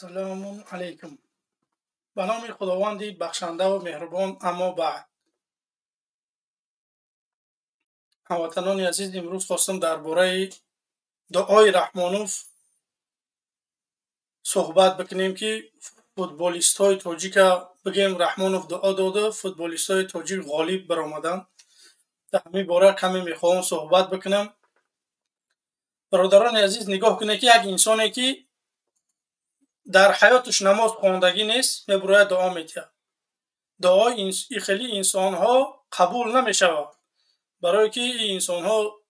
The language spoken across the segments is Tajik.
سلام علیکم. به نام خداوند بخشنده و مهربان. اما بعد هموطنان عزیز، امروز خواستم درباره دعای رحمانوف صحبت بکنیم که فوتبالیست های تاجیک بگیم رحمانوف دعا داده، فوتبالیست های تاجیک غالب برآمدند. در همین باره کمی میخواهم صحبت بکنم. برادران عزیز، نگاه کنید که یک انسانی که در حیاتش نماز خواندگی نیست میبره دعا میتیه. دعای این خیلی انسان ها قبول نمیشود، برای که این انسان ها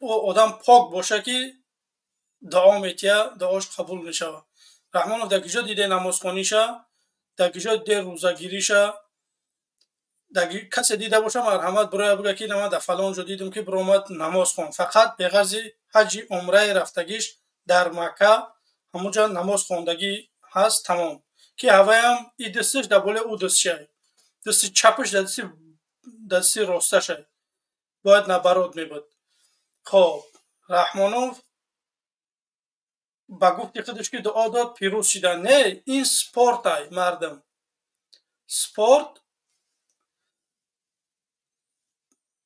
آدم پاک باشه که دعا میتیه، دعاش قبول میشود. رحمانوف در کجا دیده نماز خوانیشه، در کجا دیده روزه گیریشه، در کسی دیده باشه مرحمت برای بگه که من در فلان جا دیدم که برآمد نماز خوان، فقط به غرض حج عمره رفتگیش در مکه همونجا نماز خواندگی هست تمام. که هوای هم این دستش در بالا او دستشه، دست چپش در دست راستشه باید نبراد میبود. خب رحمانوف با گفتی خودش که دعا داد پیروز شدن. نه، این سپورت های مردم، سپورت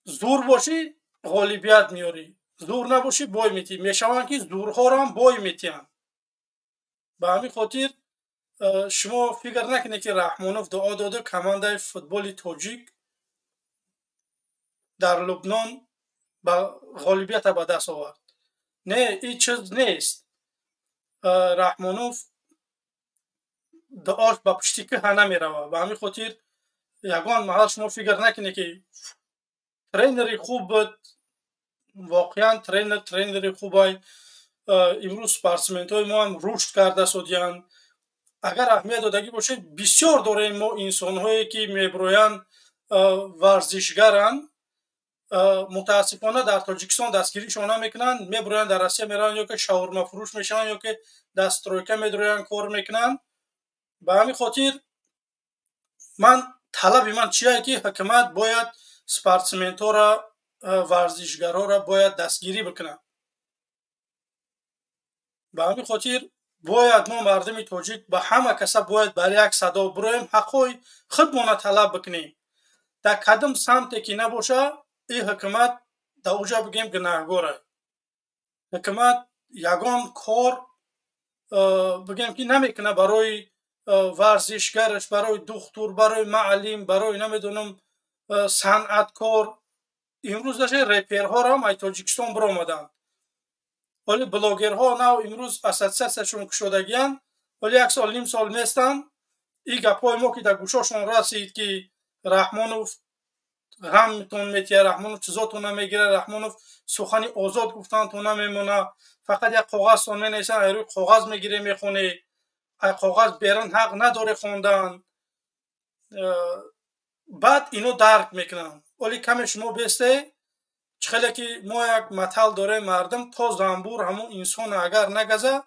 زور باشی غالبیت میاری، زور نباشی بای میتی. میشوند که زورها را هم بای میتیند. به همین خاطر شما فکر نکنید که رحمانوف دعا داده کمانده فوتبال تاجیک در لبنان با غالبیت به دست آورد. نه، این چیز نیست. رحمانوف دعاش با پشتی که نمی روه. به همین خاطر یگان محل شما فکر نکنید که ترینری خوب بود، واقعا ترینری خوب های امروز سپورتسمنت های ما هم رشد کرده شدند. اگر اهمیت دادگی باشه بسیار داریم ما انسان هایی که میبرویند ورزشگرند، متاسفانه در تاجیکستان دستگیریشان نمیکنن، میبرویند در روسیه میرن یا که شاورما فروش میشن یا که دسترویکه میدرویند کار میکنن. به همین خاطر من طلب من چیه که حکومت باید سپورتسمنت ها را، ورزشگرها را باید دستگیری بکنه. به همین خاطر باید ما مردم تاجیک به همه کسا باید برای یک صدا برویم، حقای خودمان طلب بکنیم. در کدام سمتی که نباشه این حکومت در اوجا بگیم گناهگاره. حکومت یگان کار بگیم که نمیکنه برای ورزشگرش، برای دکتر، برای معلم، برای نمیدونم صنعتکار. امروز داشته ریپرها را هم تاجیکستان برآمدند، ولی بلاگرها نه امروز اساسیشون کشودگیان، ولی یک سال نیم سال نیستن. این گپای ما که در گوشاشون رسید که رحمانوف غمتون میتیه، رحمانوف چیزاتون نمیگیره، رحمانوف سخنی آزاد گفتنتون نمیمونه، فقط یک کاغذ تون مینیسن، روی کاغذ میگیری میخونی، ای کاغذ بیرون حق نداره خوندن. بعد اینو درک میکنن. ولی کمی شما بیسته چخیلی که ما یک مثل داره مردم تا زنبور همون انسان اگر نگزه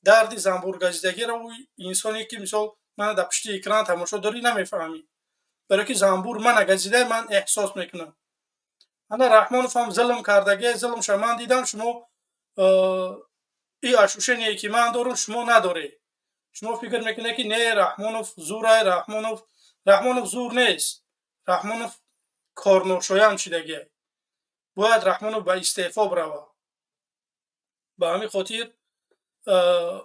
دردی زنبور گزیدگی را و انسانی که مثال من در پشت اکران تماشا داری نمیفهمی، برای که زنبور من گزیده من احساس میکنم. انا رحمانوف هم ظلم کردگی ظلمش من دیدم. شما این اشوشنی که من دارم شما نداری. شما فکر میکنه که نه رحمانوف زوره. رحمانوف زور نیست. رحمانوف کارناشای هم شدگی. باید رحمانوف به استعفا بروه. به همین خاطر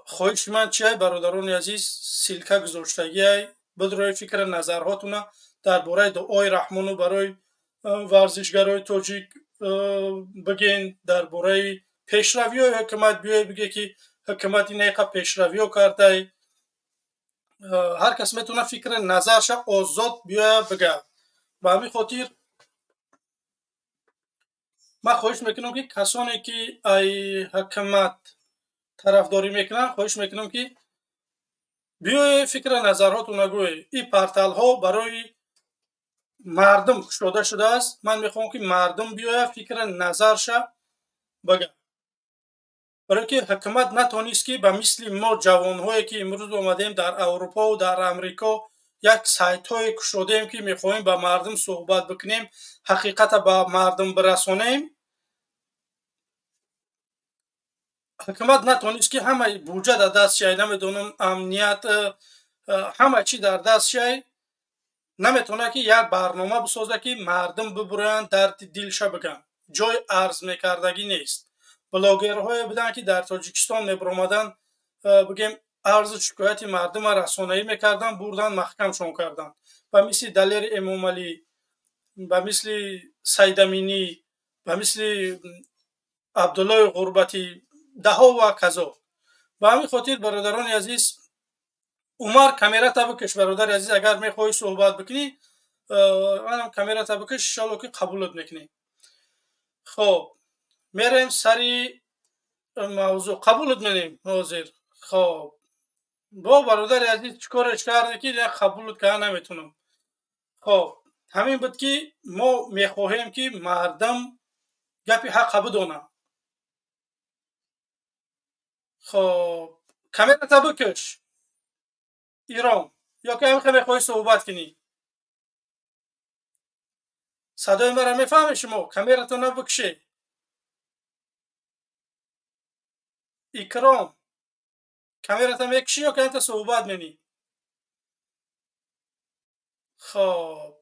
خواهش من چیه برادران عزیز، سلکه گذاشتگی بدروی فکر نظرهاتونه درباره دعای رحمانوف برای ورزشگرای تاجیک بگین، درباره پیشروی های حکومت بیای بگه که حکومت این ایقا پیشروی ها کرده. هر کس میتونه فکر نظرش آزاد بیای بگه. به همین خاطر من خواهش میکنم که کسانی که ای حکومت طرفداری میکنن خواهش میکنم که بیای فکر نظرهاتون نگوی. این پرتل ها برای مردم کشوده شده است. من میخوام که مردم بیای فکر نظرش بگه، برای که حکومت نتونست که به مثل ما جوانهایی که امروز اومدیم در اروپا و در امریکا یک سایت های کشودیم که میخوایم با مردم صحبت بکنیم، حقیقت با مردم برسونیم. ҳукумат натонист ки ҳамаи буҷа дар даст шай, намедонам амният, ҳама чӣ дар даст шай, наметавонад ки як барнома бисозад ки мардум бибуранд дарди дилша бигӯянд. ҷои арз мекардагӣ нест. блогерҳое буданд ки дар Тоҷикистон мебиромаданд, бигем арзу шикояти мардума расонаӣ мекарданд, бурданд маҳкамшон карданд. ба мисли Далери Эмомалӣ, ба мисли Сайдаминӣ, ба мисли Абдуллои Ғурбатӣ, даҳо ва казо. ба ҳамин хотир бародарони азиз, Умар камерата бикаш, бародари азиз, агар мехоҳӣ суҳбат бикунӣ, манам камерата бикаш, иншоалло ки қабулат мекунем. хоб, мерем сари мавзӯъ. Қабулат менем ҳозир. хоб, бо бародари азиз чӣ кореш карде ки қабулат карда наметунам. хоб, ҳамин буд ки мо мехоҳем ки мардум гапи ҳақqa бидонад. хоб, камерата бикаш. Иром, ё ки ҳамин мехоҳӣ суҳбат кунӣ? садои маро мефаҳмед шумо? Камератона бикаше. Икром, камерата мекушӣ ё ки ҳамин суҳбат менӣ? хоб,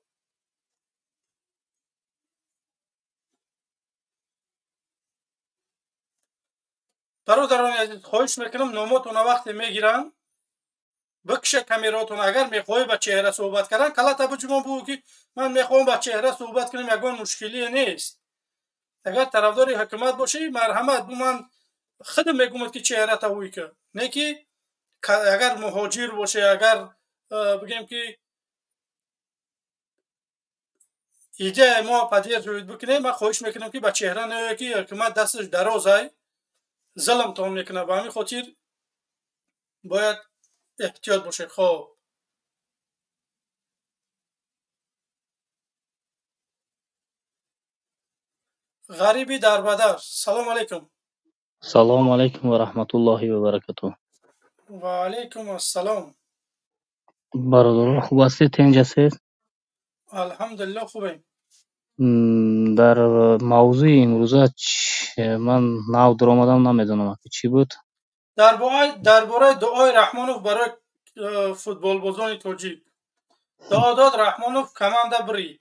бародарони азиз, хоҳиш мекунам номотона вақте мегирам, бикша камераотон. Агар мехоҳӣ ба чеҳра суҳбат кардан, калата биҷумон бигӯ ки ман мехоҳам ба чеҳра суҳбат кунам, ягон мушкилие нест. Агар тарафдори ҳукумат бошӣ, марҳамат, ман худам мегӯмад ки чеҳрата вуйка. Не ки агар муҳоҷир боше, агар бигем ки идеяи мо поддерживать бикунем, ман хоҳиш мекунам ки ба чеҳра наёе ки ҳукумат дасташ дарозай, зулмтон мекунад. Ба ҳамин хотир бояд эҳтиёт бошед. хоб, ғариби дарбадар, салом алейкум. Салом алейкум ва раҳматуллоҳи ва баракатуҳ. Ва алейкум ассалом. Бародарон хуб ҳастед? Тинҷ ҳастед? алҳамдулиллаҳ хубем. Дар мавзӯи имрӯза ман нав диромадам, намедонам чӣ буд. дар бораи дуои Раҳмонов барои футболбозони тоҷик. дуо дод, Раҳмонов каманда бирид.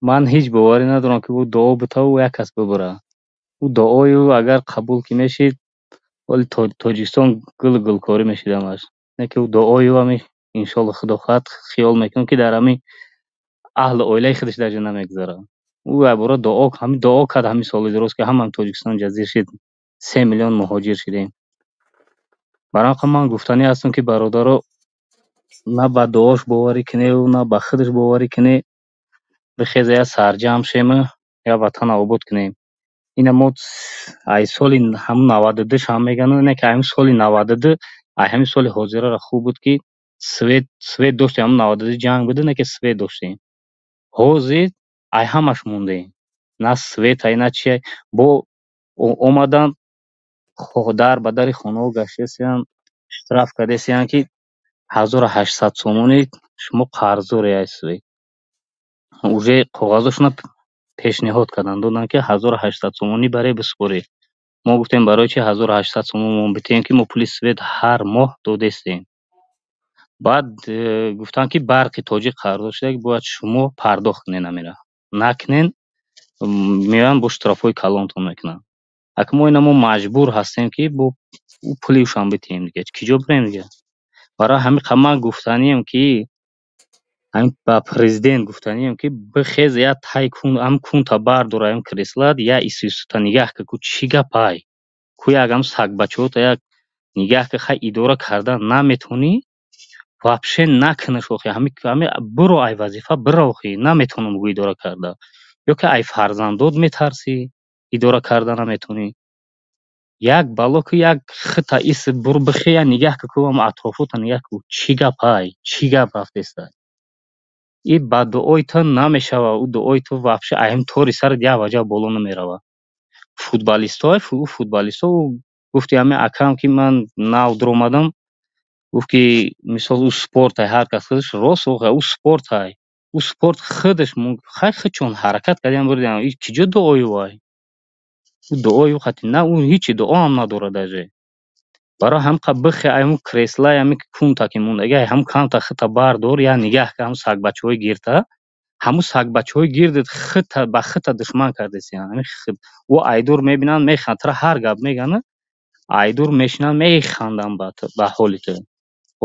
Ман ҳеҷ боварӣ надорам ки ӯ дуо битаву як кас бибира. Ӯ дуои ӯ агар қабул ки мешид, оли Тоҷикистон гулу гулкорӣ мешид ҳамаш. Не ки ӯ дуои ӯ ҳамин иншоалло худо хоҳад, хиёл мекунам ки дар ҳамин аҳли оилаи худаш даҷа намегузарад. ӯ абора ҳамин дуо кард ҳамин соли дуруст ки ҳамаи Тоҷикистон ҷазир шид, 3 миллион муҳоҷир шидем. Барои ҳамин ман гуфтанӣ ҳастам ки бародаро на ба дуош боварӣ куневу на ба худаш боварӣ кунӣ, бихеза я сарҷамъ шему, я ватана обод кунем. Ина мо ай соли ҳамун 92 шам меганам, не ки ҳамин соли 92, ай ҳамин соли ҳозирара хуб буд ки свет доштем. Ҳамун 92 ҷанг буд, не ки свет доштем. ҳозир ай ҳамаш мондем. На светай, на чиай. Бо омадан дар ба дари хонаҳо гаштесиям, штраф кардесиям ки 1800 сомонӣ шумо қарздорӣ ҳастед. уже коғазошона пешниҳод кардан, додан ки 1800 сомонӣ баре бисупоред. мо гуфтем барои чи 1800 сомон мо битем ки мо пули свет ҳар моҳ додестем. баъд гуфтанд ки барқи тоҷик қарздор шуда ки бояд шумо пардохт кунед намеро. Накунед меоянд бо штрафҳои калонтон мекунанд. акн мо ина мо маҷбур ҳастем ки бо пулишам битем дига. киҷо бирем дига. барои ҳамин ман гуфтанием ки ҳамин ба президент гуфтанием ки бихез я тай кун, ҳам кунта бардор ҳам креслат, я института нигаҳ ку чӣ гапай. ку як ҳам сагбачаҳота як нигаҳ ки хай идора кардан наметонӣ, вообще накунаш охи. ҳамин биро ай вазифа биро охи. Наметонам бигӯ идора карда. ё ки ай фарзандот метарсӣ, идора карда наметонӣ. як бало ки як хита ис биро бихе я нигаҳ ку ҳам атрофота нигаҳ ку чӣ гапай, чӣ гап рафтеста. И ба дуои ту намешава. ӯ дуои ту вообще ай ҳам тори сарат як ваҷа боло намерава. футболистҳо гуфти ҳамин акам ки ман нав диромадам, гуфт ки мисол ӯ спортай, ҳар кас худаш. Рост охи, ӯ спортай. ӯ спорт худаш хай чун ҳаракат кардем бурдем. Киҷо дуои вай. дуои хати на ӯ ҳичи дуо ҳам надорад даже. Барои ҳам қа бихе ҳам кресла ҳам кунта ки мондаги ҳам камта хита бардор я нигаҳ ка ҳам сагбачаҳои гирта ҳамун сагбачаҳои гирдит хита ба хита душман кардеси ҳами хит ӯ айдур мебинанд механд тра ҳар гап мегӯянд айдур мешинанд механданд ба ҳоли ту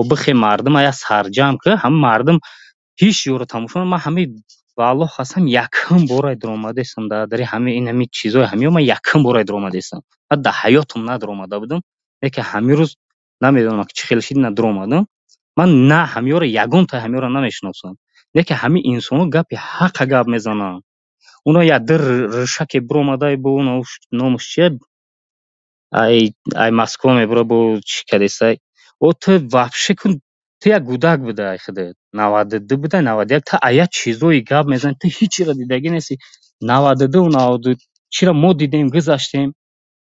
ӯ бихе мардима я сарҷам ки ҳам мардим ҳич ёро тамошо ман ҳами валлоҳ қасам якум бора диромадестам дари ҳами чизои ҳамиё ман якум бора диромадестам ман дар ҳаётам надиромада будам лекин ҳамин рӯз намедонам ки чӣ хеле шид ина диромадам ман на ҳамиёро ягонтаи ҳамиёро намешиносам лекин ҳамин инсоно гапи ҳаққа гап мезананд оно якдир рӯшаке биромада бо номаш чиед ай Москва мебура бо чӣ кадесай о ту вообще кун ту як гудак будай худет 92 будай 91 ту ая чизои гап мезани ту ҳичира дидаги неси 92 90 чира мо дидем гузаштем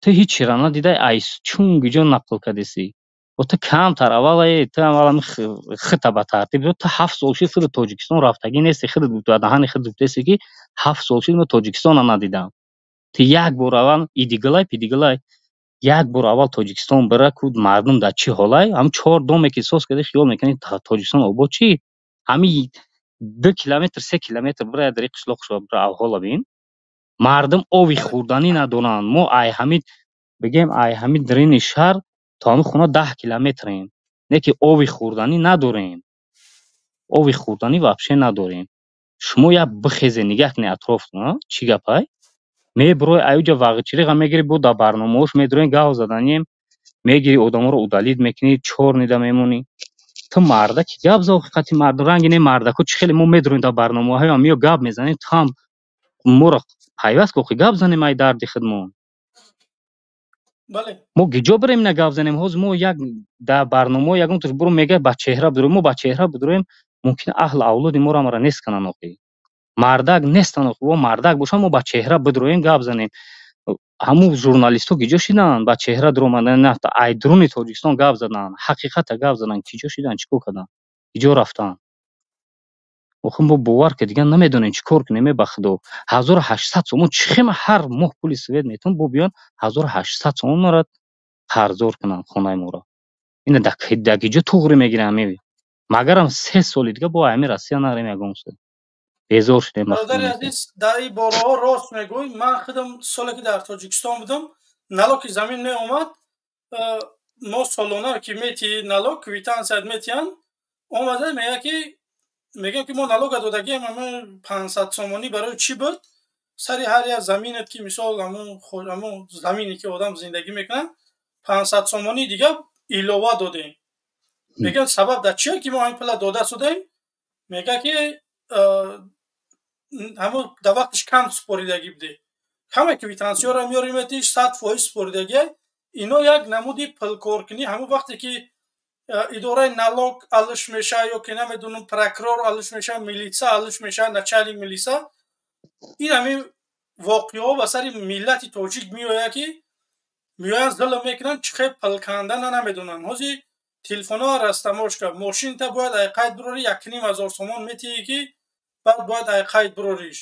ту ҳичира надидай ай чун гиҷо нақл кадеси о ту камтар аввал ту аввал хита ба тартиб ту 7 сол шуд худат Тоҷикистон рафтагӣ неси худат ба даҳани худат гуфтеси ки 7 сол шуд мо Тоҷикистонро надидам ту як бор аввал идигалай пидигалай як бор аввал Тоҷикистон бира ку мардум дар чӣ ҳолай ҳам 4 доме ки соз карда хиёл мекунӣ Тоҷикистон обод чӣ ҳами 2 километр 3 километр бира дар қишлоқшо бира авҳола бин мардум ови хӯрданӣ надоранд мо ай ҳамид бигем ай ҳамид дарини шаҳр то ҳамин хона 10 километрем неки ови хӯрданӣ надорем ови хӯрданӣ вообще надорем шумо як бихезе нигаҳ кунед атрофтон чӣ гапай мебирои аюҷа вағичириға мегири бо дар барномаҳош медурем гав заданем мегири одаморо удалит мекунӣ чор нида мемонӣ ту мардаки гап за ҳақиқати марду ранги не мардаку чӣ хеле мо медурем дар барномаҳои ҳамиё гап мезанем ту ҳам моро пайваст ки охи гап занем ай дарди худмон бале мо гиҷо бирем ина гап занем ҳозир мо як дар барномаҳо ягон тур буро мега ба чеҳра бидурем мо ба чеҳра бидурем мумкин аҳл авлоди моро амара нест канан охи мардак нестан охи во мардак бошанд мо ба чеҳра бидуроем гап занем ҳамун журналистҳо гиҷо шиданд ба чеҳра диромаданд на ай дуруни Тоҷикистон гап заданд ҳақиқата гап заданд киҷо шиданд чӣ кор карданд киҷо рафтанд охи мо бовар ки дигар намедонем чӣ кор кунем ба худо 1800 сом чӣ хема ҳар моҳ пули свет метавон бо биён 1800 сом мара қарздор кунанд хонаи моро ина дар киҷо туғри мегирам меби магарам 3 соли дигар бо ҳамин Россия нарем ягон сол безор шудем бародари азиз дар ин бораҳо рост мегӯй ман худам соле ки дар Тоҷикистон будам налоки замин меомад мо солона ки метии налог квитансияд метиҳанд омада мегӯям ки мо налога додагием ҳамин 500 сомонӣ барои чӣ буд сари ҳар як заминет ки мисол ҳамун замине ки одам зиндагӣ мекунад 500 сомонӣ дигар илова додем мегӯям сабаб дар чие ки мо ҳамин пула дода шудем мега ки ҳамун дар вақташ кам супоридагӣ буде ҳама квитансияро меёрӣ метиш 100% супоридагӣ ино як намуди пулкоркунӣ ҳамун вақте ки идораи налог алиш меша ё ки намедонам прокурор алиш меша милитсия алиш меша начальник милитсия ин ҳамин воқеаҳо ба сари миллати тоҷик меояд ки меоянд зулм мекунанд чӣ хел пулканда намедонанд ҳозир телефонҳои растамошка мошинта бояд айқайд бирорӣ 1500 сомон метиҳӣ ки баъд бояд айқайд бирориш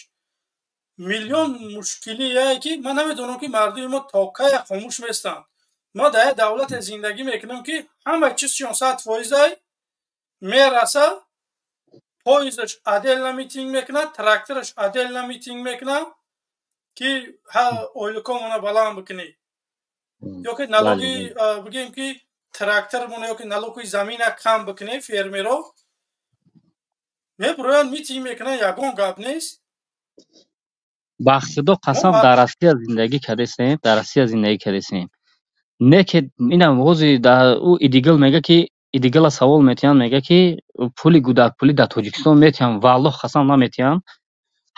миллион мушкилие ки ман намедонам ки мардуми мо то кая хомӯш местанд мо дар як давлате зиндагӣ мекунем ки ҳама чизшон 100% мераса поездаш отдельно митинг мекунад трактораш отдельно митинг мекунад ки ойлукомона баланд бикунӣ ё ки налоги бигем ки трактормона ё ки налоги замина кам бикунем фермеро мебироянд митинг мекунанд ягон гап нест ба худо қасам дар Россия зиндагӣ кардесем не ки ина ҳозир дар ӯ идигил мега ки идигила савол метиҳанд мега ки пули гудакпулӣ дар Тоҷикистон метиҳанд валлоҳ қасам наметиҳанд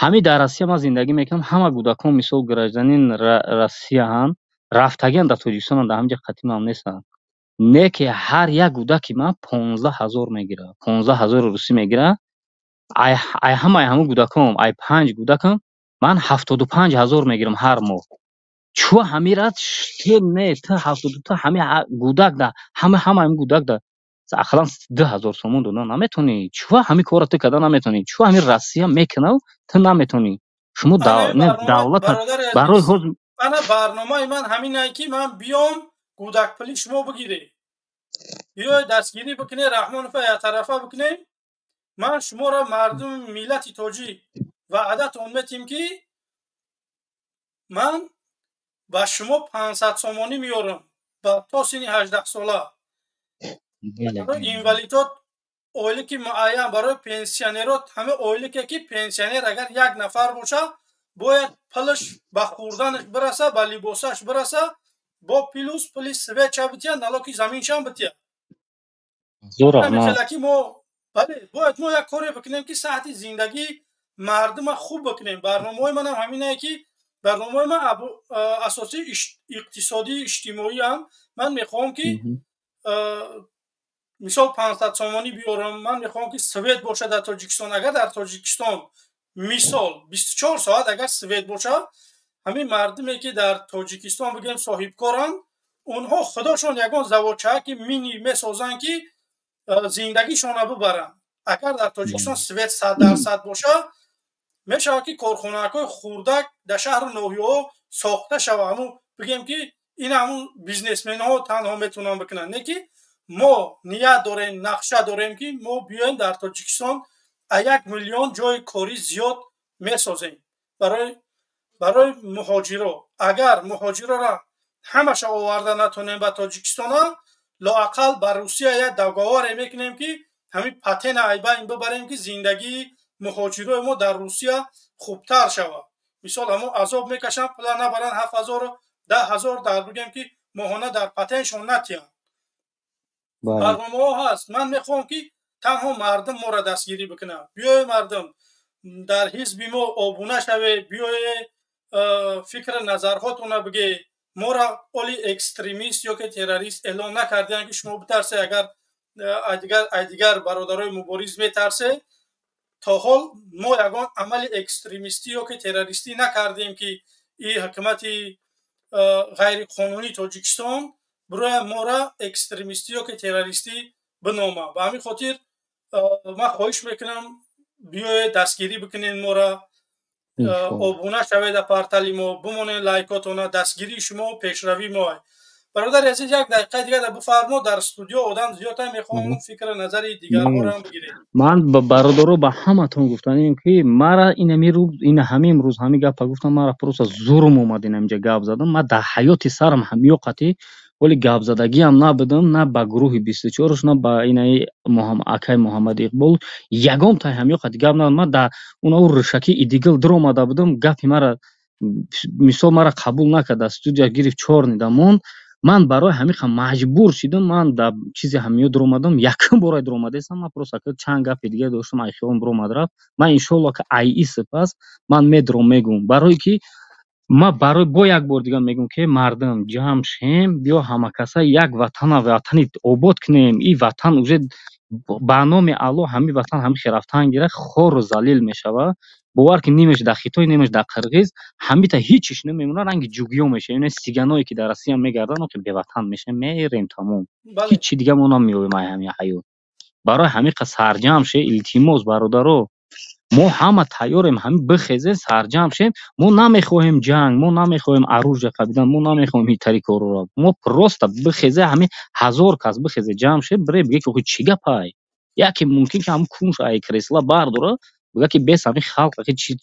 ҳамин дар Россия ман зиндагӣ мекунам ҳама гудакон мисол гражданин Россияанд рафтагианд дар Тоҷикистон дар ҳамҷа қатимам нестанд не ки ҳар як гудаки ман 15000 мегирад 15000 русӣ мегирад ай ҳамаи ҳамун гудакон ай 5 гудакам ман 75000 мегирам ҳар моҳ чӯ ҳамира не та 70 та ҳами гудак да ҳама гудак да ақаллан 2000 сомон додан наметонӣ чӯ ҳами кора ту кардан наметонӣ чӯ ҳами Россия мекунав ту наметонӣ шумо давлат барои ҳозир ана барномаи ман ҳаминае ки ман биём кӯдакпили шумо бигирӣ, биёед дастгирӣ бикунӣ, Раҳмонова ятарафа бикунӣ. ман шуморо мардуми миллати тоҷик ваъдатон метим ки ман ба шумо 500 сомонӣ меёрам то синни 18 сола. барои инвалидот ойлики муайян, барои пенсионерот ҳама ойлике ки пенсионер агар як нафар боша бояд пулаш ба хӯрданаш бираса, ба либосаш бираса, бо плюс пули свеча бития, налоги заминшам бития. Намехелаки мо бояд мо як коре бикунем ки саҳати зиндагии мардума хуб бикунем. Барномаҳои манам ҳаминае ки барномаҳои ман асоси иқтисодии иҷтимоиам. Ман мехоҳам ки мисол 500 сомонӣ биёрам. Ман мехоҳам ки свет боша дар Тоҷикистон. Агар дар Тоҷикистон мисол 24 соат агар свет боша, ҳамин мардуме ки дар Тоҷикистон бигем соҳибкоранд, онҳо худошон ягон заводчаки мини месозанд ки зиндагишона бибаранд. Агар дар Тоҷикистон свет 100% боша, мешавад ки корхонаҳои хурдак дар шаҳру ноҳияҳо сохта шавад. ҳамун бигем ки ин ҳамун бизнесменҳо танҳо метавонанд бикунанд. Не ки мо ният дорем, нақша дорем ки мо биёем дар Тоҷикистон 1 миллион ҷойи корӣ зиёд месозем барои муҳоҷиро. Агар муҳоҷироро ҳамаша оварда натонем ба Тоҷикистона, лоақал ба Русия як договоре мекунем ки ҳамин патена айбайн бибарем ки зиндагии муҳоҷирои мо дар Русия хубтар шавад. мисол ҳамон азоб мекашанд, пула набаранд 7000 10000 дар бигем ки моҳона дар патеншон натиҳанд. барномаҳо ҳаст. ман мехоҳам ки танҳо мардум моро дастгирӣ бикунад. биёе мардум дар ҳизби мо обуна шаве, биёе фикри назарҳотона бигӯ. моро оли экстремист ё ки террорист эълон накардиан ки шумо битарсе. агар дигар бародарои мубориз метарсе, то ҳол мо ягон амали экстремистӣ ё ки террористӣ накардем ки ин ҳукумати ғайриқонунии Тоҷикистон бирояд моро экстремистӣ ё ки террористӣ бинома. ба ҳамин хотир ман хоҳиш мекунам биёед дастгирӣ бикунед, моро обуна шавед дар портали мо, бимонед лайкотона. дастгирии шумо пешравии мо. бародари азиз, як дақиқа дигар бифармо. дар студио одам зиёд мехоҳам фикр назари дигарҳоро ҳам бигиред. ман ба бародаро ба ҳаматон гуфтанем ки мара ин ҳамин рӯз ҳамин гапа гуфтам. мара просто зурм омад инамҷа гап задам. ман дар ҳаёти сарам ҳамёқати оли гапзадагиам набудам, на ба гурӯҳи 24-ош, на ба инаи акай Муҳаммади Иқбол. ягон тай ҳамёқати гап надам. ман дар унао рӯшаки идигил диромада будам. гапи мара мисол мара қабул накарда, студия гирифт 4 нида монд. ман барои ҳамиқа маҷбур шидам. ман дар чизе ҳамё диромадам. якум бора диромадастам. ман просто чанд гапи дига доштам, айхиён биромад рафт. ман иншоалло ки айи сипас ман медиром мегӯм, барои ки ма барои бо як бор дига мегӯм ки мардам ҷамъ шем, биё ҳамакаса як ватани обод кунем. ин ватан уже ба номи Алло ҳамин ватан ҳамихи рафтан гира хору залил мешавад. бовар ки немеш дар Хитой, немеш дар Қирғиз, ҳамита ҳичиш намемона, ранги ҷугиё мешавем. сиганое ки дар Россия мегарданд, ки беватан мешавем, мерем тамом. ҳичи дига мо намеёвем ҳамин ҳаёт. барои ҳамиқа сарҷамъ ше. илтимос бародаро, мо ҳама тайёрем, ҳамин бихезе сарҷамъ шем. мо намехоҳем ҷанг, мо намехоҳем оружие қабидан, мо намехоҳем ҳитари коруро. мо просто бихезе, ҳамин 1000 кас бихезе ҷамъ ше, бире биге ки чӣ гапай. яке мумкин ки ҳамин кунш ай кресла бардора, бига ки бес ҳамин халқ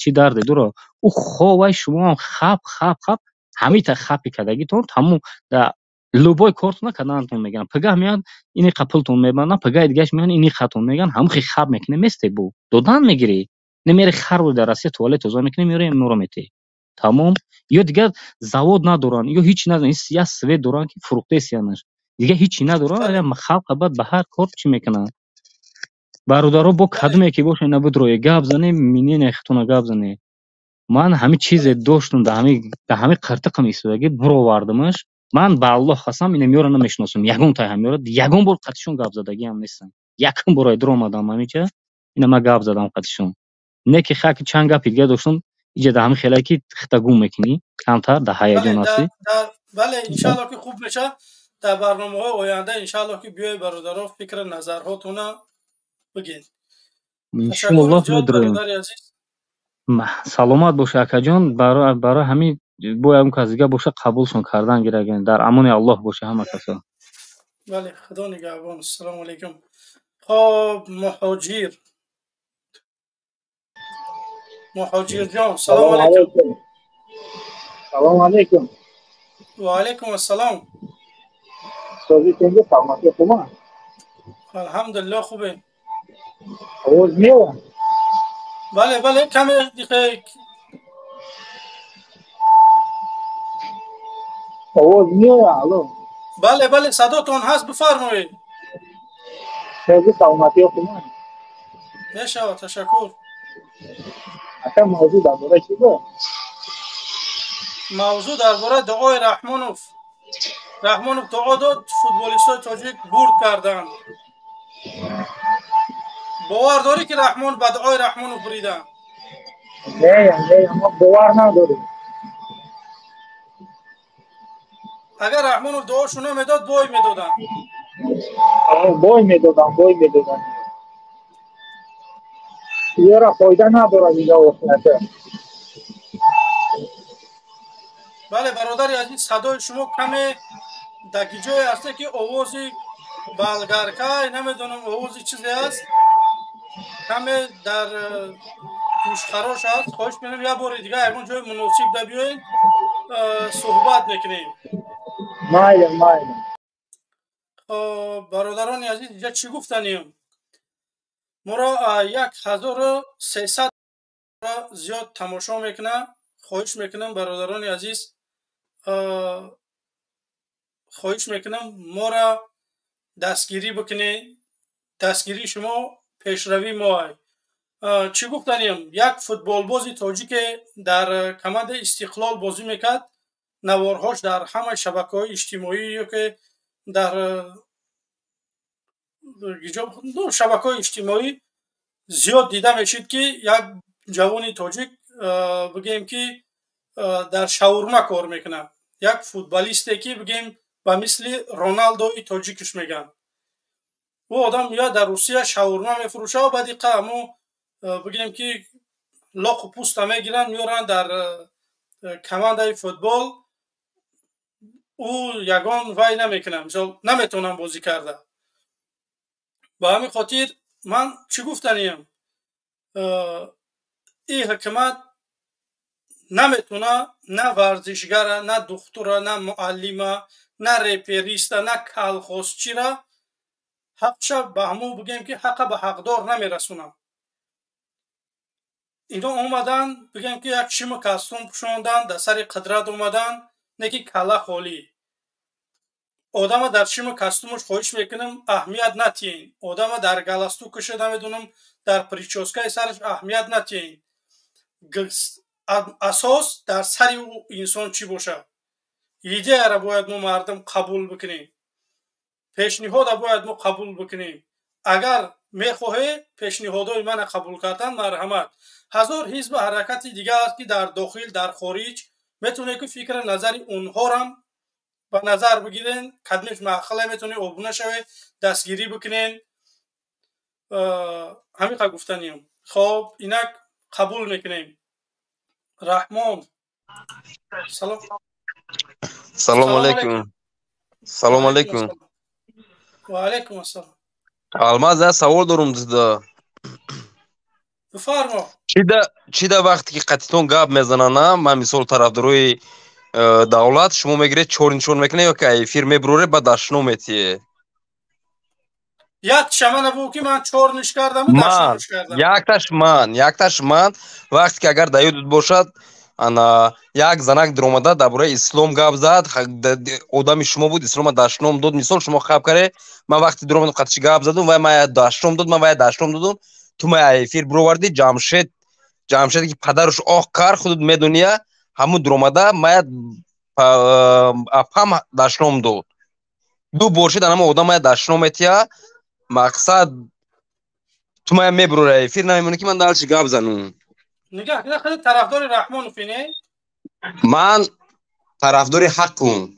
чӣ дарде дуро. ӯ ховай шумоам хап ҳамита хапи кадагитон тамом. любой кортона каданатон мегӯянд. пагах меянд иниқа пултон мебанданд, пагаи дигаш меянд иниқатон мегӯянд. ҳамихи хап мекунем местебу. додан мегирӣ. немери хару дар Россия туалет тоза мекунем, меёрем моро метӣ. тамом. ё дигар завод надоранд, ё ҳичи надоранд. я свет доранд ки фурӯхтесиянаш. дига ҳичи надоранд. халқа бад ба ҳар кор чӣ мекунанд. бародаро бо кадуме ки боша набудрои гап занем, минене хитона гап зане. ман ҳамин чизе доштам дар ҳамин қиртиқам истодагӣ буровардамаш. ман ба Аллоҳ қасам ин меёра намешиносам. ягон тай ҳамёра ягон бор қатишон гап задагиам нестам. якум бора диромадам ҳаминҷа ина ман гап задам қатишон. не ки хаки чанд гапи дига доштам. иҷа дар ҳамин хелае ки хитагум мекунӣ, камтар дар ҳаяҷон ҳастӣ. бале иншаллоҳ ки хуб мешавад. дар барномаҳои оянда иншаллоҳ ки биёед бародаро фикр назарҳотона бигед. иншоаллоҳ медирем. саломат бош акаҷон. барои ҳамин боям касига боша қабулшон кардан гирагин дар амони Аллоҳ боша ҳама касо. бале, худо нигаҳбон. ассалому алайкум. хоб муҳоҷирҷон, салому алайкум. салому алайкум. ва алайкум ассалом. сози тенҷа саломати хуба? алҳамдулиллоҳ, хубе. овоз меояд? бале, каме диқеқ. овоз меояд? алло. бале, садотон ҳаст, бифармоед. сози саломати хуба? мешавад, ташаккур. ака мавзӯъ дар бораи чӣ бо? мавзӯъ дар бораи дуои раҳмонов дуо дод, футболистои тоҷик бурд карданд. бовар дорӣ ки раҳмон ба дуои раҳмонов буриданд? не, мо бовар надорем. агар раҳмонов дуошо намедод, бой медоданд. бой медодам. یارا فایده نداره دیگه واسه. بله برادر عزیز، صدای شما کمی در جای هسته که آوازی بلگرکای نمیدونم آوازی چیزی هست، کمی در گوش خراش هست. خواهش می‌کنم یه بار دیگه همون جای مناسب ده بیاین صحبت میکنیم. مایل. برادران عزیز، اینجا چی گفتنیم؟ ما را 1300 زیاد تماشا میکنه. خواهش میکنم برادران عزیز، خواهش میکنم ما را دستگیری بکنید. دستگیری شما پیشروی ما. چی گفتنیم؟ یک فوتبال بازی تاجیک در کمد استقلال بازی میکرد. نوارهاش در همه شبکه‌های اجتماعی یا که در شبکه‌های اجتماعی زیاد دیده میشید که یک جوانی تاجیک بگیم که در شاورما کار میکنه. یک فوتبالیستی که بگیم به مثل رونالدو تاجیکش میگن. او آدم یا در روسیه شاورما میفروشه و بعدی قامو بگیم که لاق و پوست میگیرن میارن در کمانده فوتبال. او یگان وای نمیکنه، مثلا نمیتونم بازی کرده. با همین خاطر من چی گفتنیم؟ این حکومت نمیتونه نه ورزشگر، نه دکتر، نه معلم، نه رپریست، نه کلخوزچی را حقش به همون بگیم که حق به حقدار نمیرسونم. اینا اومدن بگیم که یک شیم کاستوم پوشاندن، در سر قدرت اومدن، نه که کلا خالی. آدم در شیم کاستومش خواهش میکنم اهمیت نتین. آدم در گلستو کشه نمیدونم در پریچوسکای سرش اهمیت نتین. اساس در سر او انسان چی باشه؟ ایده را باید ما مردم قبول بکنیم. پیشنهاد را باید ما قبول بکنیم. اگر میخواهی پیشنهادهای من قبول کردن مرحمت. هزار حزب حرکت دیگه است که در داخل در خارج میتونه که فکر نظر اونها را به نظر بگیرین. کدمش محخله میتونه عبونه شوه، دستگیری بکنین. همین که گفتنیم. خب اینک قبول میکنیم. رحمان سلام علیکم. سلام علیکم. و علیکم السلام. الماز سوال دارم دیده. بفرما. چی ده وقتی که قطعتون گاب میزنن من مثال طرفدارای دولت شما میگیره چورنچور میکنه یا که افیر میبروره با دشنو میتیه؟ یک شمانه بو که من چورنش کردم و دشنوش کردم. یک تاش من وقتی که اگر دایود باشد انا یک زنک درآمده درباره اسلام گپ زد، آدمی شما بود اسلام دشنام داد. مثال شما خب کرده من وقتی درآمد قطعی گپ زدم و من دشنام داد، من وای دشنام دادم تو ما افیر برووردی جمشید که پدرش آخ کار خودت میدونیه همون درآمده من اپام دشنام داد. دو بورشید انا آدم دشنام میتیا مقصد تو ما میبروره افیر نمیمونه که من دالش گپ زنم. نگاه خود طرفدار رحمانوف نه؟ من طرفدار حقم.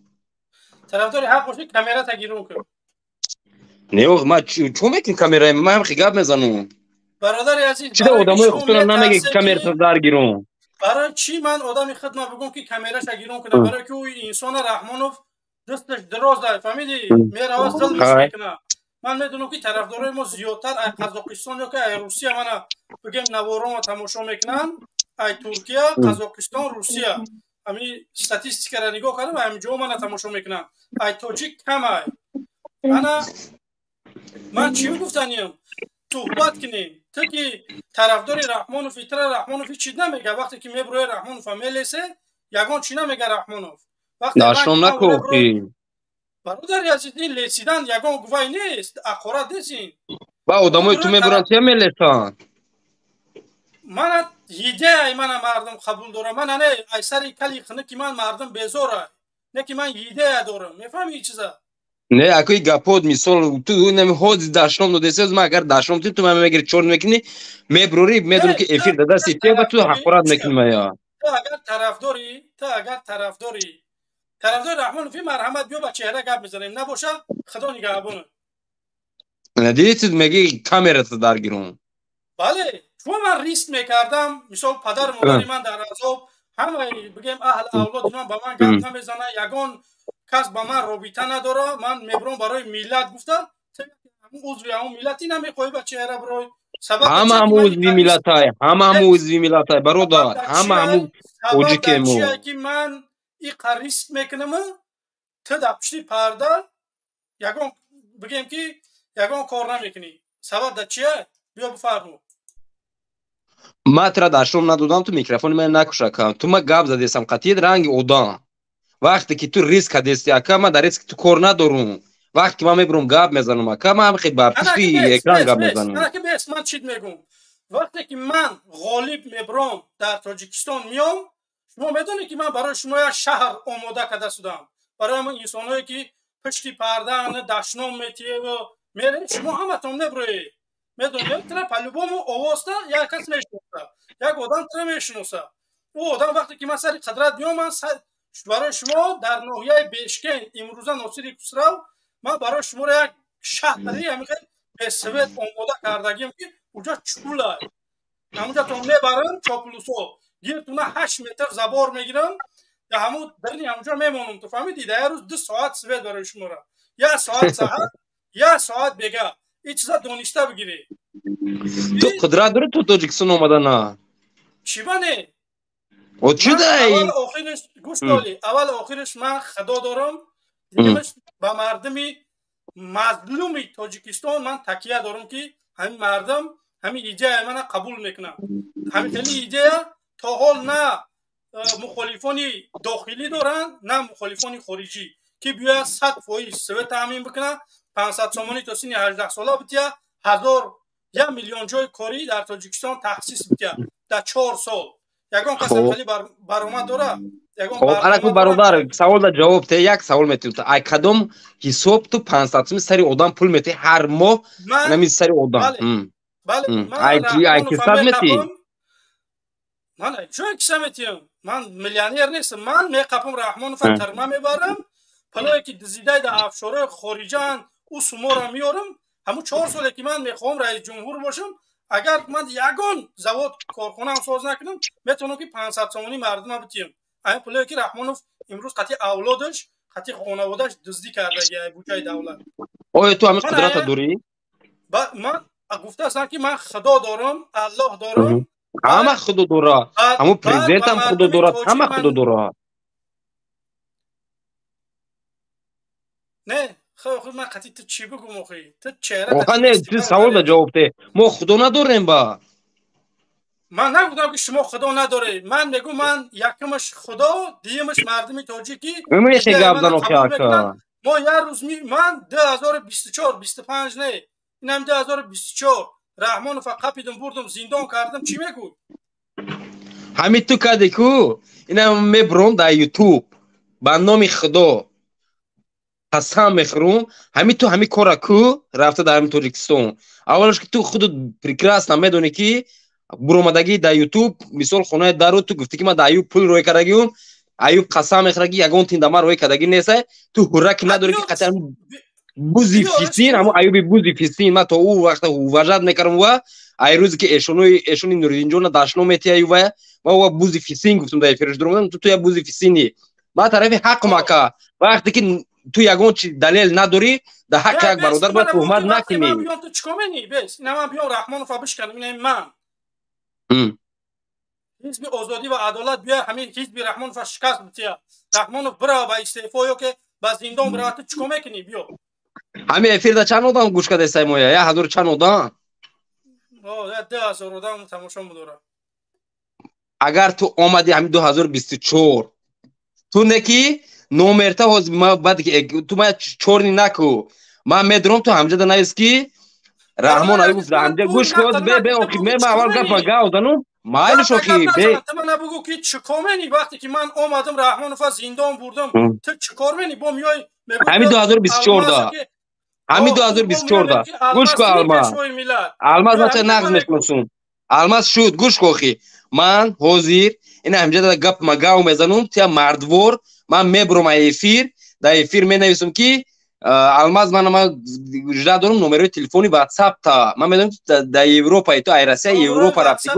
طرفدار حق باشی کامera تا گیرون کن. نه ما چون میکنی کامera من هم خیلی گپ میزنم. برادر عزیز چرا آدمای خودتون نمیگه کامera تا در گیرون؟ برای چی من آدمی خدمت بگم که کامیراش گیرون کنه؟ برای که او انسان رحمانوف دستش دراز داره، فهمیدی؟ میره ظلمش میکنه. من میدونم که طرفدارای ما زیادتر از قزاقستان یا که از روسیه من بگم نوارم تماشا میکنن، از ترکیه، قزاقستان، روسیه. همین استاتستیکا را نگاه کردم، همینجا من تماشا میکنن. از تاجیک کمه. من چی میگفتنیم؟ صحبت کنیم. تو که طرفدار رحمانوف، تر رحمانوف چی نمیگه؟ وقتی که میبروی رحمانوف میلیسه یگان چی نمیگه رحمانوف؟ وقتی داشتم نکوخی برادر عزیزی لیسیدن یگان گواهی نیست، اخورت نیستین. با آدمای تو میبرن چه میلیسن؟ من ایده من مردم قبول دارم. من نه ایسر کلی خنه که من مردم بیزاره، نه که من ایده دارم. میفهمی این چیزا؟ نه اکوی گپود مثال تو نمی هود داشتم نو دسز ما اگر داشتم تو من میگیری چون میکنی میبروری میدونم که افیر داده سیتی با تو حقورات میکنی مایا. تو اگر طرفدار رحمان فی مرحمت بیا با چهره گپ میزنیم، نباشه خدا نگهبانه. ندیدی تو میگی کامرا تو درگیرون. بله چون من ریسک میکردم، مثال پدر مادری من در عذاب، همه بگیم اهل اولاد اینا با من گپ نمیزنه، یگان کس با من رابطه نداره. من میبرم برای میلت گفتم عضوی همون میلتی نمیخوای با چهره برای همه عضوی میلت های عضوی میلت های برادر همه اوجی که مو چیه که من این ریسک میکنم تو در پشت پرده یگان بگیم که یگان کار نمیکنی. سبب در چیه؟ بیا بفرمو. ما ترا داشتم ندادم تو میکروفون من نکشکم. تو ما گپ زدیسم قطعی رنگ اودان. وقتی که تو ریسک هستی اکا ما در ریسک تو کار ندارم. وقتی که من میبرم گپ میزنم اکا ما هم خیلی بر پشتی اکران گپ میزنم. انا که بس من چیت میگم. وقتی که من غالب میبرم در تاجیکستان میام، شما میدونید که من برای شما شهر آماده کرده شدم. برای من انسانایی که پشتی پرده دشنام میتیه و میره شما همتون نبروید. میدونید تر پلوبامو آواسته یک کس میشناسه، یک آدم تر میشناسه. او آدم وقتی که من سر قدرت بیام، من برای شما در ناحیه بیشکن امروزه ناصری خسرو من برای شما یک شهری همیشه به سویت آماده کردگیم که اونجا چوله همونجا تو میبرم چاپلوسو گیرتونه 8 متر زبار میگیرم یا همون درنی همونجا میمونم. تو فهمیدی؟ در روز 2 ساعت سویت برای شما را، 1 ساعت ساعت 1 ساعت بگه این چیزا دانشته بگیری. تو قدرت داره تو تاجیکستان اومدن؟ چی بانه؟ او چی دایی؟ اول آخرش گوش داری، اول آخرش من خدا دارم، دیگهش با مردمی مظلومی تاجیکستان من تکیه دارم که همین مردم همین ایده من قبول میکنن. همین خیلی ایده تا حال نه مخالفانی داخلی دارن نه مخالفانی خارجی که بیا 100% سویت تامین بکنه. 500 سومانی تا سن 18 ساله بتیا 1 میلیون جای کاری در تاجیکستان تخصیص بتیا در 4 سال. یگان کسی خیلی برآمد داره. خب انا تو برادر سوال دا جواب ته یک سوال میتونی تو ای کدام حساب تو 500 سری آدم پول میتی هر ماه نمی سری آدم؟ بله ای حساب میتی؟ من چون حساب میتیم من میلیونر نیستم. من میقپم رحمان فترما میبرم پلایی که دزیده در افشاره خارجان او سمورا میارم. همون 4 ساله که من میخوام رئیس جمهور باشم، اگر من یگان زواد کارخانه هم ساز نکنم میتونم که 500 سومانی مردم بتیم. این پولایی که رحمانوف امروز قطعی اولادش قطعی خانواده‌اش دزدی کرده یه بوجای دولت. آیا تو همین قدرت داری؟ من گفته هستم که من خدا دارم، الله دارم. همه خدا داره. همون پرزیدنت هم خدا داره. همه خدا داره. نه خب من قطعی تو چی بگم آخه؟ تو چهره آخه نه تو سوال دا جواب ده. ما خدا نداریم با. من نگفتم که شما خدا نداره. من میگم من یکمش خدا، دیگه‌مش مردم تاجیکی. میشه گپ زنم که ما یه روز من 2024 25 نه اینم 2024 رحمان فقط پیدم بردم زندان کردم. چی میگوی؟ همین تو کدی کو اینم میبرم در یوتیوب با نام خدا قسم میخورم. همین تو همین کارا کو رفته در همین تاجیکستان. اولش که تو خودت پریکراس نمیدونی که برآمدگی در یوتیوب مثال خونه درو تو گفتی که من در ایوب پول روی کردگیم، ایوب قسم میخورگی یگان تیندما روی کردگی نیست. تو هرک نداری که قطعا بوزی فیسین، همون ایوب بوزی فیسین. من تو او وقت وجد میکردم و ай рӯзе ки эшони Нуриддинҷона дашно метиявая ма ва бузи фисин гуфтам дар эфираш дурмадам ту я бузи фисини ма тарафи ҳаққум ака вақте ки ту ягон чи далел надорӣ да ҳаққи як бародар бояд тӯҳмат накунӣ تو چیکار بس اینا من بیام رحمانوف بشکنم اینم من حزب آزادی و عدالت بیا همین حزب رحمانوف شکست بتیا رحمانوف برا با استعفا یا که با زندان برا تو چیکار میکنی بیا همین افیر چند آدم گوش کرده سایمویا 1000 چند آدم 10,000 آدم تماشا می‌داره اگر تو اومدی همین 2024 تو نکی نومرتا حزب ما بعد که تو ما چورنی نکو من میدونم تو همجا نایست کی رحمان علی گفت همجا گوش کن به اوکی من اول گپ گاو دانو مایل شوخی به من نبگو که چیکار می‌کنی وقتی که من اومدم رحمانوف زندان بردم تو چیکار می‌کنی با میای همین 2024 دا همین 2024 دا گوش کن الماس بچه نقض میشناسون الماس شد گوش کوخی من حاضر این همجا دا گپ مگاو میزنم تیا مردوار من میبرم افیر دا افیر مینویسم کی الماس من جدا دارم نمره تلفنی واتساپ تا من میدونم دا اروپا تو ایراسیا اروپا رفتی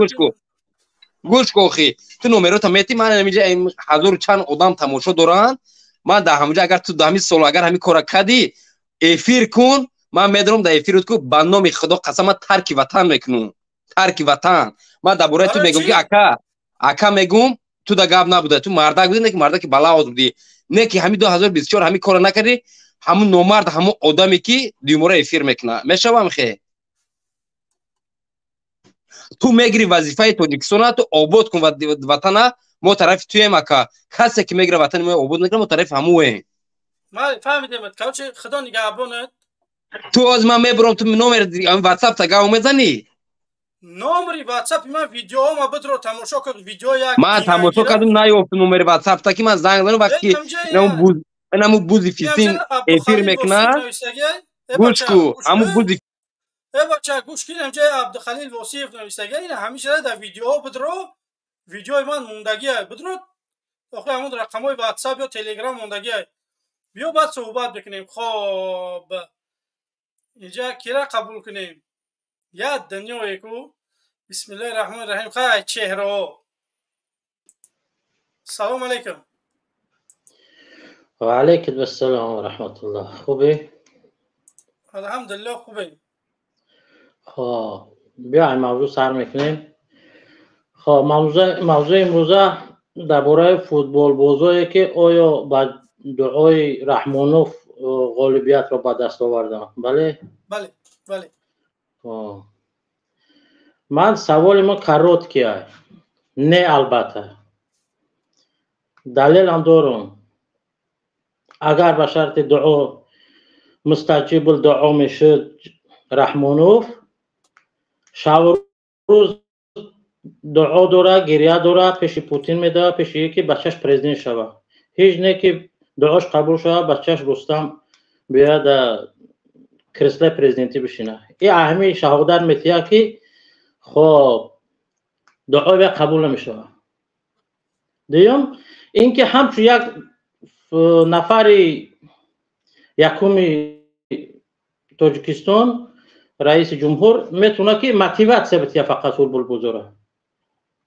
گوش کوخی تو نمره تا میتی من اینجا 1000 چند آدم تماشا دارن من دا همجا اگر تو همین سال اگر همین کار کردی افیر کن من میدونم در افیر کو به نام خدا قسم ترک وطن میکنم ترک وطن من درباره تو میگم که اکا میگم تو دا گاب نبوده تو مردک بودی نه که مردک بلا بودی نه که همین 2024 همین کار نکردی همون نامرد همون آدمی که دیموره افیر میکنه میشوام خیر تو میگری وظیفه تاجیکستان تو آباد کن وطن ما طرف توی مکه کسی که میگره وطن ما آباد نکنه ما طرف هموه ما فهمیدم که خدا نگهبانت تو از من میبرم تو نمبر واتساپ تا گاو میزنی نمبر واتساپ من ویدیو ما بدرو تماشا کن ویدیو یک من تماشا کردم نیافت نمبر واتساپ تا که من زنگ زدم وقتی همون بوزی فیسین افیر میکنه گوش کو همون بوزی بچه گوش کن همجا عبدالخلیل وصیف نویسته این همیشه در ویدیو بدرو ویدیو من موندگی بدرو آخه همون رقمای واتساپ یا تلگرام موندگی بیا بعد صحبت بکنیم خب اینجا کیرا قبول کنیم یا دنیا یکو بسم الله الرحمن الرحیم خیلی چهره سلام علیکم و علیکم السلام و رحمت الله خوبی؟ الحمدلله خوبی خب بیا این موضوع سر میکنیم خب موضوع امروزه درباره فوتبال بازیه که آیا با دعای رحمانوف غالبیت را به دست آوردن بله؟ بله من سوال ما کارات که نه البته دلیل هم دارم اگر به شرط دعا مستجیب الدعا میشد رحمانوف شب روز دعا داره گریه داره پیش پوتین میده پیش یکی بچهش پرزیدنت شوه هیچ نه که دعاش قبول شوه بچهش رستم بیاد کرسل پرزیدنتی بشینه این اهمی شهادت میتیه که خب دعای قبول نمیشه دیم اینکه همچون یک نفر یکم تاجیکستان رئیس جمهور میتونه که موتیواسیون بتیه فقط فوتبال بزاره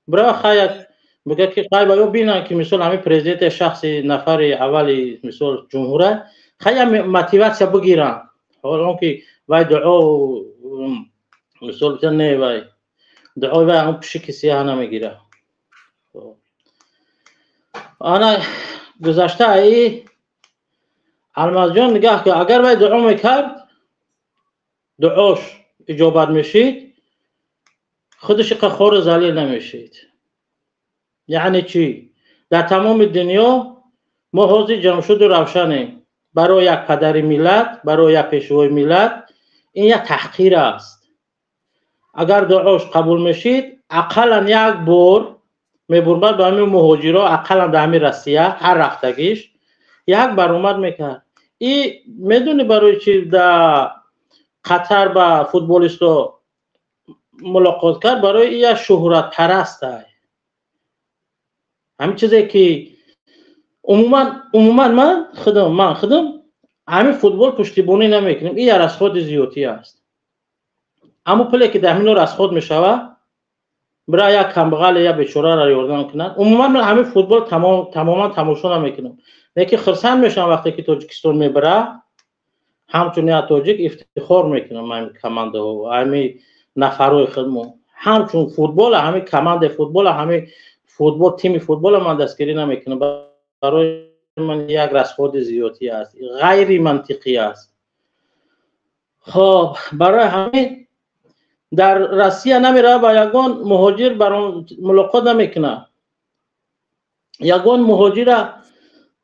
برای خیلی بگه که خیلی باید بینن که مثلا همین پرزیدنت شخصی نفر اولی مثلا جمهوره خیلی موتیواسیون بگیرن حالا که وای دعا مثلا بتن نه وای دعا وای اون پیش کسی ها نمیگیره آنا گذشته ای الماس جان نگاه که اگر وای دعا میکرد دعاش اجابت میشید خودش قخور ذلیل نمیشید یعنی چی در تمام دنیا ما حاضر جمشید و روشنیم برای یک پدر ملت برای یک پیشوای ملت این یک تحقیر است اگر دعاش قبول میشید اقلا یک بار میبرد به همین مهاجرا اقلا در همین روسیه هر رفتگیش یک برآمد میکرد این میدونی برای چی در قطر با فوتبالیستا ملاقات کرد برای این شهرت پرسته همین چیزی که عموما من خودم همین فوتبال پشتیبانی نمیکنم این از خود زیادی است اما پلی که 10 میلیون از خود میشوه برای یک کمبغل یا بیچاره را یاردن کنن. عموما من همه فوتبال تماما تماشا نمیکنم، لیکن خرسند میشم وقتی که تاجیکستان میبره، همچون یا تاجیک افتخار میکنم من کمانده و همه نفرای خودمون، همچون فوتبال همه کمانده فوتبال همه فوتبال تیم فوتبال من دستگیری نمیکنم. برای من یک رسخود زیادی است، غیر منطقی است. خب برای همه در روسیه نمیره با یگان مهاجر برام ملاقات نمیکنه، یگان مهاجر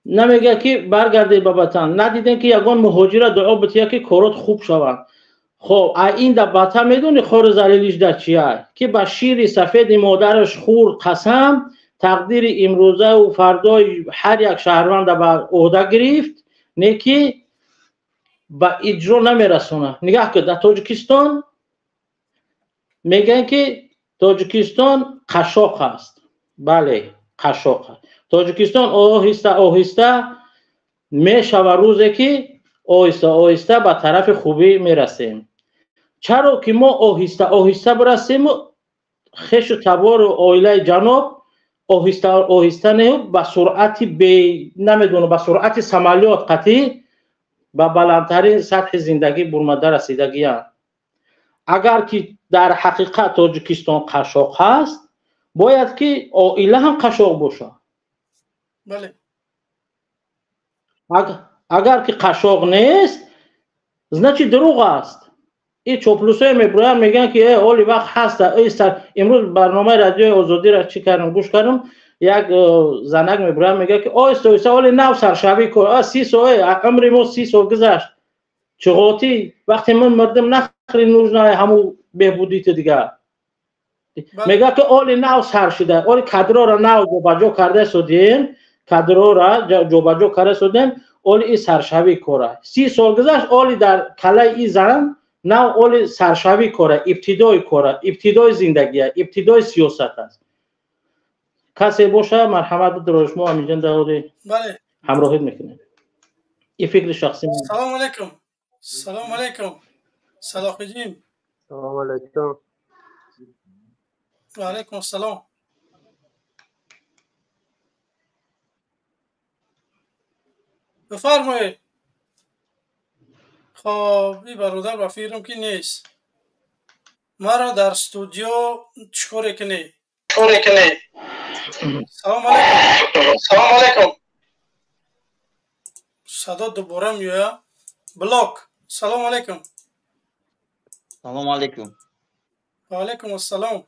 نمیگه که برگرده به وطن، ندیدن که یگان مهاجر دعا بتیه که کارات خوب شوند. خب این در وطن میدونی خور زلیلیش در چیه که با شیر سفید مادرش خور قسم تقدیر امروزه و فردای هر یک شهروند به عهده گرفت، نه که با اجرا نمیرسونه. نگاه که در تاجیکستان میگن که تاجیکستان قشاق است. بله قشاق است. تاجیکستان آهسته آهسته میشوه روزی که آهسته آهسته به طرف خوبی میرسیم. چرا که ما آهسته آهسته برسیم خش و تبار و عائله جناب آهسته آهسته نه به سرعت نمیدونم به سرعت سمالیات قطعی به بلندترین سطح زندگی برمده رسیدگی هست. اگر که در حقیقت تاجیکستان قشاق هست باید که عائله هم قشاق باشه. بله. اگر که قشاق نیست زنچی دروغ است. این چوپلوسای میبرن میگن که اولی وقت هست. امروز برنامه رادیو آزادی را چی کردم گوش کردم، یک زنک میبرن میگه که آیسته آیسته اولی نو سرشوی کن 30 سال عمر ما 30 سال گذشت چغاتی وقتی من مردم نخری نوز نه همو بهبودیت دیگه. میگه که اولی نو سر شده، اولی کادرها را نو جوبجو کرده سودین، کادرها را جوبجو کرده سودین، اولی این سرشوی کره 30 سال گذشت. اولی در کله این زن نه اولی سرشوی کره، ابتدای زندگی است، ابتدای سیاست است. کسی باشه مرحمت دروش ما همینجا داوری بله همراهی میکنه. این فکر شخصی من. سلام علیکم. سلام علیکم. صلاح جیم. سلام علیکم. و علیکم السلام. بفرمایید. خب این برادر رفیقم که نیست، مرا در استودیو چکوری کنی. سلام علیکم. سلام علیکم. صدا دوباره میاد. بلاک. سلام علیکم. سلام علیکم. و علیکم السلام.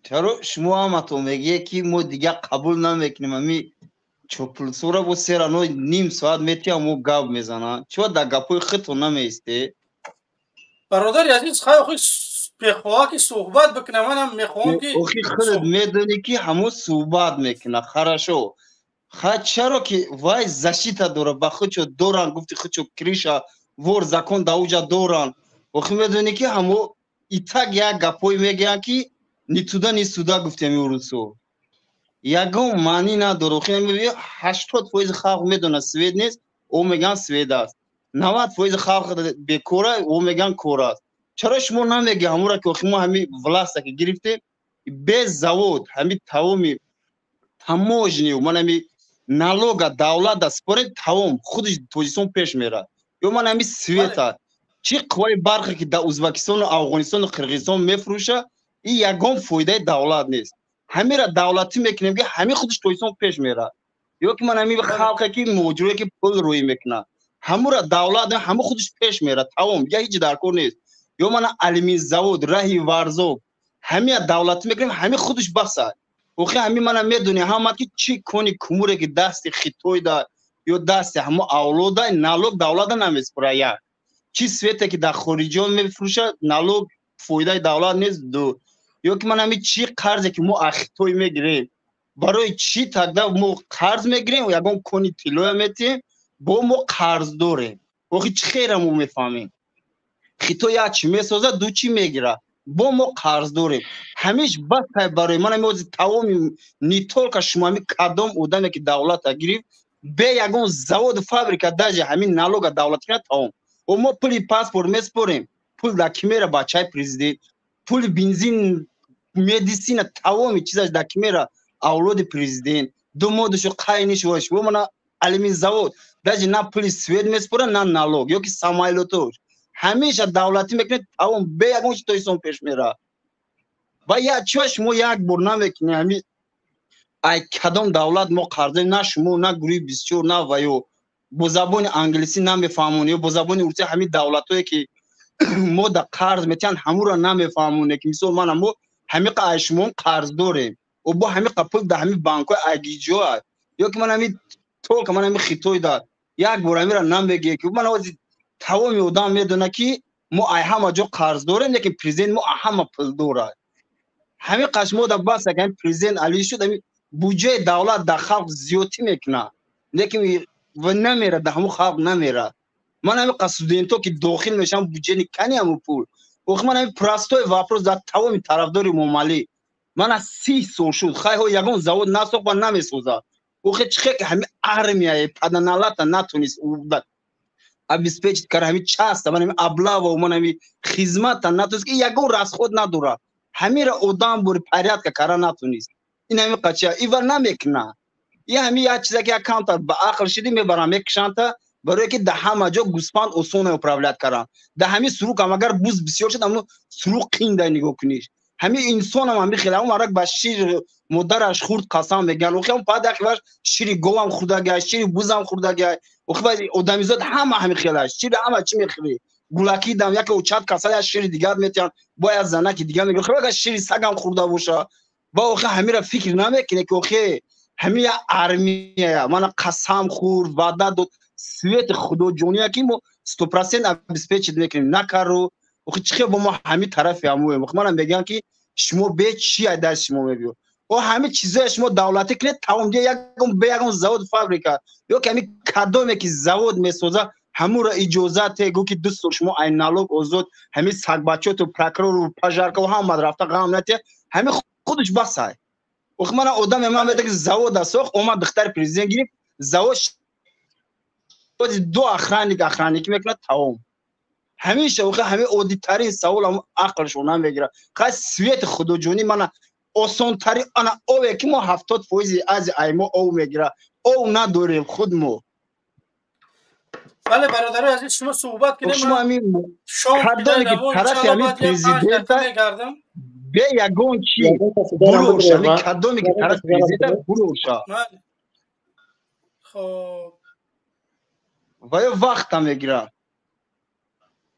چرا شما هم تو میگی که ما دیگه قبول نمیکنیم امی چوپلسورا با سرانو نیم ساعت میتیم مو گاب میزنن چرا در گپوی خودتون نمیسته؟ برادر عزیز خواهی بخواه که صحبت بکنه منم میخوام که اخی خودت میدونی که همو صحبت میکنه خرشو خواهد چرا که وای زشیتا دوره با خودشو دوران گفتی خودشو کریشا ور زکن داوجا دوران اخی میدونی که همو ایتاگ یک گپوی میگن که نیتودا گفتی همی روسو یگم معنی نداره. اخی نمیبینی 80% خلق میدونه سوید نیست او میگن سوید است، 90% خلق بکوره او میگن کوره است. چرا شما نمیگی همون را که اخی ما همی ولاسته که گرفته به زود همی تمامی تماجنی و من همی نالوگا دولت دا سپرد تمام خودش توجیسون پیش میره. یا من همی سویتا چی قوای برخی که در ازبکستان و افغانستان و قرقیزستان میفروشه این یگم فایده دولت نیست. همی را دولتی میکنیم که همی خودش توجیسون پیش میره. یا که من همی خلقه که موجوده که پول روی میکنه همون را دولت همه خودش پیش میره تمام یا هیچ درکار نیست. یا من علمی زود راهی ورزو همه دولتی میکنیم همه خودش بسه. اوخی همه من میدونی همه که چی کنی کموره که دست خیتوی دا یا دست همه اولودا نالوگ دولت نمیسپره یک چی سویته که در خارجی ها میفروشه نالوگ فایده دولت نیست دو. یا که من همه چی قرضه که ما اخیتوی میگیریم برای چی تقدر ما قرض میگیریم و یکم کنی تیلوی میتیم با ما قرض داریم. اوخی چی خیره ما میفهمیم خیتو یا چی میسازه دو چی میگیره با ما قرض داریم همیش بس برای من همیز تمام نیتول که شما همی کدام اودمی که دولت گرفت به یکم زود فابریکه داجه همین نالوگ دولت کنه تمام و ما پلی پاسپورت میسپریم пул да ки мера ба чай президент, пули бензин, медисина, тамоми чизаш да ки мера авлоди президент, думодашо, қайнишош, во мана алюмин завод, даже на пули свет меспора, на налог, ёки самойлотош. ҳамеша давлатӣ мекунед, тамом бе ягон чиз тоисон пеш мера. Ба як чиҳо шумо як бор намекунед, ҳами ай кадом давлат мо қарзем, на шумо, на гурӯҳи 24, на ваё бо забони англисӣ намефаҳмонед, ё бо забони урусӣ ҳамин давлатое ки мо да қарз метиҳанд ҳамуро намефаҳмонед, ки мисол мана мо ҳамиқа ай шумо қарз дорем, бо ҳамиқа пул да ҳамин банкҳои айгиҷо аст, ё ки ман ҳамин толка ман ҳамин хитой да як бор ҳамира намегӯям, ки ман ҳозир тамоми одам медонад ки мо ай ҳама ҷо қарз дорем, лекин президент мо ҳама пул дорад. ҳамин қашмо да бас ҳамин президент алӣ шуд, ҳамин буҷаи давлат да халқ зиёдтӣ мекунад, лекин намерад, да ҳамун халқ намерад. Ман ҳамин қа студентҳо ки дохил мешаванд буҷаи никани ҳамун пул. Охи ман ҳамин простой вопрос дар тамоми тарафдори Эмомалӣ. Ман аз 30 сол шуд, хайҳо ягон завод насохт ва намесозад. Охи чӣ хе ки ҳамин армияи паданалата натонист обеспечит кар ҳамин часта, ман ҳамин аблава, ман ҳамин хизмата натонист, ки ягон расход надорад. ҳамира одам бори порядка кара натонист. ин ҳамин қача ива намекунад. ин ҳамин як чиза ки як камтар ба ақл шидӣ мебаранд мекушанда, барое ки да ҳама ҷо гӯспанд осон управлят карданд. Да ҳамин сурук ҳам агар буз бисёр шуд, аммо сурук қин дай нигоҳ куниш. ҳамин инсон ҳам ҳамин хеле, ҳамон марак ба шир модараш хурд қасам мегӯянд. охи ҳамон паҳад як шири говам хӯрда гашт, шири бузам хӯрда гашт. охи баъди одамизод ҳама ҳамин хелаш. Шири ҳама чӣ мехӯри? Гулаки дам яке чат каса як шири дигар метиҳанд, бо як занаки дигар мегӯянд. охи агар шири сагам хӯрда боша, ба охи ҳамира фикр намекунед ки охи ҳамин як армия, мана қасам хӯрд, ваъда дод, свети худоҷония ки мо 100% обеспечит мекунем, накаро. охи чӣ хел бо мо ҳамин тарафи ҳамоем. охи манам мегӯям ки шумо бе чӣ ай даст шумо мебиёд. ҳамин чизоя шумо давлатӣ кунед, тамом дига ягон бе ягон завод фабрика, ё ки ҳамин кадоме ки завод месозад, ҳамуро иҷозате, гӯ ки 2 сол шумо ай налог озод, ҳамин сагбачоту, прокурору, пажаркаву ҳама рафта ғам натиҳад, ҳамин худаш бас ай. охи мана одаме ман медам ки завода сохт, омад духтари президент гирифт, завод 2 охранник мекунад, тамом. ҳамеша охи ҳамин оддитарин савол ҳам ақлшо намегирад. хай свети худоҷонӣ мана осонтарин ана ове ки мо 70% аз аймо ов мегирад. ов надорем худ мо. بله برادر عزیز شما صحبت کردیم. شما همین کدومی که طرف همین پرزیدنت به یگون چی بروش، همین کدومی که طرف پرزیدنت بروش. خب و یه وقت هم میگیرن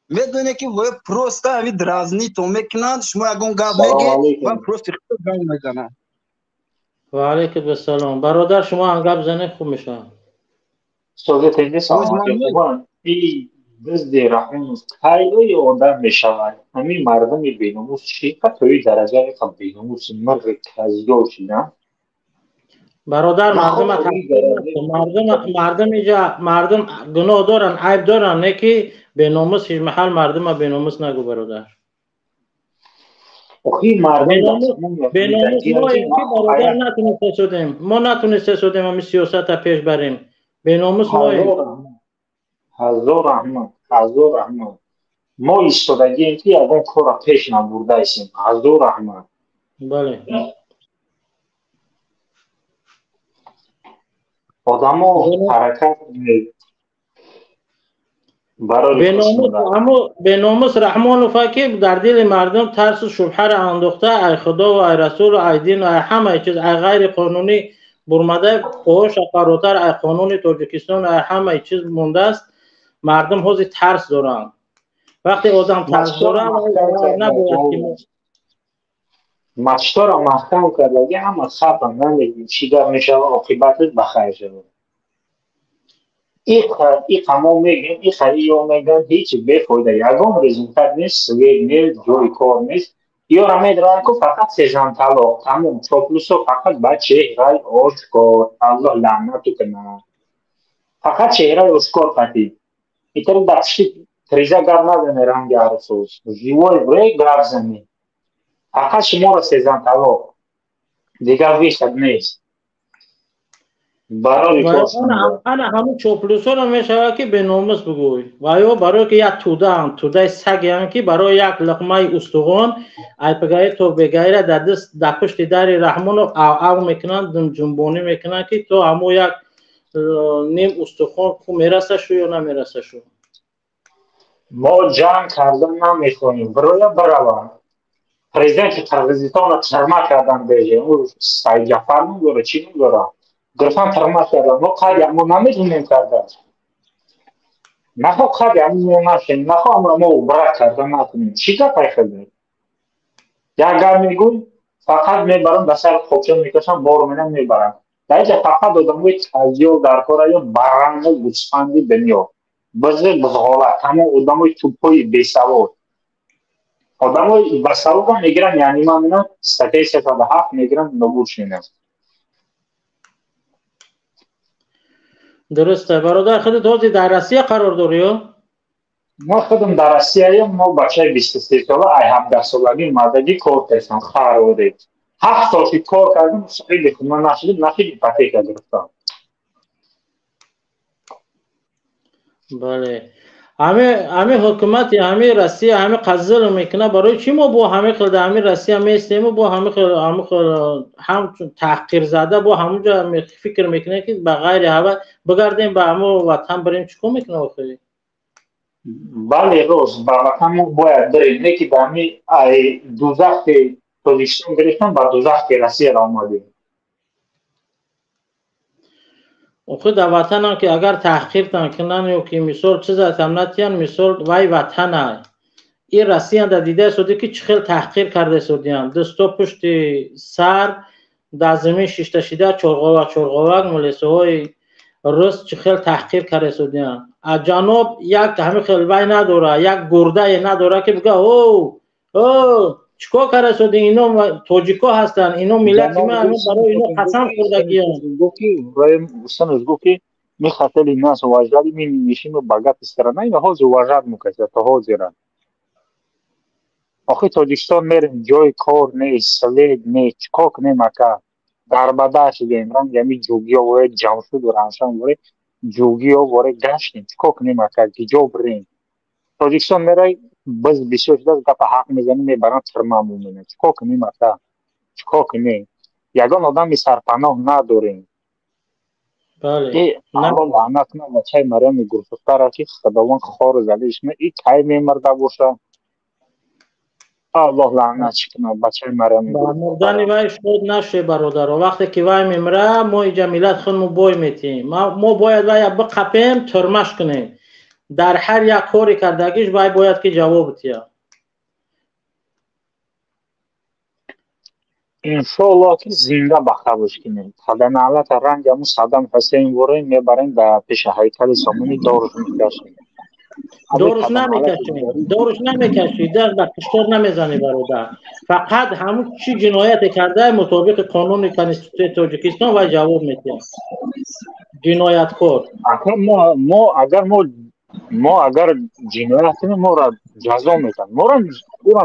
میدونه که و پروستا همین درازنی تو میکنن، شما یگون گاب میگی و پروستی خود گام میزنن. و علیکم السلام برادر، شما هم گاب زنه خوب میشن. صحبت نیست آمد این دزدی رحم خیلی آدم میشود. همین مردم بیناموس چی که توی درجه کم بیناموس مرد کذیو شدن. برادر مردم گناه دارن، عیب دارن، نه که بیناموس هیچ محل مردم بیناموس نگو برادر. اوکی مردم بیناموس ما اینکه برادر نتونسته شدیم، ما نتونسته شدیم همین سیاست پیش بریم. بیناموس ما هزار رحمت ما ایستادگیم که یکون کار پیش نبرده ایسیم. هزار رحمت. بله آدم ها حرکت بیناموس رحمان و فکر در دل مردم ترس و شبهه را انداخته. ای خدا و ای رسول و ای دین و ای همه چیز، ای غیر قانونی برمده پاهاش فراتر، ای قانون تاجیکستان و ای همه چیز مونده است. مردم حوزی ترس دارن. وقتی آدم ترس دارن نباید که مچتا را محکم کرده همه خطا نمیگیم چی در میشه و عاقبتت بخیر شد. این قما میگیم، این خیلی ها میگن هیچ بفایده، یگان رزولتت نیست، سوید نیست، جوی کار نیست. یا را میدرن که فقط سیزن طلاق، تمام چاپلوس ها فقط باید چهره آشکار، الله لعنتو کنه. فقط چهره آشکار قطعی. ایتر دستشی تریزه گر نزنه رنگ عرصوز، جیوای برای گر زنی. فقط شما را سیزن طلاق، دیگر بیشتر نیست. برای کارشون انا همون چوپلوسا رو میشود که به ناموس بگوی و یا برای که یک توده سگ هم که برای یک لقمه استخوان ای پگای تو بگیره در دست در پشت در رحمان او میکنن جنبونی میکنن که تو همو یک نیم استخوان کو میرسه شو یا نمیرسه شو. ما جنگ کردن نمیخونیم برای بروان پرزیدنت قرقیزستان رو ترما کردن بیجه اون سعید جعفر نمیداره چی نمیداره گرفتن ترما کردن ما قدی همون نمیتونیم کردن نخواه قدی همون نشیم نخواه همون ما برک کردن نکنیم چی که پیخده یک گر میگوی فقط میبرم بسر خوبچه میکشم بارو منم میبرم در اینجا فقط دادموی تجیل در کار یا برنگ و گوشفندی بنیو بزرگ بزغالت همون اداموی توپوی بیسوار آدمای بسرود هم میگیرن یعنی من میگم ستای 307 میگیرن نبود شینه درسته برادر خودت توزی در روسیه قرار داری یا؟ ما خودم در روسیه ما بچه 23 ساله ای 17 سالگی مردگی کار کردم خواهر 7 سال کار کردم خیلی خوب من نشید پاکت گرفتم بله همه حکومت همه روسیه همه قضیه میکنه برای چی ما با همه خود همه روسیه میستیم با همه هم تحقیر زده با همونجا فکر میکنه که به غیر هوا بگردیم به همه وطن بریم چیکار میکنه آخری بله روز با وطن ما باید بریم نه که به همه دوزخ تاجیکستان گرفتن با دوزخ روسیه را آمدیم خود در وطن هم که اگر تحقیر کنن یا که مثال چیز امنیتیان مثال وای وطن های این روسیه در دیده سودی که چخیل تحقیر کرده سودیان دستا پشت سر در زمین شیشته شیده چرغاوک ملیسه های روس چخیل تحقیر کرده سودیان از جنوب یک همه خلوی نداره یک گرده نداره که بگه او چیکار کرده سودی اینا توجیکا هستن اینا ملت ما همه برای اینا قسم خوردگی هم گفتی می خطل الناس واجدادی می نشیم بگات استرانه اینا حوض واجد مکشه تا حوض ایران آخی تاجیکستان میریم جای کار نیست سلید نیست چکاک نیمکه در بده شدیم رنگ یمی جوگی ها وره جمشود و رنشان وره جوگی ها وره گشتیم چکاک نیمکه که جا بریم تاجیکستان میره بز بسیار شده گفت حق میزنی میبرن ترما مومینه چکاک نیمکه چکاک نیم یگان آدم سرپناه نداریم بله الله لعنت کنه بچه مریم گرفتار را که خداوند خار زدهش این کی میمرده باشه الله لعنت کنه بچه مریم با مردن وای شد نشه برادر وقتی که وای میمره ما اینجا ملت خودمون بای میتیم ما باید وای بقپیم ترمش کنیم در هر یک کاری کردگیش باید که جواب بتیم انشالله که زنده بخوابش کنیم خدا نعلت رنگ همون صدام حسین وره میبریم به پیش هیکل سامونی دارش میکشیم دورش نمیکشی در کشتار نمیزنی برادر فقط همون چی جنایت کرده مطابق قانون کنستیتوسیون تاجیکستان و جواب میده جنایتکار ما اگر جنایت کنیم ما را جزا میکنیم ما را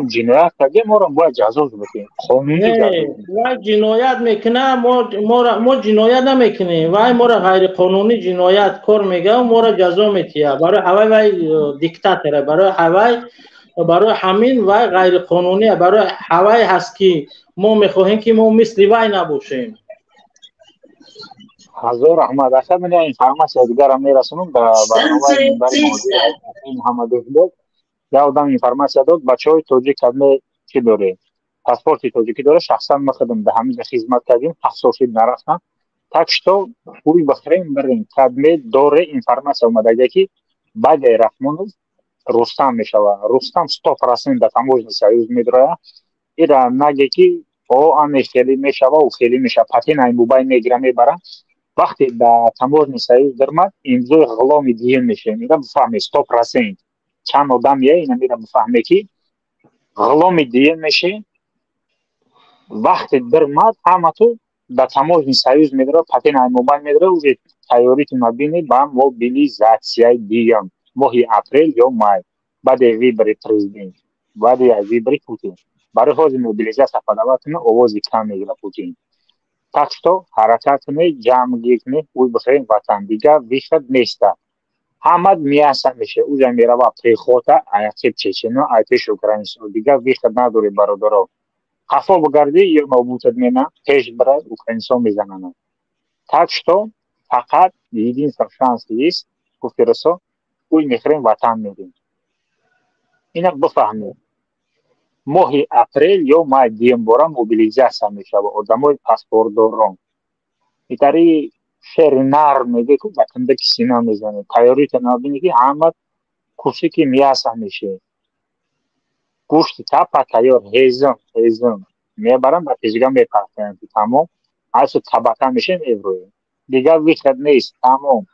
جنایت کردیم ما را باید جزا بکنیم قانونی و جنایت میکنه ما جنایت نمیکنیم و ما را غیر قانونی جنایت کار میگه و ما را جزا میتیه برای هوای دیکتاتوره برای همین و غیر قانونی برای هوای هست که ما میخواهیم که ما مثل وای نباشیم حضور احمد اصلا من اینفارماسیا دیگر هم میرسونم به برنامه برای موضوع محمد بود یا آدم اینفارماسیا داد بچه های توجیک کدمه چی داره پاسپورت توجیکی داره شخصا ما خودم به همین خدمت کردیم 7 سال نرفتم تاکشتو پول بخریم بریم کدمه داره اینفارماسیا اومده که بعد رحمانوف رستم میشوه رستم 100% در تموجنی سایوز میدره ایرا نگه که آن خیلی میشوه و خیلی میشه پتین این بوبای میگیره میبره وقتی در تموجنی سایوز درمد امضای غلامی دیگه میشه میره بفهمی 100% چند آدم یه اینا میره بفهمی که غلامی دیگه میشه وقتی درمد همه تو در تموجنی سایوز میدره پتین این موبایل میدره و تیاری تو مبینی با موبیلیزاسیای دیگه ماهی اپریل یا مای بعد ویبری پرزیدنت بعد ویبری پوتین برای حوض موبیلیزاسیا فدواتنا آوازی کم میگیره پوتین Так что ҳаракат кунед, ҷамъгирӣ кунед, ӯй бихӯрем ватан. Дигар виход неста. Ҳамад миаса меша, ӯза мерава пехота, аяқиб чечено, айтиш Украинистон. Дигар виход надоре бародаро. Хафо бигарди ё нобудат мена, пеш барад Украинистон мезананд. Так что фақат единствен шанс есть, гуфти Русо, ӯй мехӯрем ватан мерем. Ина бифаҳмед. Моҳи апрел ё май дембора мобилизация мешава одамои паспортдорон. итари шери нар меге ку ба кандаки сина мезанед. Тайёрита набинӣ ки ҳама курси ки миаса меше. Гӯшти тапа тайёр ҳезон мебарам ба тезга мепартоям ки тамом. Асо табака меше мевроем. Дигар виход нест, тамом.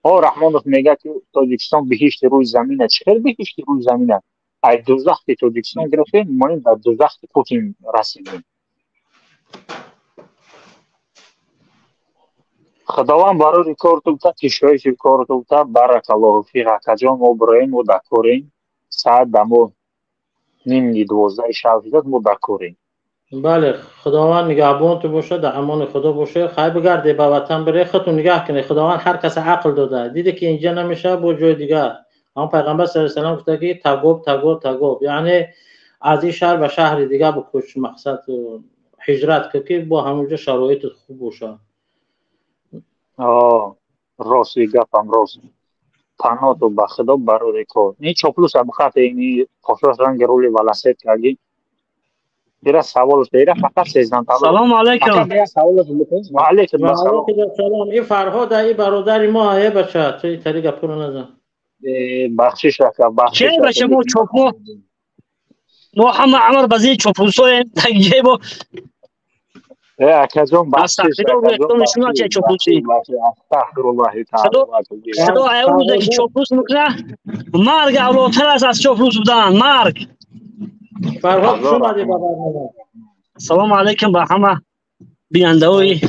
Раҳмонов мега ки Тоҷикистон биҳишти рӯи замина. Чӣ хел биҳишти рӯи замина? Ай дузахти Тоҷикистон гирифтем, моин ба дузахти Путин расидем. Худованд барори кортубта, кишоиши кортубта, баракаллоҳу фиқ акаҷон, мо бироем, мо дакорем. Саат дамо 11:30 шаб шудад, мо дакорем. بله خداوند نگهبان تو باشه، در امان خدا باشه. خواهی بگرده به وطن بره، خودتون نگه کنه. خداوند هر کس عقل داده، دیده که اینجا نمیشه با جای دیگه. اما پیغمبر صلی الله علیه و سلم گفته که تگوب، یعنی از این شهر به شهر دیگه بکش، مقصد هجرت که با همونجا شرایط خوب باشه. راست گفتم، راست. پناه تو به خدا برای کار. این چاپلوس هم خط اینی پاساس رنگ رولی ولاسیت کردی. دیره سوالش دیره فقط 13 تا. سلام علیکم. و علیکم السلام. این فرهاد ای برادر ما ای بچه تو این طریق پول نزن. بخشش بخشش. چه بچه ما چاپو ما همه عمر بازی چاپلوسای دیگه با اکجون بخشش. نشون چه چاپلوسی. استغفرالله تعالی. خدا ایوزه که چاپلوس میکنه مرگ اولاتر از چاپلوس بودن، مرگ. فرهاد شما دی بابا. سلام علیکم به همه بیننده‌های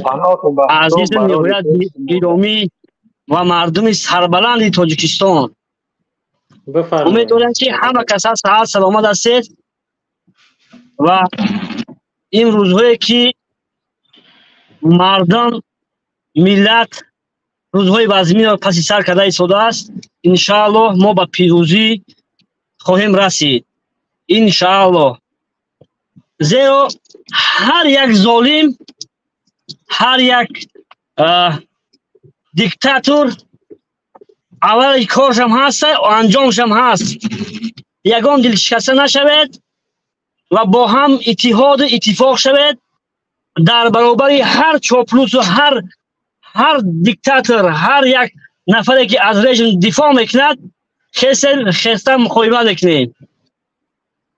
عزیز نهایت گرامی و مردم سربلند تاجیکستان. امیدوارم که همه کس صحت سلامت هستید و این روزهایی که مردم ملت روزهای وزمین را پس سر کرده ایستاده است، ان شاء الله ما به پیروزی خواهیم رسید. انشاءالله. زیرا هر یک ظالم، هر یک دیکتاتور اول کارش هم هست و انجامش هم هست. یگان دل شکسته نشود و با هم اتحاد و اتفاق شود در برابر هر چاپلوس و هر دیکتاتور، هر یک نفری که از رژیم دفاع میکند خسته مقاومت میکنیم.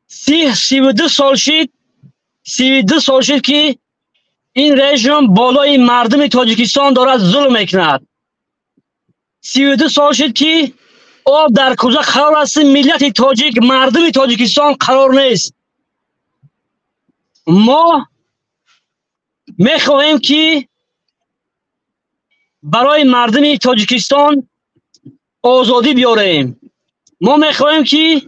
32 سال شد که این رژیم بالای مردم تاجیکستان دارد ظلم میکند. 32 سال شد که آب در کوزه قرار است، ملت تاجیک، مردم تاجیکستان قرار نیست. ما میخواهیم که برای مردم تاجیکستان آزادی بیاریم. ما میخواهیم که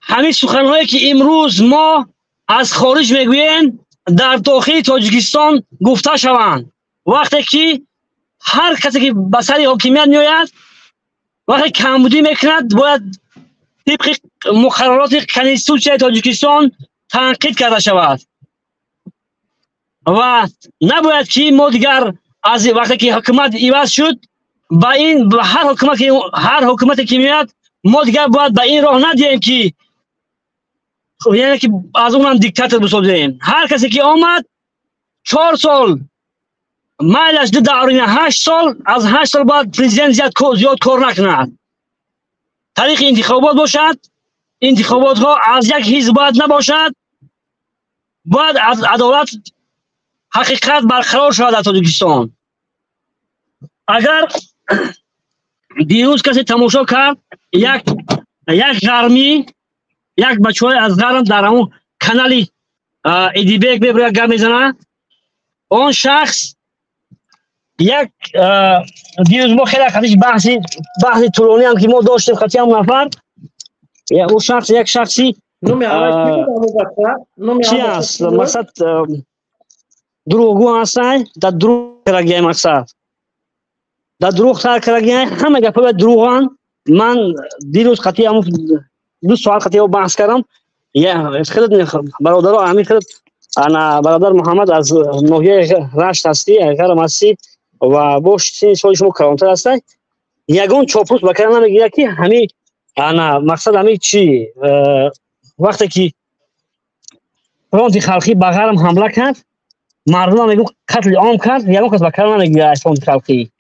همین سخنهایی که امروز ما از خارج میگوییم در داخل تاجیکستان گفته شوند. وقتی که هر کسی که به سر حاکمیت میآید، وقتی کمبودی میکند، باید طبق مقررات کنستیتوسیون تاجیکستان تنقید کرده شود و نباید که ما دیگر از وقتی که حکومت عوض شد با این هر حکومتی که میاد ما دیگر باید به این راه ندیم که یعنی که از اون هم دیکتاتور بسازیم. هر کسی که آمد 4 سال مایلش در 8 سال، از 8 سال بعد پرزیدنت زیاد کار نکند. طریق انتخابات باشد، انتخابات ها از یک حزب باید نباشد، باید از عدالت حقیقت برقرار شود در تاجیکستان. اگر دیروز کسی تماشا کرد یک غرمی، یک بچه‌های از غرم در اون کانالی ایدیبک ببره گام میزنه، اون شخص یک دیروز ما خیلی خاطرش بحث طولانی هم که ما داشتیم خاطی هم نفر، اون شخص یک شخصی چی است مثلا دروغگو هستن در دروغ کرگی مقصد در دروغ تر کرگی همه گپه به دروغان. من دیروز قطعی همون 2 ساعت قطعی رو بحث کردم. یه خیلی برادر همین خیلی انا برادر محمد از نوحیه رشت هستی اگر هستی و باش سین سال شما کلانتر هستی یگان چاپلوس بکردن میگه که همین انا مقصد همین چی وقتی که فرانتی خلقی به غرم حمله کرد مردم میگن قتل عام کرد یگان کس بکردن میگه فرانتی خلقی.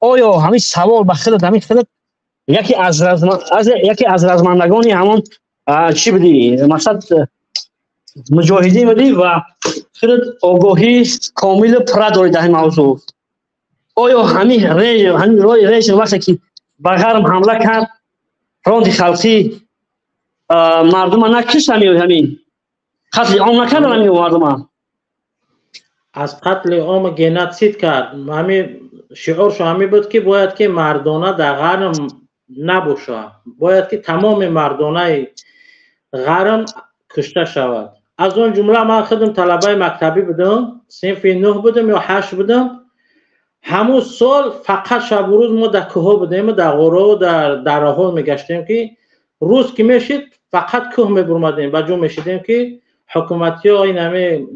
آیا همین سوال به خیلی همین خیلی یکی از رزمندگانی همون چی بدی مقصد مجاهدین بدی و خیلی آگاهی کامل پرا داری در این موضوع. آیا همین ریش وقتی که به غرم حمله کرد فرانتی خلقی مردم نکشت همین قتل عام نکردن همین مردم از قتل عام گنوسید کرد. همین شعارش همین بود که باید که مردانه در غرم نباشه، باید که تمام مردانه غرم کشته شود. از اون جمله من خودم طلبه مکتبی بودم، صنف 9 بودم یا 8 بودم. همون سال فقط شب و روز ما در کوه بودیم، در غاره و در دره میگشتیم که روز که میشید فقط کوه میبرمدیم و جو میشیدیم که حکومتی ها این همه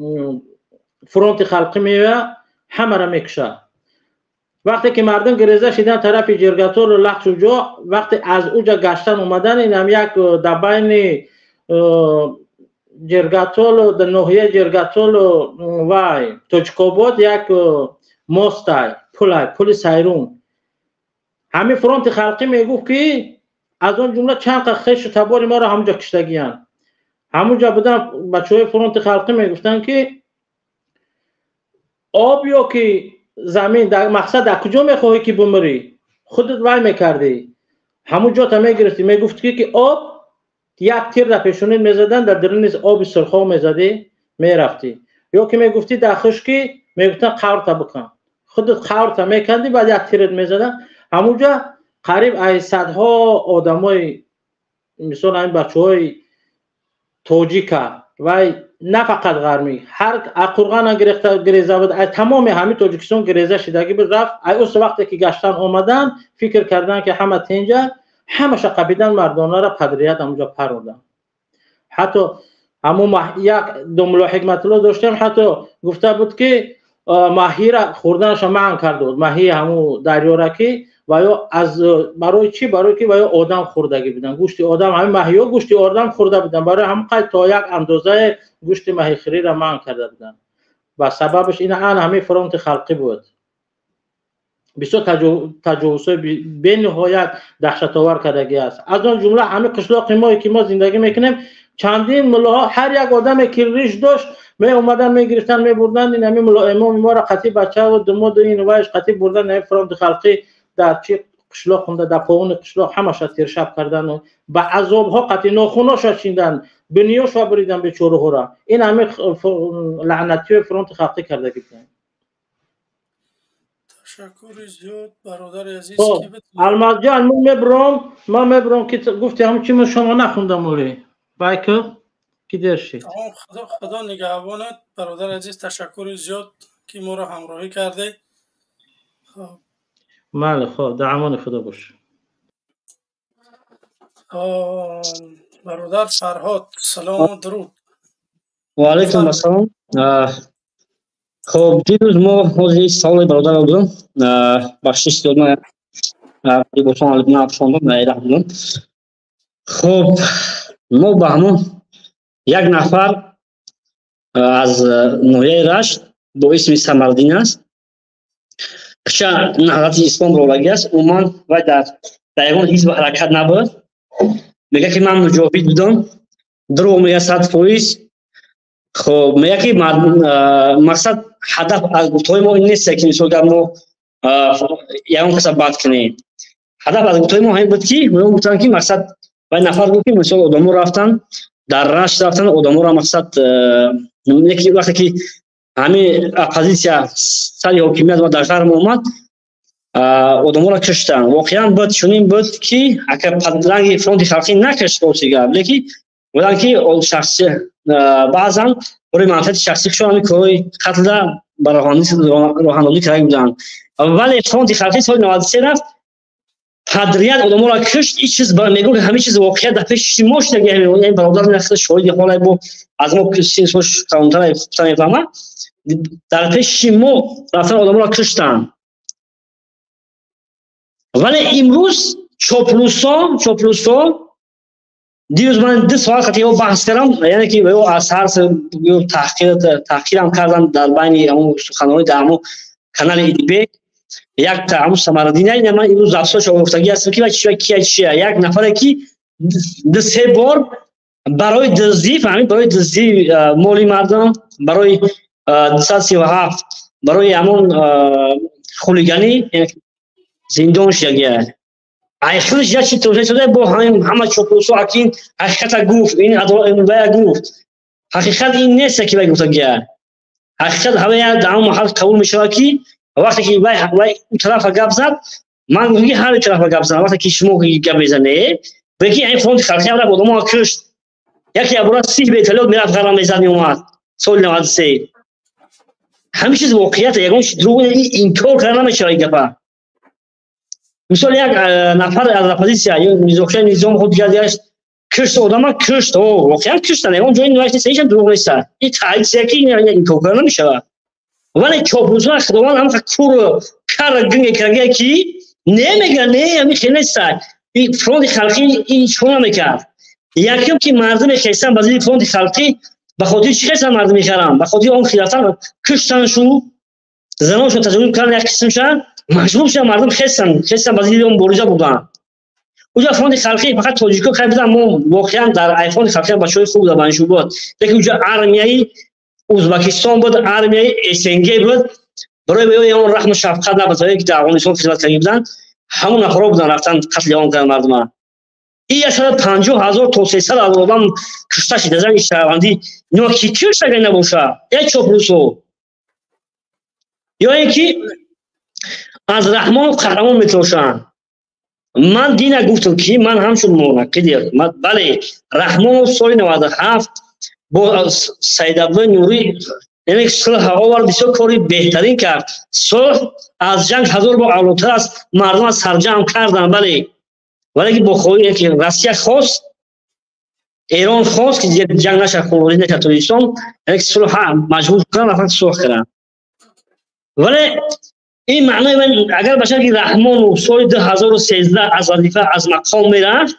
فرانت خلقی میوه همه را میکشه. وقتی که مردم گریزه شدن طرف جرگتول و لخش و جا، وقتی از اوجا گشتن اومدن این هم یک دبین جرگتول و در نوحیه جرگتول و توچکوباد یک ماستای پل سیرون. همین فرانت خلقی میگو که از اون جمله چند خیش و تبار ما را همونجا کشتگیان. همونجا بودن بچه های فرانت خلقی میگفتن که آب یا که زمین در مقصد در کجا میخواهی که بمری خودت وای میکردی همونجا تا میگرفتی میگفتی که آب یک تیر در پیشونیت میزدن در درون آب سرخو میزدی میرفتی، یا که میگفتی در خشکی میگفتن قور تا بکن خودت قور تا میکندی بعد یک تیرت میزدن. همونجا قریب ای صدها آدمای مثلا این بچهای توجیکا و نه فقط غرمی هر قرغان گریزه بود تمام همین تاجیکستان گریزه شدگی بود رفت. اوس وقتی که گشتن اومدن فکر کردن که همه تینجا همش قبیدن مردانه را پدریت همونجا پروردن. حتی همون یک دوملو حکمت الله داشتیم حتی گفته بود که ماهی را خوردنش منع کرده بود، ماهی همون دریا را که و یا از برای چی برای که و یا آدم خوردگی بودن گوشت آدم همین ماهی ها گوشت آدم خورده بودن برای همون قید تا یک اندازه گوشت ماهی خوری را منع کرده بودن و سببش این همین فرانت خلقی بود. بسیار تجاوزهای به نهایت دهشت آور کردگی است. از اون جمله همین قشلاق ما که ما زندگی میکنیم چندین ملاها هر یک آدم که ریش داشت می اومدن میگرفتن میبردن این همین ملا امام ما را قطعی بچه و دماد این وایش قطعی بردن همین فرانت خلقی در چی قشلاق خونده در پاون قشلاق همش تیر شب کردن و با عذاب ها قطعی ناخوناش شیندن بنیاش و بریدن به چوره ها را. این همین لعنتی فرانت خلقی کرده گفتن. تشکر زیاد برادر عزیز. الماس جان من میبرم که گفتی همون چی من شما نخوندم ولی بایکو کی درشید. خدا نگهبانت برادر عزیز. تشکر زیاد که ما را همراهی کرده. بله خب در امان خدا باش. برادر فرهاد سلام و درود. و علیکم السلام. خب دیروز ما حوزه سال برادر بودم بخشش دادم دیگوشان لبنان افشاندم ایده بودم. خب ما با همون یک نفر از نوحیه رشت با اسم سمردین است که نهضت اسلام رو لگی است اومد و در یکان حزب حرکت نبود میگه که من مجاهد بودم دروغ میگه 100%. خب میگه که مقصد هدف از گفتهای ما این نیست که مثلا ما یکان کسا بات کنیم. هدف از گفتهای ما همین بود که ما گفتن که مقصد و نفر بود که مثلا آدمو رفتن در رشت رفتن آدمو را مقصد یکی وقتی که همین اپوزیسیا سری حکومت و در غرب اومد آدمو را کشتن. واقعا بود چنین بود که اگر پدرنگ فرانت خلقی نکشت باشیگه لیکن بودن که اول شخصی баъзан бораи манфиати шахсӣ хушон ҳамин корҳои қатлда ба роҳандозӣ карда буданд. вале фронти халқии соли 93 рафт қадрият одаморо кушт. ин чиз мегӯ ҳамин чиз воқеият дар пеши мо шуда ин бародар шоҳиди ҳолай бо аз мо син соли калонтара гуфта мефаҳмад. дар пеши мо рафтан одаморо куштанд. вале имрӯз чоплусо дирӯз ман 2 соат қатъиҳо баҳс кардам, яъне ки аз ҳар таҳқирам кардам дар байни суханҳои дар канали ИДБ. як самарадина ман имрӯз афсош овуфтагӣ ҳастам ки чия як нафаре ки 2-3 бор барои дуздӣ фаҳмид, барои дуздӣ моли мардум, барои 237 барои ҳамон хулиганӣ зиндон шудагия. айхилш як чи тӯжа шуда бо ҳама чоплусо акин ҳақиқата гуфт, ин вая гуфт. ҳақиқат ин нест ки вай гуфтагия. ҳақиқат ҳавая дар ҳамон маҳал қабул мешавад ки вақте ки вай у тарафа гап зад, ман гуфтам ҳар у тарафа гап зад. вақте ки шумо гап мезане беки ин фронти халқӣ ҳамра одаморо кушт. яке абора 30 беталёд мерафт ғарам мезад меомад соли 93. ҳамин чиз воқеият ягон чиз дурӯғ инкор карда намешавад ин гапа. мисол як нафар аз оппозиция ё низоқшаи низом худ гардияш кушт одама кушт, воқеан куштан, ягон ҷои навишта сеишам дурӯғ неста. ин традитсия ки инкор карда намешавад. вале чопрусона худованд ҳамақа кур кар гинге каргия ки немегӯяд не ҳамин хел неста. ин фронти халқӣ ин чора мекард. якум ки мардуме хестан ба зидди фронти халқӣ ба хотири чӣ хестан мардум мехаранд? ба хотири он ки рафтан куштаншу заноншон таҷовуз кардан як қисмшан маҷбур шуданд мардум хестан ба зидди он мубориза буданд. уҷа фронти халқӣ фақат тоҷико кар буданд. мо воқеан дар фронти халқӣ бачаҳои хуб буд баншӯ буд. лекин уҷа армияи узбекистон буд, армияи СНГ буд. барои он раҳму шафқат набазоие ки дар афғонистон хизмат карда буданд, ҳамон нафаро буданд рафтан қатли он карданд мардума. ин 150,000 то 300,000 одам кушта шуда зани шаҳрвандӣ нима ки куштагай набошад як чоплусо. ё ин ки аз раҳмону қаҳрамон метошанд. ман дина гуфтам ки ман ҳамчун мунаққиди бале раҳмонов соли 97 бо Саидабдуллои Нурӣ яъне сулҳ овард, бисёр кори беҳтарин кард. сулҳ аз ҷанг 1000 бор авлотар аст, мардума сарҷамъ карданд. бале вале ки бо хоҳии ки Россия хост, Эрон хост ки ҷанг наша хунрӯзӣ наша Тоҷикистон, яъне ки сулҳ маҷбур карданд рафтан сулҳ карданд. вале ин маънои ман агар башад ки раҳмонов соли 2013 аз вазифа аз мақом мерафт,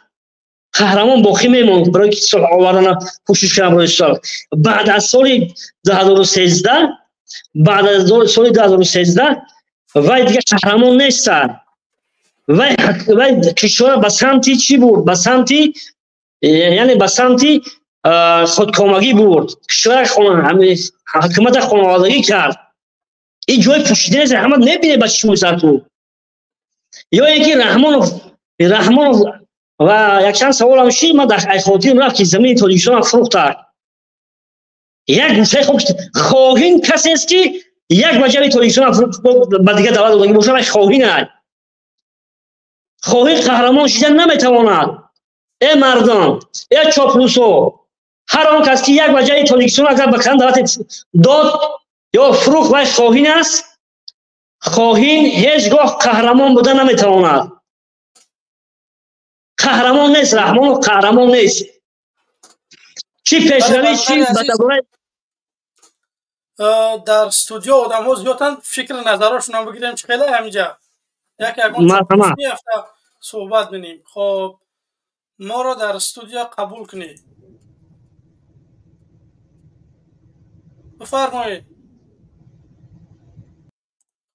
қаҳрамон боқӣ мемонд барои ки сулҳ овардан кӯшиш кардам барои сулҳ. баъд аз соли 2013 вай дигар қаҳрамон нестад. вай кишвара ба самти чӣ бурд? ба самти яъне ба самти худкомагӣ бурд. кишвара ҳукумата хонаводагӣ кард. ин ҷои пӯшида нест, ҳама мебине ба чишмои сар ту. ё ин ки раҳмонов ва якчанд саволам шид ман дар хотирам рафт ки замини Тоҷикистонам фурӯхтад. як гӯшаи хоҳин касест ки як ваҷаби Тоҷикистонам ба дигар давлат додагӣ бошад, вай хоҳинад. хоҳин қаҳрамон шидан наметавонад. мардон чоплусо, ҳар он кас ки як ваҷаи Тоҷикистон агар ба кадом давлате дод ё фурӯхт, вай хоҳин аст. хоҳин ҳеҷ гоҳ қаҳрамон буда наметавонад. қаҳрамон нест, раҳмонов қаҳрамон нест. чӣ пешравӣ чӣ ба табораи дар студио одамҳо зиёданд, фикр назарошонам бигирем чӣ хеле ҳаминҷа ягон ҳафта суҳбат бинем. хоб моро дар студио қабул кунед. бифармоед.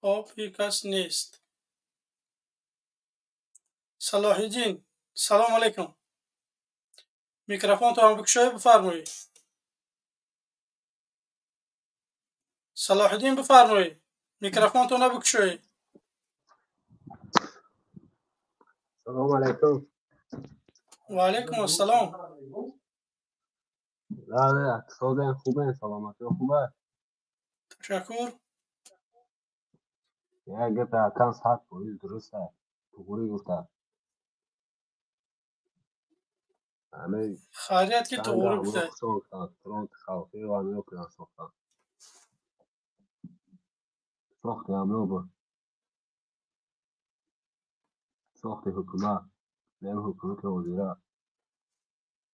хоб ин кас нест. салоҳиддин, салом алейкум. микрофонтон бикушоед, бифармоед. салоҳиддин, бифармоед. микрофонтон бикушоед. салом алейкум. ва алейкум ассалом. бале, иқтисодиям хубен, саломатиё хубе? ташаккур. як гапе акан 100% дуруст аст. туғри гуфтад. همه خیریت که جنگ توغوری همونو بوده ساختن فرانت خلقی و همینو کنن ساختن ساخت همینو با ساخت حکومت نیم حکومت وزیره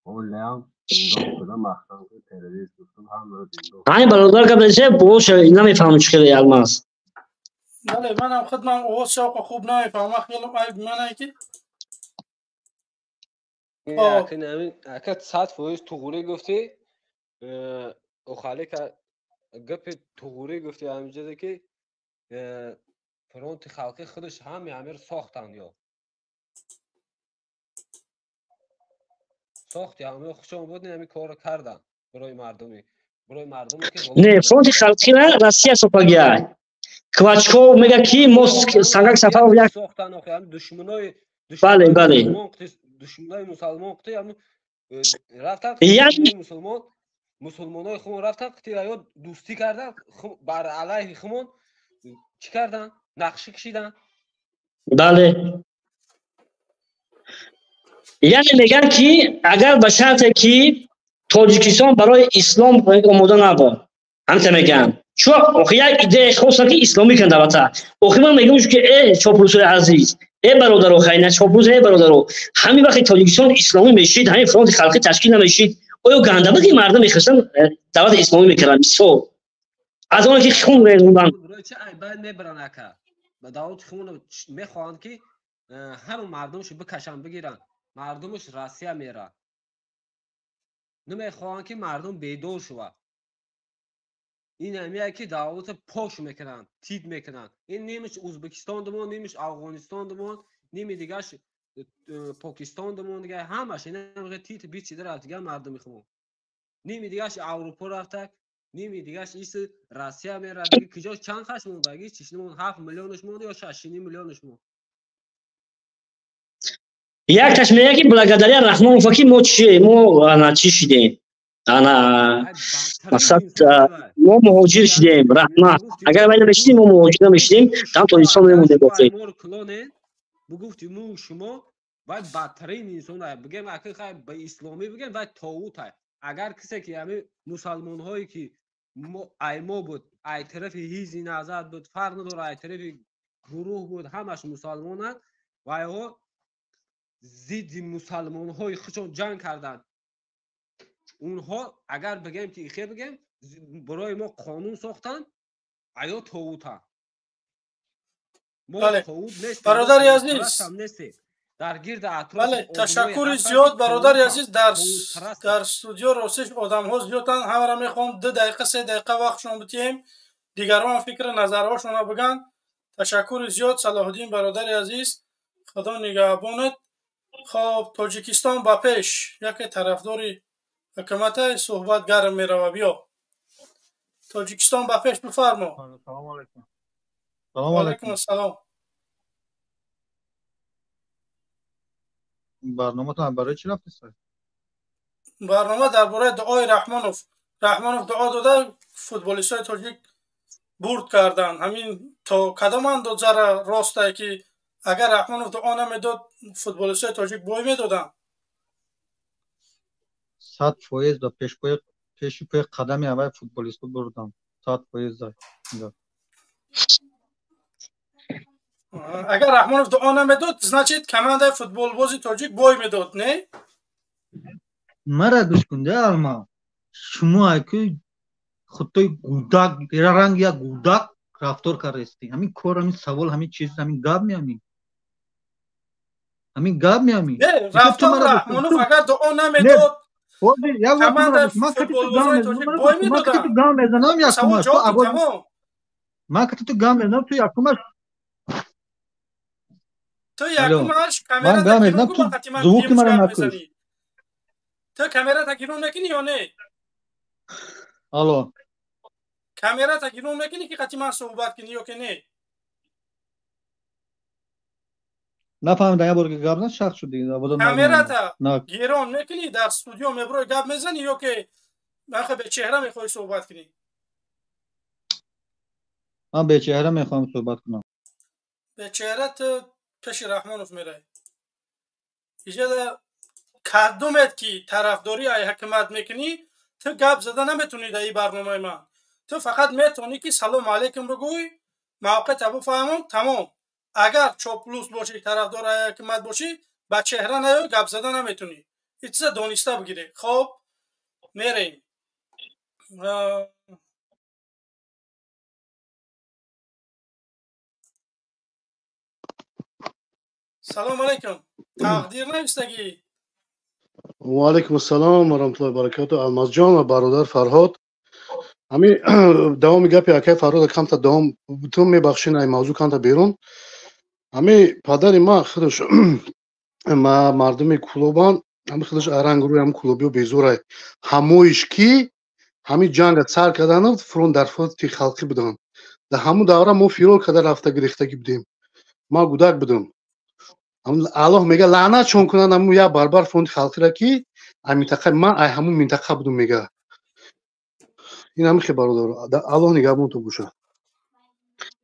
اون لیم زندان شده مخصوصا که تروریست دوستون هم داره زندان همین برادر قبل چه بوش نمیفهمم چیکاره الماس بله منم خودم اوه شوق خوب نمیفهمم خیلی عیب منه که خب اکن همین اکت 100% توغوری گفتی اخاله که گپ توغوری گفتی همینجا که فرانت خلقی خودش همه ساختن یا ساخت یا همه خوشم بود همین کار کردن برای مردمی که نه فرانت خلقی نه روسیه سوپاگیا کوچکو میگه کی موسک سانگاک سفر یک ساختن آخه هم دشمنای بله دشمنای مسلمان قتی هم رفتن یعنی مسلمانای خمون رفتن قتی یا دوستی کردن بر علیه خمون چی کردن نقشه کشیدن بله یعنی میگن که اگر به شرطی که تاجیکستان برای اسلام آماده نبود همین میگن چون آخه یک ایده خاصه که اسلامی کنه البته آخه من میگم که ای چاپلوسای عزیز ای برادرو خیلی چاپلوس ای برادرو همین وقتی تاجیکستان اسلامی میشید همین فرانت خلقی تشکیل نمیشید آیا گنده بود که مردم میخواستن دعوت اسلامی میکردن بسیار از اون که خون میروندن برای چه بعد میبرن اکا به دعوت خون میخوان که هر مردمش بکشن بگیرن مردمش روسیه میرن نمیخوان که مردم بیدار شود این همیه که دعوت پاش میکنن تید میکنن این نیمش ازبکستان دمون نیمش افغانستان دمون نیمی دیگهش پاکستان دمون دیگه همش این هم تید بیت چیده رفت دیگه مردم میخوام نیمی دیگهش اروپا رفته نیمی دیگهش ایست روسیه میره دیگه کجاش چند خشمون بگی چشمون 7 میلیونش مون یا 6 میلیونش مون یک تاش میگه که بلگداری رحمان فکی ما چی شدیم انا مثلا ما مهاجر شدیم رحمت اگر باید بشیم ما مهاجر نمیشیم tam تاجیکستان میمونده گفتید بگفتی مو شما باید بدترین انسان بگیم اگه خواهی به اسلامی بگیم باید طاغوت های اگر کسی که همه مسلمان هایی که ما بود ای طرف هیزی نظر بود فرق نداره ای طرف گروه بود همش مسلمان هست و ها ضد مسلمان های خودشون جنگ کردن اونها اگر بگیم که خیر بگیم برای ما قانون ساختن آیا طاغوت ها ما طاغوت نیست برادر عزیز در گرد اطراف بله تشکر زیاد برادر عزیز در استودیو روسش آدم ها زیادن همه را میخوام 2 دقیقه 3 دقیقه وقتشون بتیم دیگران فکر نظرهاشون رو بگن تشکر زیاد صلاح الدین برادر عزیز خدا نگهبانت خب تاجیکستان با پیش یک طرفداری حکومت صحبت گرم میره بیا تاجیکستان با پیش بفرما سلام علیکم سلام علیکم السلام برنامه تو برای چی رفتی سر برنامه درباره دعای رحمانوف دعا داده فوتبالیستای تاجیک برد کردن همین تا کدام اندازه راسته که اگر رحمانوف دعا نمیداد فوتبالیستای تاجیک بای میدادن 100% دا پیش پای قدم اول فوتبالیستو بردم 100% دا اگر رحمانوف دعا نمیداد значит команда فوتبال بازی تاجیک بای میداد نه مرا گوش کنده алма شما که خودتای گودک رنگ یا گودک رفتار کردی همین کار همین سوال همین چیز همین گاب میامین نه رفتار رحمانوف اگر دعا نمیداد یا وقت ما کتی تو گام میزنم ما کتی تو گام میزنم یا کماش تو اول ما کتی تو گام میزنم تو یا کماش تو یکمش کامera تا گیرون کو وقتی من گیم میزنی تو کامera تا گیرون نکنی یا نه الو کامera تا گیرون نکنی که وقتی من صحبت کنی یا که نه نفهمیدم یه بار که گپ زدن شخص شد دیگه کامera تا گیرون نکنی در استودیو میبروی گپ میزنی یا که من به چهره میخوای صحبت کنی من به چهره میخوام صحبت کنم به چهره تو پیش رحمانوف میره اینجا کدومت که طرفداری ای حکومت میکنی تو گپ زده نمیتونی در این برنامه من. تو فقط میتونی که سلام علیکم بگوی، موقع تبو فهمم تمام. اگر چاپلوس باشی طرفدار ای حکومت باشی با چهره نیای گپ زده نمیتونی. این چیز دانسته بگیری. خب میریم. سلام علیکم. تقدیر نیستگی. و علیکم السلام و رحمت الله و برکاته. الماس جان و برادر فرهاد، همین دوام گپی اکای فرهاد کم تا دوام تو میبخشین این موضوع کم تا بیرون. همین پدر ما خودش ما مردم کلوبان همین خودش ارنگ روی هم کلوبی و بیزورای همویش کی همین جنگ سر کردن فرون در فوت خلقی بدن. در همون دوره ما فیرول کده رفته گریختگی بدیم. ما گودک بدم. الله میگه لعنت چون کنن همون یا باربار فوند خلقی را کی منطقه ما ای همون منطقه بودم میگه. این هم خبر داره. الله نگهبان تو باشه.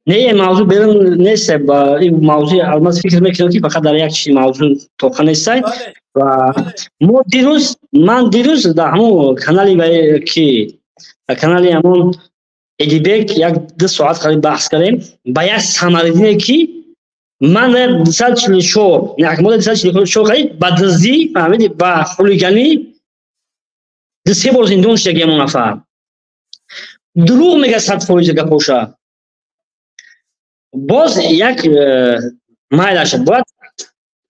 نه موضوع بیرون نیست. با این موضوع الماس فکر میکنم که فقط در یک چیز موضوع توقع نیست. و ما دیروز در همون کانالی که کانالی همون ادیبک یک 2 ساعت قریب بحث کردیم با یک سماریدینه که من 244 یک مدت 244 قریب با دزدی فهمیدی با خلیگانی 3 بار زندان شده همون نفر. دروغ میگه 100% گپوشه. باز یک مایلش باید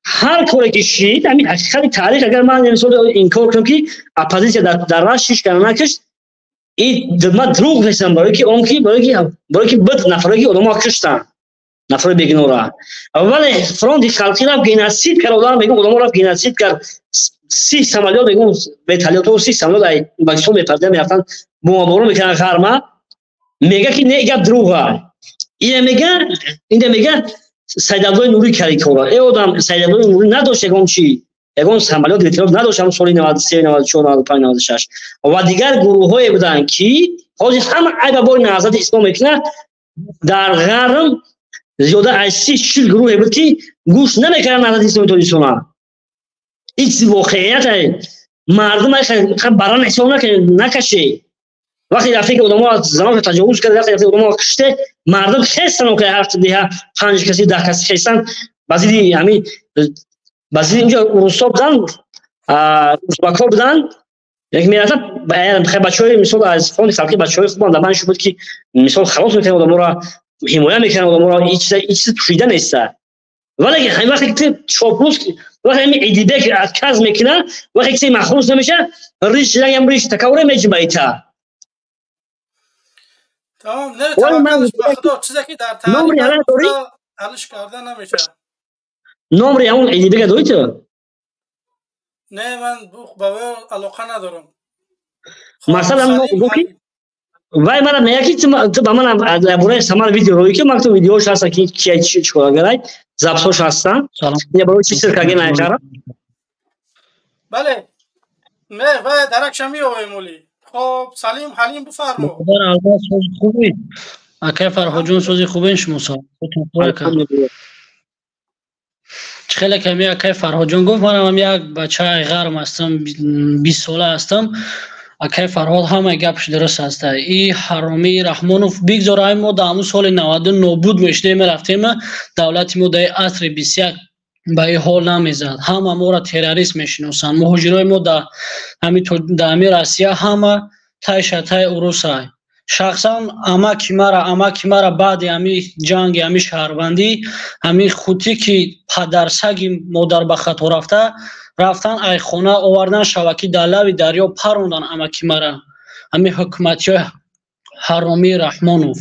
هر کاری که شید همین حقیقت تاریخ اگر من این کار کنم که اپوزیسیون در راشش کنه نکشت این ما دروغ نیستم برای که بد نفری که آدم کشتن نفر بگنورا ولی فرانت خلقی را گیناسید کرد آدم میگم آدم را گیناسید کرد 30 سمالیات میگم به ایتالیا 30 سمالیات باکسون میپرده میافتن بمبارون میکنن خرما میگه که نه گپ دروغه. این میگه سید عبدالله نوری کاری کارا ای آدم سید عبدالله نوری نداشت یگان سمالیات اطلاف نداشت هم سال 93 94 95 96 و دیگر گروه های بودن که حاضر همه عیب بار نهضت اسلام میکنه در غرب زیاده از 30 گروه بود که گوش نمیکردن نهضت اسلامی تاجیکستان. این واقعیت مردم خیلی برای اسلام نکشه. وقتی رفته که آدم ها زمان تجاوز کرده وقتی آدم ها کشته مردم خیستن که هر دیگه 5 کسی 10 کسی خیستن بعضی همین بعضی اینجا روستا بودن ازبک‌ها بودن یک میراتب خیلی بچه‌های مثال از فوند خلقی بچه‌های خوبان در منش بود که مثال خلاص میکنه آدم را حمایت میکنه آدم را هیچ چیز پوشیده نیست. ولی همین وقتی که چاپلوس وقتی همین ایدیده که از کاز میکنه وقتی که مخروص نمیشه ریش لگم ریش تکوره میشه بایتا. تمام نه توقعش بخدا چیزی که در تاریخ حلش کرده نمیشه. نمره همون ایدیبه داری تو؟ نه من با وی علاقه ندارم. مثلا نمره که وای من میگی تو با من برای سامان ویدیو روی که من تو ویدیوش هست که چی کار گرای زبطش هستن یا برای چی سر کاری نمی‌کنم. بله نه وای درکشمی اوی مولی. خب سلیم حلیم بفرما. در البته سوز خوبی. اکه فرهاد جون سوزی خوبه شما سال. خیلی کمی اکه فرهاد جون گفت من یک بچه غرم هستم 20 ساله هستم. اکه فرهاد همه گپش درست است. این حرامی رحمانوف بگذاره ما در همون سال 99 بود میشته میرفتیم دولت ما در عصر 21 به این حال نمیزد. همه ما را تروریست میشناسن. مهاجرای ما در همین روسیه همه تای اروسای. شخصا اماکی مرا بعد همین جنگ همین شهروندی همین خوتی که پدرسگ مادر به خطا رفتن ای خونه آوردن شبکی در لب دریا پروندن اماکی مرا همین حکومتی حرامی رحمانوف.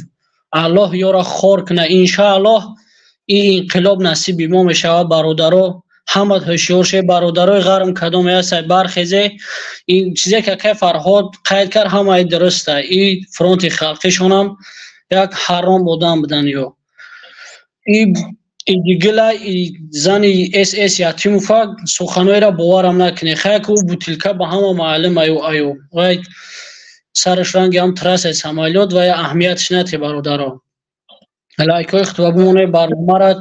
الله یارا خور کنه انشاءالله این انقلاب نصیب ما میشه. برادرها همه هوشیار شه. برادرای غرم کدام است برخیزه. این چیزی که فرهاد قید کرد همه درسته. این فرانت خلقیشون هم یک حرام آدم بودن. یا این دیگه زنی اس یتیموفا سخنوی را باورم نکنه. خیلی که بوتیلکه با همه معلم ایو و سرش رنگ هم ترس سمالیات و اهمیتش نتی برادرها. лайкҳои хутба бимонед, барномаро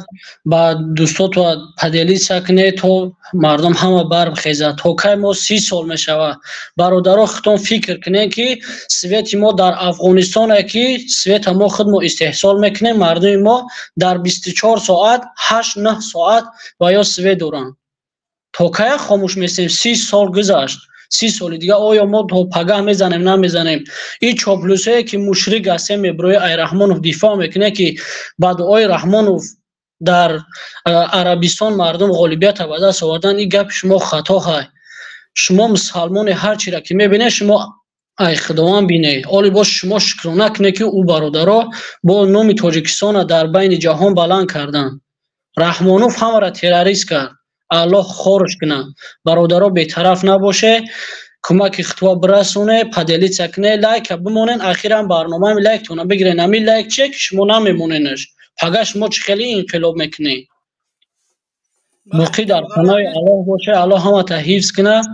ба дӯстоту паделӣ сакнед, то мардум ҳама барбихезад. То кай мо 30 сол мешавад. Бародаро худтон фикр кунед ки свети мо дар Афғонистоне ки света мо худ мо истеҳсол мекунем, мардуми мо дар 24 соат 8-9 соат ва ё свет доранд. То кай хомӯш месем? 30 сол гузашт. 30 соли дига оё мо то пагаҳ мезанем намезанем? И чоплусое ки мушрик ҳастем меброи Айраҳмонов дифоъ мекуне ки ба дуои Раҳмонов дар Арабистон мардум ғолибият ба даст овардан. И гапи шумо хато ҳай. шумо мусалмоне ҳарчиро ки мебинед шумо ай худованд бинед. оли бош шумо шукрона кунед ки ӯ бародаро бо номи Тоҷикистона дар байни ҷаҳон баланд карданд. Раҳмонов ҳамаро террорист кард. Аллоҳ хорш кунад. Бародаро бетараф набоше, кӯмаки хутба бирасоне, паделитса куне, лайка бимонен. Ахиран барномаи лайктона бигирен. Ами лайк че ки шумо намемоненаш. Пага шумо чӣ хеле инқилоб мекунед. боқӣ дар паноҳи Аллоҳ боше. Аллоҳ ҳамата ҳифз кунад.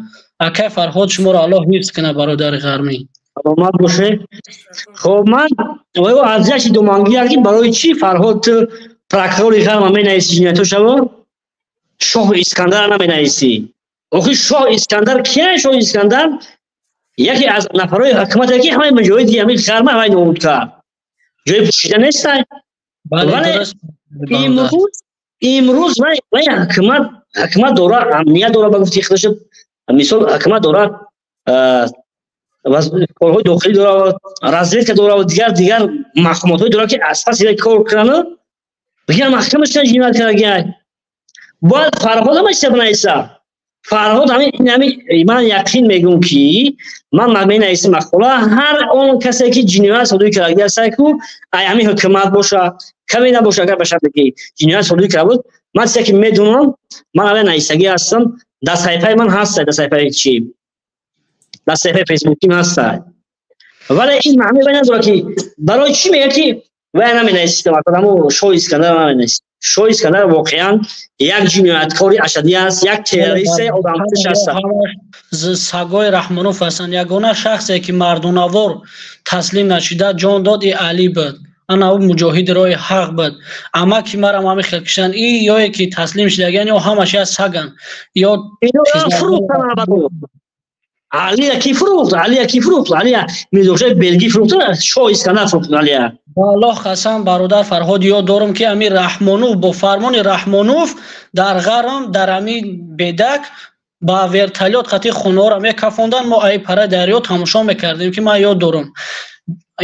акай Фарҳод шуморо Аллоҳ ҳифз кунад. бародари ғармӣ саломат боше. хоб ман аз яши думангия ки барои чӣ Фарҳод ту прокурори ғарма менависи ҷиноятҳо шаво шоҳ Искандар наменависи? охи шоҳ Искандар киян? шоҳ Искандар яке аз нафарои ҳукумате ки ҳамаи муҷоҳиди ҳамаи ғарма ҳамаи нобуд кард. ҷои пӯшида нестай. вале имрӯз вай ҳукумат дорад, амният дорад, ба гуфти худаш мисол ҳукумат дорад, корҳои дохилӣ дорад, разведка дорад ва дигар маҳкумотҳое дорад ки аз паси кор кунанд. бигӯянд маҳкама шудан ҷиноят кард. бояд Фарҳод ҳама чиза бинависа. Фарҳод ман яқин мегӯям ки ман менависам мақола ҳар он касе ки ҷиноят содир карда аст ку ай ҳамин ҳукумат боша каме набоша. агар ба шарте ки ҷиноят содир карда буд, ман чизе ки медонам, ман аввал нависагӣ ҳастам, дар саҳифаи ман ҳаста, дар саҳифаи чӣ, дар саҳифаи фейсбуким ҳаста. вале ин маъние вай надорад ки барои чӣ мегӯяд ки вай наменависида ҳамо шоҳ Искандар наменависид. шоҳ Искандар воқеан як ҷинояткори ашадӣ аст, як террористе одамкуш аст. сагои Раҳмонов ҳастанд. ягона шахсе ки мардонавор таслим нашуда ҷон дод и Али буд. ана ӯ муҷоҳиди роҳи ҳақ буд. амаки марам ҳами хел кишанд. и ёе ки таслим шудаган ё ҳамаш я саган ё Алия ки фурӯхт, Алия мизошаи белгӣ фурӯхт, шоҳ Искандар фурӯхт. Алия ба Аллоҳ қасам бародар Фарҳод ёд дорам ки ами Раҳмонов бо фармони Раҳмонов дар ғарам дар ами бедак ба вертолёт қати хонаҳоро мекафонданд. мо ай пара дарё тамошо мекардем ки ман ёд дорам.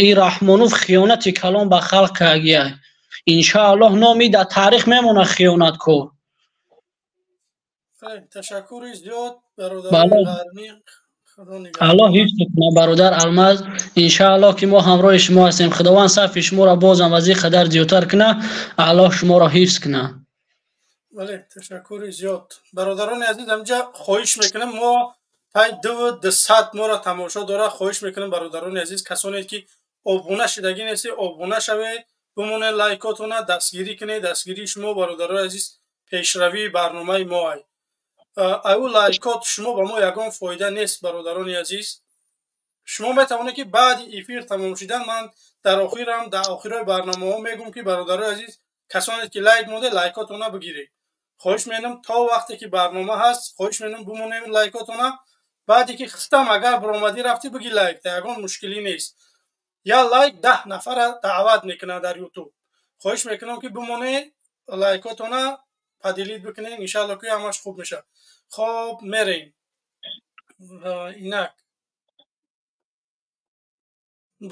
и Раҳмонов хиёнати калон ба халқ кардия. иншоаллоҳ номи дар таърих мемона хиёнаткор. ташаккури зиёд бародари ғармӣ. аллоҳ ҳифз кунад бародар Алмаз. иншоаллоҳ ки мо ҳамроҳи шумо ҳастем. худованд сафи шуморо бозам аз ин қадар зиёдтар кунад. аллоҳ шуморо ҳифз кунад. бале ташаккури зиёд. бародарони азиз, амҷа хоҳиш мекунам, мо пай 200 моро тамошо дора. хоҳиш мекунам бародарони азиз, касоне ки обуна шудагӣ нестед, обуна шавед, бимонед лайкотона дастгирӣ кунед. дастгирии шумо бародарони азиз пешравии барномаи мо ай. аю лайкот шумо ба мо ягон фоида нест бародарони азиз. шумо метавонед ки баъди эфир тамом шудан ман дар охирам дар охирои барномаҳо мегӯям ки бародарони азиз касоне ки лайк моде лайкотона бигиред. хоҳиш менам то вақте ки барнома ҳаст хоҳиш менам бимонем лайкотона. баъде ки хистам агар биромадӣ рафтӣ биги лайк, та ягон мушкилӣ нест. я лайк 10 нафара даъват мекунад дар ютуб. хоҳиш мекунам ки бимонед лайкотона падилид бикунед. иншоаллоҳ ки ҳамаш хуб мешавад. خب мерем инак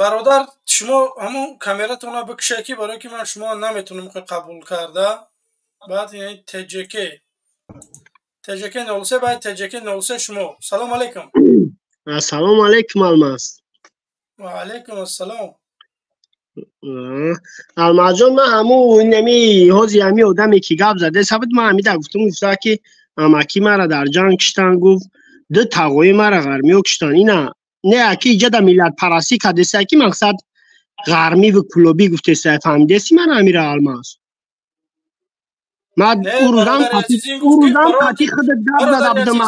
бародар шумо ҳамон камератона бикушед ки барое ки ман шумо наметунам қабул карда. баъд яъни TJK 03 баъд TJK 03 шумо. салом алейкум. Assalomu alaykum Almaz. Va alaykum assalom. Almazjon man hamon nemi hozi hami odame ki gap zade sabit man hamida guftum gufta ki amaki mara dar jan kishtan guf du tag'oyi mara g'armiyo kishtan ina ne aki jada millat parasi kadesa ki maqsad g'armi va kulobi guftesa famidesi man amira Almaz. من اروزان قطی خود دب زده بودم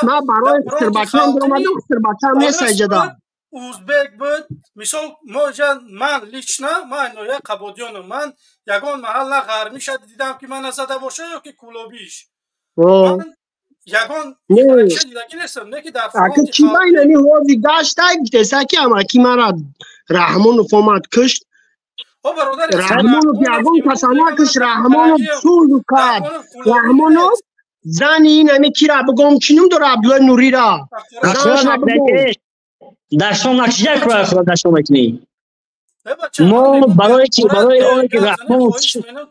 ما برای سرباکان درآمده و سرباکان نیست جدا. узбек буд, мисол моҷа ман лична ман ноя қабодиёнам, ман ягон маҳал на ғармиша дидам ки мана зада боша ё ки кулобиш. Ман ягон фаракша дидаги нестам, не ки дар фронти چی باید نمی هوزی گشت گفته که اما کی مرا رحمان فامد کشت رحمان بیاگون کسانه کش رحمان سوز کرد رحمان زنی نمی کی را بگم چینم داره عبدالله نوری را داشتم نکشیده کرده خدا داشتم اکنی ما برای اون که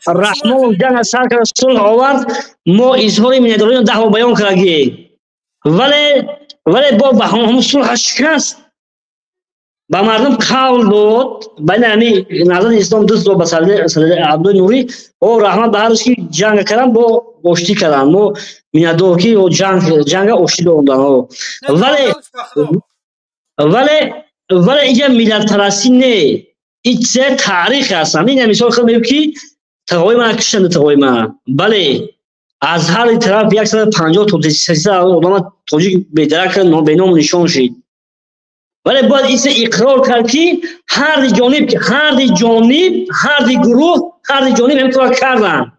رحمان جنگ سر کرد صلح آورد ما اظهار مینداریم ده و بیان کردیم ولی با همون صلح شکست با مردم قول داد بین همی نظر اسلام دست داد بساله عبدالله نوری و رحمان به هر روز که جنگ کردن با آشتی کردن ما میندار که جنگ آشتی دادن ولی اینجا ملت پرستی نه این چه تاریخ هست این مثال خود میگم که تقوی من کشتند تقوی من بله از هر طرف 150 تا 300 آدم تاجیک بیدرک کردن به نام نشان شد ولی باید ایسا اقرار کرد که هر گروه هر جانب همینطور کردن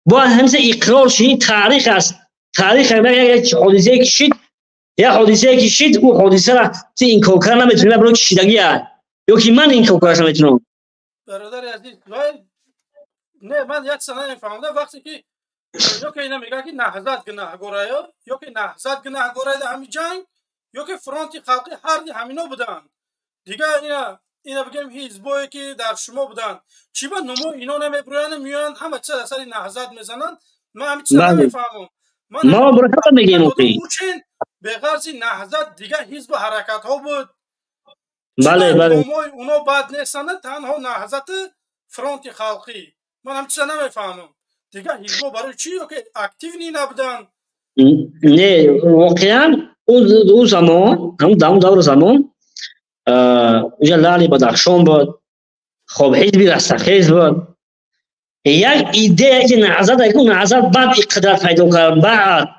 باید همینطور اقرار شد تاریخ است تاریخ یک حادثه کشید یا حادثه کشید او حادثه را این کار کردن نمیتونه برای کشیدگی هست یا که من این کار کردن نمیتونم برادر عزیز نه من یک سنه نفهمدم وقتی که یا که اینا میگه که نهضت گناهگاره یا که نهضت گناهگاره در همین جنگ یا که فرانتی خلقی هر همینا بودن دیگه اینا بگیم حزبایی که در شما بودن چی با نمو اینا نمیبرویان میان همه چه اثر نهضت میزنن من همین چیزا نمیفهمم ما برای میگیم اوکی به غرض نهضت دیگه حزب و حرکت ها بود بله اونا بعد نیستن تنها نهضت فرانتی خلقی من همین چیزا نمیفهمم دیگه حزب برای چی که اکتیو نبودن نه واقعا اون زمان همون دور زمان اونجا لالی بدخشان بود خب حزبی رستخیز بود یک ایده که نهضت بعد اقتدار پیدا کرد بعد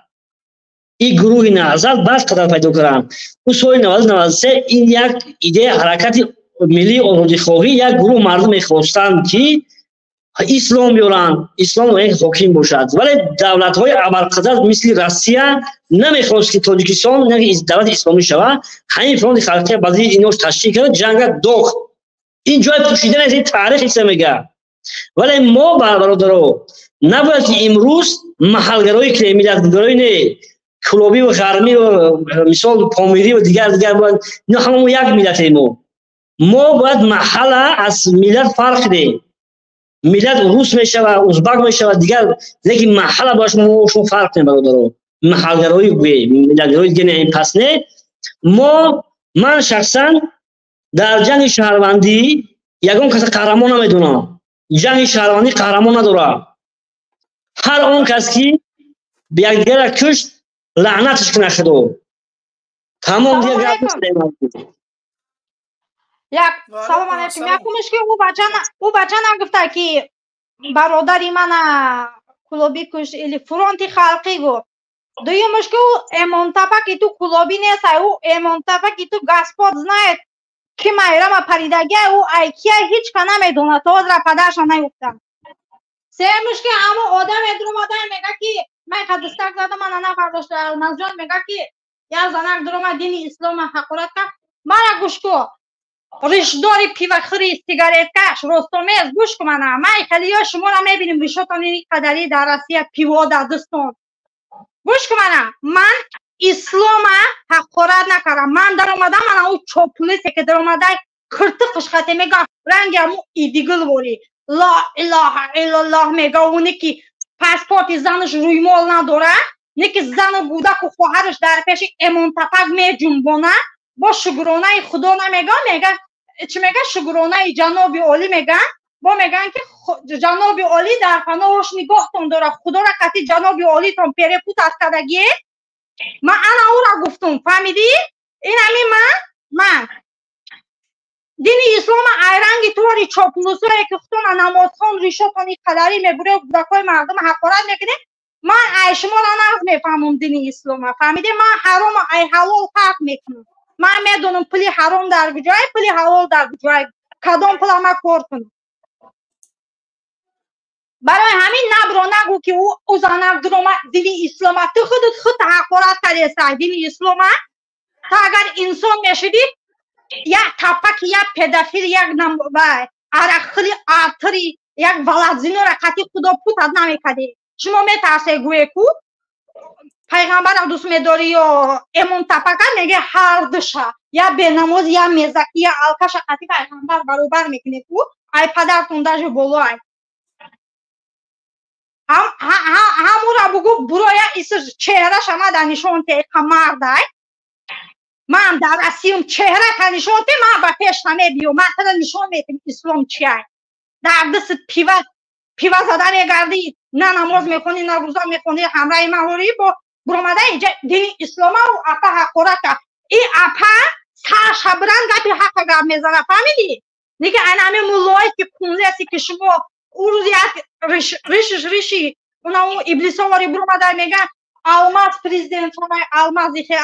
این گروه نهضت بعد اقتدار پیدا کرد اون سال 93 این یک ایده حرکت ملی آزادی خواهی یک گروه مردم میخواستند که اسلام بیارن اسلام یک حاکم باشد ولی دولت های ابرقدرت مثل روسیه نمیخواست که تاجیکستان دولت اسلامی شود همین فرانت خلقی بعضی ایناش تشکیل کرد جنگ داغ این جای پوشیدن از این تاریخ ایسا میگه ولی ما برادرها نباید که امروز محلگرایی که ملتگرایی نه کلابی و غرمی و مثال پامیری و دیگر باید نه همون یک ملت ما باید محل از ملت فرق ده ملت روس میشه و ازبک میشه و دیگر لیکن محل باش ما فرق نمیکنه برادرها محلگرایی و ملتگرایی دیگه نه پس نه من شخصا در جنگ شهروندی یگان کس قهرمان نمیدونم جنگ شهروندی قهرمان نداره هر اون کس که به یک دیگر کشت لعنتش کنه خدا تمام دیگه سلام علیکم یکمش که او بچه نگفته که برادری من کلابی کش الی فرانتی خلقی گفت دویمش که او امام تپا که تو کلابی نیست او امام تپا که تو گسپاد znает که مایرم پریدگی او ایکیه هیچ که نمیدونه تو از را پدرش نگفتم سهمش که اما آدم ادروماده میگه که من خدستک زدم من نفرداشت نزجان میگه که یا زنک درومه دین اسلام حقورت که من گوش کو ریشداری پیوخری سیگارت کش رستمیز گوش کو من خیلی ها شما را میبینیم ریشتان این قدری در روسیه پیوا دستان گوش کو من اسلام حقورت نکردم من در اومدم من او چوپولیسی که در اومده کرتقش خطه میگه رنگ امو ایدیگل بوری لا اله الا الله میگه اونی که پاسپورت زنش روی مال نداره نیکی زن بوده که خواهرش در پیش امام تپک میجنبونه با شگرانه خدا نمیگه چی میگه شگرانه جناب عالی میگن با میگن که جناب عالی در پناهش نگاهتون داره خدا را کتی جناب عالی تون پیره پوت از کدگی من انا او را گفتم فهمیدی این همین من دین اسلام ایرانگی طوری چاپلوسو که خودتون نماز خون ریشتون این قدری میبره بودکای مردم حقارت میکنه من ای شما را ناز میفهمم دین اسلام فهمیده من حرام ای حلال فرق میکنم من میدونم پلی حرام در کجای پلی حلال در کجای کدام پل ما کار کنم برای همین نبرو نگو که او زنک درومه دین اسلام تو خودت خود تحقیرات کردی دین اسلام تا اگر انسان میشدی یک تپک یک پدافیل یک عرقلی آتری یک ولدزینو را قطعی خدا پوتد نمیکردی شما میترسه گوی کو پیغمبر دوست میداری یا امون تپکه میگه هر دشه یا بنماز یا مزکی یا الکش قطعی پیغمبر برابر میکنه کو ای پدرتون داجه بولای همون را بگو برو یا ایسر چهره شما در نشون تیقه مردای من در اسیم چهره تا نشون تی من با پیش همه بیو من تا نشون میتیم اسلام چیه در دست پیوه زده میگردی نه نماز میکنی نه روزا میکنی همراه موری با برامده اینجا دین اسلام و اپا حقوره که این اپا سر شبران گپی حق گپ میزنه فهمیدی؟ دیگه همه مولایی که کنزه هستی که شما او روز یک ریشی اونا اون ابلیس ها واری برامده میگن الماز پریزیدنت های المازوخه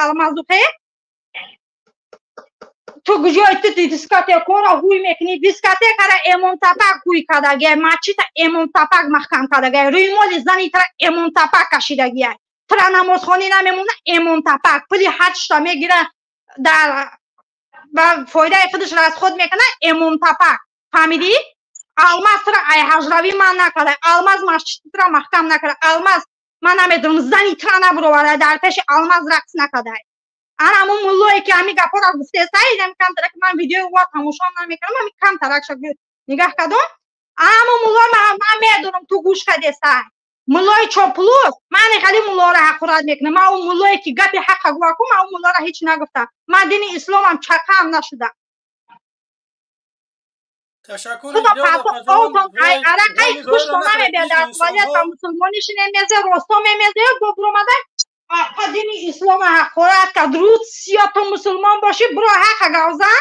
تو گجای تو دیسکاته کورا هوی میکنی دیسکاته کاره امون تپک هوی کدگه مچی تا امون تپک محکم کدگه روی مولی زنی تا امون تپک کشیدگیه ترا نماز خانی نمیمونه امون تپک پلی حدشتا میگیره در و فایده خودش را از خود میکنه امون تپک فهمیدی؟ الماز ترا ای حجروی من نکرده الماز مسجد ترا محکم نکرده الماز من نمیدونم زنی ترا نبرواره در پیش الماز رقص نکرده انا همون مولایی که همی گپا را گفته سایدم کم ترک من ویدیو و تماشا نمیکنم همی کم ترک شد نگاه کردم انا همون مولا من میدونم تو گوش کده سای مولای چوپلوس من خیلی مولا را حقورت میکنم من اون مولایی که گپی حق گوا کنم اون مولا را هیچ نگفتم من دین اسلام هم چکه هم نشدم تشکر عرقای خوش کنم بیادر ولی تا مسلمانیش نمیزه رستم نمیزه برو مده دین اسلام حقورت که درود سیا تو مسلمان باشی برو حق گوزن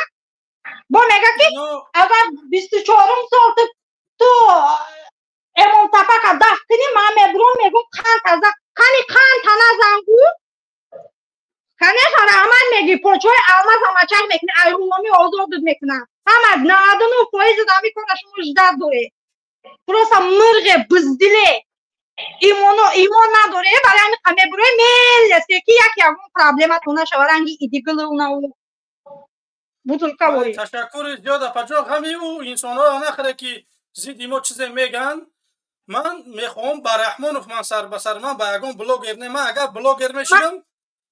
با میگه که اگر 24 سال تو امام تپک دفت کنی من میبرون میگم خانی تنه زنگو خانی سر عمل میگی پوچوی الماز همه چک میکنی ایرولامی آزادت میکنن همه نادن و فایز دامی کنش مجدد دوره پروسا مرغ بزدله ایمان نداره برای همین همه بروی میل است که یکی اون پرابلمات اونا شورنگی ایدیگل اونا بوتل کاری تشکر زیاد پجاق همین او انسان ها نخره که زید ما چیزی میگن من میخوام با رحمانوف من سر بسر من با یگان بلوگر نه من اگر بلوگر میشدم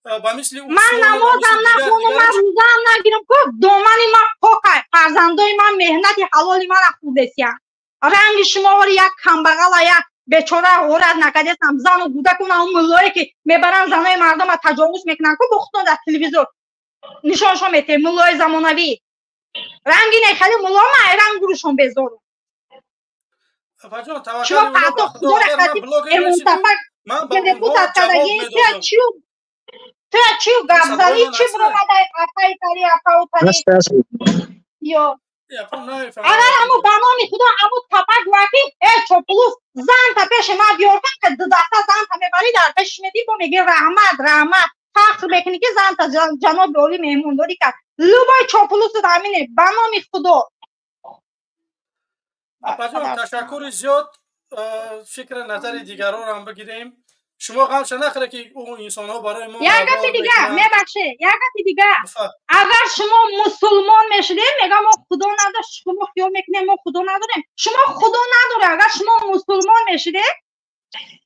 با مثل او من نمازم نخونم من روزم نگیرم که دومانی من پاکه فرزندای من مهنتی حلالی من خوب بسیم رنگ شما وری یک کمبغل یک بیچاره اورد نکردم زن و بوده کنه اون ملایی که میبرن زنای مردم تجاوز میکنن که بختون در تلویزیون نشانشون میته ملای زمانوی رنگی نخیلی ملا من رنگ گروشون بذارم شما فتا خدا را خدید امون تفک گنده پوتت کدگی تو چیو گبزاری چی برو مده اپای تاری اپاو تاری یا اگر همو بنامی خدا همو تپک وقتی چوپلوس زن تا پیش ما بیار کن که دسته زن تا میبری در پیش میدی با میگه رحمت فخر بکنی که زن تا جناب اولی مهمون داری که لبای چوپلوس دامینه بنامی خدا تشکر زیاد فکر نظر دیگران رو هم بگیریم شما غمش نخوره که اون انسان ها برای ما یک گپی دیگه میبخشه یک گپی دیگه اگر شما مسلمان میشدیم میگم ما خدا نداره شما خیال میکنیم ما خدا نداریم شما خدا نداره اگر شما مسلمان میشدیم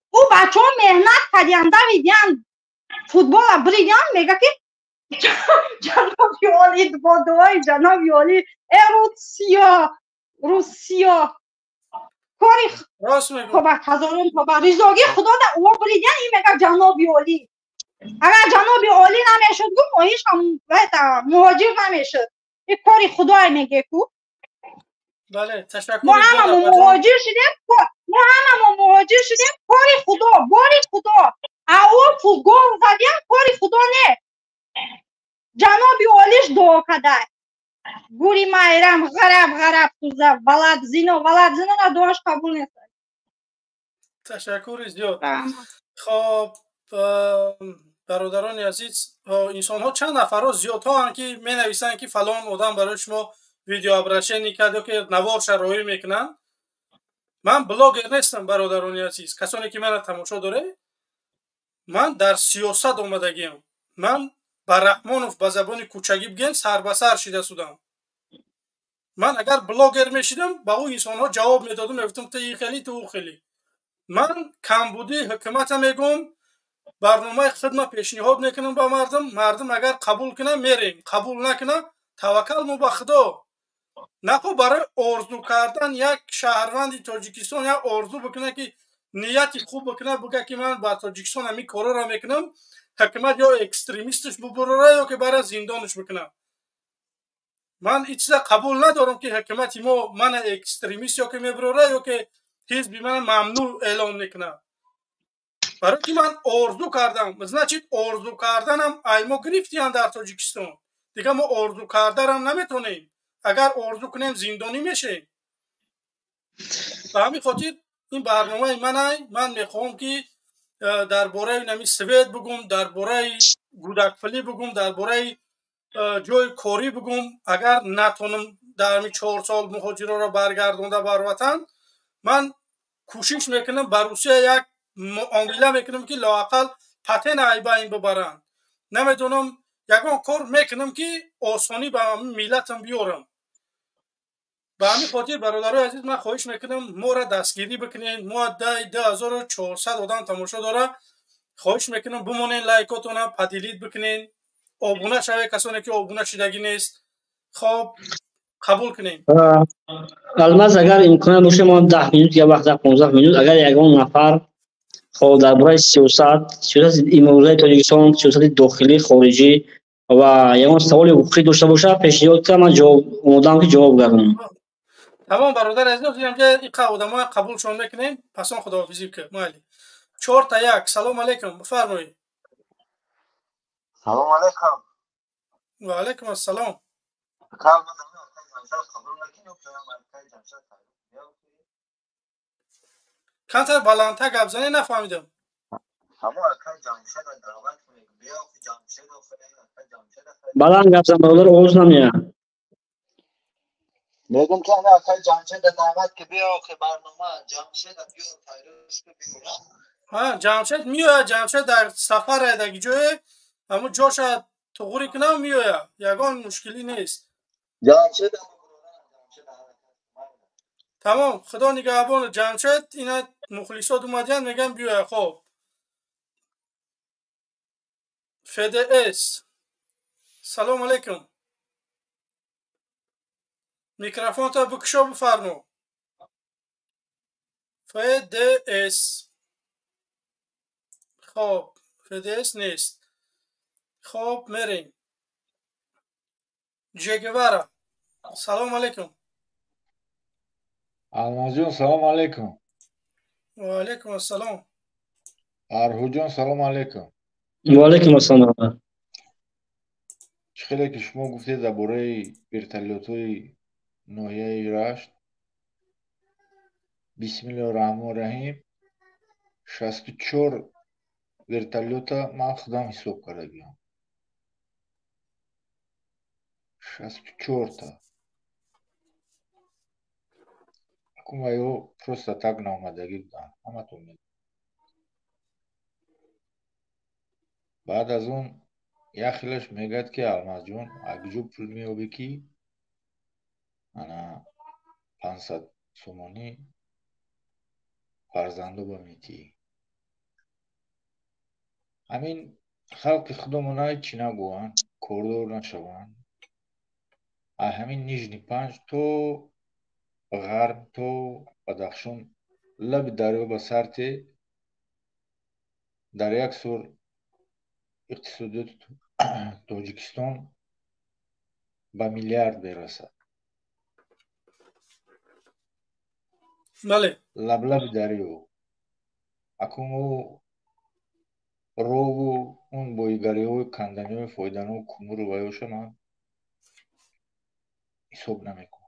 او بچه ها مهنت کردیم دویدیم فوتبال بریدیم میگه که جناب یالی با دوای جناب یالی روسیا کاری خب هزارون بابا ریزاگی خدا در او بریدن این میگه جنابی عالی اگر جنابی عالی نمیشد گفت ما هیچ هم مهاجر نمیشد این کاری خدا میگه کو بله تشکر ما همه مهاجر شدیم کاری خدا باری خدا او فوگان زدیم کاری خدا نه جنابی عالیش دعا کده گوری مایرم غرب توزه ولد زینو نه دعاش قبول نیست تشکر زیاد خب برادران عزیز، انسان ها چند نفر زیاد ها هستند که می نویسند که فلان آدم برای شما ویدیو ابرشنی کرده که نوار شرایط میکنن. من بلاگر نیستم برادران عزیز، کسانی که من تماشا داره، من در سیاست اومدگیم. من با رحمانوف به زبان کوچگی بگیم سر به سر شده سودم. من اگر بلاگر میشیدم با او انسان ها جواب میدادم، میگفتم تو این خیلی تو او خیلی. من کمبودی حکومت میگم، برنامه خدمت پیشنهاد میکنم با مردم اگر قبول کنه میریم، قبول نکنه توکل مو به خدا. نخو برای آرزو کردن یک شهروند تاجیکستان یا آرزو بکنه که نیتی خوب بکنه، بگه که من با تاجیکستان همین کارا را میکنم، حکومت یا اکستریمیستش ببره یا که برای زندانش بکنه. من هیچ چیز قبول ندارم که حکومت ما من اکستریمیست یا که میبره یا که حزب من ممنوع اعلام میکنه. برای که من آرزو کردم، مثلا چی آرزو کردنم ایما گرفتیان در تاجیکستان. دیگه ما آرزو کردنم نمیتونیم. اگر آرزو کنیم زندانی میشه. به همین خاطر این برنامه من میخوام که درباره نمی سوید بگم، درباره گودکفلی بگم، درباره جای کاری بگم. اگر نتونم در همین 4 سال مهاجرا را برگردونده بر وطن، من کوشش میکنم بر روسیه یک معامله میکنم که لااقل پتن ایبا این ببرن. نمیدونم یگان کار میکنم که آسانی به ملتم بیارم. به همین خاطر برادرای عزیز من خواهش میکنم ما را دستگیری بکنین. ما 10400 آدم تماشا داره. خواهش میکنم بمونین، لایکاتون پدیلیت بکنین، آبونه شوه کسانی که آبونه شدگی نیست. خب قبول کنین. الماس اگر امکان باشه ما 10 minut یا وقت 15 minut اگر یگان نفر خب درباره سیاست این موضوع تاجیکستان، سیاست داخلی خارجی و یگان سوال حقوقی داشته باشه پیشنهاد کنم، من جواب اومدم که جواب گردم. تمام برادر عزیز، اینجا این آدم‌ها قبول شون میکنین. پس خداحافظی که مالی 4 تا 1. سلام علیکم، بفرمایید. سلام علیکم. و علیکم السلام. کانتر بلندتر گپ زنی، نفهمیدم. بلند گپ زن برادر، آواز نمیاد. میگم که انا اکای جمشید دعوت که بیا که برنامه جمشید بیا پیروز که بیا. ها جمشید میاد. جمشید در سفر در جای اما جاش تغوری کنم میاد. یگان مشکلی نیست. جمشید تمام. خدا نگهبان جمشید. اینا مخلصات اومدن میگم بیا. خب فده اس. سلام علیکم. میکروفون تا بکشو بفرمو. فده اس. خب فده اس نیست. خب میریم. جگوارا. سلام علیکم. الماس جان سلام علیکم. و علیکم السلام. فرهود جان سلام علیکم. و علیکم السلام. خیلی که شما گفتید درباره ورتلیات‌های ناحیه رشت. بسم الله الرحمن الرحیم 64 ورتلیات من خودم حساب کردم. 64 تا. اکنون просто так نامدگی بودن. همتون میدونید. بعد از اون یخیلش میگد که الماس جان اگجو پول میابی کی انا 500 سومانی فرزندو بمیتی. همین خلق خودمون چی نگوان کردور نشوان. همین نیجنی 5 تو غرب تو بدخشان لب دریا به سرت در یک سور اقتصادیات تاجیکستان به میلیارد برسد. بله. لب دریا. اکنون رو و اون بایگری های کندنی های فایدن های کمور و بایوش من حساب نمیکن.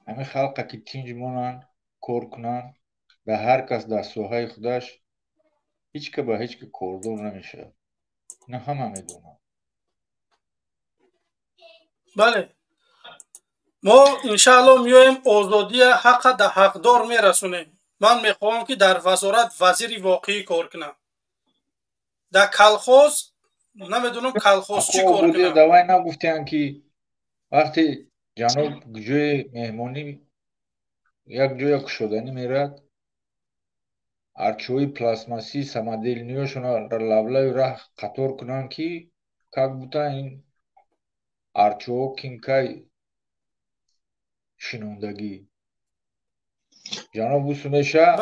همه خلقه که تینج مانن کار کنن به هر کس در سوهای خودش هیچ که به هیچ که کوردور نمیشه. نه همه میدونن. بله ما انشاءالله میایم آزادی حق در حقدار میرسونیم. من میخوام که در وزارت وزیر واقعی کار کنم. در کلخوز نمیدونم کلخوز چی کار کنم. دوای نگفتن که وقتی جناب جوی مهمانی یک جوی کشودنی میرد ارچوی پلاسماسی سمدل نیوشون در لبلای راه قطور کنن که بوده این ارچو کینکای شنوندگی جناب بوسو میشه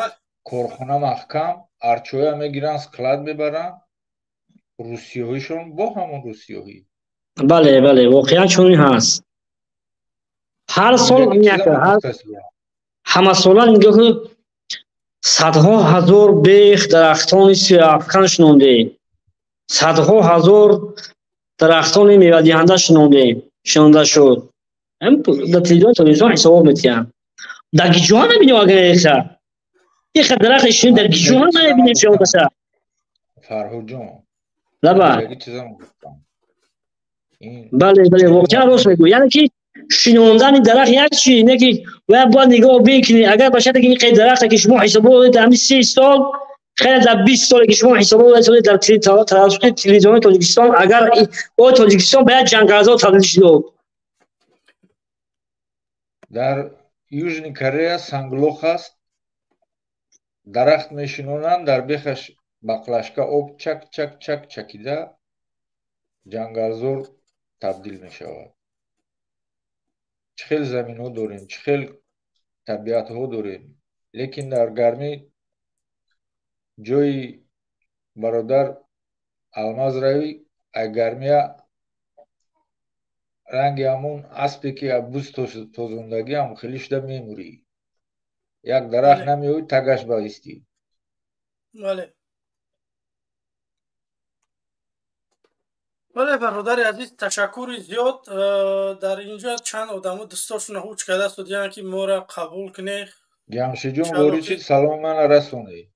کارخانه محکم ارچوی هم میگیرن سکلاد میبرن روسیهایشون با همون روسیهایی. بله بله واقعا چونی هست. هر سال همه سالان اینجا که صدها هزار بیخ درختان افکن شنونده، صدها هزار درختان میوه دهنده شنونده شد. هم در تلویزیون حساب میتیم. در گیجوان نبینیم اگر ایخه درخت شنید در گیجوان نبینیم شما بسه. فرهود جان بله بله واقعا راست میگو. یعنی که شنوندن درخت یک چی اینه که باید نگاه بکنی. اگر باشه که این درخت که شما حساب بودید در 30 سال خیلی در 20 سال که شما حساب بودید در توسط تلویزیون تاجیکستان اگر او تاجیکستان باید جنگازا تبدیل شد. در یوژنی کره سنگلوخ است درخت میشنونن در بیخش بقلشکا آب چک چک چک چکیده جنگازور تبدیل میشود. چه خیلی زمین ها داریم چه خیلی طبیعت ها داریم لیکن در گرمی جای برادر الماز روی گرمی رنگ همون اسبی که بوز توزندگی هم خیلی شده میموری. یک درخت نمیوی تگش بایستی. بله بله برادر عزیز تشکر زیاد. در اینجا چند آدمو دستاشون هوچ کرده است دیدن که ما را قبول کنه. جمشید جون گوریچی سلام من رسونی.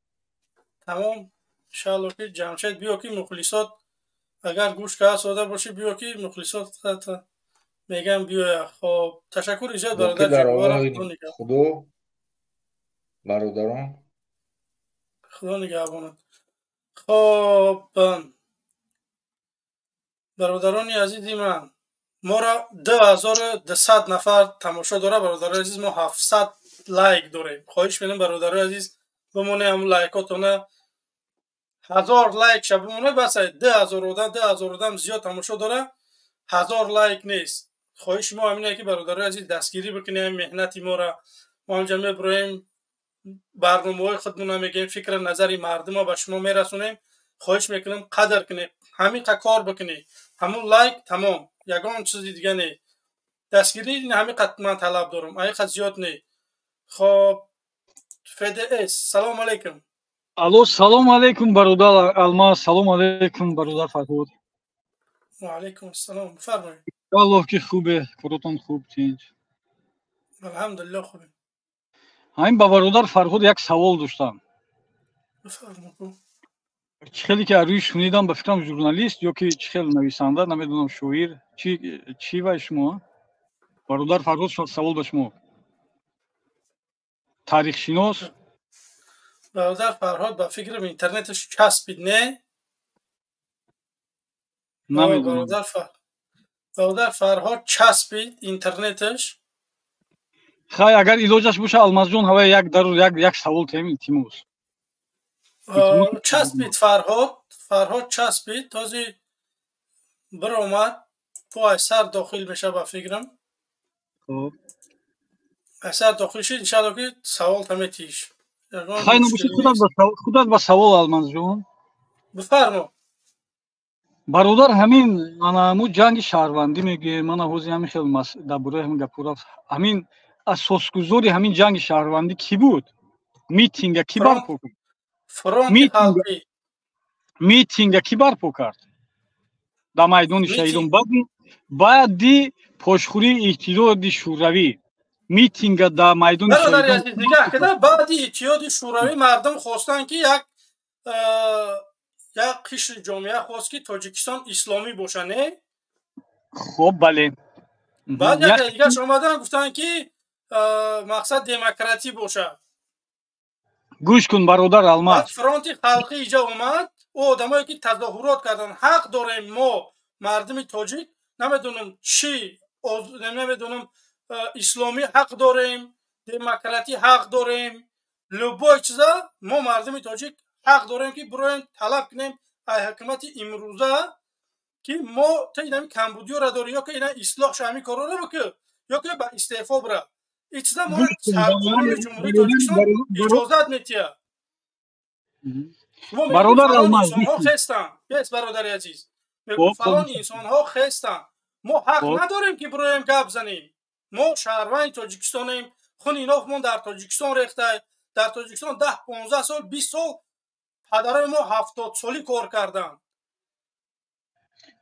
تمام انشاءالله که جمشید بیا که مخلصات اگر گوش کرده ساده باشه بیا که مخلصات میگم بیا. خب تشکر زیاد برادر جون. خدا برادران خدا نگهبانت. خب برادران عزیزی من ما را 2200 نفر تماشا داره. برادر عزیز ما 700 لایک داریم. خواهش می‌کنم برادر عزیز بمونه هم لایکاتونه 1000 لایک شه بمونه بس. 2000 آدم زیاد تماشا داره 1000 لایک نیست. خواهش ما همینه که برادر عزیز دستگیری بکنیم مهنتی ما را ما هم جمع برایم برنامه‌های خودمون میگیم فکر نظری مردم ما به شما میرسونیم. خواهش میکنم قدر کنید همین کار بکنید همون لایک تمام یگان چیزی دیگه نه دستگیری همین قد من طلب دارم ای قد زیاد نه. خب فدس سلام علیکم. الو سلام علیکم برادر الماس. سلام علیکم برادر فرهود. و علیکم السلام. بفرمایید. الله که خوبه کارتون خوب تینج. الحمدلله خوبه. همین با برادر فرهود یک سوال داشتم. بفرمایید. خیلی که روی شنیدم به فکرم ژورنالیست یا که خیلی نویسنده نمیدونم شاعر چی و شما برادر فرهود سوال به شما تاریخ شناس برادر فرهاد به فکرم اینترنتش چسبید نه نمیدونم. برادر فرهاد چسبید اینترنتش. خیلی اگر ایلاجش باشه الماس جون هوا یک سوال تیموز چسبید فرهاد چسبید تازه برآمد با اثر داخل میشه به فکرم. خب اثر داخل شد انشاءالله که سوال همه تیش خیلی نباشه خودت با سوال الماس جون بفرما. برادر همین مو جنگ شهروندی میگه من حوزی همین خیلی درباره همین گپورا همین اساسگذاری همین جنگ شهروندی کی بود؟ میتینگ کی برپا کرد؟ میتینگ کی برپا کرد؟ در میدان شهیدان بعد دی پشخوری اتحاد شوروی میتینگ در میدان شهیدان بعد اتحاد شوروی مردم خواستن که یک як қишри ҷомеа хост ки тоҷикистон исломӣ боша, не? хуб бале. баъд яка дигаш омадан гуфтанд ки мақсад демократӣ боша. гӯш кун бародар Алмаз. баъд фронти халқӣ иҷо омад, ӯ одамое ки тазоҳурот карданд, ҳақ дорем мо мардуми тоҷик, намедонам чӣ, намедонам исломӣ ҳақ дорем, демократӣ ҳақ дорем, любой чиза мо мардуми тоҷик ҳақ дорем ки бироем талаб кунем аз ҳукумати имрӯза ки мо та инами камбудиёра дорӣ, ё ки ина ислоҳша ҳамин корора бикӣ, ё ки ба истеъфо бира. ин чиза мо қонуни ҷумҳурии Тоҷикистон иҷозат метиҳад. бародар Алмаз инсонҳо хестанд, бес бародари азиз, фалон инсонҳо хестанд, мо ҳақ надорем ки бироем гап занем. мо шаҳрванди Тоҷикистонем, хуни нофмон дар Тоҷикистон рехта, дар Тоҷикистон 10-15 сол 20 сол падарои мо 70 солӣ кор карданд.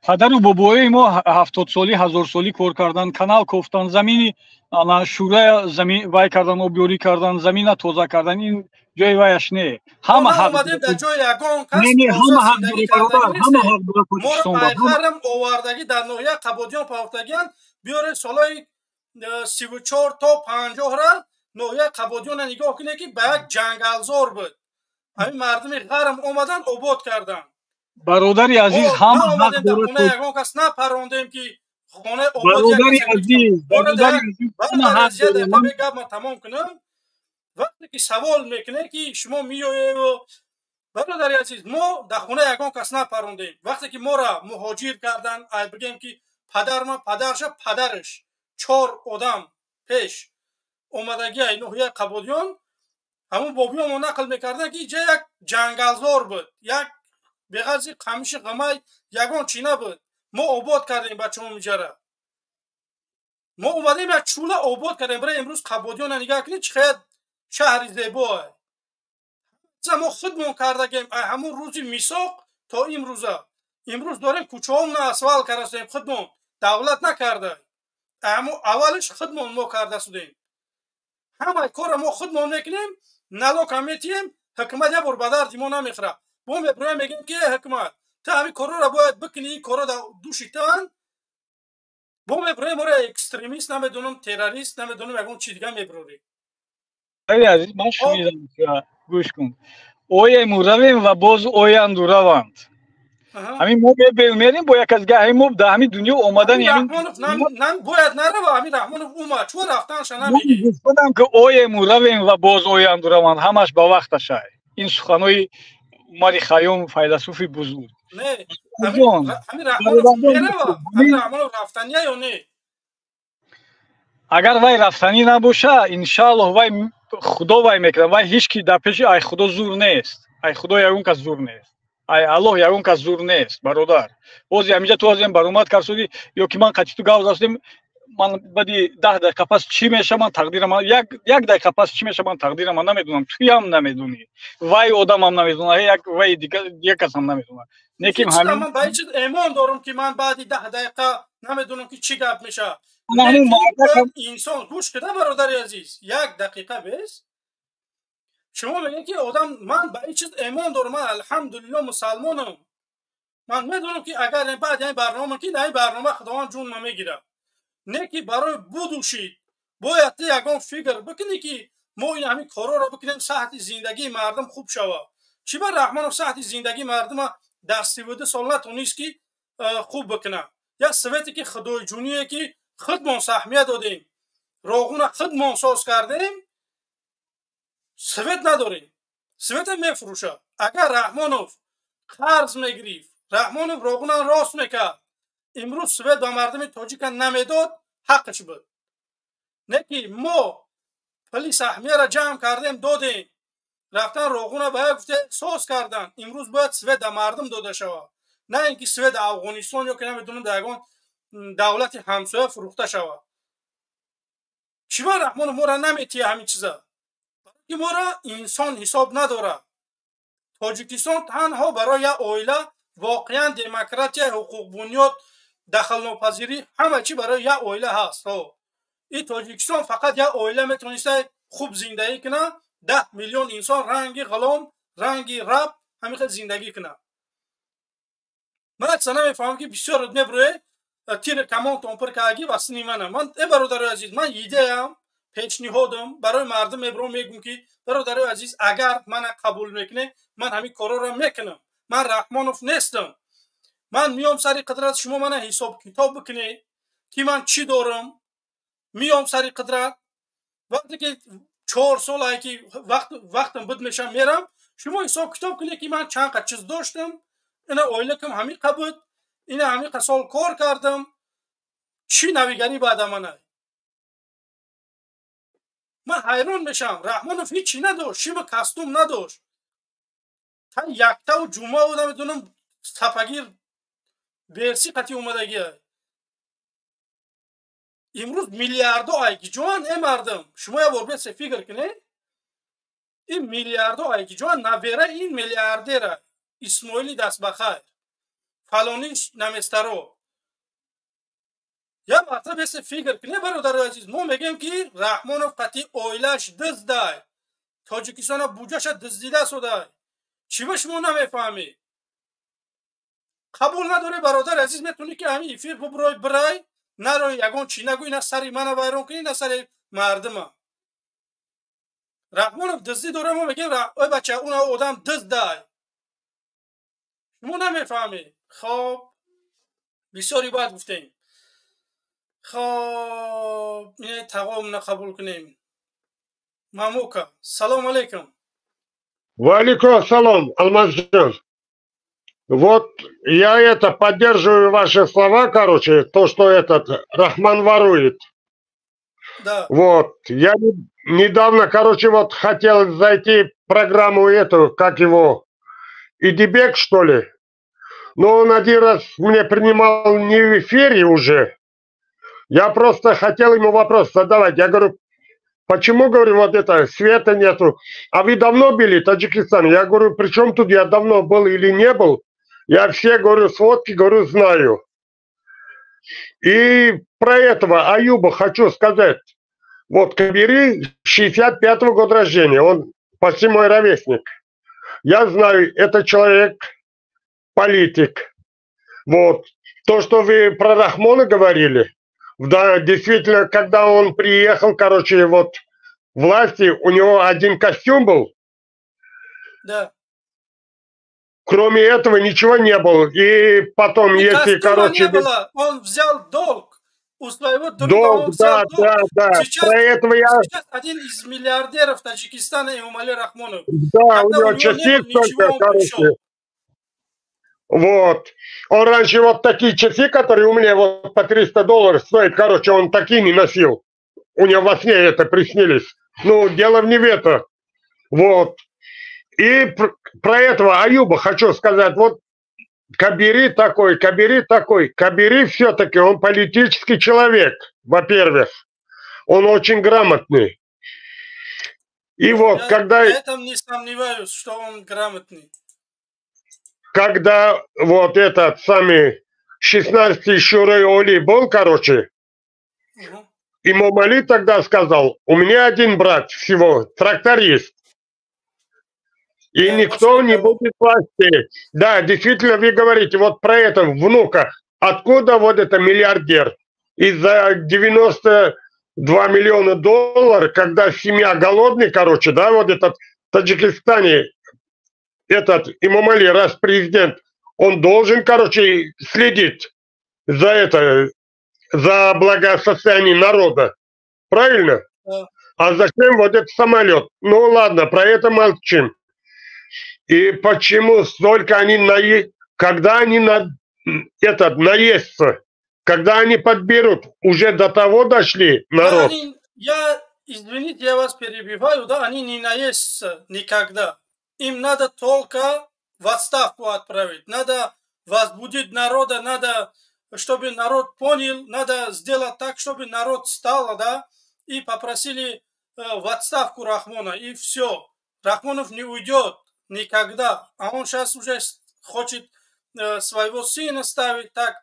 падару бобои мо 70 солӣ 1000 солӣ кор карданд, канал кофтанд, замини шура замин вай кардан, обёрӣ кардан, замина тоза кардан. ин ҷои ваяш не. ҳама ҳақ омадем дар ҷои ягон кас ҳама ҳақ дорад бародар, ҳама ҳақ дорад Тоҷикистон. моро пайхарам овардагӣ дар ноҳия қабодиён пахтагиан, биёре солои 34 то 50 ра ноҳия қабодиёна нигоҳ кунед ки ба як ҷангалзор буд. ҳамин мардуми ғарм омадан обод карданд. бародари азиз, ҳама ҳақ дорад. ягон кас напарондем ки хона бародари азиз, бародари азиз, ҳама ҳақ дорад. гапма тамом кунам. вақте ки савол мекунед ки шумо миёеву, бародари азиз, мо дар хона ягон кас напарондем. вақте ки моро муҳоҷир карданд, ай бигем ки падарма падарша падараш 4 одам пеш омадагӣ ай ноҳияи қабодиён, ҳамун бобиёнмо нақл мекарданд ки иҷа як ҷангалзор буд, як беғарзи қамиши ғамай ягон чи набуд. мо обод кардем бачаҳои иҷара. мо омадем як чӯла обод кардем. бара имрӯз қабодиёна нигоҳ кунед чӣ қадр шаҳри зебо ай. мо худмон кардагем ҳамун рӯзи мисоқ то имрӯза. имрӯз дорем кӯчаҳомона асфалт карда судем, худмон давлат накарда. ҳамун аввалиш худмон мо карда судем. ҳамаи кора мо худмон мекунем, налока метиҳем, ҳукумат як бор ба дарди мо намехӯрад. мо мебироем мегӯем ки ҳукумат та ҳамин корора бояд бикунӣ, ин корро дар дӯши таан. мо мебироем моро экстремист, намедонам террорист, намедонам ягон чи дига мебирорем. азиз, ман шунидам, гӯш кун. Ояму равем ва боз оянду раванд. ҳамин мо мерем бо як аз гаҳи мо дар ҳамин дунё омадани бояд нарава, ҳамин Раҳмонов умад, чӯ рафтанша намегӣ? гуфтам ки ояму равем ва боз оянду раванд, ҳамаш ба вақташай. ин суханои Умари Хайём, файласуфи бузург. Не, ҳамин Раҳмонов мерава, ҳамин Раҳмонов рафтанияе ё не? агар вай рафтанӣ набоша, иншааллоҳ вай худо вай мекунад. вай ҳеҷ ки дар пеши ай худо зур нест. ай худо ягон кас зур нест. ай Аллоҳ ягон кас зур нест, бародар. бози ҳамиҷа ту азем баромад карсуди, ё ки ман қачи ту гав застем, ман баъди 10 дақиқа пас чӣ мешавам, тақдирам як дақиқа пас чӣ мешавам, тақдирам намедонам. туям намедонӣ, вай одамам намедонад, вай дига касам намедонад. Неким ҳамин ман ба ин чиз эмон дорам ки ман баъди 10 дақиқа намедонам ки чӣ гап мешавад. инсон гӯш куда бародари азиз, як дақиқа бес. шумо мегӯед ки одам, ман ба ин чиз эмон дорам, ман алҳамдулиллоҳ мусалмонам. ман медонам ки агар баъди ин барнома ки дар ин барнома худованд ҷунма мегирад. не ки барои будушид бояд ти ягон фикр бикунӣ ки мо ин ҳамин корроро бикунем саҳти зиндагии мардум хуб шавад. чӣ ба Раҳмонов саҳти зиндагии мардума дар 32 сол натонист ки хуб бикунад? як совете ки худоиҷуние ки худмон саҳмия додем, роғуна худмон соз кардем, совет надорем. совета мефурӯшад. агар Раҳмонов қарз мегирифт, Раҳмонов роғуна рост мекард, имрӯз совет ба мардуми тоҷика намедод, ҳаққиш буд. не ки мо пули саҳмияро ҷамъ кардем додем, рафтан роғуна ба як гуфте соз кардан, имрӯз бояд совет дар мардум дода шавад. не ин ки совет дар Афғонистон ё ки намедонам дар ягон давлати ҳамсоя фурӯхта шавад. чӣ ба Раҳмонов моро наметиҳад ҳамин чиза? ки моро инсон ҳисоб надорад. Тоҷикистон танҳо барои як оила воқеан демократия, ҳуқуқбунёд, дахолнопазирӣ, ҳама чӣ барои як оила ҳаст. ин Тоҷикистон фақат як оила метавониста хуб зиндагӣ кунад. 10 миллион инсон ранги ғулом, ранги раб, ҳамин зиндагӣ кунам. Ман аксана мефаҳмам ки бисёр мебурӯе тир камон тонпир каги ва сини манам. Ман бародарои азиз, ман идеям пешниҳодам барои мардум мебурам, мегӯм ки бародарои азиз, агар мана қабул мекунед, ман ҳамин корро мекунам. Ман Раҳмонов нестам. Ман миём сари қудрат, шумо мана ҳисоб китоб бикунед ки ман чӣ дорам. Миём сари қудрат, вақте ки 4 солае ки вақтам буд мешам мерам, шумо ҳисоб китоб кунед ки ман чанд қа чиз доштам, ина оилакам ҳамин қа буд, ина ҳамин қа сол кор кардам, чӣ навигарӣ баъда мана. Ман ҳайрон мешам. Раҳмонов ҳичӣ надошт, шиба кастум надошт. та яктаву ҷумъа буда медонам сапагир берси қати омадагиай. имрӯз миллиардо айгиҷон мардам. Шумо як бор бесе фикр кунед. ин миллиардо айгиҷон навера ин миллиардера Исмоили дастбахайр, фалониш наместаро. як вақта бесе фикр кунед бародарои азиз. мо мегем ки Раҳмонов қати оилааш диздай, Тоҷикистона буҷаша диздида судай. чиба шумо намефаҳмед? қабул надоре бародар азиз, метуни ки ҳамин эфир бубурой бирай, нарой ягон чӣ нагӯй, на сари мана вайрон кунӣ, на сари мардума. Раҳмонов дизди дора, мо мегем ой бача уна одам диздай. шумо намефаҳмед. хоб бисёри баъд гуфтем. хоб ин тағомна қабул кунем. Мамука, салом алейкум. Валикум ассалам, Алмазджон. Вот я поддерживаю ваши слова, короче, то, что этот Рахман ворует. Да. Вот, я недавно, короче, вот хотел зайти в программу эту, как его, Идибек, что ли. Но он один раз мне принимал не в эфире уже. Я просто хотел ему вопрос задавать. Я говорю, почему, говорю, вот это, света нету? А вы давно были в Таджикистане? Я говорю, при чем тут я давно был или не был? Я все, говорю, сводки, говорю, знаю. И про этого Аюба хочу сказать. Вот Кабири 65-го года рождения, он почти мой ровесник. Я знаю, это человек, политик. Вот. То, что вы про Рахмона говорили, да, действительно, когда он приехал, короче, вот власти, у него один костюм был. Да. Кроме этого ничего не было. И потом, и если, короче... Не было. Он взял долг у своего друга. Долг, да. Сейчас, про этого я... сейчас один из миллиардеров Таджикистана, Эмомали Рахмонов. Да, у него часы только, короче. Вот. Он раньше вот такие часы, которые у меня вот по $300 стоят, короче, он такими носил. У него во сне это приснились. Ну, дело не в этом. Вот. И про этого Аюба хочу сказать. Вот Кабири такой. Кабири все-таки он политический человек, во-первых. Он очень грамотный. И вот, когда... Я в этом не сомневаюсь, что он грамотный. Когда вот этот самый 16-й Шурей Оли был, короче, Эмомали тогда сказал, у меня один брат всего, тракторист. И никто не будет власти. Да, действительно, вы говорите, вот про это внука. Откуда вот это миллиардер? Из-за 92 миллиона долларов, когда семья голодная, короче, да, вот этот в Таджикистане, этот Эмомали, раз президент, он должен, короче, следить за это, за благосостояние народа. Правильно? Да. А зачем вот этот самолет? Ну ладно, про это молчим. И почему столько они когда они наестся, когда они подберут, уже до того дошли народ. Извините, я вас перебиваю, да, они не наестся никогда. Им надо только в отставку отправить, надо возбудить народа, надо, чтобы народ понял, надо сделать так, чтобы народ встал, да, и попросили в отставку Рахмона, и все. Рахмонов не уйдет никогда, а он сейчас уже хочет своего сына ставить, так,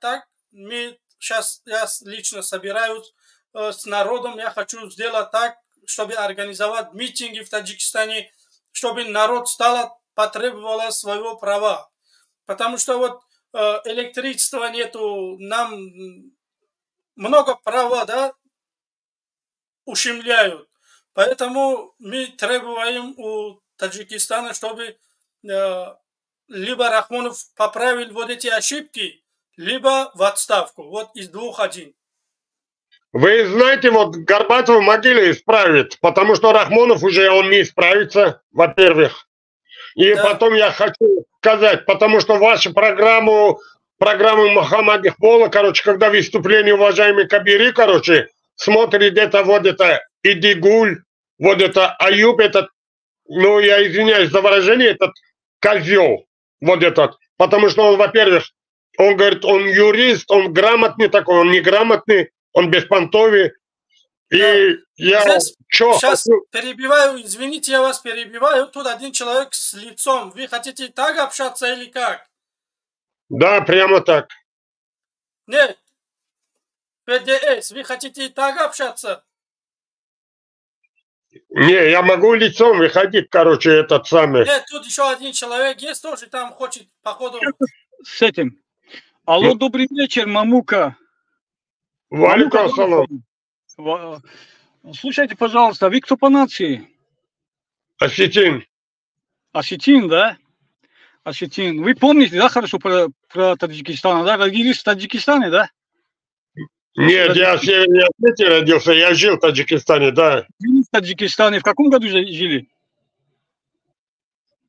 мы сейчас, я лично собираюсь с народом, я хочу сделать так, чтобы организовать митинги в Таджикистане, чтобы народ стал потребовала своего права. Потому что вот электричества нету, нам много права, да, ущемляют. Поэтому мы требуем у Таджикистана, чтобы либо Рахмонов поправил вот эти ошибки, либо в отставку. Вот из двух один. Вы знаете, вот Горбатов могиле исправит, потому что Рахмонов уже он не исправится, во-первых. И потом я хочу сказать, потому что вашу программу Мухаммад Ихбола, короче, когда выступление уважаемый Кабири, короче, смотрит это вот это Идигуль, вот это Аюб, этот, ну я извиняюсь за выражение, этот козел, вот этот. Потому что он, во-первых, он говорит, он юрист, он грамотный такой, он неграмотный, он беспонтовый. И я сейчас перебиваю, извините, я вас перебиваю. Тут один человек с лицом. Вы хотите так общаться или как? Да, прямо так. Нет. ПДС, вы хотите так общаться? Не, я могу лицом выходить, короче, этот самый. Нет, тут еще один человек есть, тоже там хочет, походу... С этим. Алло, добрый вечер, Мамука. Валикум ассалам. Слушайте, пожалуйста, вы кто по нации? Осетин. Осетин, да? Осетин. Вы помните, да, хорошо про Таджикистан, да? Родились в Таджикистане, да? Нет, я в Северной Осетии родился, я жил в Таджикистане, да. Вы в Таджикистане в каком году жили?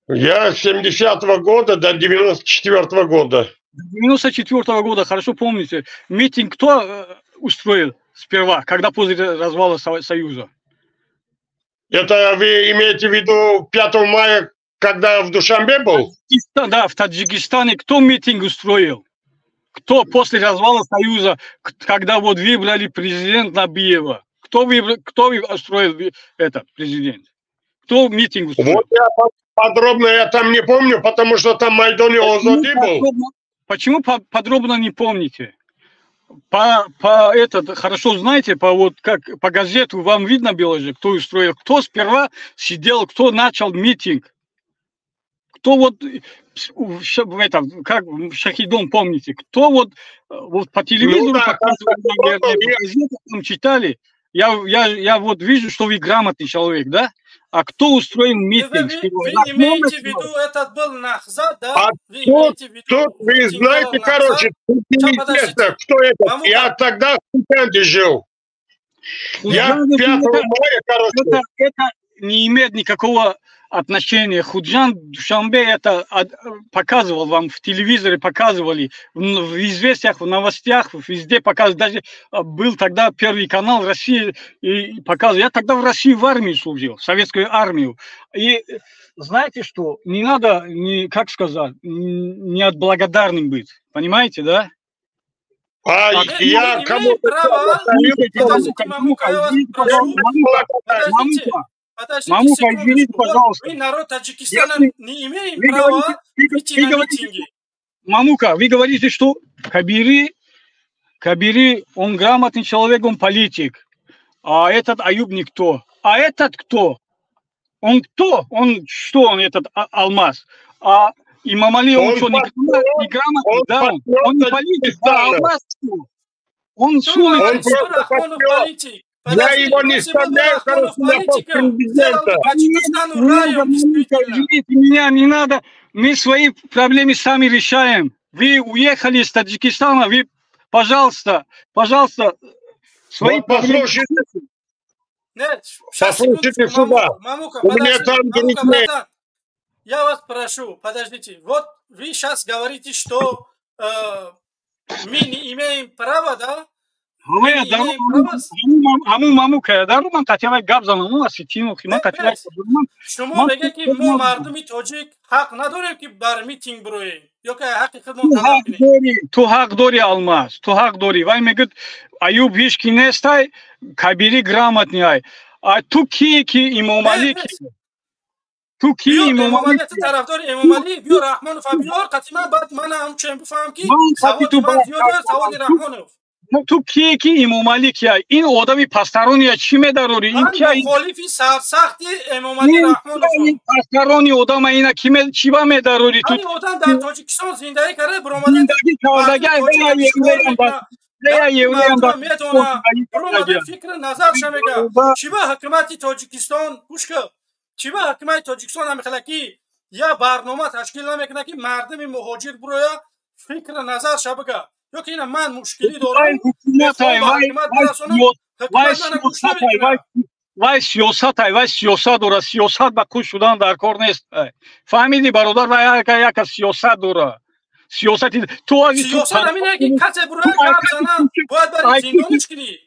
Я с 70-го года до 94-го года. 94-го года, хорошо помните. Митинг кто устроил сперва, когда после развала Союза? Это вы имеете в виду 5 мая, когда в Душанбе был? Да, в Таджикистане кто митинг устроил? Кто после развала Союза, когда вот выбрали президента Набиева? Кто устроил это, президент? Кто митинг устроил? Вот я подробно я там не помню, потому что там Майдоне Озоди был. Почему подробно не помните? Хорошо знаете, по газету вам видно было же, кто устроил, кто сперва сидел, кто начал митинг. Кто вот в этом, как Шахидон, помните, кто вот по телевизору показывали, наверное, по газетам там читали. Я вот вижу, что вы грамотный человек, да? А кто устроил митинг? Вы имеете в виду, этот был Нахзад, да? Тут вы знаете, короче, интересно, кто это? Я тогда в Студенте жил. Я 5 мая, короче. Это не имеет никакого отношения. Худжан Душанбе это показывал вам в телевизоре, показывали, в известиях, в новостях, везде показывали. Даже был тогда Первый канал России и показывал. Я тогда в России в армии служил, в советскую армию. И знаете что, не надо, как сказать, не отблагодарным быть. Понимаете, да? Я кому-то... Мамука, извините, пожалуйста. Мы, народ Таджикистана, не имеем права идти на митинги. Мамука, вы говорите, что Кабири, он грамотный человек, он политик. А этот Аюб никто. А этот кто? Он кто? Он что, он этот Алмаз? А Имам Али, он что, не грамотный? Да, он не политик. А Алмаз кто? Он политик. Я его не вставляю, короче, на пост президента. Извините меня, не надо. Мы свои проблемы сами решаем. Вы уехали из Таджикистана, вы, пожалуйста, свои проблемы... Нет, послушайте сюда. Мамука, у меня там друзья. Я вас прошу, подождите. Вот вы сейчас говорите, что мы не имеем права, да? Мамука, даруман татявай гап занам аситину химан татявай. Шумо меге ки мо мардуми тоҷик ҳақ надорем ки бар митинг бироем ё ки ҳаққи худмон талаб кунем. Ту ҳақ дори Алмаз, ту ҳақ дори. Вай мегӯяд Аюб ҳеҷ ки нестай, Кабири грамотный ай. А ту ки Имом Али ки? Ту ки Имом Али? тарафдори Имом Али биё Рахмонов биёр қатъи ман баъд ман ҳамчунин бифаҳмам ки саводи ман зиёд аст саводи Рахмонов. تو کیه کی امام علی کیه این آدمی پسترانی چی میداری این من کیه مخالفی سرسختی امام علی رحمانوف این پسترانی آدم اینا کی چی با میداری تو این آدم در تاجیکستان زندگی کرده برآمده زندگی کردگی برآمده فکر نظرش میگه چی به حکومت تاجیکستان گوش کن چی به حکومت تاجیکستان میخلکی یا برنامه تشکیل نمیکنه که مردم مهاجر برویا فکر نظرش بگه یا که اینا من مشکلی دارم وای سیاست داره سیاست با کوش شدن در کار نیست فهمیدی برادر وای یک سیاست داره سیاست تو سیاست همینه که کسی برای گپ زنه باید برای زندانش کنی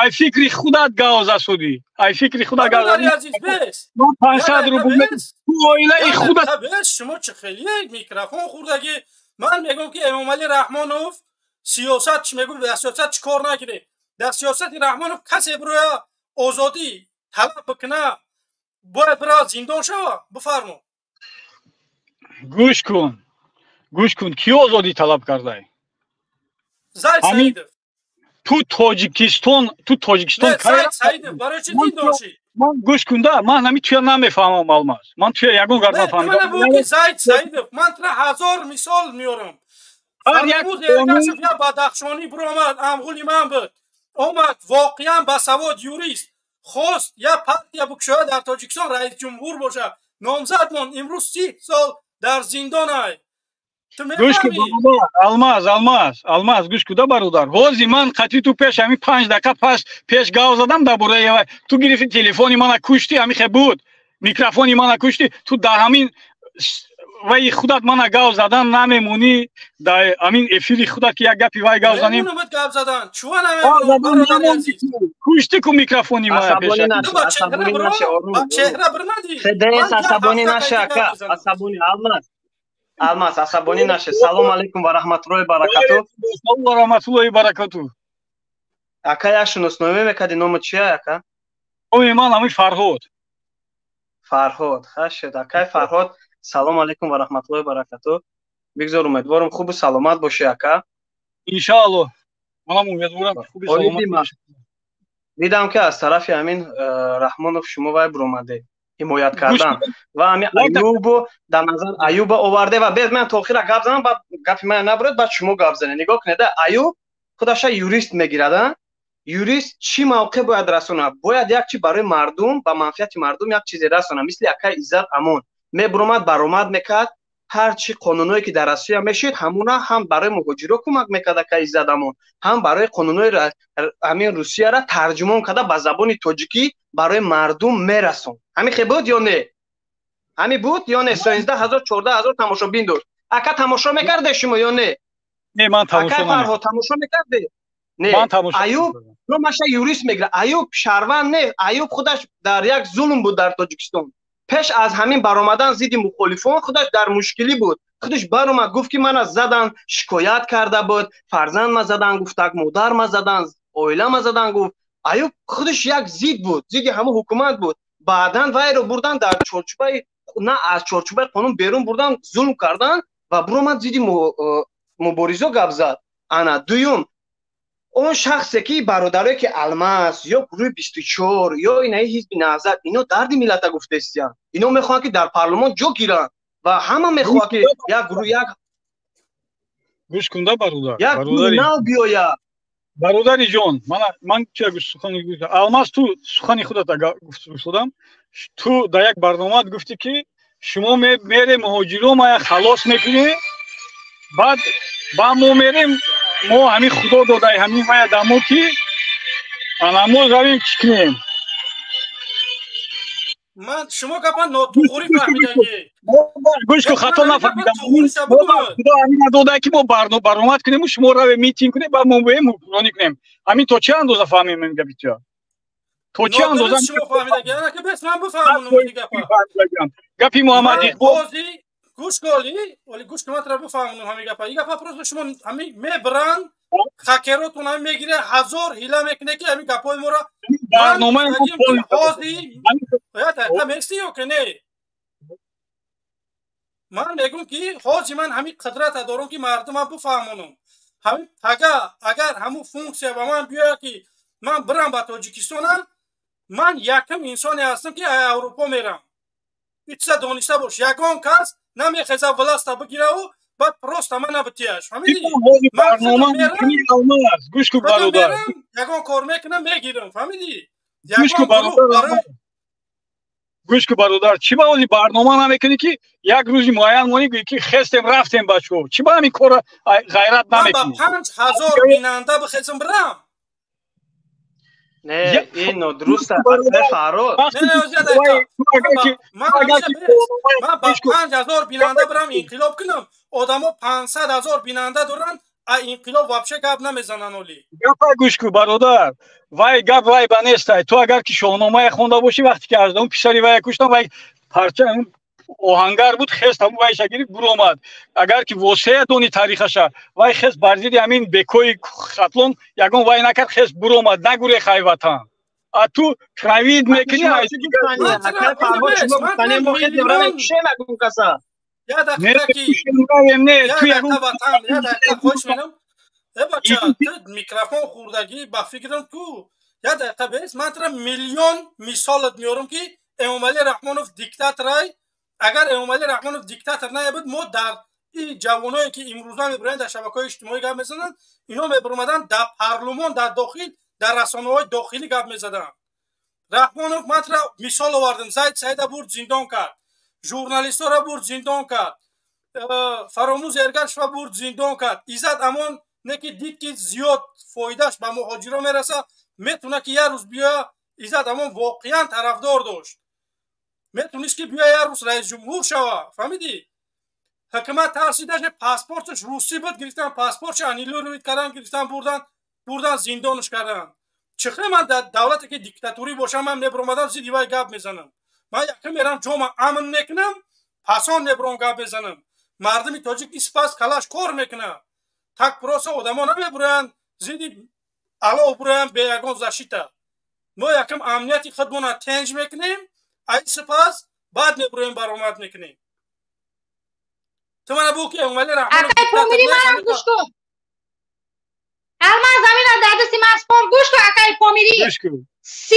ای فکری خودت گاوزه شدی ای فکری خودت گاوزه عزیز بس من 500 روبل تو اویله خودت بس شما چه خیلی میکروفون خوردگی من میگم که امام علی رحمانوف سیاست چی میگم در سیاست چی کار نکرده در سیاست رحمانوف کسی برای آزادی طلب بکنه باید برای زندان شوه بفرما گوش کن کی آزادی طلب کرده زید سعیدов تو تاجیکستان زید سعیدов برای چی زندان شی من گوش کن ده من همین توی نمیفهمم الماس من توی یگون گرد نفهمیدم من بگو زید سعیدов من ترا 1000 مثال میارم فرمود یکاشف یا بدخشانی برآمد امغولی من بود اومد واقعا بسواد یوریست خواست یا پارتیا بکشه در تاجیکستان رئیس جمهور باشه نامزد من امروز 30 سال در زندان ای گوش کن الماس گوش کن برادر حاضی من قطعی تو پیش همین 5 دقیقه پیش گاو زدم درباره تو گرفتی تلفنی من کشتی همین خیلی بود میکروفونی من کشتی تو در همین وای خودت من گاو زدن نمیمونی در همین افیری خودت که یک گپی وای گاو زنیم نمیمونم گاو زدن چون نمیمونم کشتی کو میکروفونی من پیش عصبانی نشه چهره برندی خدایت عصبانی نشه اکا عصبانی الماس عصبانی نشه سلام علیکم و رحمت الله و برکاته و رحمت الله و برکاته اکا یک شناسنامه میکردی نام چیه اکا نام من همین فرهاد خشت اکا فرهاد سلام علیکم و رحمت الله و برکاته بگذار امیدوارم خوب و سلامت باشی اکا ان شاء الله منم امیدوارم خوب و سلامت باشی دیدم که از طرف همین رحمانوف شما وای برآمده حمایت کردن و همین ایوب در نظر ایوب آورده و بعد من تا آخر گپ زدم بعد گپ من نبرد بعد شما گپ زنید نگاه کنید ایوب خودش یوریست میگیرد یوریست چی موقع باید رسونه باید یک چی برای مردم با منفعت مردم یک چیزی رسونه مثل اکای عزت امون برآمد میکرد هر چی قانونایی که در روسیه میشید همونا هم برای مهاجرا کمک میکرد اکای عزت امون هم برای قانونای همین روسیه را ترجمه کرده به زبان تاجیکی برای مردم میرسون همین خیلی بود یا نه همین بود یا نه 13000 14000 تماشابین داشت اکا تماشا میکرده شما یا نه نه من تماشا نمیکردم تماشا میکرده نه ایوب رو ماشه یوریست میگه ایوب شهروند نه ایوب خودش در یک ظلم بود در تاجیکستان پیش از همین برآمدن ضد مخالفان خودش در مشکلی بود خودش برآمد گفت که من از زدن شکایت کرده بود فرزند ما زدن گفتک مادر ما زدن اویله ما زدن گفت ایوب خودش یک ضد بود ضد همه حکومت بود بعدن وای رو بردن در چارچوبه نه از چارچوبه قانون بیرون بردن ظلم کردن و برآمد ضد مبارزه گپ زد انا دوم اون شخصی که برادرایی که الماس یا گروه 24 یا اینای حزب نهضت اینا درد ملت گفته استیان اینا میخوان که در پارلمان جا گیرن و همه میخوان که یک گروه یک گوش کنده برادر یک گروه نو بیاید برادری جان من چه سخنی گفتم الماس تو سخنی خودت گفته شدم تو در یک برنامه گفتی که شما میره مهاجرا ما خلاص میکنی بعد با ما میریم ما همین خدا داده همین ما دمو که ما رویم چکنیم من شما گپا ناتوخوری فهمیدنگی گوش کن خطا نفهمیدم خدا همین داده که ما برنامه کنیم شما رو میتینگ کنیم بعد ما بیم مقرانی کنیم همین تا چه اندازه فهمیم این گپی تو چه اندازه شما فهمیدنگی انا که بس من بفهمونم این گپا گپی محمد اقبال گوش کالی ولی گوش که من ترا بفهمونم همین گپا این گپا پروس شما همین میبرن خاکراتون هم میگیره 1000 هیله میکنه که همین گپای ما را برنامه بازی یا میستی یا که نه من میگم که حاجی من همین قدرت دارم که مردم هم بفهمونم همین اگر همون فونکسیا با من بیاید که من برم به تاجیکستان، من یکم انسانی هستم که اروپا میرم. ایتسا دانسته باش یگان کس نمیخزه ولاستا بگیره و بعد پروست من نبتیش. فهمیدی؟ برنامه گوش کو برادر یگان کار میکنم میگیرم. فهمیدی؟ گوش کو برادر چی با اون برنامه نمیکنی که یک روزی معین مونی که خستم رفتم بچو چی با همین کار غیرت نمیکنی؟ من با 5000 بیننده بخزم برم. نه این درسته فراد. من با 5000 بیننده برم انقلاب کنم. آدما 500,000 بیننده دارن. انقلاب واپشه گپ نمیزنن ولی. گپ گوش کو برادر. وای گپ وای بنست. تو اگر که شاهنامه خونده باشی وقتی که از اون پسری وای کشتم وای پرچه اوهنگر بود خست همون وای شگیری برآمد. اگر که واسه دونی تاریخش وای خست برزید همین بکوی خطلون یگان وای نکرد خست برآمد نگوره خای وطن. تو کراوید میکنی از یا دقیقه خوش منم بچه تو میکروفون خوردگی با فکرم تو یا دقیقه بیست من ترا میلیون مثالت میارم که امام علی رحمانوف دیکتاتورای اگر امام علی رحمانوف دیکتاتور نبود ما در این جوانایی که امروزا میبرن در شبکه‌های اجتماعی گپ میزنن اینا میبرمدن در پارلمان در داخل در رسانه‌های داخلی گپ میزدن رحمانوف من ترا مثال آوردم زید سعید برد زندان کرد ژورنالیست‌ها را برد زندان کرد فراموز ارگش را برد زندان کرد ایزد امان نه که دید که زیاد فایدهش به مهاجرا میرسه میتونه که یه روز بیا ایزد امان واقعا طرفدار داشت میتونست که بیا یه روز رئیس جمهور شوه فهمیدی حکومت ترسیدش پاسپورتش روسی بود گرفتن پاسپورتش انیلو رو کردن گرفتن بردن زندانش کردن چخه من در دولتی که دیکتاتوری باشم من نبرمدم زی دیوای گپ میزنم من یکم میرم جامعه امن میکنم پسان نبرم گپ بزنم مردمی تاجیک اسپاس کلاش کار میکنه تک پروسه آدما نمیبرن زیدی علاوه برن به یگان زشیتا ما یکم امنیتی خودمون تنج میکنیم ای سپاس بعد نبریم برآمد میکنیم تو من بو که اومدی رحمان الما زمین در دست مسپار گوش تو اکای پامیری 30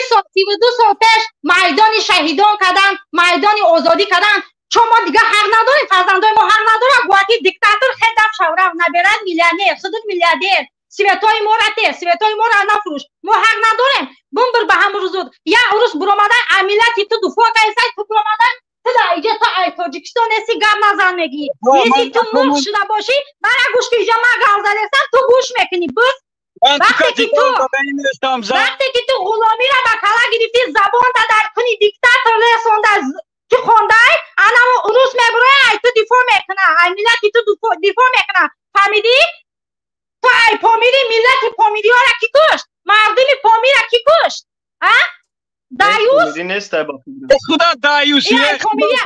سال 32 سال پیش میدان شهیدان کردن میدان آزادی کردن چون ما دیگه حق نداریم فرزندای ما حق ندارن گواهی دیکتاتور خدف شورا نبرن میلیونر صدود میلیاردر سویتای ما رته سویتای ما را نفروش ما حق نداریم بمبر به هم روزود یا عروس برآمدن عملیاتی تو دفاع کیسای تو برآمدن تو در اینجا تا ای تاجیکستان اسی گم نزن میگی یعنی تو مرد شده باشی برای گوش که اینجا ما گازلستان تو گوش میکنی بس وقتی که تو غلامی را به کلا گرفتی زبان تا در کنی دیکتاتور رسونده که خونده انا عروس میبره ای تو دفاع میکنه ای ملتی تو دفاع میکنه فهمیدی؟ تو ای پامیری ملت پامیری ها را کی کشت؟ مردم پامیر را کی کشت؟ دایوس؟ خدا دایوسی ای پامیر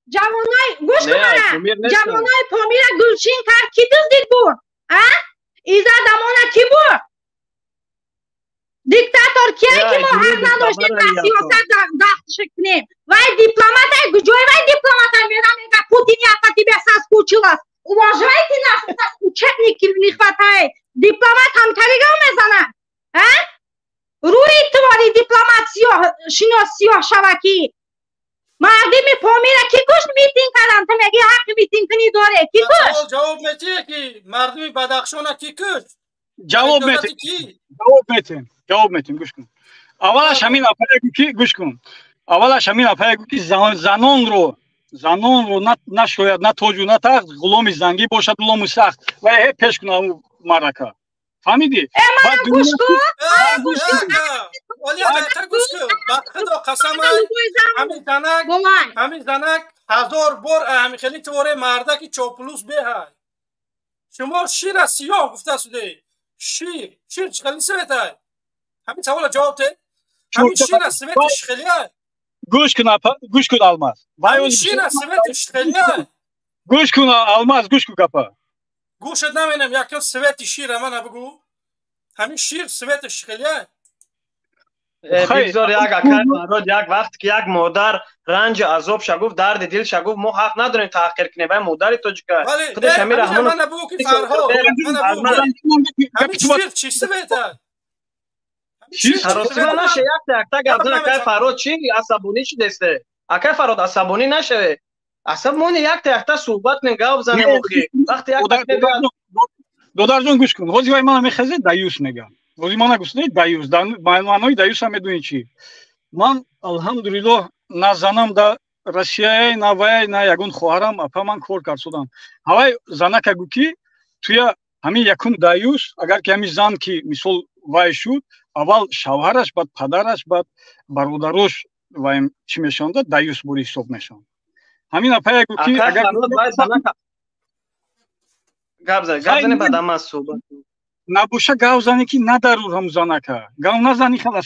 جوانای گوش کنه جوانای پامیر را گلچین کرد کی دزدید بود؟ ایزا دمانه کی بود؟ دیکتاتور کیه که ما حق نداشتیم در سیاست دخلش کنیم وای دیپلمات های جوی وای دیپلمات های میرم میگه پوتین یقتی بساز کوچیلاست уважайте нас это учебники не хватает дипломат همکاری میزنن روی твори дипломат شناسیاه شبکی مردم پامیره کی کشت میتینگ کردن تو میگی حق میتینگ کنی داره کی کشت جواب میتیه که مردم بدخشان کی کشت جواب میتین گوش کن اولش همین اپایگو کی گوش کن اولش همین اپایگو کی زنان رو نه شاید نه تاج و نه تخت غلام زنگی باشد غلام سخت و هی پیش کنه معرکه فهمیدی بعد گوش کن ولی تا گوش کن بعد خدا قسم همین زنک 1000 بار همین خیلی توره مردک چاپلوس به شما شیر سیاه گفته شده شیر چخلی سویته همین سوال جواب ده همین شیر سویت شخلیه گوش کن الماس همین شیر سویت شخلیه گوش کن الماس گوش کن کپا گوشت نمینم یکم سویت شیر من بگو همین شیر سویت شخلیه بگذار یک اکر فراد یک وقت که یک مادر رنج عذاب شگفت درد دل شگفت ما حق نداریم تحقیر کنیم و مادر تاجیک خودش همین رحمان من نبو که فرها همین چیسته بهتر راستی نشه یک تا گفتن اکر فراد چی عصبانی شده است اکر فراد عصبانی نشه عصبانی یک تا صحبت نگاه بزنیم وقتی یک دودار جون گوش کن روزی وای من میخزه دایوس میگم روزی من نگوسته دایوس معنای دایوس هم میدونی چی من الحمدلله نه زنم در روسیه نه وای نه یگون خواهرم اپا من کار کرد شدم هوای زنک اگو کی توی همین یکون دایوس اگر که همین زن کی مثال وای شد اول شوهرش بعد پدرش بعد برادرش وای چی میشوند دایوس بوری حساب میشوند همین اپا اگو کی اگر گابزنه بعد هم از صحبت نبوشه گاو زنی که ندارور هم زنکه گاو نزنی خلاص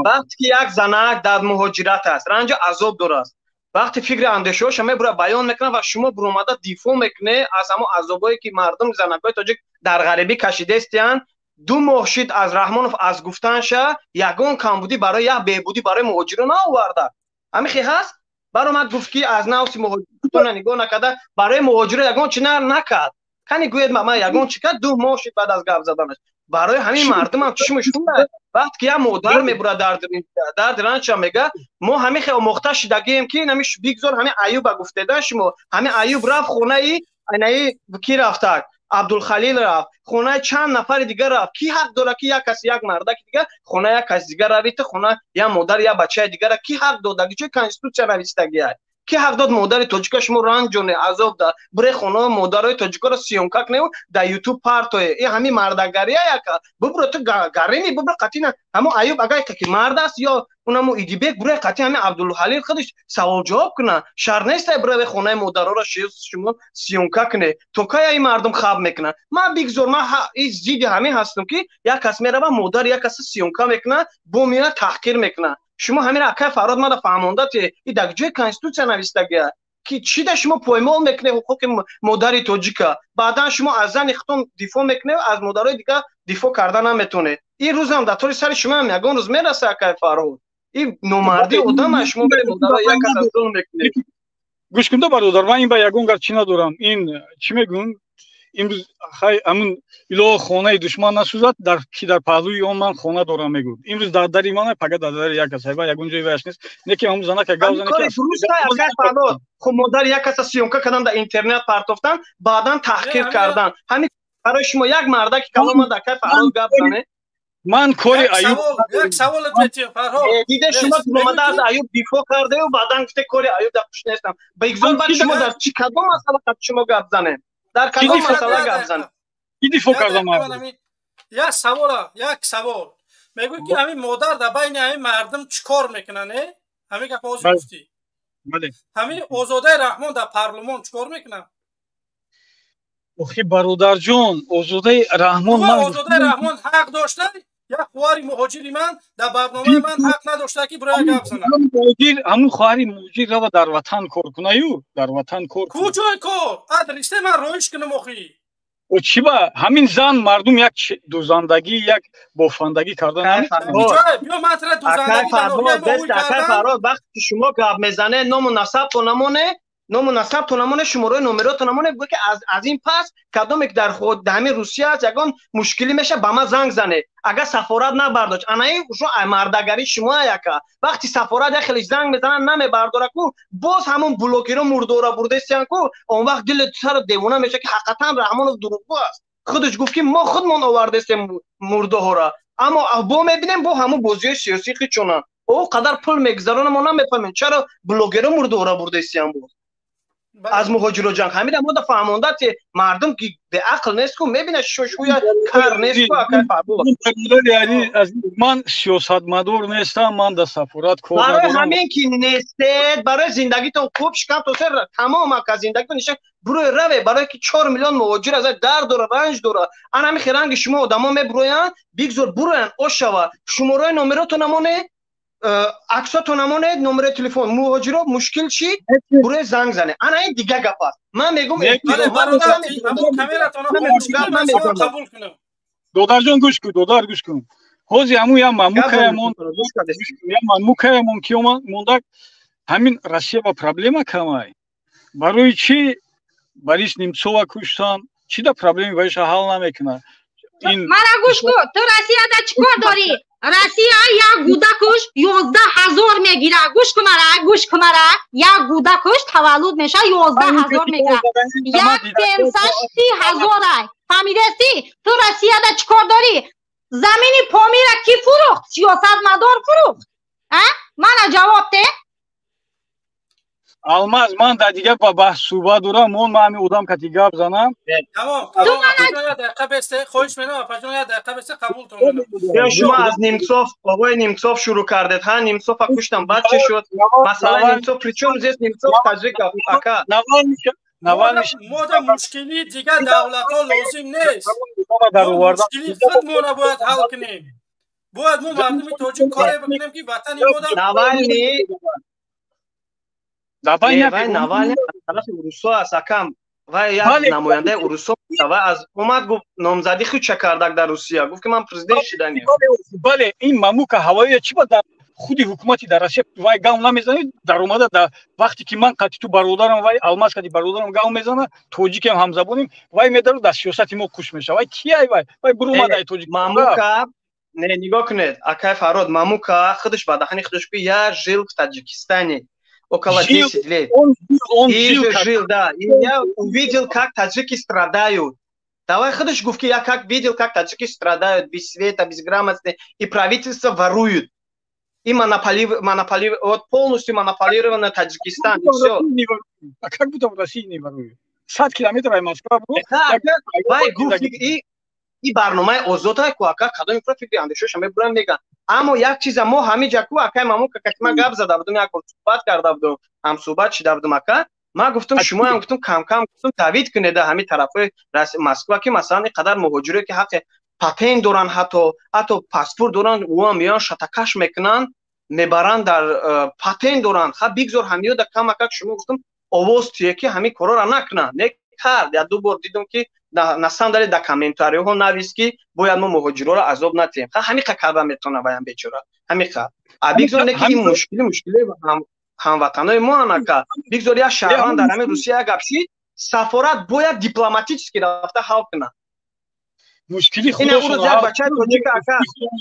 وقتی که یک زنک در مهاجرت است رنج عذاب داره است وقتی فکر اندیشه شما برای بیان میکنه و شما بروماده دیفو میکنه از همون عذابایی که مردم زنکای تاجیک در غریبی کشیده استیان دو ماه شد از رحمانوف از گفتنش یگون کمبودی برای یک بهبودی برای مهاجران آورده همین خیلی هست برای من گفت که از نوسی مهاجران نگاه نکرده برای مهاجران یگون چی نکرد کنی گوید ما یگون چی کرد 2 ماه شد بعد از گپ زدنش برای همین مردم هم چشمشون وقت که یا مادر میبره درد رنج میگه ما همین خیلی مخته شدگیم که نمیش بگذار همین ایوب گفته داشت ما همین ایوب رفت خونه ای کی رفت عبدالخلیل رفت خونه چند نفر دیگه رفت کی حق داره که یک کسی یک مرده دیگه خونه یک کسی دیگه روید خونه یا مادر یا بچه دیگه کی حق داده چه کانستیتوسیون نوشتگی کی حق داد مادر تاجیک شما رنج و عذاب ده بره خونه مادرای تاجیکا رو سیونکا کنه در یوتیوب پارت این همین مردگری یک ببر تو گرمی ببر قطعا همون ایوب اگه که مرد است یا اونمو ایدیبک بره قطعا همین عبدالحلیل خودش سوال جواب کنه شر نیست بره خونه مادرها رو شما سیونکا کنه تو که این مردم خواب میکنه من بگذار من این زید همین هستم که یک کس میره مادر یک کس سیونکا میکنه بو میره تحقیر میکنه شما همین اکای فراد ما فهمونده این در جای کانستیتوسیون نوشتگیه که چی ده شما پایمال میکنه حقوق مادر تاجیکا بعدا شما از زن خودتون دفاع میکنه از مادرای دیگه دفاع کردن نمیتونه این روز هم در طور سر شما هم یگان روز میرسه اکای فراد این نومردی آدم شما به مادرای یک کس ظلم میکنه گوش کن برادر من این با یگان گرچه ندارم این چی میگن امروز خیلی همون ایلو خانه دشمن نسوزد در کی در پهلوی اون من خانه دارم میگم امروز در دری من پگه در در یک کس هیبا یگون جای وش نیست نکی همون زنه که گاو زنه که فروش تا یک فراد خب مادر یک کس سیونکا کردن در اینترنت پرتافتن بعداً تحقیر کردن همین برای شما یک مرده که کلام در که فراد گپ زنه من کوری ایوب یک سوال دیگه فرها دیده شما مادر از ایوب دفاع کرده و بعداً گفته کوری ایوب در خوش نیستم بگذار بعد شما در چی کدوم مسئله شما گپ زنه در کدام مسئله گپ زنه کی دفاع کردم یک سوال میگوی که همین مادر در بین همین مردم چیکار میکنه نه همین که پاس گفتی بله همین آزاده رحمان در پارلمان چیکار میکنه اخی برادر جون آزاده رحمان من آزاده رحمان حق داشته یک خواری مهاجری من در برنامه من حق نداشته که برای گپ زنه همون خواری مهاجر رو در وطن کار کنه یو در وطن کار کجای کار ادرسته من رویش کنم اخی او چی با همین زن مردم یک دوزندگی یک بافندگی کردن بیا مطرح دوزندگی فراد وقتی شما گپ میزنه نام و نسب تو نمونه شماره نمره تو نمونه بگه که از این پس کدام یک در خود همین روسیه از یگان مشکلی میشه به ما زنگ زنه اگه سفارت نبرداشت انای شما مردگری شما یکا وقتی سفارت خیلی زنگ میزنن نمیبرداره کو باز همون بلوکی رو مردورا برده سیان کو اون وقت دل سر دیوونه میشه که حقیقتا رحمانوف دروغگو است خودش گفت که ما خودمون آورده استیم مرده ها را اما با میبینیم با همون بازی سیاسی خیچونه او قدر پول میگذرونه ما نمیفهمیم چرا بلوگرا مردورا برده سیان بود از مهاجر و جنگ همین ما فهمونده مردم که به عقل نیست که میبینه شوشوی کار نیست که یعنی از من سیاستمدار نیستم من در سفارت کار برای همین که نیستید برای زندگیتون خوب شکم تو سر تمام که زندگیتون نشه بروی روی برای که 4 میلیون مهاجر از درد داره رنج داره انا همین خیرنگ شما آدما میبروین بگذار بروین اوشوا شماره نمرتون نمونه عکساتون نمونه نمره تلفن مهاجرا مشکل چی بروی زنگ زنه انا این دیگه گپ است من میگم دودار جون گوش کن ҳозир ҳамун я мамлукаямон ки монда ҳамин Россия ба проблема камай. Барои чӣ Борис Немцова куштан? Чӣ да проблеми бароиша ҳал намекунад? Мара гӯш кун, ту Россияда чикор дорӣ? Россия як гуда куш 11,000 мегира. Гӯш кун мара. Як гуда куш таваллуд меша 11,000 мегира. Як пенсияш 30,000 ай. Фаҳмидасти? Ту Россияда чикор дорӣ? Замини Помира ки фурӯхт? Сиёсатмадор фурӯхт. Мана ҷавоб де. Алмаз, ман дар дигар ба баҳс суҳбат дорам. Ман ҳамин одам кати гап занам. Тамом. Апаҷон дақиқа бесте. Хоҳиш менам апаҷон дақиқа бесте қабултон менам. Шумо аз Немцов, оғои Немцов шурӯъ кардед. Ҳа, Немцова куштам. Баъд чӣ шуд? Масъалаи Немцов причём здесь Немцов таҷик ака? Мода мушкили дигар давлатҳо лозим нест. Мушкили худмона бояд ҳал кунем. Бояд мо мардуми тоҷик коре бикунем ки ватани мода Навальный аз тарафи Урусо аст акам. Вай як намояндаи Урусо вай аз омад гуфт номзадӣ худша кардак дар Русия. Гуфт ки ман президент шиданем. Бале, ин мамлука ҳавоия чӣ ба худи ҳукумати дар Россия вай гав намезанад? Дар омада дар вақте ки ман қати ту бародарам вай Алмаз қати бародарам гав мезанад, тоҷикем ҳамзабоним, вай медарад дар сиёсати мо куш меша. Вай кияй вай буру омад ай тоҷик. Мамлука не нигоҳ кунед. Акай Фарод мамлука худаш ба дахани худаш ки я жил в Таджикистане. Около 10 лет. И жил, да. И я увидел, как таджики страдают. Давай ходишь, Гувки, я как видел, как таджики страдают без света, без грамотности, и правительство воруют. И вот полностью монополировано Таджикистан, и все. А как будто в России не воруют? 100 километров от Москвы. И барномаи озодай ку ака кадоми профикри андешоша мебурам меган. Аммо як чиза мо ҳамиҷа ку акай мамука катима гап зада будум, як бор суҳбат карда будум, ҳамсуҳбат шида будум ака. Ман гуфтум шумо ҳам гуфтум кам гуфтум тавид кунеда ҳамин тарафҳои Москва ки масалан инқадар муҳоҷире ки ҳаққи патент доранд, ҳатто паспорт доранд, уам меён шатакаш мекунанд, мебаранд дар патент доранд. Ха бигзор ҳамиёда камакак шумо гуфтум овоз тие ки ҳамин корора накунанд. Некард. Я ду бор дидум ки на самом деле до комментариев навис ки бояд мо муҳоҷироро азоб натиҳем. Ҳамиқа карда метавона ваям бечора. Ҳамиқа. А бигзор не ки ин мушкили ҳамватанои мо анака. Бигзор я шаҳрванд дар ҳамин Русия гапши сафорат бояд дипломатически рафта ҳал кунад. Мушкили ина урӯз як бачаи тоҷик ака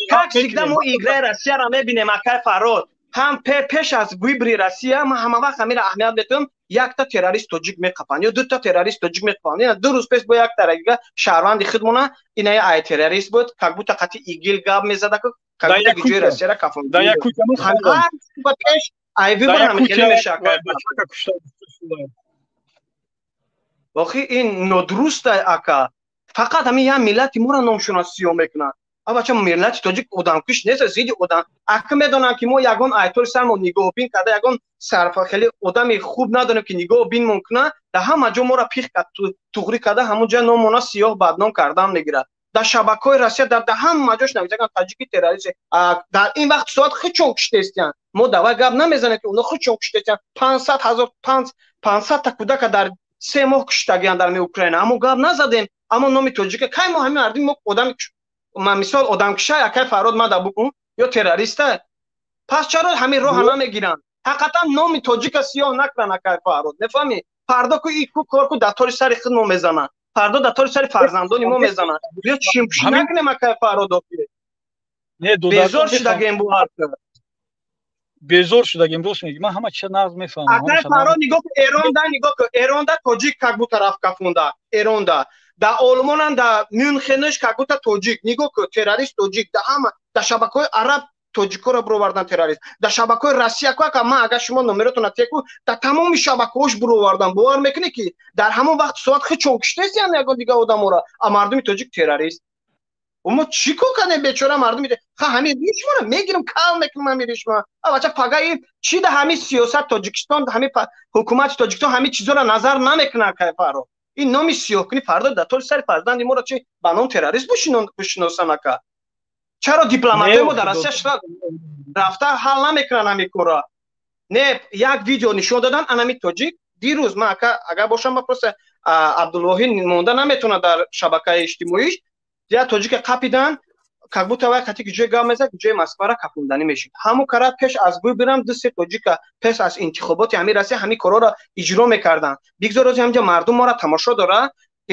как всегда мо играи Россияро мебинем акай Фарод. ҳам пеш аз выбори Россия ма ҳама вақт ҳамира аҳамият метавонам якта террорист тоҷик меқапанд ё дута террорист тоҷик меқапанд. Ина ду рӯз пеш бо як тарафига шаҳрванди худмона ина ай террорист буд, как будто қати игил гап мезада, как будто гиҷои Россияро кафон. Ҳама пеш ай выбор ҳам хеле мешакад. Вохи ин нодуруста ака. Фақат ҳамин як миллати моро номшуносиё мекунад. Абача миллати тоҷик одамкуш нест, зидди одам. Ака медонам ки мо ягон айтори сармо нигоҳбин карда, ягон сарфа хеле одами хуб надонем ки нигоҳбин мумкна, да ҳама ҷо моро пих кад туғри карда, ҳамон ҷо номона сиёҳ бадном кардан мегирад. Дар шабакаҳои Россия дар ҳама ҷош нависаган таҷики террорист. Дар ин вақт соат хучон куштестиян. Мо давай гап намезанем ки уно хучон куштестиян. 500 та кудака дар 3 моҳ куштагиян дар Украина. Аммо гап назадем. Аммо номи тоҷика кай мо ҳамин мардуми мо одами ма мисол одамкушай акай Фарод мада букун ё террориста. Пас чаро ҳамин роҳа намегиранд? ҳақиқатан номи тоҷика сиёҳ накунанд акай Фарод. Мефаҳмӣ? Фардо ку ин кор ку датори сари худ мо мезананд. Фардо датори сари фарзандони мо мезананд. ё чимпушӣ накунем акай Фарод. Безор шудагем бу ҳарф. Безор шудагем рост меги. Ман ҳама чиз нағз мефаҳмам. Акай Фарод нигоҳ ку Эронда тоҷик как будто рафт кафунда. Эронда да Олмонан да Мюнхенш как будто тоҷик. Нигоҳ ку террорист тоҷик да ҳама да шабакаҳои араб тоҷикоро буровардан террорист. Да шабакаҳои Россия ку ака ман агар шумо номеротон атеку да тамоми шабакаҳош буровардан. Бовар мекунед ки дар ҳамон вақт соат хичон куштестиян ягон дигар одаморо. А мардуми тоҷик террорист. Мо чӣ кор кардем бечора мардуми ха ҳамин ришморо мегирам кал мекунам ҳамин ришма. Абача пагаи чӣ да ҳамин сиёсат Тоҷикистон ҳамин ҳукумати Тоҷикистон ҳамин чизоро назар намекунад акай Фарод. ин номи сиёҳкунӣ фардо дар толи сари фарзанди моро чи ба ном террорист бишиносам ака. Чаро дипломатои мо дар Россия рафта ҳал намекунанд ҳамин корро? Не як видео нишон додан анами тоҷик дирӯз ман ака агар бошам вопросе Абдулвоҳид монда наметавонад дар шабакаи иҷтимоиш я тоҷика қапидан как будто вақти ки ҷои гап мезад ҷои москвара капонданӣ мешуд ҳамон кара пеш аз бӯй бирам ду се тоҷика пеш аз интихоботи ҳамин россия ҳамин корора иҷро мекардан бигзор ози ҳамҷа мардум мора тамошо дора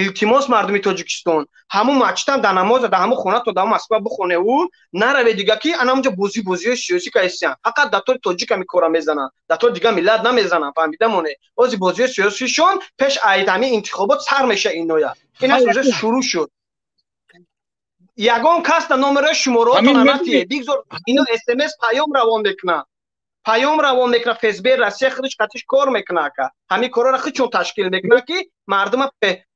илтимос мардуми тоҷикистон ҳамун мачтан дар намоз дар ҳамун хона то дар москва бихоневу нараве дига ки ана ҳамҷа бозиҳои сиёсӣ ка ҳастиян фақат дар тори тоҷика микора мезананд дар тори дига миллат намезананд фаҳмида моне ози бозиҳои сиёсишон пеш айд ҳамин интихобот сар меша иноя ин аз рӯзе шурӯъ шуд ягон кас дар номерои шумораотона натие бигзор ино смс паём равон мекунанд паём равон мекунад фсб россия худаш қатиш кор мекунад ка ҳамин корора худшон ташкил мекунад ки мардума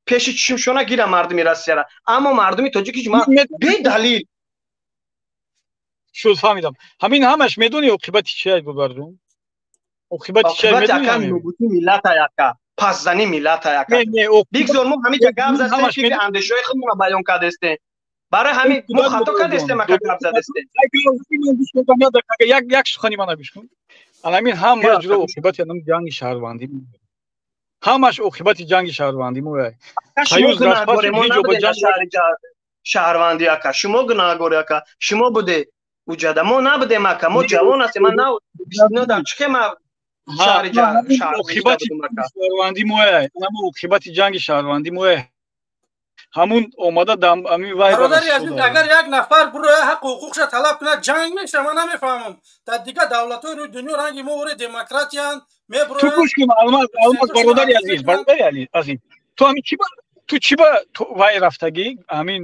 пеши чишмшона гира мардуми россияра аммо мардуми тоҷик ҳеҷ бедалил шуд фаҳмидам ҳамин ҳамаш медони оқибати чи аст гулбарҷон оқибати чи яка нобути миллата яка пасзани миллата яка бигзор мо ҳамиҷа гап застем ки андешаҳои худмона баён кардестем барои ҳамин мо хато кардестем ака гап задестем як сухани мана гӯш кун ҳамин ҳама ҷуро оқибати ҷанги шаҳрвандӣ ҳамаш оқибати ҷанги шаҳрвандӣ мояд шаҳрвандӣ ака шумо гунаҳгор ака шумо буде уҷада мо набудем ака мо ҷавон ҳастем ман дар чӣ хема шаҳри оқибати шаҳрвандӣ мояд оқибати ҷанги шаҳрвандӣ мояд ҳамун омада ами вай бародари азиз агар як нафар буроя ҳаққу ҳуқуқша талаб кунад ҷанг меша ман намефаҳмам дар дигар давлатҳои рӯи дунё ранги мо вори демократиян ту гӯш кун алмаз бародари азиз ту ҳамин ту чӣ ба вай рафтагӣ ҳамин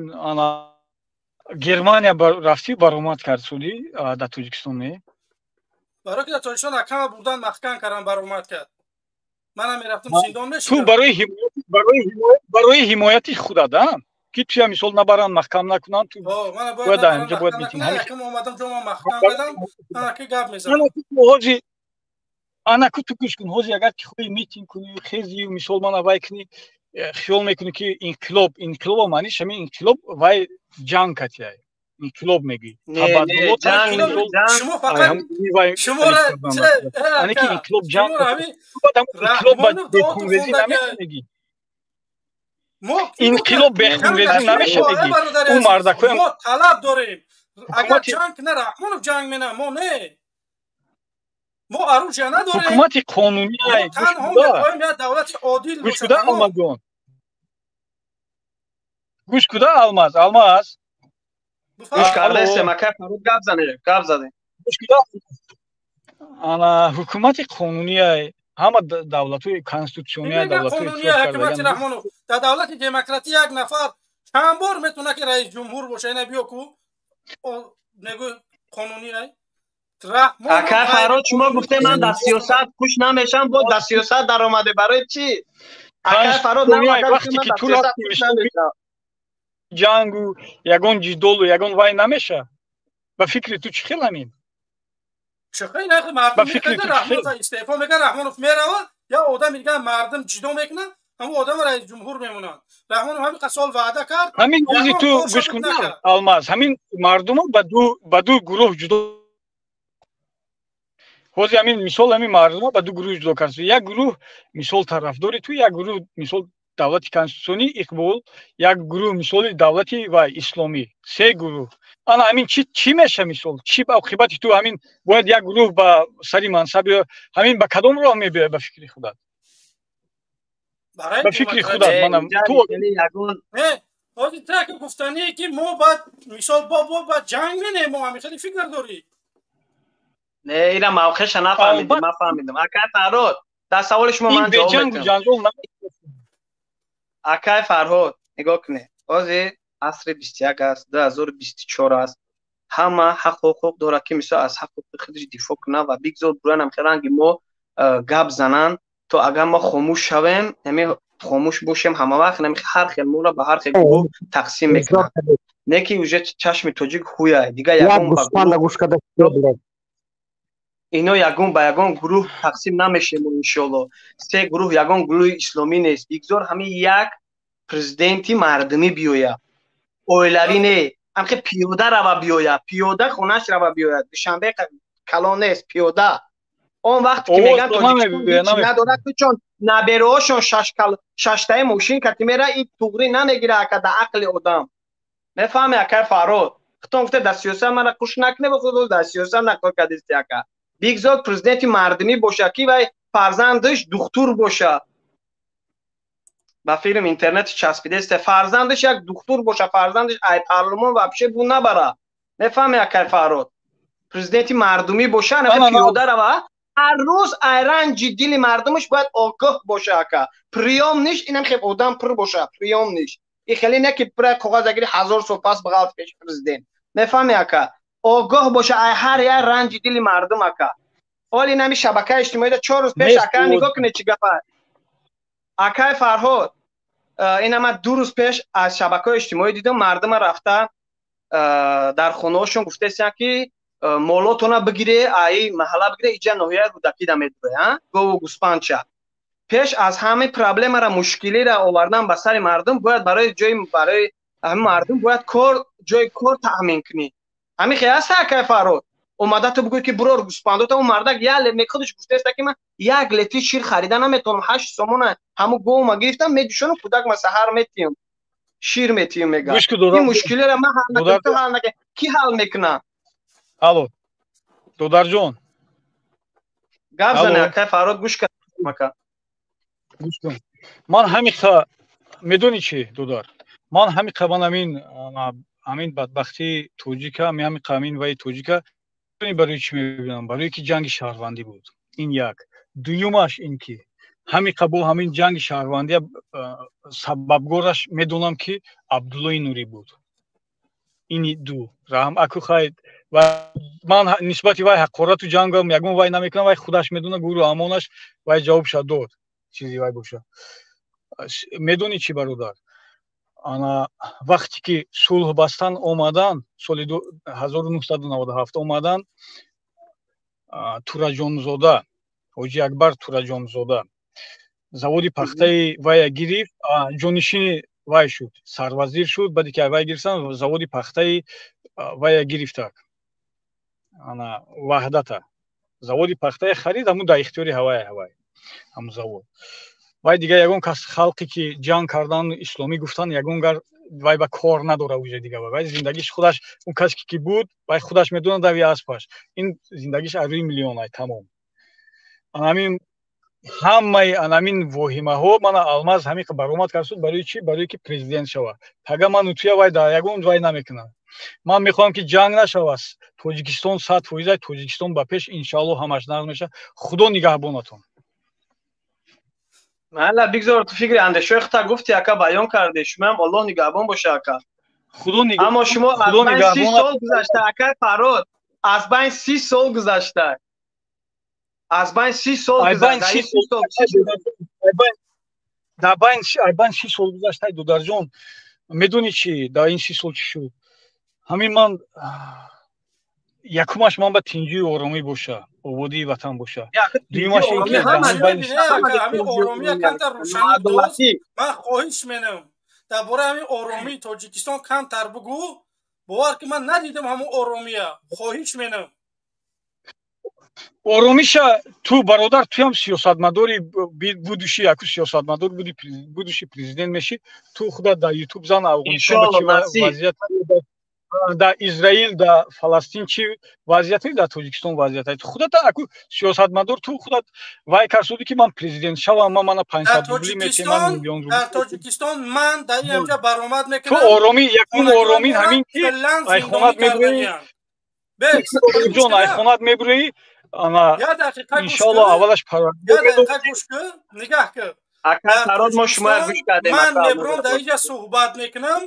германия рафтӣ баромад кард суди дар тоҷикистон не барои ки дар тоҷикистон акама бурдан маҳкам кардан баромад кард манам мерафтам зиндон ту мешудам барои ҳимояти худат ки туя мисол набаранд маҳкам накунанд ту бояд дар инҷа бояд митинг якам омадам ҷома маҳкам кардам анаки гап мезанам анаку ту гӯш кун ҳозир агар ки хоҳӣ митинг кунӣ хезию мисол мана вай кунӣ хиёл мекунӣ ки инқилоба маъниш ҳамин инқилоб вай ҷанг катия инқилоб мегӯӣ аки инқилоб ҷанг инқилоб ба бехунрезӣ намеша мегӣ инқилоб бехунрезӣ намеша мегӣ ӯ мардакои мо талаб дорем агар ҷанг на раҳмонов ҷанг мена мо не мо оружия надорем ҳукумати қонунӣ танҳо мехоҳем як давлати одил гӯш куда алмазҷон гӯш куда алмаз гӯш кардастем ака фарод гап задем ана ҳукумати қонунияй ҳама давлатҳои конститутсиония давлатҳои ҳукумати раҳмонов дар давлати демократӣ як нафар чанд бор метавона ки раис ҷумҳур боша ина биё ку мегӯ қонунияй ака фарод шумо гуфте ман дар сиёсат куш намешам бо дар сиёсат даромаде барои чӣ ака фарод вақте ки ту ҷангу ягон ҷидолу ягон вай намеша ба фикри ту чӣ хел ҳамин ба фикри ту раҳмонов истеъфо мекард раҳмонов меравад я одами дигар мардум ҷидо мекунад ҳамун одам раис ҷумҳур мемонад раҳмонов ҳамин қасол ваъда кард ҳамин ози ту гӯш кун алмаз ҳамин мардумо ба ду гурӯҳ ҷудо ҳозир ҳамин мисол ҳамин мардумо ба ду гурӯҳ ҷудо кард як гурӯҳ мисол тарафдори ту як гурӯҳ мисол давлати конститутсионӣ иқбол як гурӯҳ мисоли давлати вай исломӣ се гурӯҳ ана ҳамин чӣ меша мисол чӣ ба оқибати ту ҳамин бояд як гурӯҳ ба сари мансаб ё ҳамин ба кадом роҳ мебиёяд ба фикри худат ба фикри худат манам ту ҳозир так гуфтание ки мо баъд мисол бо ҷанг менем мо ҳамин хеле фикр дорӣ не ина мавқеша нафаҳмидим ман фаҳмидам ака фарҳод дар саволи шумо ман ҷавоб медиҳам акай фарҳод нигоҳ кунед ҳозир асри 21 аст 2024 аст ҳама ҳаққу ҳуқуқ дорад ки мисол аз ҳаққуқи худаш дифоъ кунад ва бигзор буран ҳамхел ранги мо гап зананд то агар мо хомӯш шавем хомӯш бошем ҳама вақт ҳар хел моро ба ҳар хел гурӯҳ тақсим мекунад не ки уже чашми тоҷик ҳуя дигар ягон ино ягон ба ягон гурӯҳ тақсим намешем иншоалло се гурӯҳ ягон гурӯҳи исломӣ нест бигзор ҳамин як президенти мардумӣ биёяд оилавӣ не ҳамхе пиёда рава биёяд пиёда хонаш рава биёяд душанбе калон нест пиёда он вақте ки меган тоҷикистон надорад чун набераҳошон шаштаи мошин кати мера ин туғри намегира ака дар ақли одам мефаҳме акай фарод خطون گفته در سیاست مرا خوش نکنه و خود در سیاست نکن کدیستی اکا بیگزاد پرزیدنت مردمی باشه کی و فرزندش دکتر باشه با فیلم اینترنت چسبیده است فرزندش یک دکتر باشه فرزندش ای پارلمان و بشه بو نبره نفهمه اکای فراد پرزیدنت مردمی باشه نه پیاده رو هر روز ایران دل مردمش باید آگاه باشه اکا پریام نیست اینم خیلی آدم پر باشه پریام نیست این خیلی نه که پر کاغذ اگری 1000 سال پس بغلط پیش پرزیدنت نفهمی اکا آگاه باشه هر یه رنج دل مردم اکا حالی نمی شبکه اجتماعی ده 4 روز پیش اکا نگاه کنه چی گفت اکای فرهاد این من 2 روز پیش از شبکه اجتماعی دیدم مردم رفتن در خونه هاشون گفته است که مولاتونا بگیره ای محله بگیره اینجا نوحیه رودکی ده میدوه گو و گوسپانچا پیش از همه پرابلم را مشکلی را آوردن به سر مردم باید برای همه مردم باید جای کار تامین کنی همین خیلی است که فراد اومده تو بگوی که برو گوسپاندو تا اون مردک یه لمی خودش گفته است که من 1 لیتر شیر خریدن نمیتونم 8 سومون همو گو ما گرفتم میدوشونم کودک ما سحر میتیم شیر میتیم میگه این مشکلی را من حل نکنم کی حل میکنه الو دودار جون گپ زنه که فراد گوش کن گوش کن من همین میدونی چی دودار من همین قبل همین بدبختی توجیکا همین قامین و توجیکا برای چی میبینم برای که جنگ شهروندی بود این یک دویمش این که همین قبل همین جنگ شهروندی سببگورش میدونم که عبدالله نوری بود این دو رحم اکو خواهید و من نسبتی وای حقارت و جنگ هم یکم وای نمیکنم وای خودش میدونه گروه امانش وای جواب شد داد چیزی وای باشه میدونی چی برادر انا وقتی که صلح بستن اومدن سال 1997 اومدن توراجونزاده حاجی اکبر توراجونزاده заводи пахтаи вай гирифт ҷонишини вай шуд сарвазир шуд баъде ки вай гирифтан заводи пахтаи вай гирифтак ана ваҳдата заводи пахтаи харид ҳамун дар ихтиёри ҳавай ҳамун завод вай дигар ягон кас халқе ки ҷанг кардан исломӣ гуфтан ягон гар вай ба кор надора уҷа дига вай зиндагиш худаш он касе ки буд вай худаш медонад дави аспаш ин зиндагиш арӯи миллионай тамом ҳамин ҳамаи анамин воҳимаҳо мана алмаз ҳамин баромад кард барои чӣ барое ки президент шавад ага ман утуя вай дар ягон вай намекунам ман мехоҳам ки ҷанг нашавад тоҷикистон 100% тоҷикистон ба пеш иншоалло ҳамаш нағз мешавад худо нигаҳбонатон мала бигзор ту фикри андешои худта гуфти ака баён карде шумоам аллоҳ нигаҳбон боша ака аммо шумо аз байн 30 сол гузашта ака фарод аз байн 30 сол гузашта از بین 30 سال گذشته در بین 30 سال گذشته دودار جان میدونی چی در این 30 سال چی شد همین من یکمش من با تینجوی آرامی باشه آبادی وطن باشه دویمش این که همین آرامی کمتر روشنی دوست من خواهش منم درباره همین آرامی تاجیکستان کمتر بگو باور که من ندیدم همون آرامیه خواهش منم оромиша ту бародар туям сиёсатмадори будущий яку сиёсатмадор будущий президент меши ту худа дар ютуб зан афғонистон чи вазият дар израил дар фаластин чи вазияти дар тоҷикистон вазияти ту худа аку сиёсатмадор ту худа вай карсуди ки ман президент шавам мана 500 рубли метеман миллион рубли дар тоҷикистон ман дар инҷа баромад мекунам ту ороми якун оромин ҳамин ки айхонат мебурӣ ҷон айхонат мебурӣ ана иншалло аввалаш нигоҳ кун ман мебурам дар инҷа суҳбат мекунам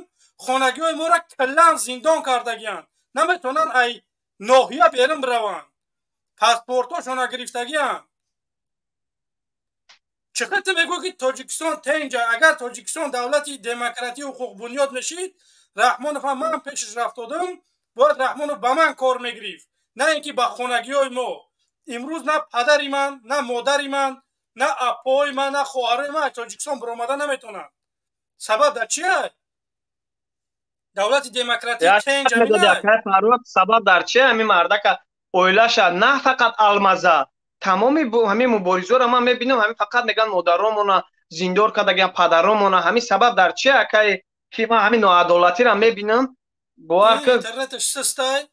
хонагиҳои моро каллан зиндон кардагиянд наметавонанд ай ноҳия берун бираванд паспортҳошона гирифтагиянд чӣ қисм мегӯ ки тоҷикистон тенҷа агар тоҷикистон давлати демократии ҳуқуқбунёд мешид раҳмонов ҳам ман пешаш рафтодам бояд раҳмонов ба ман кор мегирифт на ин ки ба хонагиҳои мо имрӯз на падари ман на модари ман на апои ман на хоҳарои ман тоҷикистон биромада наметавонанд сабаб дар чие давлати демократии тенҷ сабаб дар чие ҳамин мардака оилаша на фақат алмаза тамоми ҳамин муборизаро ман мебинам ҳамин фақат меган модаромона зиндор кардагиян падаромона ҳамин сабаб дар чие акай ки ман ҳамин ноадолатиро мебинам باور کن اینترنتش سسته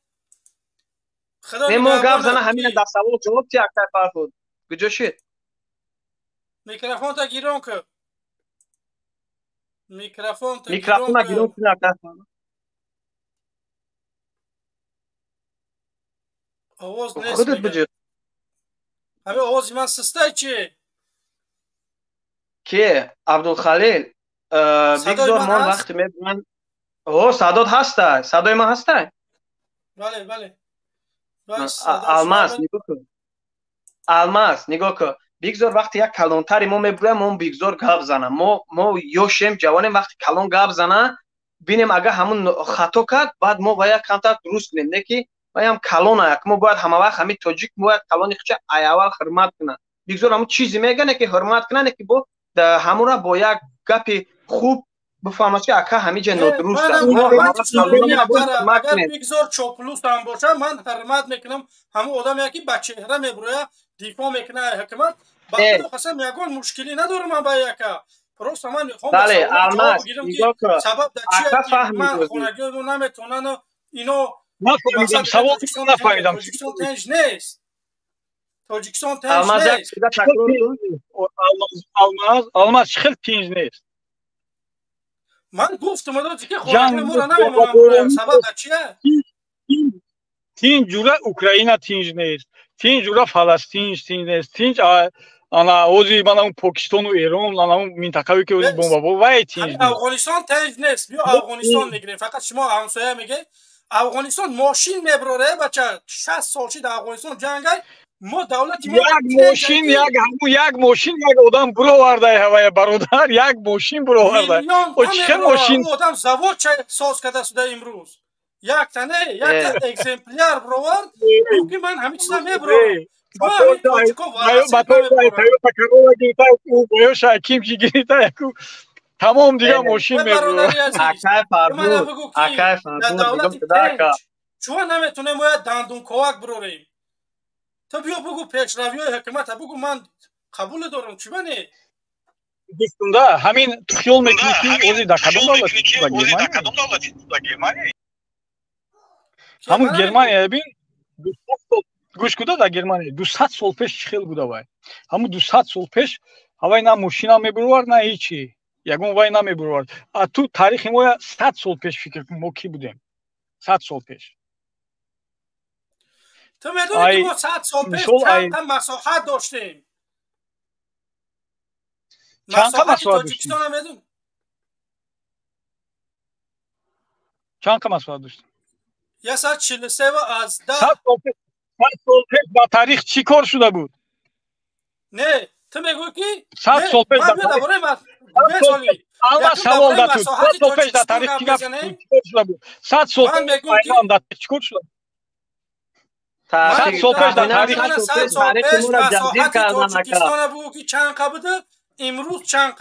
خدا ما گپ نگهبانت زنه همین کی در سوال جواب چی اکتر فرهاد کجا شد میکروفون تا گیرون که میکروفون تا میکروفون گیرون گیرون که کنه اکتر فرهاد آواز نیست خودت میگه بجو همه آوازی من سسته چیه که عبدالخلیل صدای بگذار من من هست وقتی میبینم اوه صدات هسته صدای من هسته بله بله صدا شما الماس بله نگاه کن الماس نگاه کن بگذار وقتی یک کلانتری ما میبریم ما بگذار گپ زنه ما یوشیم جوانیم وقتی کلان گپ زنه بینیم اگه همون خطا کرد بعد ما باید کمتر درست کنیم نه که باید کلان یک ما باید همه وقت همین تاجیک باید کلان خچه ایوال حرمت کنه بگذار همون چیزی میگه نه که حرمت کنه نه که با همون را با یک گپ خوب بفهمه که اکا همین جا نادرست است ما همه وقت کلان را باید حرمت اگر کنیم بگذار چاپلوس هم باشه من حرمت میکنم همون آدم یکی با چهره میبروه دیفا میکنه حکمت با خدا قسم یکون مشکلی ندارم من با یکا پروست من میخوام به بله سوالات جواب الماس بگیرم که نگاه کن سبب در چیه اکا که فهمید من خونگیمو نمیتونن اینو نفهمیدم مقصد سوال تاجیکستان نفهمیدم تاجیکستان تنج نیست تاجیکستان تنج الماس یک نیست سیده تکرار کن الماس خیلی تنج نیست من گفتم دادی که خونگی جنگ ما را نمیمونم برویم سبب در چیه تنج جورا اوکراینا تنج نیست تنج جورا فلسطین تنج نیست تنج ана ози мана он покистону эрон ана он минтақаве ки ози бомбабо вай тинҷ нест افغانستان تنج نیست بیا افغانستان میگیریم فقط شما همسایه میگه افغانستان ماشین میبره بچه 60 سال شد افغانستان جنگ ما دولت ما як мошин як ҳаму як мошин як одам буровардай ҳавая бародар як мошин буровардай миллион о чӣ хел мошин او آدم زواد ساز کرده شده امروز یک تنه یک اگزمپلیار بروورد که من همین چیزا میبرم ما همین تاجیکو وارسی наберам тамом дига мошин мебурам акай фармуд акай фармуд دولت تنج شما نمیتونه ما دندون کوک بروریم تو بیا بگو پیشروی های حکومت بگو من قبول دارم چی بنی дӯстунда ҳамин ту хиёл мекунӣ ки ози дар кадом давлати ба германия ҳамун германия бин гӯш куда дар германия 200 сол пеш чӣ хел буда вай ҳамун 200 сол пеш ҳавай на мошина мебурвард на ҳичи ягон вай намебурвард а ту таърихи мо 100 сол пеш фикр кун мо ки будем 100 сол пеш تو میدونی که ما 100 سال پیش چند تا مساحت داشتیم چند تا مساحت تاجیکستان هم میدون چند تا مساحت داشتیم 143 از 10 100 سال پیش با تاریخ چی کار شده بود نه تو میگوی که 100 سال پیش در تاریخ اول سوال در تو 100 سال پیش در تاریخ چی کار شده بود 100 سال پیش در تاریخ چی کار شده بود 100 سال پیش در تاریخ مساحت تاجیکستان بگو که چند بوده امروز چند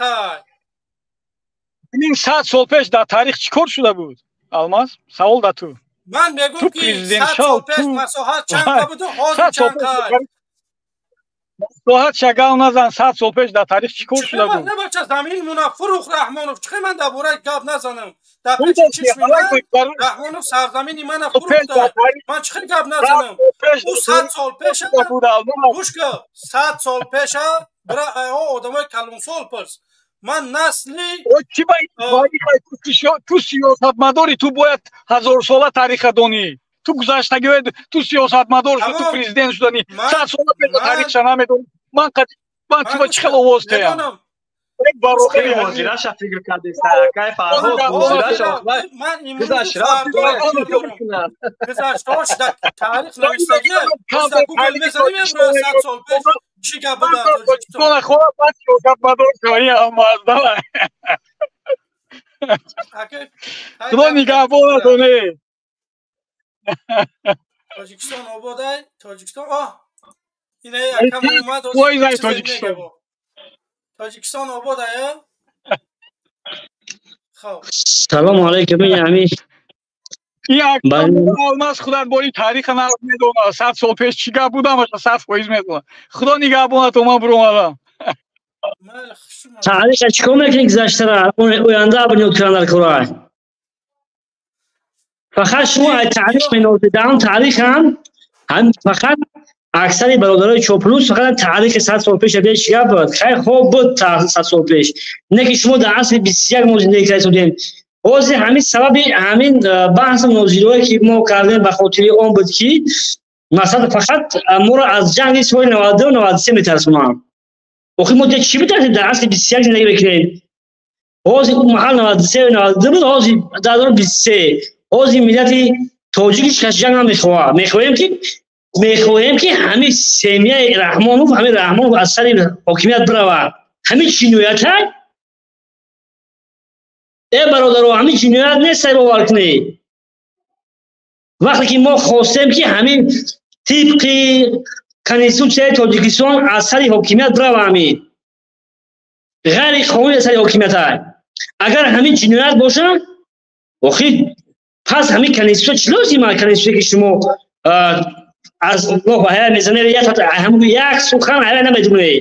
این 100 سال پیش در تاریخ چی کار شده بود الماس سوال در تو من میگم که 100 سال پیش مساحت چند بوده حاضر چند مساحت شگاو نزن 100 سال پیش در تاریخ چی کار شده بود نه بچه زمین مونه فروخ رحمانوف چخه من در باره گپ نزنم در پیش چشم من رحمانوف سرزمینی من فروخته من چخه گپ نزنم او 100 سال پیش گوش که 100 سال پیش برای آدمای کلون سال پرس من نسلی تو سیاستمداری تو باید 1000 ساله تاریخ دانی تو گذشتگی تو سیاستمدار شد تو پرزیدنت شدنی 100 سال پیش تاریخ نمیدونی من تو چه خیلی آواز تیم خیلی وزیرش فکر کرده سرکای فرهاد وزیرش من امروز گذشتهاش در تاریخ نویسته در گوگل میزنیم امروز 100 سال پیش چی گپ بودن تو خود من سیاستمدار کاری اما از داره خدا نگهبان دونه تاجیکستان آباده تاجیکستان اینه یکم اومد تاجیکستان آباده خب سلام علیکم یعنی یک الماس خدا باری تاریخ نرم میدونه 100 سال پیش چی گپ بوده باشه 100% میدونه خدا نگهبان تو من برو اومدم تاریخ چیکار میکنی گذشته را اوینده ابنی اوکراینر کرای فقط شما تاریخ منوزدان تاریخ هم فقط اکثر برادرای چوپلوس فقط تاریخ 100 سال پیش بهش گپ بود. خیلی خوب بود تا 100 سال پیش. نه که شما در عصر 21 ما زندگی کردیم. اوز همین سبب همین بحث موضوعی که ما کردیم به خاطر اون بود که مثلا فقط ما را از جنگ سال 92 و 93 میترسونم. آخه ما چی میترسیم در عصر 21 زندگی بکنیم؟ اوز اون محل 93 و 92 بود، اوز در دور 23 اوز ملت تاجیکش که جنگ هم میخواهیم که همین سمیه رحمانوف همین رحمانوف از سر حاکمیت بروه. همین جنایت های ای برادرو همین جنایت نیست سر باور کنی. وقتی که ما خواستیم که همین طبق کنستیتوسیون تاجیکستان از سر حاکمیت بروه، همین غیر قانونی از سر حاکمیت های اگر همین جنایت باشه آخه پس همین کنستیتوسیون چی لازمه؟ کنستیتوسیون که شما از الله و حیات میزنه یک سخن حیات نمیدونه.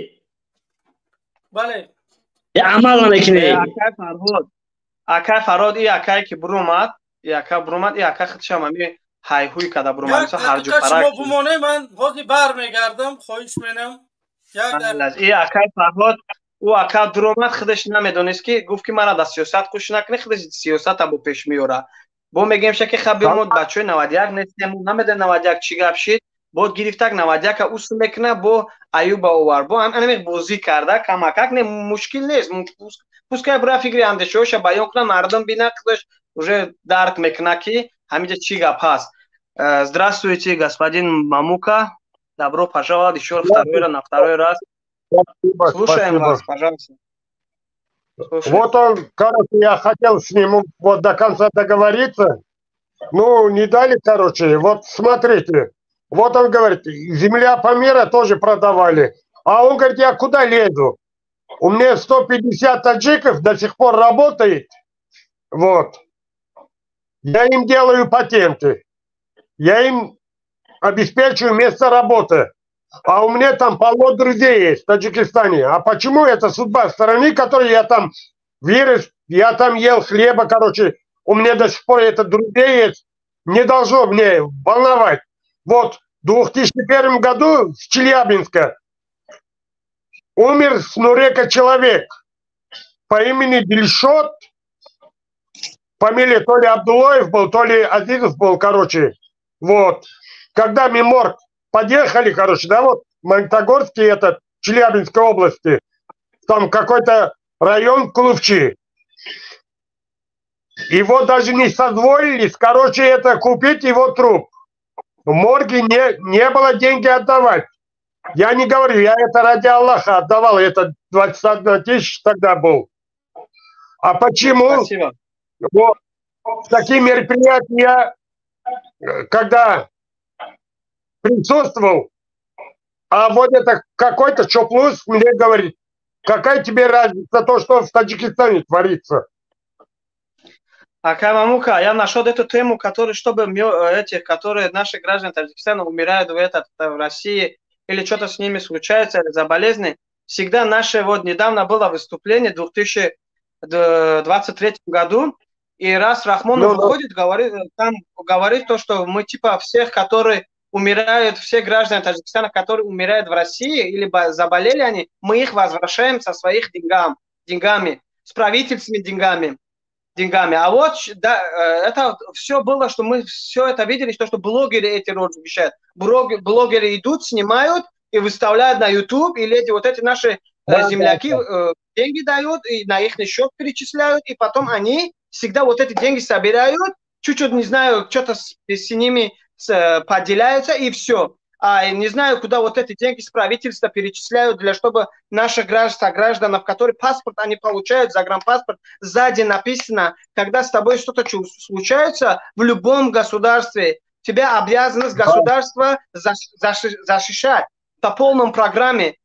بله عمل نکنه. اکای فراد ای اکای که برومد ای اکای خودش هم همی های هوی کده برومد هر جو فرق شما بمونه من خودی بر میگردم خواهش منم ای اکای فراد او اکای درومد خودش نمیدونست که گفت که مرا در سیاست خوش نکنه، خودش سیاست با پیش میوره. با میگیم که خب بیمود بچه 91 نیستیم نمیده 91 چی گپ شید با گرفتک 91 اوس میکنه با ایوب اوور با هم انمی بازی کرده کمک نه مشکل نیست. پوسکای برای فکری اندیشه‌اش بیان کنه مردم بینه خودش уже درک میکنه که همینجا چی گپ هست. Здравствуйте, господин Мамука. Добро пожаловать еще на второй раз. Слушаем вас, пожалуйста. Вот он, короче, я хотел с ним вот до конца договориться. Ну, не дали, короче. Вот смотрите. Вот он говорит, земля Памира тоже продавали. А он говорит, я куда лезу? У меня 150 таджиков до сих пор работает. Вот. Я им делаю патенты. Я им обеспечиваю место работы. А у меня там полно друзей есть в Таджикистане. А почему это судьба страны, которой я там вырос, я там ел хлеба, короче, у меня до сих пор это друзей есть, не должно мне волновать. Вот в 2001 году в Челябинске умер с Нурека человек по имени Дильшот, фамилия то ли Абдулаев был, то ли Азизов был, короче. Вот. Когда меморг подъехали, короче, да, вот Магнитогорский, этот, Челябинской области, там какой-то район Клувчи. Его даже не созволились, короче, это купить его труп. В морге не было деньги отдавать. Я не говорю, я это ради Аллаха отдавал, это 21 тысяч тогда был. А почему? Спасибо. Вот, такие мероприятия, когда присутствовал, а вот это какой-то Чоплус мне говорит, какая тебе разница то, что в Таджикистане творится? Акай Мамука, я нашел эту тему, которые, чтобы этих, которые наши граждане Таджикистана умирают в России, или что-то с ними случается, или за болезни, всегда наше, вот недавно было выступление в 2023 году, и раз Рахмонов выходит, говорит то, что мы типа всех, которые умирают, все граждане Таджикистана, которые умирают в России, или заболели они, мы их возвращаем со своих деньгами, с правительственными деньгами. А вот да, это все было, что мы все это видели, что блогеры эти размещают. Блогеры идут, снимают и выставляют на YouTube, или вот эти наши земляки деньги дают, и на их счет перечисляют, и потом они всегда вот эти деньги собирают, чуть-чуть, не знаю, что-то с ними поделяются, и все. А не знаю, куда вот эти деньги с правительства перечисляют, для чтобы наших граждан, которые паспорт они получают, загранпаспорт, сзади написано, когда с тобой что-то случается в любом государстве, тебя обязанность государства защищать по полном программе.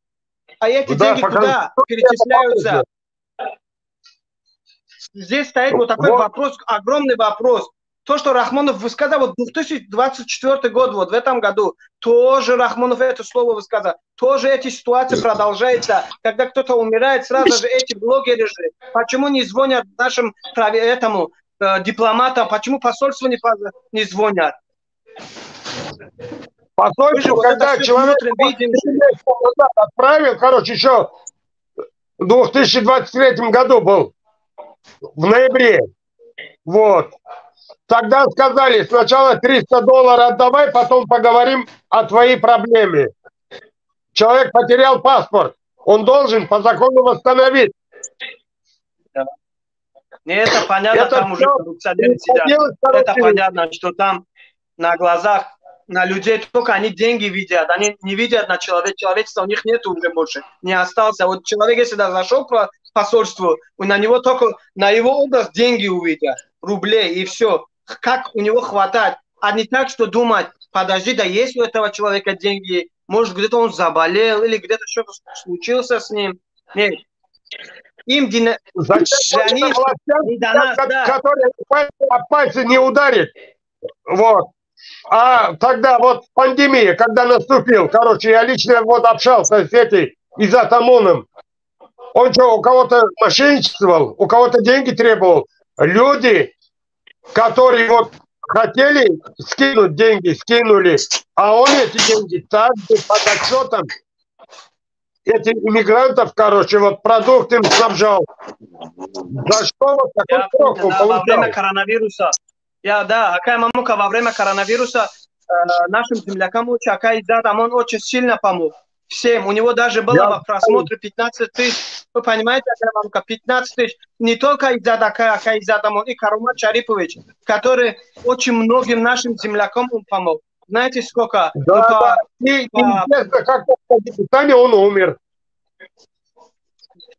А эти деньги куда перечисляются? Здесь стоит вот такой вопрос, огромный вопрос. То, что Рахмонов высказал, вот 2024 год, вот в этом году, тоже Рахмонов это слово высказал, тоже эти ситуации продолжаются, когда кто-то умирает, сразу же эти блогеры же, почему не звонят нашим дипломатам, почему посольству не звонят? Посольство, когда человек отправил, короче, еще в 2023 году был, в ноябре. Вот. Тогда сказали, сначала $300 отдавай, потом поговорим о твоей проблеме. Человек потерял паспорт. Он должен по закону восстановить. Не, это понятно, там уже коррупционеры сидят. Это понятно, что там на глазах, на людей только они деньги видят. Они не видят на человека. Человечества у них нет уже больше. Не остался. Вот человек, если зашел к посольству, на него только, на его образ деньги увидят. Рублей и все. Как у него хватает. А не так, что думать, подожди, да есть у этого человека деньги, может где-то он заболел или где-то что-то случилось с ним. Нет. Им которые пальцы не ударит. Вот. А тогда вот пандемия, когда наступил, короче, я лично вот общался с этой Изатамоном. Он что, у кого-то мошенничествовал, у кого-то деньги требовал. Люди, которые вот хотели скинуть деньги, скинули, а он эти деньги также под отчетом этих иммигрантов, короче, вот продукты им снабжал. За что вот такой срок он получал? Во время коронавируса, Акай Мамука во время коронавируса нашим землякам Акай Изатам, он очень сильно помог. Всем. У него даже было в просмотре 15 тысяч. Вы понимаете, Акай Мамука, 15 тысяч. Не только Изат Акай Изатам, он и Карумат Шарипович, который очень многим нашим землякам он помог. Знаете, сколько? Да, и интересно, как в Казахстане он умер.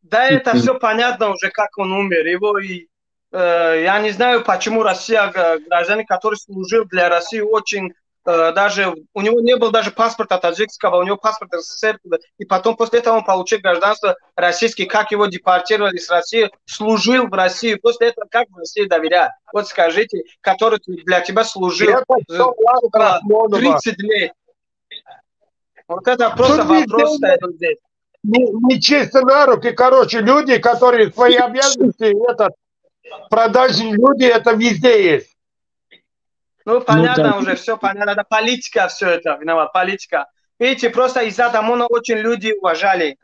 Да, это все понятно уже, как он умер. Его и я не знаю, почему Россия, гражданин, который служил для России, очень даже у него не было даже паспорта таджикского, у него паспорт СССР, и потом после этого он получил гражданство российское, как его депортировали с России, служил в России, после этого как в России доверять? Вот скажите, который для тебя служил 30 лет. Вот это просто вопрос стоит здесь. Не чисто на руки, короче, люди, которые свои обязанности, продажные люди, это везде есть. Ну, понятно уже, все понятно. Это политика, все это, виноват, политика. Видите, просто Изат Амона очень люди уважали.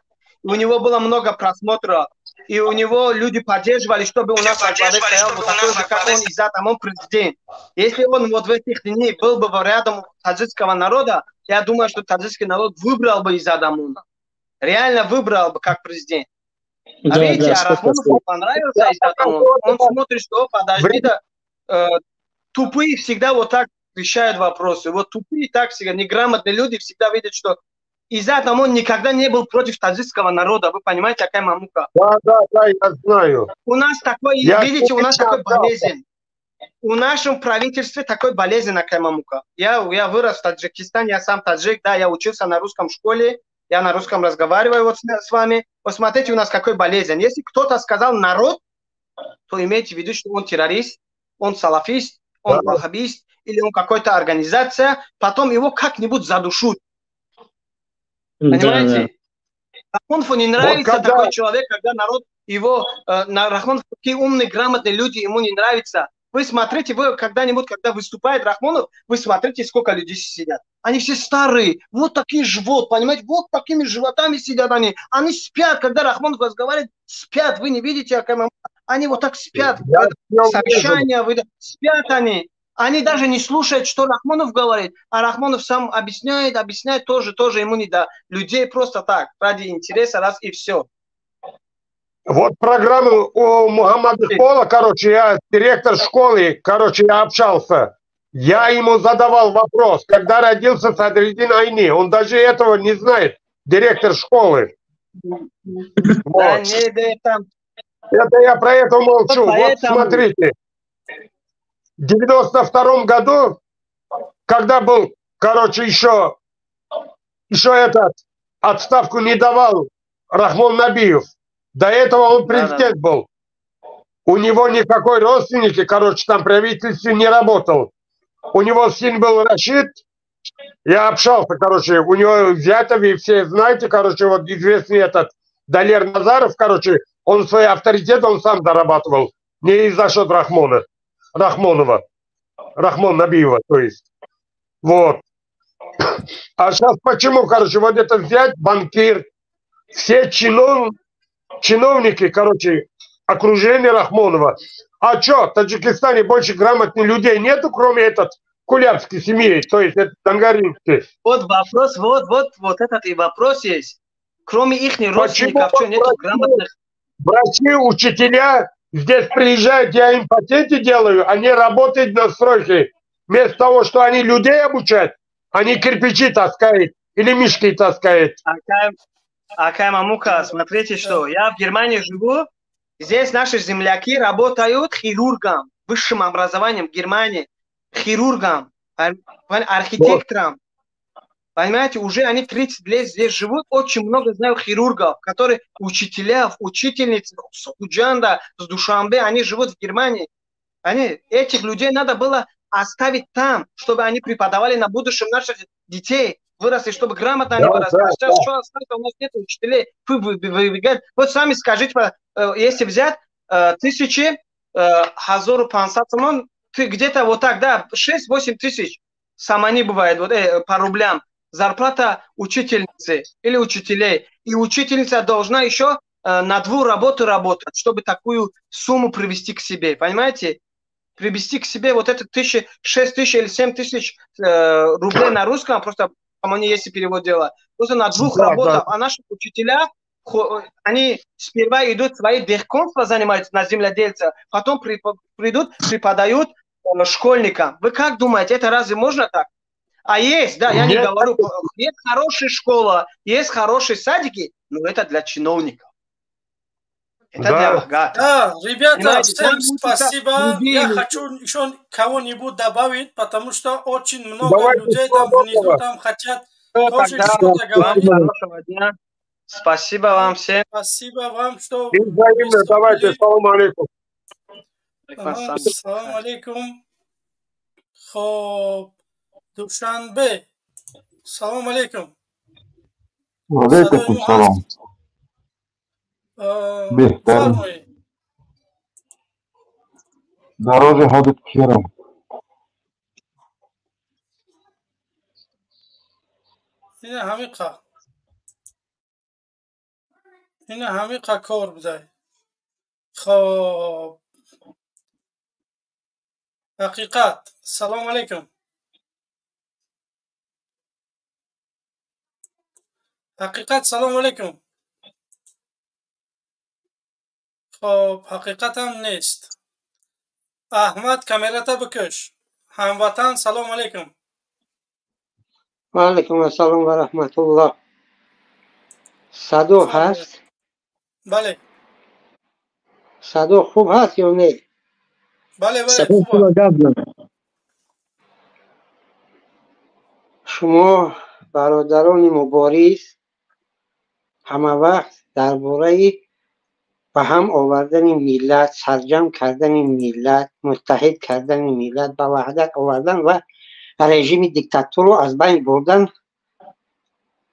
У него было много просмотров. И у него люди поддерживали, чтобы у нас во главе стоял вот такой же, как он, Изат Амон, президент. Если он вот в этих дней был бы рядом таджикского народа, я думаю, что таджикский народ выбрал бы Изат Амона. Реально выбрал бы как президент. А да, видите, Рахмонову понравился Изат Амон. Он смотрит, что подожди, тупые всегда вот так решают вопросы. Вот тупые так всегда, неграмотные люди всегда видят, что Изат Амон никогда не был против таджикского народа. Вы понимаете, какая мамука? Да, я знаю. У нас такой, видите, у нас такой болезнь. У нашем правительстве такой болезнь, какая мамука. Я вырос в Таджикистане, я сам таджик, да, я учился на русском школе, я на русском разговариваю вот с вами. Посмотрите, у нас какой болезнь. Если кто-то сказал народ, то имейте в виду, что он террорист, он салафист, он ваххабист, или он какой-то организация, потом его как-нибудь задушут. Понимаете? Рахмонову не нравится вот такой человек, когда народ его, Рахмонов, такие умные, грамотные люди, ему не нравится. Вы смотрите, вы когда-нибудь, когда выступает Рахмонов, вы смотрите, сколько людей сидят. Они все старые, вот такие живот, понимаете, вот такими животами сидят они. Они спят, когда Рахмонов разговаривает, спят, вы не видите, они вот так спят. Совещания, спят они. Они даже не слушают, что Рахмонов говорит, а Рахмонов сам объясняет тоже ему не до людей просто так, ради интереса, раз и все. Вот программу у Мухаммада Пола, короче, я директор школы, короче, я общался. Я ему задавал вопрос, когда родился Садриддин Айни. Он даже этого не знает, директор школы. Вот. Это я про это молчу. Вот смотрите. В 92 году, когда был, короче, еще этот отставку не давал Рахмон Набиев. До этого он президент был. У него никакой родственники, короче, там правительстве не работал. У него сын был Рашид. Я общался, короче, у него взятови, все знаете, короче, вот известный этот Далер Назаров, короче, он свой авторитет, он сам зарабатывал. Не из-за счет Рахмона. Рахмонова. Рахмон Набиева, то есть. Вот. А сейчас почему, короче, вот это взять, банкир, все чиновники, короче, окружение Рахмонова. А что, в Таджикистане больше грамотных людей нету, кроме этот кулябской семьи, то есть это тангаринские? Вот вопрос, вот этот и вопрос есть. Кроме их родственников, что нету грамотных? Врачи, учителя здесь приезжают, я им патенты делаю, они работают на стройке. Вместо того, что они людей обучают, они кирпичи таскают или мешки таскают. Акай Мамука, смотрите, что я в Германии живу, здесь наши земляки работают хирургом, высшим образованием в Германии, хирургом, архитектором. Понимаете, уже они 30 лет здесь живут, очень много знаю хирургов, которые учителя, учительницы с Худжанда, с Душанбе, они живут в Германии. Этих людей надо было оставить там, чтобы они преподавали на будущем наших детей, выросли, чтобы грамотно они выросли. А сейчас что остается? У нас нет учителей. Вот сами скажите, если взять 1000 пансатмон, где-то вот так, да, 6-8 тысяч самани бывает, вот, по рублям. Зарплата учительницы или учителей. И учительница должна еще на 2 работу работать, чтобы такую сумму привести к себе. Понимаете? Привести к себе вот это 6 тысяч или 7 тысяч рублей на русском, просто по-моему, если перевод делать. Просто на 2 работах. А наши учителя, они сперва идут свои дехконства занимаются на земледельца, потом придут, преподают школьникам. Вы как думаете, это разве можно так? А есть, да, я не говорю, есть хорошая школа, есть хорошие садики, но это для чиновников. Это для богатых. Да, ребята, всем спасибо. Я хочу еще кого-нибудь добавить, потому что очень много людей там внизу там хотят тоже что-то говорить. Спасибо вам всем. Спасибо вам, что... Давайте, салам алейкум. Салам алейкум. Хоп. Душанбе. Салам алейкум. Алейкум салам. Farmoying. Дороже ходит керам. این همیقا کار بده. خب حقیقت. سلام علیکم. حقیقت سلام علیکم. خب حقیقت هم نیست. احمد کامرتا بکش. هموطن سلام علیکم. و علیکم السلام و رحمت الله. صدو هست؟ بله. صدو خوب هست یا نه؟ بله خوبه. شما برادران مبارز همه وقت درباره به هم آوردن ملت، سرجم کردن ملت، متحد کردن ملت، به وحدت آوردن و رژیم دیکتاتور رو از بین بردن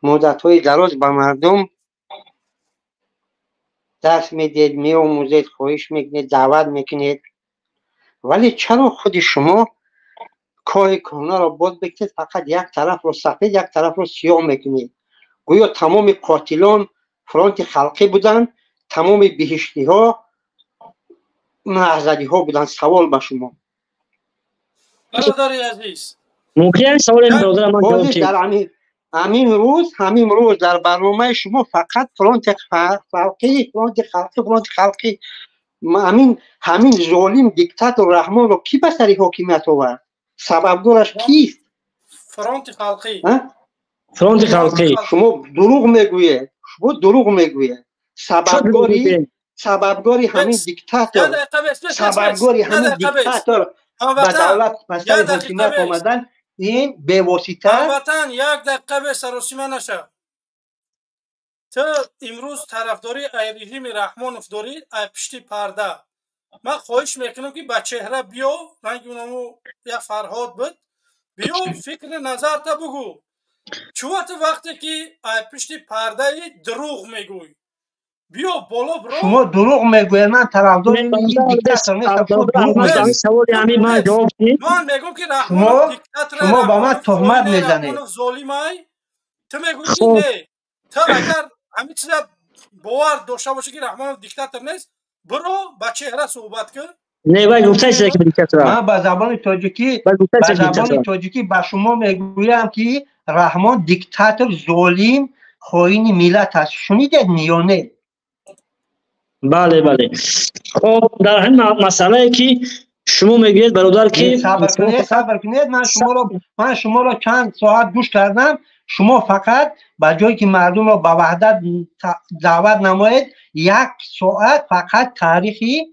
مدت‌های دراز به مردم درس میدید، میآموزید، خواهش میکنید، دعوت میکنید. ولی چرا خود شما کار کرونا را باز بکنید فقط یک طرف رو سفید یک طرف رو سیاه میکنید؟ گویا تمام قاتلان فرانت خلقی بودن، تمام بهشتی ها معزدی ها بودن. سوال به شما برادر عزیز، ممکن سوال این برادر من جواب چی؟ در همین روز در برنامه شما فقط فرانت خلقی همین ظالم دیکتاتور رحمان رو کی به سر حاکمیت آورد؟ سببدارش کیست؟ فرانت خلقی. شما دروغ میگویید. سببگاری همین دیکتاتور به دولت به سر حاکمیت آمدن این به واسطه هموطن یک دقیقه به سراسیمه نشه. تو امروز طرفداری رژیم رحمانوف داری ای پشتی پرده. من خواهش میکنم که با چهره بیا، رنگ اونمو یک فرهاد بود، بیا فکر نظر تا بگو. چوات وقتی که ای پشتی پرده دروغ میگوی، بیا بالا برو. شما دروغ میگوید. من طرفدار این دیکتاتور نیستم. شما دروغ میگوید. من میگم که رحمان دیکتاتور، شما با من تهمت میزنید. ظالمای تو میگویی که نه، تو اگر همین چیزا باور داشته باشی که رحمان دیکتاتور نیست، برو با چهره صحبت کن. نه باید گفته شده که دیکتاتور. من به زبان تاجیکی به شما میگویم که رحمان دیکتاتور، ظالم، خائن ملت است. شنیدید یا نه؟ بله بله. خب در همین مسئله که شما میگید برادر که صبر کنید. من شما را چند ساعت گوش کردم. شما فقط با جایی که مردم را به وحدت دعوت نمایید، 1 ساعت فقط تاریخی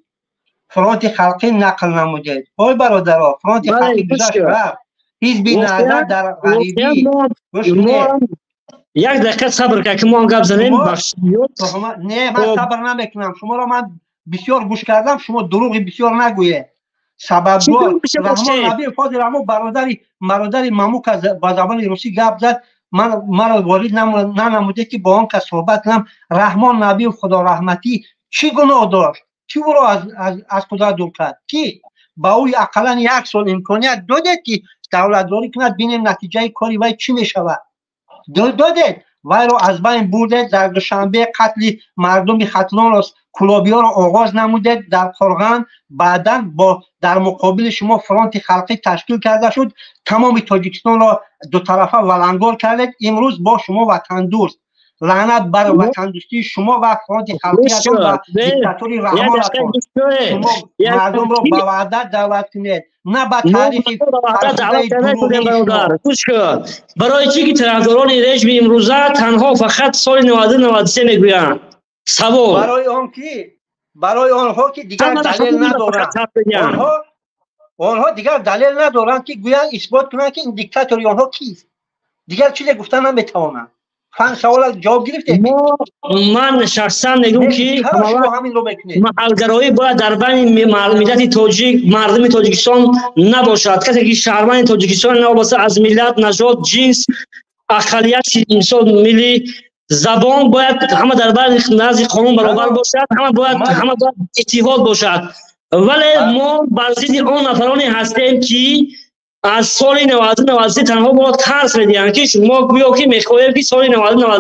فرانت خلقی نقل نمودید. های برادرها، فرانت خلقی گذشت رفت. حزب نهضت در غریبی. یک دقیقه صبر که ما هم گپ زنیم. نه من صبر نمیکنم. شما را من بسیار گوش کردم. شما دروغ بسیار نگویید. سببگار رحمان نبی فاضل رحمان برادری مموک با زبان روسی گپ زد. مرا وارد ننموده که با آن که صحبت کنم. رحمان نبی خدا رحمتی چی گناه داشت؟ کی او را از قدرت دور کرد؟ کی با اوی اقلا 1 سال امکانیت دادید که دولتداری کند، بینیم نتیجه کاری وی چی میشود؟ دادید وی را از بین بردید. در دوشنبه قتل مردم ختلان را، کلابیا را آغاز نمودید در قرغن. بعدا در مقابل شما فرانت خلقی تشکیل کرده شد. تمام تاجیکستان را دو طرفه ولنگار کردید. امروز با شما وطن دوست. لعنت بر وطن دوستی شما و فرانت خلقی و دیکتاتوری رحمان شما مردم را به وحدت دعوت کنید، نه به تاریخ برای چی که طرفداران رژیم امروزه تنها فقط سال 92-93 میگویند؟ سوال برای آنها که دیگر دلیل ندارند. آنها دیگر دلیل ندارند که گویند اثبات کنند که این دیکتاتوری آنها کیست. دیگر چیزی گفتن نمیتوانند. فن سوال جواب گرفته. من شخصا میگم که محلگرایی باید در بین ملت تاجیک، مردم تاجیکستان نباشد. کسی که شهروند تاجیکستان نباشه از ملت، نژاد، جنس، اقلیت انسان، ملی، زبان باید همه در بین نزد قانون برابر باشد. همه باید اتحاد باشد. ولی ما بر ضد آن نفرانی هستیم که از سال 92-93 تنها با ترس میدین که شما گویا که میخواهید که سال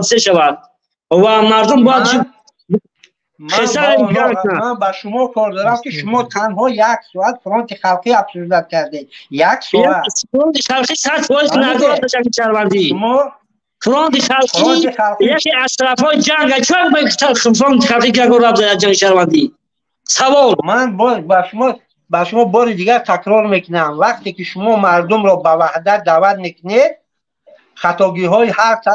92-93 شود و مردم باید من با شما کار دارم که شما تنها 1 ساعت فرانت خلقی افسردت کردید. 1 ساعت فرانت خلقی 100 ساعت نگاه داشتن شهروندی. فرانت خلقی یکی از طرفای جنگ. چرا فرانت خلقی که گرفت در جنگ شهروندی؟ سوال من با شما بار دیگر تکرار میکنم، وقتی که شما مردم را به وحدت دعوت میکنید، خطاگی های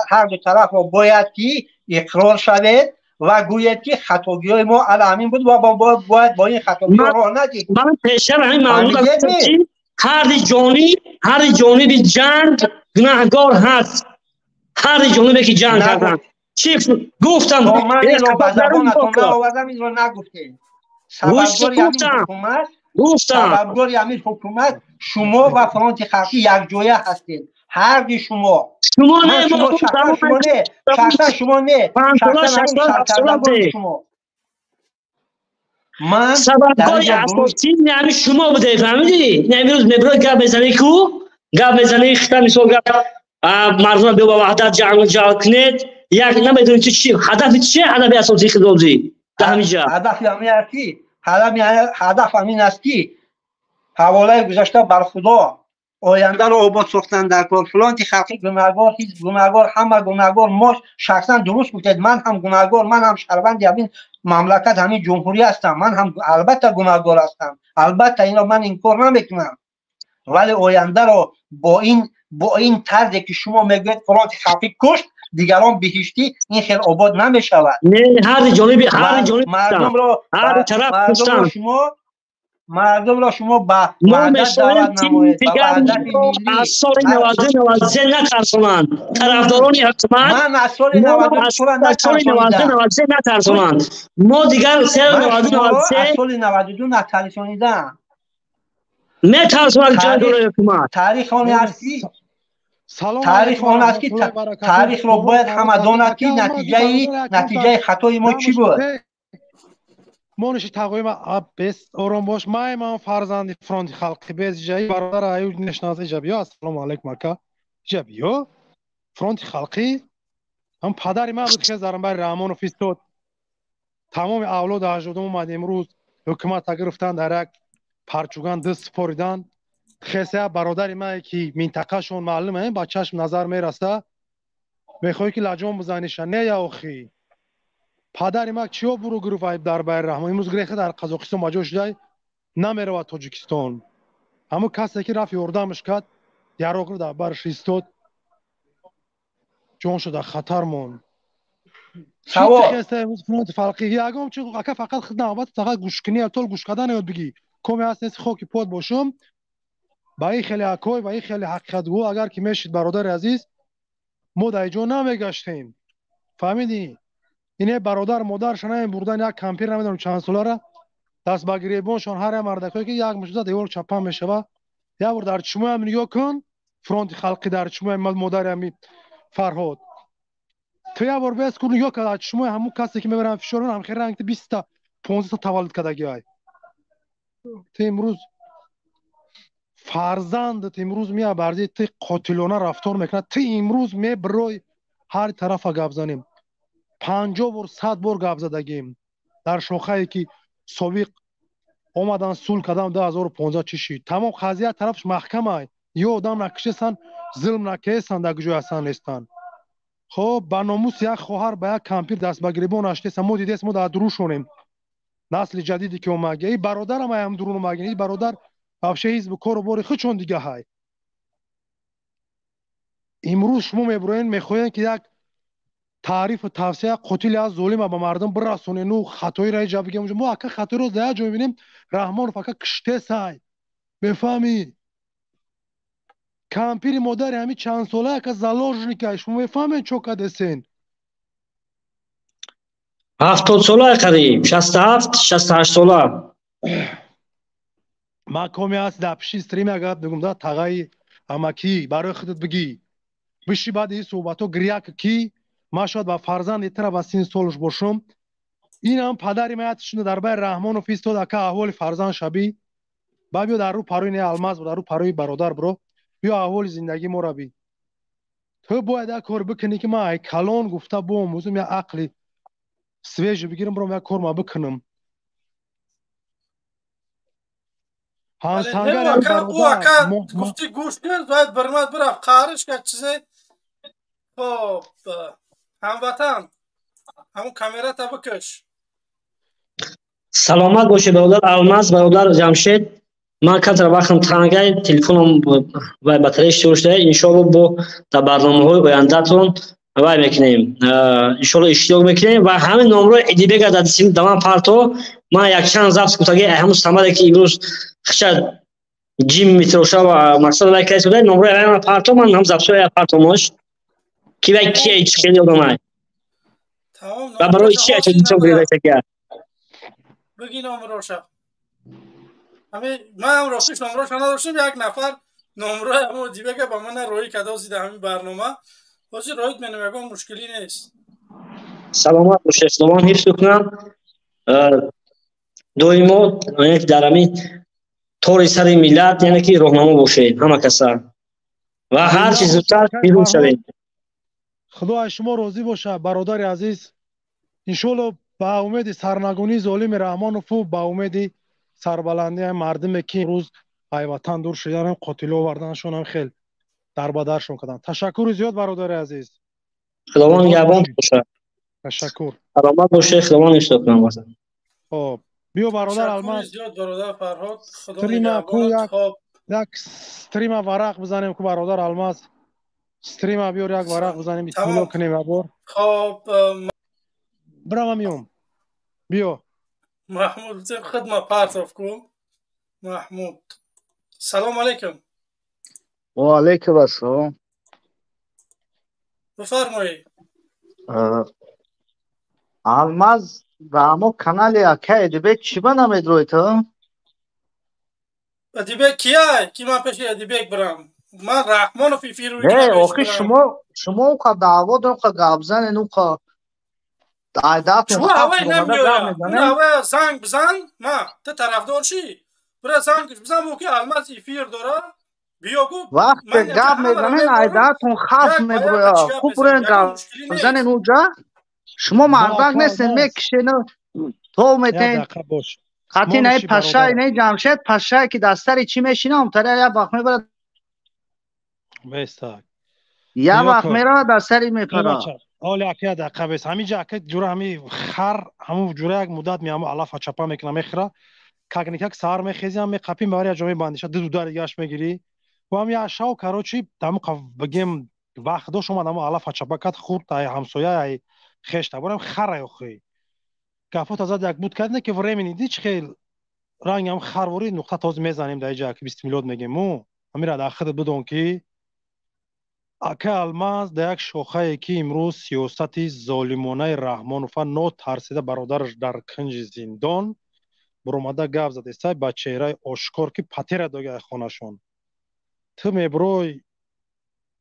هر دو طرف را باید که اقرار شوید و گوید که خطاگی های ما همین بود و باید با این خطاگی ها راه ندید. من پیشتر همین معلومات گفتم که هر جانب جنگ گناهگار هست. هر جانبی که جنگ کردن چی گفتم؟ من این را به زبانتون نآوردم، این را نگفتیم. سببگاری همین حکومت شما و فرانت خلقی یک جایه هستید. هر دی شما نه شما نه من سببگاری اساسی یعنی شما بوده. فهمیدی؟ امروز میبرد گپ بزنی کو گپ بزنی خطا مثال گپ مردم به وحدت جمع کنید. یک نمیدونید چی هدف چیه؟ هدف اساسی خودی در همینجا هدف همین است که حواله گذشته بر خدا، آینده رو آباد ساختن در کار. فرانت خلقی گناهگار، هیچ گناهگار، همه گناهگار. ما شخصا درست گفتید، من هم گناهگار، من هم شهروند همین مملکت، همین جمهوری هستم. من هم البته گناهگار هستم، البته اینا من انکار نمیکنم. ولی آینده رو با این طرزی که شما میگید فرانت خلقی کشت، دیگران بهشتی، این خیلی آباد نمیشود. نه هر جانبی مردم را شما با وحدت دعوت نمایید. از سال 92-93 نترسونند طرفدارانی حکومت. من از سال 92 نترسونند. ما دیگر سال 92 نترسونیدم. نترسونند جای حکومت. تاریخ آنی هستی تاریخ آن است که تاریخ رو باید هم از آن است که نتیجه خطای ما چی بود؟ مونش تقویم بس آرام باش من فرزند فرانتی خلقی بیز جایی برادر ایوج نشناسه جبیا السلام علیکم اکا جبیا فرانتی خلقی هم پدری من بود که زارم بر رحمان و فیستود تمام اولاد اجدادم اومد امروز حکومت گرفتن در یک پرچوگان دست سپاریدن خیسه برادر من که منطقه شون معلومه با چشم نظر میرسه میخوای که لجام بزنیش نه یا اخی پدر ما چیو برو گروه در بر رحمان امروز گریخه در قزاقستان ماجوش جای نمیره و تاجیکستان اما کسی که رفت یوردامش کرد یاروگر در برش ایستاد جون شده خطر مون سوا خسته امروز فرانت فلقی یگام چه اکا فقط خد نوبت فقط گوش کنی طول گوش کردن یاد بگی کوم هست خوکی پود باشم با این خیلی اکوی و این خیلی حقیقت گو اگر که میشید برادر عزیز ما در جو نمیگشتیم فهمیدی اینه برادر مادر شنه بردن یک کمپیر نمیدونم چند ساله دست با گریبانشون هر مردکایی که یک مشت دیوار چپا میشه یا ور در چشم هم نگاه کن فرانت خلقی در چشم مادر امی فرهاد تو یا ور بس کن نگاه کن چشم همون کسی که میبرن فشارون هم خیر رنگ 20 تا 15 تا تولد کردگی های تو امروز فرزند امروز میا برزی تو قاتلانه رفتار میکنه تو امروز می برای هر طرف گپ زنیم 50 بار 100 بار گپ زدگیم در شوخی که سابق اومدن سول کردن 2015 چی شد تمام قضیه طرفش محکمه یا آدم نکشتن ظلم نکردن در جای اصلا نیستن خب با ناموس یک خواهر با یک کمپیر دست به گریبان اشته ما دیدیم ما در درو شونیم نسل جدیدی که اومد ای برادر هم درون اومد ای برادر افشه حزب کار و بار خودشون دیگه های امروز شما میبروین میخواین که یک تعریف و توصیه قتل از ظلم به مردم برسونه نو خطایی را ایجاب بگیم ما اکا خطایی رو زیاد جو میبینیم رحمان فقط کشته سای بفهمی کمپیر مادر همین چند ساله که زلاج نکه شما بفهمین چو کدسین 70 ساله قریب 67 68 ساله ما کمی هست در پیشی استریم اگر بگم دا تغیی اما کی برای خودت بگی بشی بعد این صحبت ها گریه کی ما شاید با فرزند ایتر با سین سالش باشم این هم پدری میادشونه در بای رحمان و فیستاد که احوال فرزند شبی با بیا در رو پروی نه الماس در رو پروی برادر برو بیا احوال زندگی ما را بی تو باید کار بکنی که ما کلان گفته با موضوع یا عقلی سویج بگیرم برام یک کار ما بکنم او اکا گفتی گوش کن باید برمت برم قارش که چیزه خب هموطن همون کامیرا تا بکش سلامت باشه برادر الماس برادر جمشید من کتر وقتم تنگای تلفنم و باتری شارژ شده ان شاء الله با در برنامه‌های آیندهتون وای میکنیم ان شاء الله اشتراک میکنیم و همین نمره ادیبه گذاشته دستیم دام پارتو ما یک چند زفت کوتاگی همون سماده که امروز خشد جیم میتروشا و مقصد وای کیس بوده نمره اون پارتو من هم زفت پارتومش کی وای کی خیلی آدمای و برای چی اتفاق بیفته که بگی نمره‌شو همین من راستش نمره‌شو نداشتم یک نفر نمره همون دیگه که با من روی کدا زیده همین برنامه واسه رویت منم میگم مشکلی نیست سلامت باشه سلام حفظ کنم دویمو یعنی در همین طور سر ملت یعنی که راهنما باشه همه کسا و هر چیز زودتر بیرون شوید خدا شما راضی باشه برادر عزیز ان شاء الله با امید سرنگونی ظالم رحمان و فو با امید سربلندی مردم که روز ای وطن دور شدن قاتل آوردنشون هم خیلی در بدرشون کردن تشکر زیاد برادر عزیز خداوند نگهبان باشه تشکر سلامت باشه خداوند اشتاق واسه خب بیا برادر الماس زیاد برادر فرهاد خدا نگهبان خب یک استریم ورق بزنیم که برادر الماس استریم بیار یک ورق بزنیم بسم کنیم بابا خب برام میام بیا محمود خدمه پارتوف کو محمود سلام علیکم و علیکم السلام بفرمایید الماس رامو کانال اکه ادیبه چی بنامید روی تو؟ ادیبه کیه؟ کی من پیش ادیبه برم؟ من رحمانوف افیر رو نه آخه شما که دعوا دارم که گابزن نو که عایداتون شما خاص هوای رو مده گاب نمیویا اون میزنه هوای زنگ بزن ما تو طرفدار شی برای زنگش بزن موقع الماس افیر داره بیا گو وقت من گاب همه را میزنن میبرم عایداتون خاص یک میبرویا چیا خوب بزن برین یکم مشکلی گابزن نیست اونجا شما با مردک نیستین الماس میکشین تو یه میتین دقیقه باش قطعی نه مانوشی پشای برادرم نه جمشید پشای که دستری چی میشینه اونطوری یه وقت میبره بایستا یه نیا وقت که میره دستری ای میپره بچه حالی اکی دقیقه بیست همینجا اکی جوره همی خر همون جوره یک مدت می همو علاف چپا میکنه میخوره کاغنیکک سار میخیزی هم میقپی میبری جامعه باندیشه دو دو دیگهش میگیری و هم یه شاو کاروچی دمو بگیم وقت دو شما دمو علاف چپا کت خورد تا همسایه ای خشته برم خر خوی کافوت ازاد یک بود کردنه که ورمینی دیچ خیل رنگ هم خروری نقطه تاز میزنیم در اینجا که 20 میلیون میگیم مو همین را داخل بدون که اکه الماس در یک شوخه که امروز سیاست ظالمانه رحمانوف نو ترسیده برادرش در کنج زندان برومده گفت زده سای با چهره آشکار که پتیر دوگه خونشون تو میبروی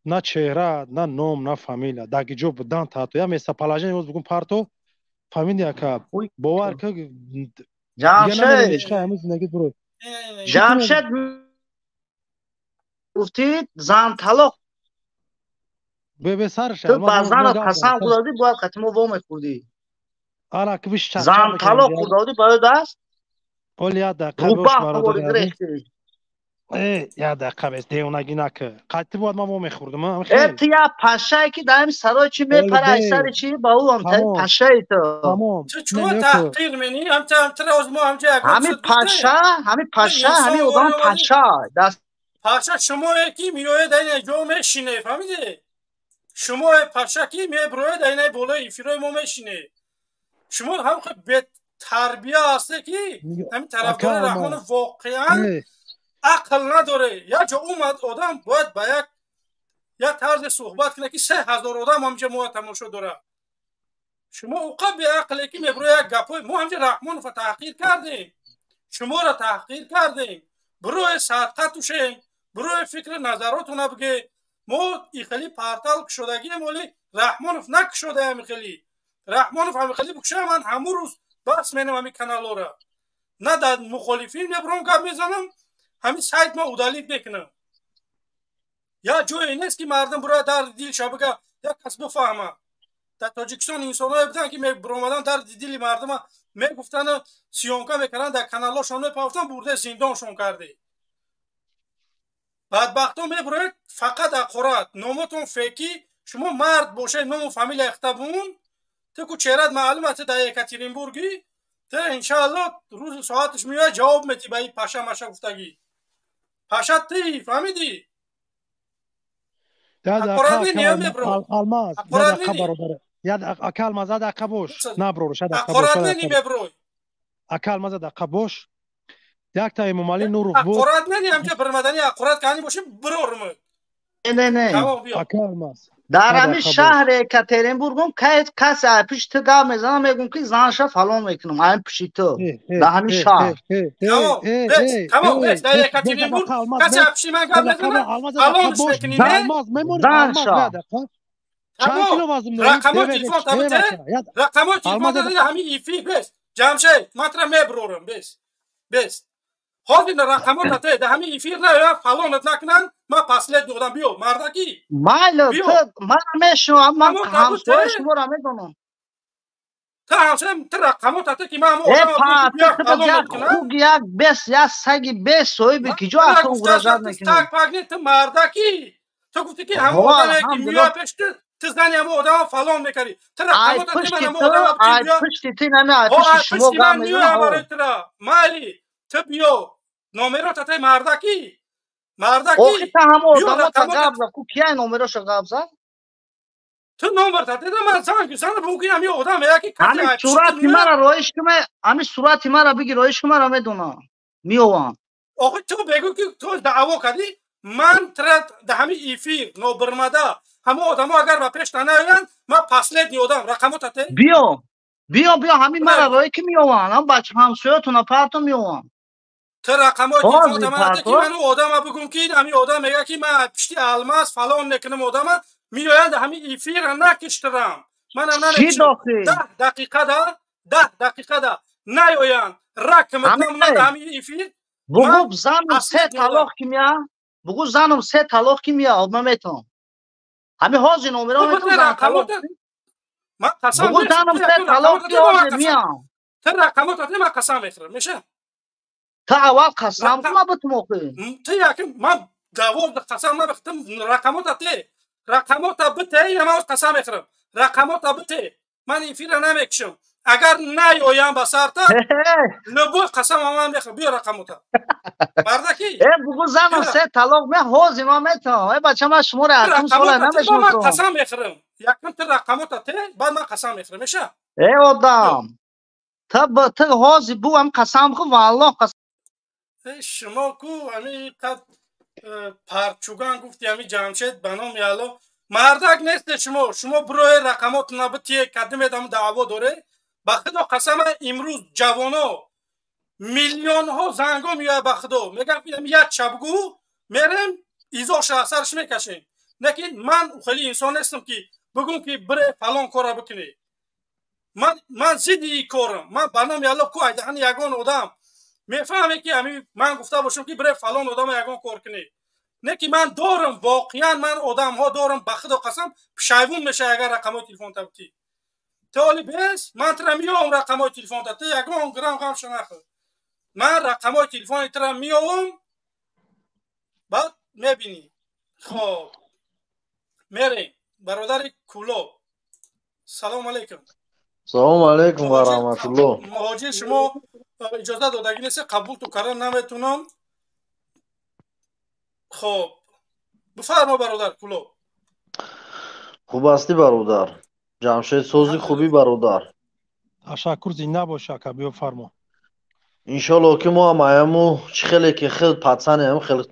نه چهره نه نام نه فامیلا داگی جو بدن تا تو یا میسا پلاجن روز بگم پارتو فامیلیا که باور که دیگه نمیدونی چه همین زندگی برو جمشید گفتید زن طلاق به سرش تو بازار رو پسند کردی باید ختمو وام کردی آره که بیش چپ زن طلاق کردی باید است اول یاد دقیقه روبا برادر وارد گرفتی یاد دقیقه بیست دیونگی نکه قطعی باید ما وام خوردم هم خیلی اتیا پشایی که دایم سرای چی میپره ای سر چی با او هم تایی پشایی تو تمام چوه تحقیر منی هم تر از ما هم جا همین پشا همین اودان پشا دست پاشا شما یکی میوه دینه جو میشینه فهمیده شما پاشا کی می بروه دینه بالای فیروی ما میشینه شما هم به تربیه هسته که همین طرفدار رحمان واقعا عقل نداره یا جا اومد آدم باید با یک طرز صحبت کنه که 3000 آدم همجا ما تماشا داره شما اوقات به عقلی که میبروی یک گپای ما همجا رحمان رو تحقیر کردیم شما را تحقیر کردیم بروی صدقه توشیم بروی فکر نظراتون بگه ما ایخلی پرتل کشودگی مولی رحمانوف نکشوده همیخلی رحمانوف همیخلی بکشه من همون روز بس مینم همی کانالو را نه در مخالفین میبرم گپ میزنم همین سایت ما ادالیت بکنم یا جوی نیست که مردم برای در دیل شبکه یک کس بفهمه در تاجیکستان انسان های بودن که برامدن در دیل مردم میگفتن سیانکا میکنن در کانالاشون میپافتن برده زندانشون کرده بدبختان میبروید فقط اقرات نامتون فیکی شما مرد باشه نام فامیل اختبون تو که چهرت معلومه در یکاترینبورگی تو انشاءالله روز ساعتش میاد جواب میتی به این پاشا ماشا گفتگی پاشا تی فهمیدی اقرات نیم میبرو الماس اقرات برادر یاد اکل مزه دقیقه باش نه برو شد اقرات نیم میبروی اکل مزه دقیقه باش یک تا ممالی نور بود اقرات نیم که برمدنی اقرات کنی باشه برورم نه اکل ماس در همین شهر یکاترینبورگ هم کس پیش تو گام میزنم میگم که زنشا فلان میکنم همین پیشی تو در همین شهر تمام بس در یکاترینبورگ کسی پیشی من گام میزنم فلانش میکنی نه زنشا تمام رقمات تلفن تبته رقمات تلفن داده همین ایفی بس جمشه مطرح میبرورم بس حاضر رقمات تاته همین ایفیر نه فلانت نکنن ما پسلت دادم بیو مردکی مایلو تو من میشم من همسایه شما را میدونم تو همسایه تو رقمات تاته که من آدم بیا فلانت کنم خوب یک بس یا سگی بس سوی بکی جو اصلا اورجاد نکنی تاک پاگنی تو مردکی تو گفتی که همه آدم که میاد پشت تو زنی همه آدم فلان میکردی تو رقمات تاته من همه آدم آی پشتی تی نمی آی پشتی شما گام میزنم مالی تو بیو نومرو تاته مردکی اوخی تا همه آدم تا گابزا کو کیا نومروشو گابزا تو نومر تاته من زن بگوی همی آدم یکی کسی همین صورتی مرا رویش که من همین صورتی مرا بگی رویش که مرا میدونم میوان آخه تو بگو که تو دعوا کردی من ترد ده همین ایفیر نو برمده همه آدم ها اگر با پیش تنهایند من پسلت نیودم رقمو تاته بیا همین مرا روی که میوان هم بچه همسویتون اپارتو میوان تو رقمای تلفن من که من آدم بگم که همین آدم میگه که من پشتی الماس فلان نکنم آدم میآیند همین ایفیر نکشترم من هم نمیشم 10 دقیقه ده نیاین رقم من همین ایفیر بگو زنم 3 طلاق کیمیا بگو زنم 3 طلاق کیمیا آدم میتونم همین حاضر نمیرم میتونم طلاق من قسم بگو زنم 3 طلاق کی حاضر میام تو رقمات من قسم میخورم میشه تا اول قسم ما به تو موقع تو یکی من دوام قسم نبختم رقمات بته این ما قسم میخورم رقمات بته من این فیره نمیکشم اگر نیایم به سر تا لبو قسم من میخورم بیا رقمات بردکی بگو زنم 3 طلاق من حاضر ما میتونم بچه من شما را اتون سال نمیشم من قسم میخورم یکم تو رقمات ته بعد من قسم میخورم میشه آدم تا حاضر بو هم قسم خو والله قسم شما کو همین قد پرچوگان گفتی همین جمشید بنام یالو مردک نیست شما بروی رقمات نبتی قدم ادام دعوا داره بخدا قسم امروز جوانا میلیون ها زنگا میاد بخدا میگم یک شبگو میرم ایزا شهسرش میکشیم لیکن من خیلی انسان نیستم که بگم که بره فلان کارا بکنی من زیدی کارم من بنام یالو کو ایدهن یگان آدم میفهمه که همین من گفته باشم که برای فلان آدم یگان کار کنی نه که من دارم واقعا من آدم ها دارم به خدا قسم پشیمون میشه اگر رقمای تلفن تبتی تالی بس من ترا میام رقمای تلفن تبتی یگان گرام غم شناخت من رقمای تلفن ترا میام بعد میبینی خب میریم برادر کولو سلام علیکم سلام علیکم و رحمت الله مهاجر شما اجازه دادگی نیست قبول تو کردن نمیتونم خب بفرما برادر کلو خوب هستی برادر جمشید سوزی خوبی برادر تشکر زنده باش که بفرما انشالله که ما هم ایمو خیلی که خیلی پتسن هم خیلی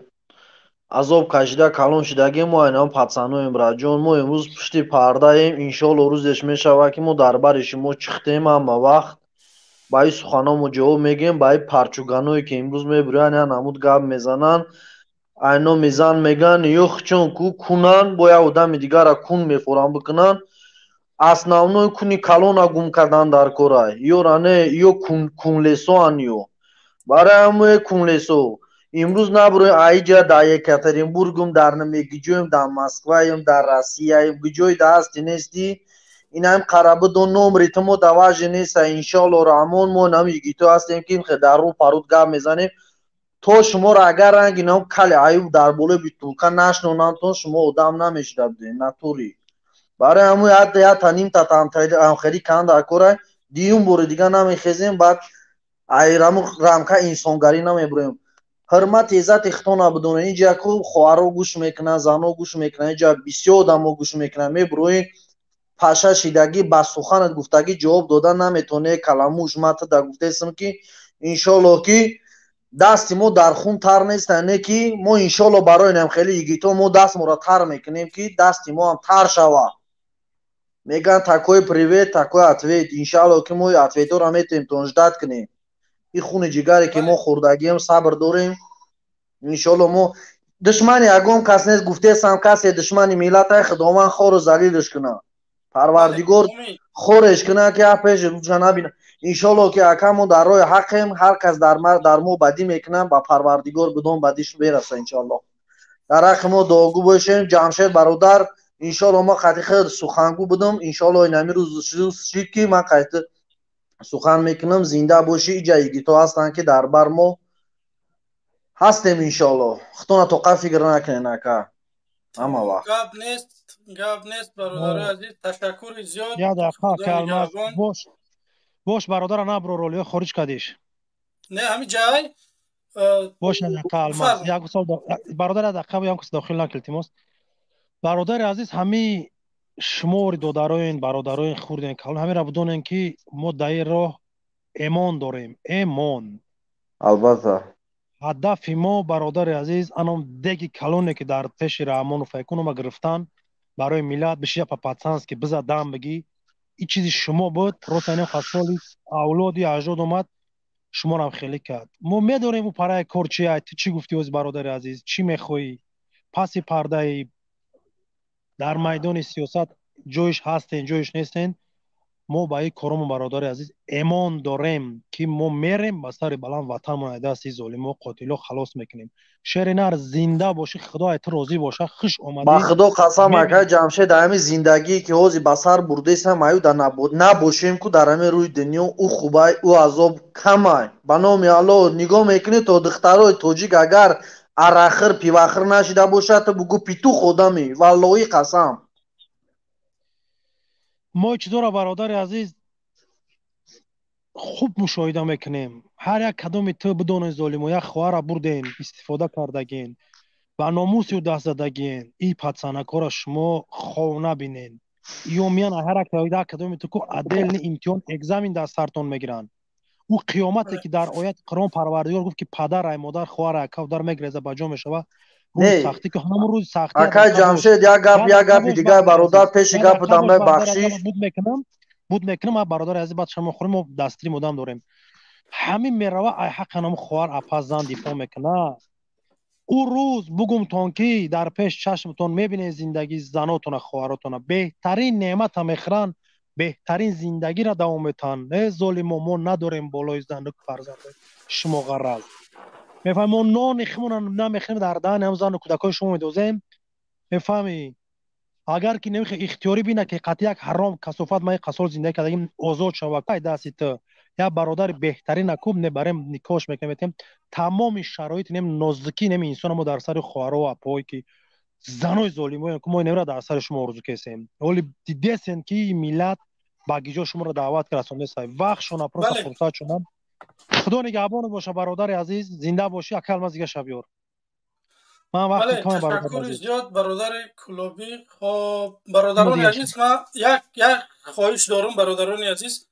عذاب کشیده کلان شدگی ما این هم پتسنویم را جون ما امروز پشتی پرده ایم انشالله روزش میشوه که ما در برش ما چختیم هم وقت با این سخنامو جواب میگیم با این پرچوگانوی که امروز میبرن یا نمود گب میزنن اینا میزن میگن یخ چون کو کنن با یا آدم دیگر را کون میفورن بکنن основной کونی کلون گم کردن در کره یو رانه یو کونلیسو انیو برای همه کونلیسو امروز نبروی ایجا در یکاترینبورگم در نمیگیجویم در مسکوایم در روسیایم گجوی دستی نیستی این هم قرابه دو نمری تمو دواجه نیست انشالله رحمان ما نمیگی تو هستیم که در رو پرود گم میزنیم تو شما را اگر رنگ اینام کلی عیوب در بوله بیتونکن نشنونن تو شما آدم نمیشده بدین نطوری برای همون یا تنیم تا تمخیری کن در کره دیون بوری دیگه نمیخیزیم بعد ایرامو رمکه انسانگری نمیبریم حرمت عزت اختونا بدونه اینجا که خوارو گوش میکنن زنو گوش میکنن اینجا بسیار آدمو گوش میکنن میبروی پاشا شیدگی با سخنت گفتگی جواب دادن نمیتونه کلموش مت در گفته اسم که انشالله که دستی ما در خون تر نیستن که ما انشالله برای نم خیلی یگیتو ما دست ما را تر میکنیم که دستی ما هم تر شوه میگن تاکوی پریویت تاکوی اتویت انشالله که ما اتویتو را میتونیم تونجدت کنیم این خون جگری که ما خوردگی هم صبر داریم انشالله ما دشمنی اگم کس نیست گفته سم کسی دشمنی ملت های خداوند خور و ذلیلش کنه پروردگار خورش کنه که اپش روزا نبینه انشالله که اکمو در راه حقیم هر کس در مو بدی میکنه با پروردگار بدون بدیش برسه انشالله در حق ما دعاگو باشیم جمشید برادر انشالله ما قطعی خیلی سخنگو بدم انشالله این همی روز شید که من قطعی سخن میکنم زنده باشی ایجایی تو هستن که در بر ما هستیم انشالله خطونه تو فکر نکنین اکا اما وقت گاب نیست برادر عزیز تشکر زیاد یا دقیقه کلمه باش برادر نبرو رولیو خارج کدیش نه همین جای باش کلمه یک سال برادر دقیقه یک کس داخل نکلتیموس برادر عزیز همین شمار داداروین برادروین خوردن کلان همین را بدونن که ما در راه ایمان داریم ایمان البته هدف ما برادر عزیز انم دیگه کلونه که در پیش رحمان و فیکون ما گرفتن برای ملت بشه پاپاتسانس که بزا دم بگی این چیزی شما بود روتنه خاصالی اولادی اجداد اومد شما هم خیلی کرد ما میدونیم اون پرای کار چیه تو چی گفتی از برادر عزیز چی میخوایی پس پرده در میدان سیاست جویش هستین جویش نیستین ما با این کارمون برادر عزیز ایمان داریم که ما میریم با سر بلند وطنمون دست ظالم و قاتل خلاص میکنیم شهر نر زنده باشه خدا تو راضی باشه خوش اومدی با خدا قسم اکای جمشید همین زندگی که اوزی بسر برده سم ایو در نباشیم که در همین روی دنیا او خوبای او عذاب کمای به نام الله نگاه میکنی تو دخترای توجیک اگر اراخر پیواخر نشیده باشه تو بگو پیتو خودمی والله قسم ما چطور برادر عزیز خوب مشاهده میکنیم هر یک کدام تو بدون ظالم و یک خواهر بردین استفاده کردگین و ناموس و دست زدگین این پدسنکا را شما خواه نبینین یا میان هر یک کدام تو که عدل امتحان اگزامین در سرتون میگیرن او قیامتی که در آیت قرآن پروردگار گفت که پدر ای مادر خواهر ای کودر میگریزه بجا میشوه روز سختی که همون روز سختی اکای جمشید یک گپ دیگه برادر پیش گپ دامه بخشش بود میکنم ما برادر عزیز بعد شما خوریم و دستری مدام داریم همین میروه ای حق نام خواهر اپاز زن دیپا میکنه او روز بگم تون که در پیش چشمتون میبینه زندگی زناتون خواهراتون بهترین نعمت هم میخرن بهترین زندگی را دوام میتن نه ظالم ما نداریم بالای زندگی فرزند شما غرض میفهمی ما نان خمون نمیخریم در دهن هم زن و کودکای شما میدوزیم میفهمی اگر که نمیخوای اختیاری بینه که قطعی یک حرام کثافت ما قصول زندگی کردیم آزاد شوه که دستی تو یا برادر بهترین نکوب نبریم نکاش میکنیم تمام شرایط نیم نزدیکی نیم انسان ما در سر خواهر و اپایی که زنای ظالمای که ما نمیره در سر شما آرزو کردیم ولی دیدین که ملت باگیجا شما را دعوت کرد رسونده صاحب وقت شما پروسه فرصت شما خدا نگهبان باشه برادر عزیز زنده باشی اکل مزگه شبیار من وقت کام تشکر زیاد برادر کلوبی خب برادران عزیز ما یک خواهش دارم برادران عزیز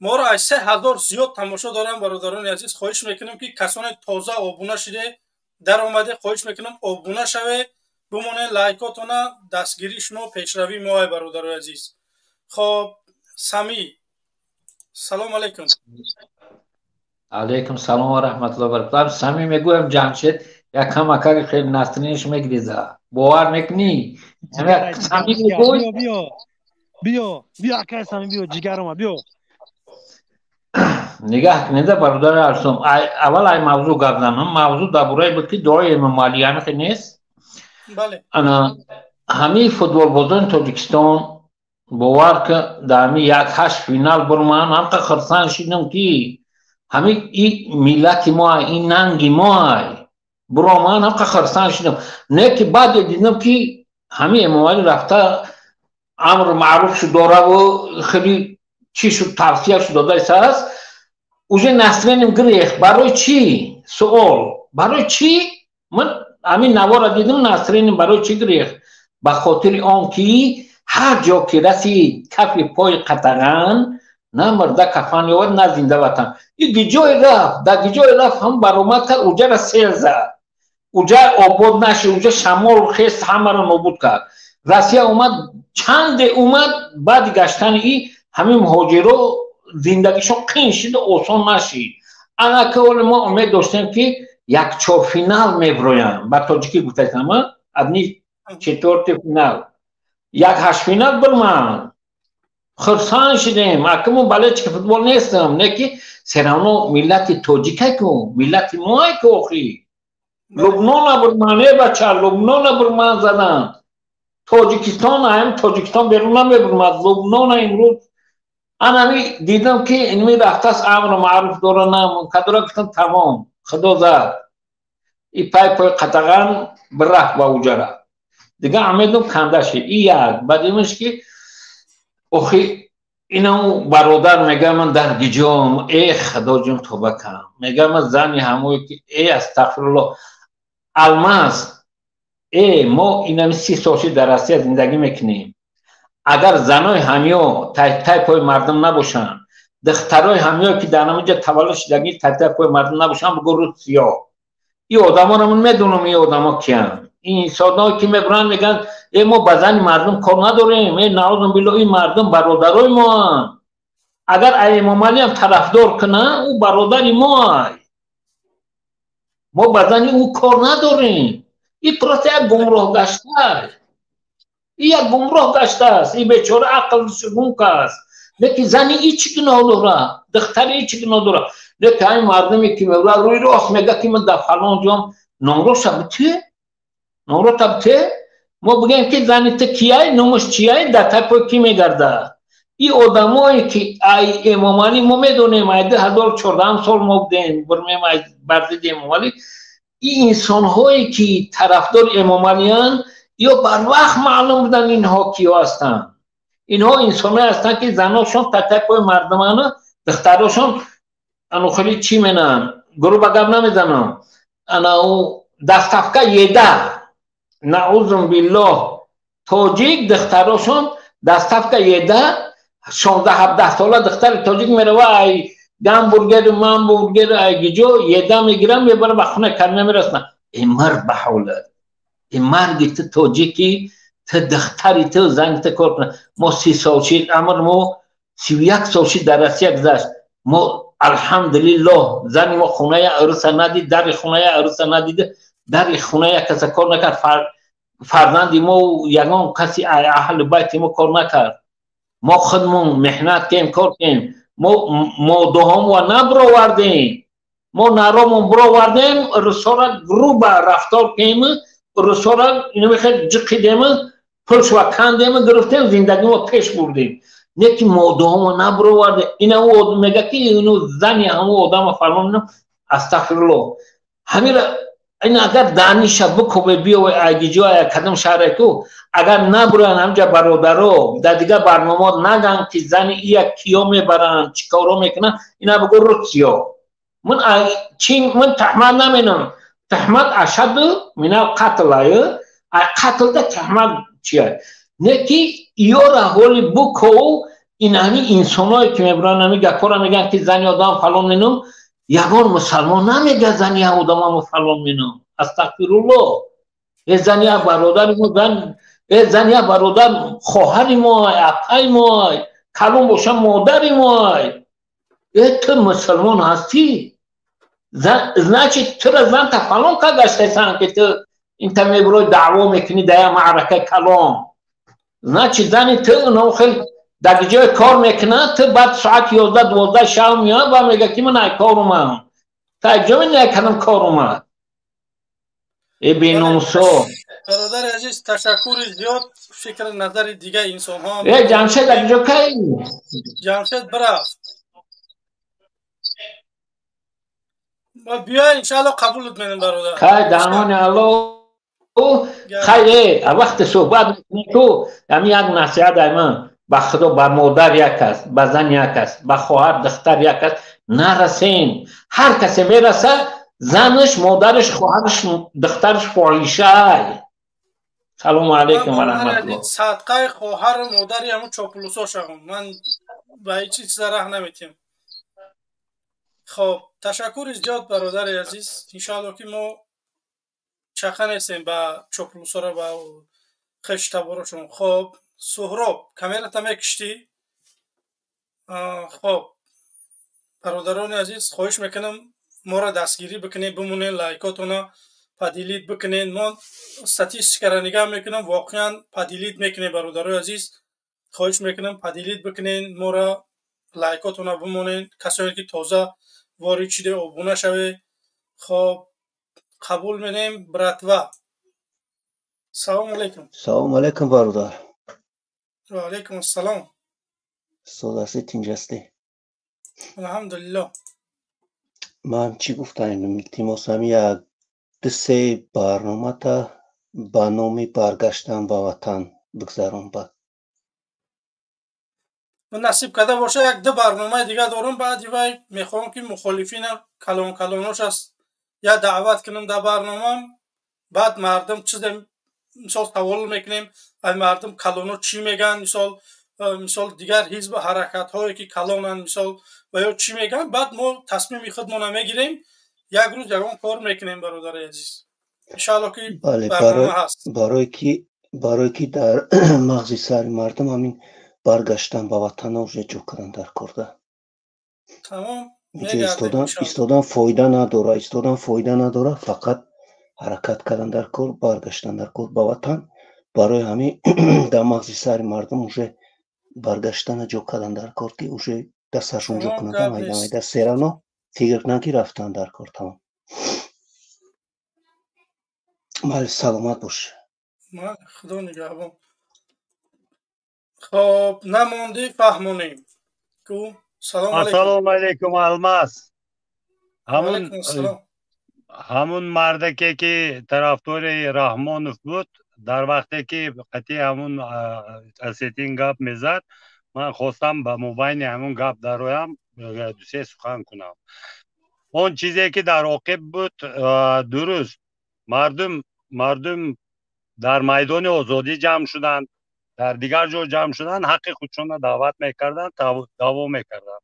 ما را از 3000 زیاد تماشا دارم برادران عزیز خواهش میکنم که کسان تازه آبونه شده در اومده خواهش میکنم آبونه شوه بمونه لایکاتون دستگیری شما پیشروی ما برادر عزیز خب سمی سلام علیکم علیکم سلام و رحمت الله و برکاته سمی میگویم جمشید یک کمک خیلی نستنیش میگریزه باور میکنی سمی میگوی بیا که سمی بیا جگرم بیا نگاه کنیده برادر ارسم اول ای موضوع گفت زنم موضوع درباره بود که دعای امام علی هم نیست بله انا همین فوتبال بازان تاجیکستان باور که در همین 1-8 فینال برمان هم که خرسان شدم که همین این ملت ما این ننگ ما برمان هم که خرسان شدم نه که بعد دیدم که همین امام علی رفته امر معروف شد داره و خیلی چی شد توصیه شد داده است اوجه نسرینم گریخ برای چی سوال برای چی من همین نوار دیدم نسرینم برای چی گریخ به خاطر آن که هر جا که رسید کف پای قطغن نه مرده کفن یاد نه زنده وطن این گیجای رفت در گیجای رفت هم برآمد کرد اوجه را سیل زد اوجه آباد نشد اوجه شمال خیست همه را نابود کرد روسیه اومد چند اومد بعد گشتن ای همین مهاجرو زندگیشون قین شد آسان نشید انا که ما امید داشتیم که 1/4 فینال میبرویم با تاجیکی گفتم ابنی 4 فینال 1/8 فینال برمان خرسان شدیم اکمون بله چه فوتبال نیستم نه که سرانو ملت تاجیکه کو ملت ما که آخری لبنان برمانه بچه لبنان برمان زدن تاجیکستان هم تاجیکستان بیرون نمیبرمد لبنان امروز انا دیدم که اینمی رفته است امر معروف داره نمون کدرا کتن تمام خدا زد ای پای قطغن برخ با اوجره دیگه امیدم کنده شد ای یک بعدیمش که اخی اینو برادر میگه من در گیجام ای خدا جون توبه کنم میگه من زنی هموی که ای استغفرالله الماس ای ما اینم 30 سال در روسیه زندگی میکنیم اگر زنای همیا تای پای مردم نباشن دخترای همیا که در نمونجا تولد شدگی تای پای مردم نباشن بگو رو سیاه این آدم ها رو من میدونم این آدم ها کیان این انسان که میبرن میگن ای ما بزن مردم کار نداریم ای نعوذ بالله این مردم برادرای ما اگر امام علی هم طرفدار کنه او برادر ما بدن او کار نداریم. این پرات یک گمراه گشته است، این یک گمراه گشته است، این بیچاره عقل شگون است. لیکن زنی ای چی گناه داره، دختری ای چی گناه داره. لیکن این مردمی که میگه روی راه میگه که من در فلان جام نامرو شبته نامرو تبته، ما بگیم که زنی تو کیه، نامش چیه، در تپو کی میگرده. این آدمایی که ای امام علی ما میدونیم 2014 سال ما بودیم برزید امام علی، این انسان هایی که طرفدار امام علی هستند یا بر وقت معلوم بودن اینها کیا هستند. اینها انسان هستند که زناشون تپو مردمانه، دختراشون انو خیلی چی منن گروه بگم نمیزنم انو دستفکه یده نعوذ بالله تاجیک دختراشون دستفکه یده 16-17 ساله دختر تاجیک میره و ای گمبورگر منبورگر ای گیجو یده میگیرم میبره به خونه کرنه میرسنه. این مرد بحوله این مرگی تو تاجیکی تو دختری تو زنگ تو کار کنه. ما 30 سال شید عمر ما 31 سال شید در رسیه گذشت. ما الحمدلله زنی ما خونه عروس ندید، در خونه عروس ندیده، در خونه کسی کار نکرد، فرزندی ما یگان کسی اهل بیت ما کار نکرد. ما خودمون محنت کردیم کار کردیم، ما دوهم و نبراوردیم، ما نرامون براوردیم، رساله گروه رفتار کردیم، رساله اینو میخواد جقیدیم، پلش و کندیم گرفتیم، زندگی ما پیش بردیم. نیکی موضوع ما نبراورده. اینا او میگه که اینو زنی همو آدم فرمان استغفرالله همین این اگر دانش بکوبه بیو اگه جای کدام شهر کو اگر نبرن همجا برادرو در دیگه برنامه نگن که زنی یک کیو میبرن چیکارو میکنن اینا بگو رکسیو من تحمل نمینم. تحمل اشد من القتل قتل ده تحمل چیه نیکی یورا هولی بکو این همین انسانایی که میبرن همین گکورا میگن که زنی آدم فلان مینم یگان مسلمان نمیگه زنی آدم فلان مینم. استغفرالله. ای زنی برادر ما ای زنی برادر خواهر ما اپای ما کلون باشه مادر ما. ای تو مسلمان هستی زنچه تو را زن تا فلان که گشته سن که تو این تا میبروی دعوا میکنی در معرکه کلام. زنچه زنی تو اونو خیلی در جای کار میکنه تو بعد ساعت 11-12 شب میاد و میگه که من ای کار اومد تا اجا من نکنم کار اومد. ای بیناموسا. برادر عزیز تشکر زیاد. فکر نظر دیگه انسان ها ای جمشید در جا کی؟ جمشید برفت بیا انشاءالله قبولت منیم برادر. خیلی درمان الله خیلی وقت صحبت میکنی تو همین یک نصیحت دایما به خدا به مادر یک است، به زن یک است، به خواهر دختر یک است نرسین. هر کسی میرسه زنش مادرش خواهرش دخترش فاحشه. سلام علیکم و رحمت الله. صدقه خواهر و مادری همون چاپلوسا شدم من به هیچ چیز راه نمیتیم. خب تشکر زیاد برادر عزیز. انشاءالله که ما چخه نیستیم به چاپلوسا را به خشت بارشون. خب سهراب کامیرت هم کشتی. خب برادران عزیز خواهش میکنم ما را دستگیری بکنید، بمونید، لایکاتون پدیلیت بکنید. ما استاتیستیکا را نگاه میکنم واقعا پدیلیت میکنید برادران عزیز. خواهش میکنم پدیلیت بکنید، ما را لایکاتون بمونید. کسایی که تازه وارد شده ابونه شوید. خب قبول می‌کنیم براتوا. سلام علیکم. سلام علیکم برادر. و علیکم السلام. صداسی تینجستی. الحمدلله. من چی گفتم تیموس هم یک دسته برنامه تا با نامی برگشتن به وطن بگذارم بعد. من نصیب کرده باشه یک دو برنامه دیگه دارم بعد وای میخوام که مخالفین کلانوش است یا دعوت کنم در برنامه. بعد مردم چیز مثال سوال میکنیم از مردم کلانو چی میگن، مثال دیگر حزب حرکت هایی که کلانن مثال و یا چی میگن. بعد ما تصمیم خودمون میگیریم یک روز یگان کار میکنیم برادر عزیز. ان شاء الله که برنامه هست برای که در مغز سر مردم همین برگشتن به وطن اوج جو کردن در کرده تمام اینجا ایستادن فایده نداره فقط حرکت کردن در کار برگشتن در کار به وطن برای همین در مغز سر مردم اوج برگشتن جو کردن در کار که اوج دستشون جو کنندن مایده سیرانا فکر نکی رفتن در کار تمام مال سلامت باشه خدا نگهبان خب نموندی فهمونیم کو السلام علیکم الماس همون مرده که طرفدار رحمانوف بود در وقتی که قطعی همون اسیتین گپ میزد من خواستم به مبین همون گپ درایم دوسته سخن کنم اون چیزی که در عاقب بود درست مردم در میدان آزادی جمع شدن در دیگر جا جمع شدن حق خودشون را دعوت میکردن دعوا میکردن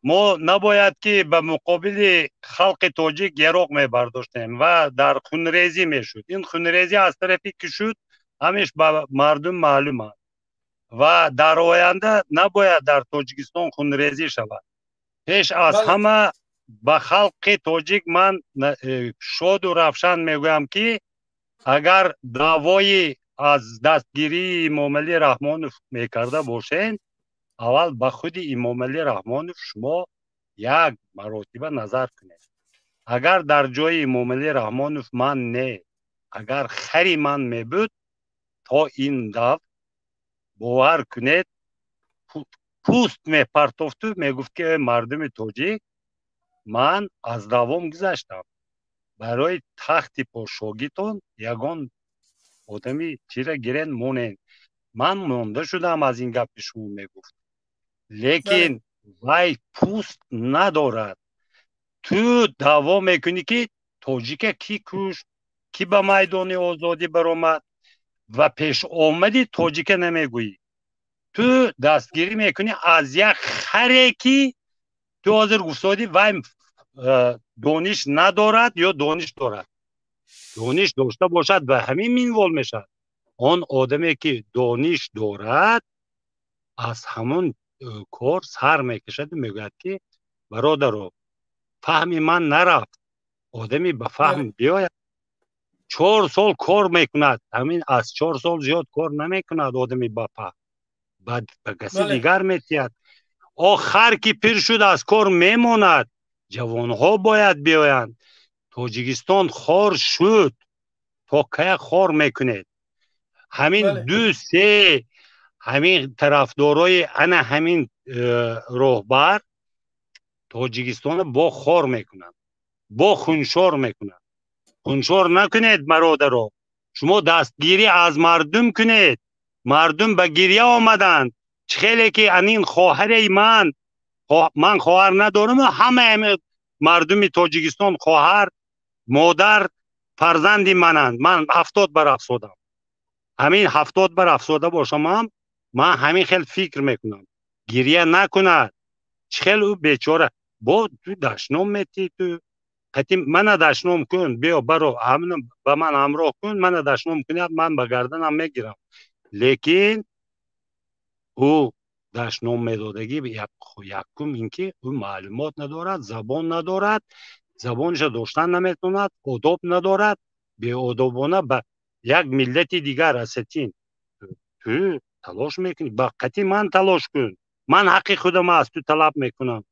ما نباید که به مقابل خلق تاجیک یراق میبرداشتیم و در خونریزی میشد این خونریزی از طرفی که شد همیش به مردم معلومه و در آینده نباید در تاجیکستان خونریزی شود پیش از همه به خلق تاجیک من شاد و روشن میگویم که اگر دعوای از دستگیری امام علی رحمانوف میکرده باشین اول به خود امام علی رحمانوف شما یک مرتبه نظر کنید اگر در جای امام علی رحمانوف من نه اگر خری من میبود تا این دفع باور کنید پوست میپرتافت میگفت که مردم تاجیک من از دوام گذشتم برای تخت پاشوگیتون یگان آدمی چیره گیرن مونین من مونده شدم از این گپ شما میگفت لیکن وای پوست ندارد تو دعوا میکنی که تاجیک کی کشت کی به میدان آزادی برآمد و پیش آمدی تاجیک نمیگویی تو دستگیری میکنی از یک خری که تو حاضر گفتادی وای دانش ندارد یا دانش دارد دانش داشته باشد و همین مینوال میشد آن آدمی که دانش دارد از همون کار سر میکشد میگوید که برادرو فهمی من نرفت آدمی به فهم بیاید 4 سال کار میکند همین از 4 سال زیاد کار نمیکند آدمی به فهم بعد به کسی دیگر میتید آخر که پیر شد از کار میماند جوانها باید بیایند تاجیکستان خار شد تا که خار میکنید همین دو سه همین طرفدارای انا همین راهبر تاجیکستان با خار میکنند با خونشار میکنند خونشار نکنید برادرها شما دستگیری از مردم کنید مردم به گریه آمدند خیلی که انین خواهر من خواهر ندارم همه مردم تاجیکستان خواهر مادر فرزندی منند من 70 بر افسردم همین 70 بر افسرده باشم من همین خیلی فکر میکنم گریه نکند خیلی او بیچاره با تو دشنام میتی تو حتی من دشنام کن بیا برو همین با من همراه کن من دشنام کنید من به گردنم میگیرم لیکن او دشنام میدادگی به یکم اینکه او معلومات ندارد زبان ندارد زبانش داشتن نمیتوند آداب ندارد به آدابانه به یک ملت دیگر هستین تو تلاش میکنی با قطعی من تلاش کن من حق خودم از تو طلب میکنم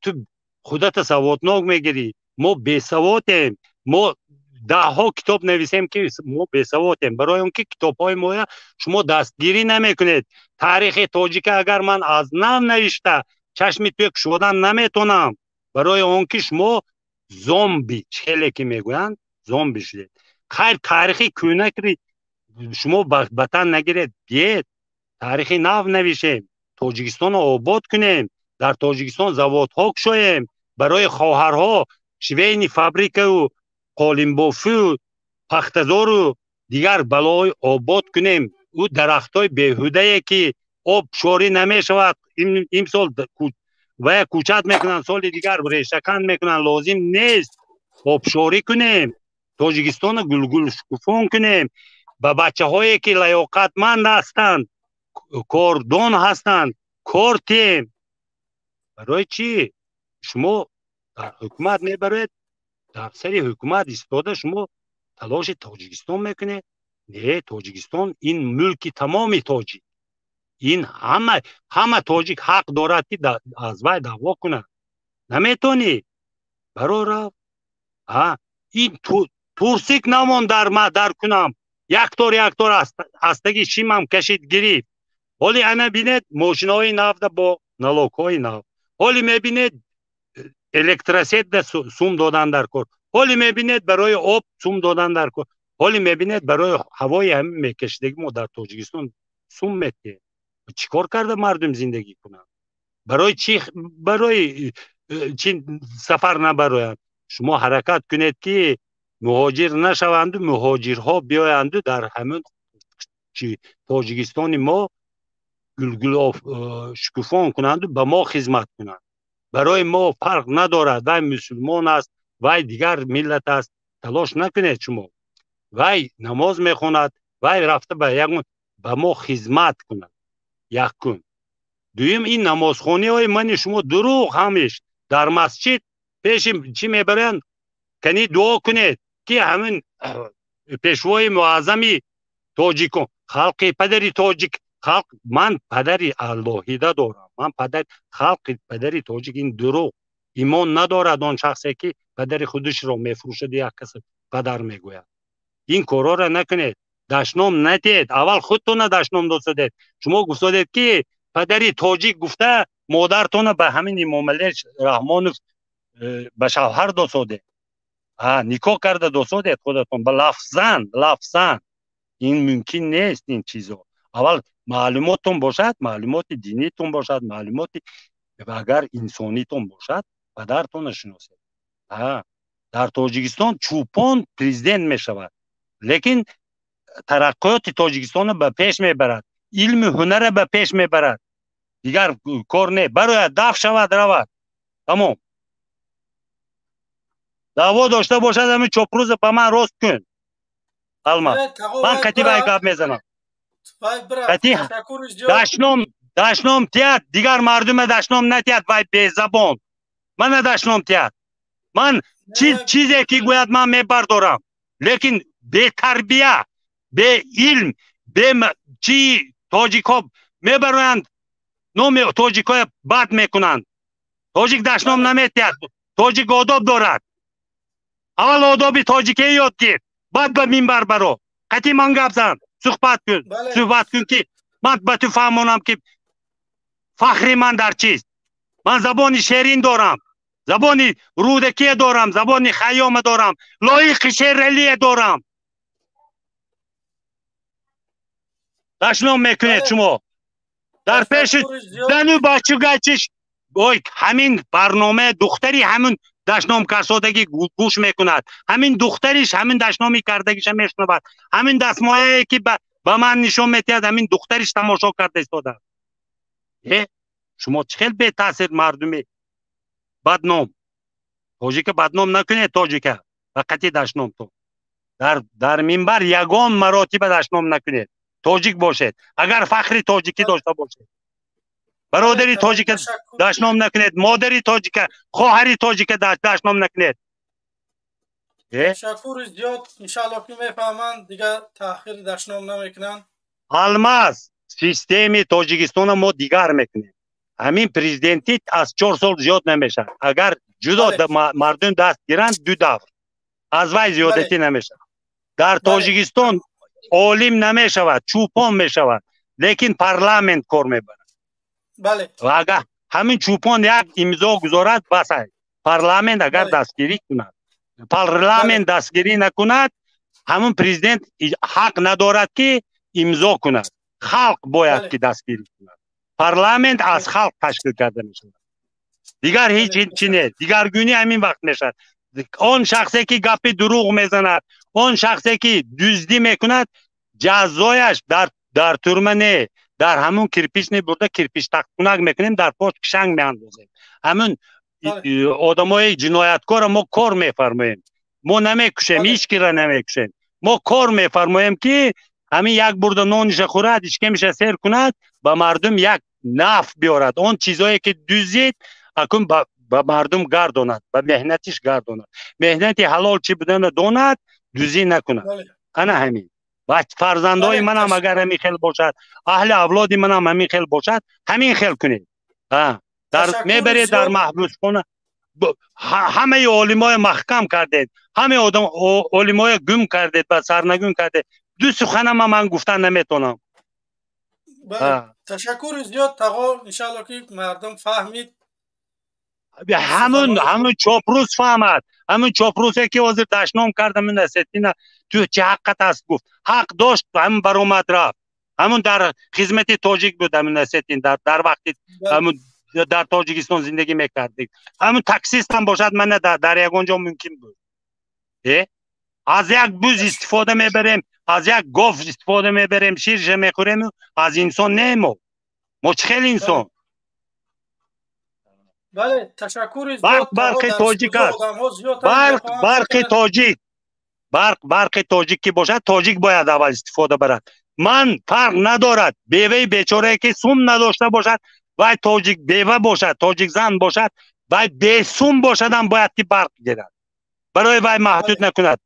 تو خودت سوادناک میگیری ما بیسوادیم ما 10 کتاب نویسیم که ما بیسوادیم برای اون که کتاب های ما شما دستگیری نمیکنید تاریخ تاجیک اگر من از نو نوشته چشمی توی شدن نمیتونم برای اون که شما زومبی چهله که میگویند زومبی شدید خیر تاریخی کونه کرید شما بطن نگیرید بیید تاریخی نو نویشیم تاجیکستان آباد کنیم در تاجیکستان زوادها کشاییم برای خواهرها شوینی فابریک و قالینبافی و پختزار و دیگر بلای آباد کنیم او درخت های بیهوده که آب شوری نمی شود این سال و کوچت میکنن سال دیگر ریشه‌کن میکنن لازم نیست آب شوری کنیم تاجیکستان گلگل شکوفان کنیم به بچه هایی که لیاقتمند هستند کردون هستند کردیم. برای چی؟ شما در حکومت میبرید، در سری حکومت ایستاده شما تلاش تاجیکستان میکنه. نه، تاجیکستان این ملک تمامی تاجیک، این همه تاجیک حق دارد که از وی دعوا کنه. نمیتونی برای رفت. این تورسیک نمان در کنم یک تور هستگی شیمم کشید گریفت. حالی انا بینید ماشینای نفت با نالوکای نفت، حالی میبینید الکتریسیته سوم دادن در کار، حالی میبینید برای آب سوم دادن در کار، حالی میبینید برای هوای هم میکشیدگی ما در تاجیکستان سوم میده. چیکار کرده مردم زندگی کنن؟ برای چی سفر نبراید؟ شما حرکت کنید که مهاجر نشوند و مهاجرها بیایند در همون تاجیکستان ما گلگل شکوفان کنند و به ما خدمت کنند. برای ما فرق ندارد، وی مسلمان است، وی دیگر ملت است. تلاش نکنید شما. وی نماز میخواند، وی رفته به ما خدمت کند. یک کن. دویم این نمازخوانی های من شما دروغ همیش در مسجد پیش چی میبرند؟ کنی دعا کنید که همین پیشوای معظمی تاجیکان خلق پدری تاجیک خلق، من پدری اللهیده دارم، من خلق پدری تاجیک. این دروغ. ایمان ندارد آن شخصی که پدر خودش را میفروشد یک کس پدر میگوید. این کارا را نکنید. دشنام ندید. اول خودتون دشنام دادید. شما گفتید که پدری تاجیک گفته مادرتون به همین امام رحمانوف به شوهر دادید. نیکا کرده دادید خودتون به لفظاً. این ممکن نیست. این چیزا اول معلوماتتون باشد، معلومات دینیتون باشد، معلومات اگر انسانیتون باشد پدرتون شناسید. در تاجیکستان چوپان پرزیدنت می شود، لیکن ترقیات تاجیکستان به پیش می برد، علم هنر به پیش می برد. دیگر کار نه. برای دفع شود رود. تمام. دعوا داشته باشد همین چوپروز به من راست کن. من کتیبه گپ میزنم. دشنام تیاد دیگر مردم دشنام نتیاد. وای بی زبان من دشنام تیاد. من چیزی که گوید من میبردارم، لیکن به تربیه، به علم، به چی تاجیکا میبرند نام تاجیکا بد میکنند. تاجیک دشنام نمیتیاد. تاجیک آداب دارد. اول آدابی تاجیکی یاد گیر، بعد به منبر برو. قطعی من گپ زن، صحبت کن که من به تو فهمونم که فخری من در چیست. من زبانی شیرین دارم، زبانی رودکی دارم، زبانی خیام دارم، لایق شیرلی دارم. دشنام میکنید شما در پیش زنو بچه گچش. همین برنامه دختری همین دشنام کسادگی گوش میکند، همین دختریش همین دشنامی کردگیش میشنود، همین دستمایه که به من نشون میتید همین دختریش تماشا کرده استاده. شما چخیل به تاثیر مردمی بدنام. تاجیک بدنام نکنید. تاجیک فقط دشنام تو در منبر یگان مراتب دشنام نکنید. تاجیک باشید. اگر فخری تاجیکی داشته باشید، برادری تاجیک دشنام نکنید. مادری تاجیک، خواهری تاجیک دشنام نکنید. تشکر زیاد. انشالله که میفهمند دیگر تأخیر دشنام نمیکنن. الماس سیستم تاجیکستان ما دیگر میکنه. همین پرزیدنتی از 4 سال زیاد نمیشه. اگر جدا مردم دست گیرند 2 دور از وی زیادتی نمیشه. در تاجیکستان عالم نمیشود، چوپان میشود، لیکن پارلمنت کار میبرد. بله. و اگر همین چوپان یک امضا گذارد بس است. پارلمنت اگر دستگیری کند، پارلمنت دستگیری نکند، همون پرزیدنت حق ندارد که امضا کند. خلق باید که دستگیری کند. پارلمنت از خلق تشکیل کرده میشود. دیگر هیچ چیزی نیست. دیگرگونی همین وقت میشد. آن شخصی که گپ دروغ میزند، آن شخصی که دزدی میکند، جزایش در ترمنه در همون کرپیش برده کرپیش تکنک میکنیم، در پاش کشنگ میاندازیم. همون آدمای جنایتکار ما کار میفرماییم. ما نمیکشیم، هیچ کی را نمیکشیم. ما کار میفرماییم که همین یک برده نونش خورد اشکمش سیر کند با مردم یک نفع بیارد اون چیزایی که دوزید اکن با مردم گرداند با مهنتش گرداند مهنتی حلال چی بودن داند دوزی نکند انا همین و فرزندای من هم اگر همین خیل باشد اهل اولادی من هم همین خیل باشد همین خیل کنید در میبرید در محبوس خونه همه علمای محکم کردید همه علمای گم کردید و سرنگون کردید دو سخنم من گفتن نمیتونم تشکر زیاد تقا انشالله که مردم فهمید همون چاپروس فهمد همون چاپروسی که وزیر دشنام کرده من نسیتین تو چه حقت است گفت حق داشت همون برآمد رفت همون در خدمت تاجیک بود همون نسیتین در وقتی همون در تاجیکستان زندگی میکردیم همون تاکسیست هم باشد من در یگانجا ممکن بود از یک بوز استفاده میبریم از یک گاو استفاده میبریم شیرش میخوریم از انسان نیمو ما چه خیلی انسان بله تشکر برق تاجیک است برق تاجیک که باشد تاجیک باید اول استفاده برد من فرق ندارد بیوه بیچاره که سوم نداشته باشد باید تاجیک بیوه باشد تاجیک زن باشد باید بیسوم باشد هم باید که برق گیرد برای باید محدود نکند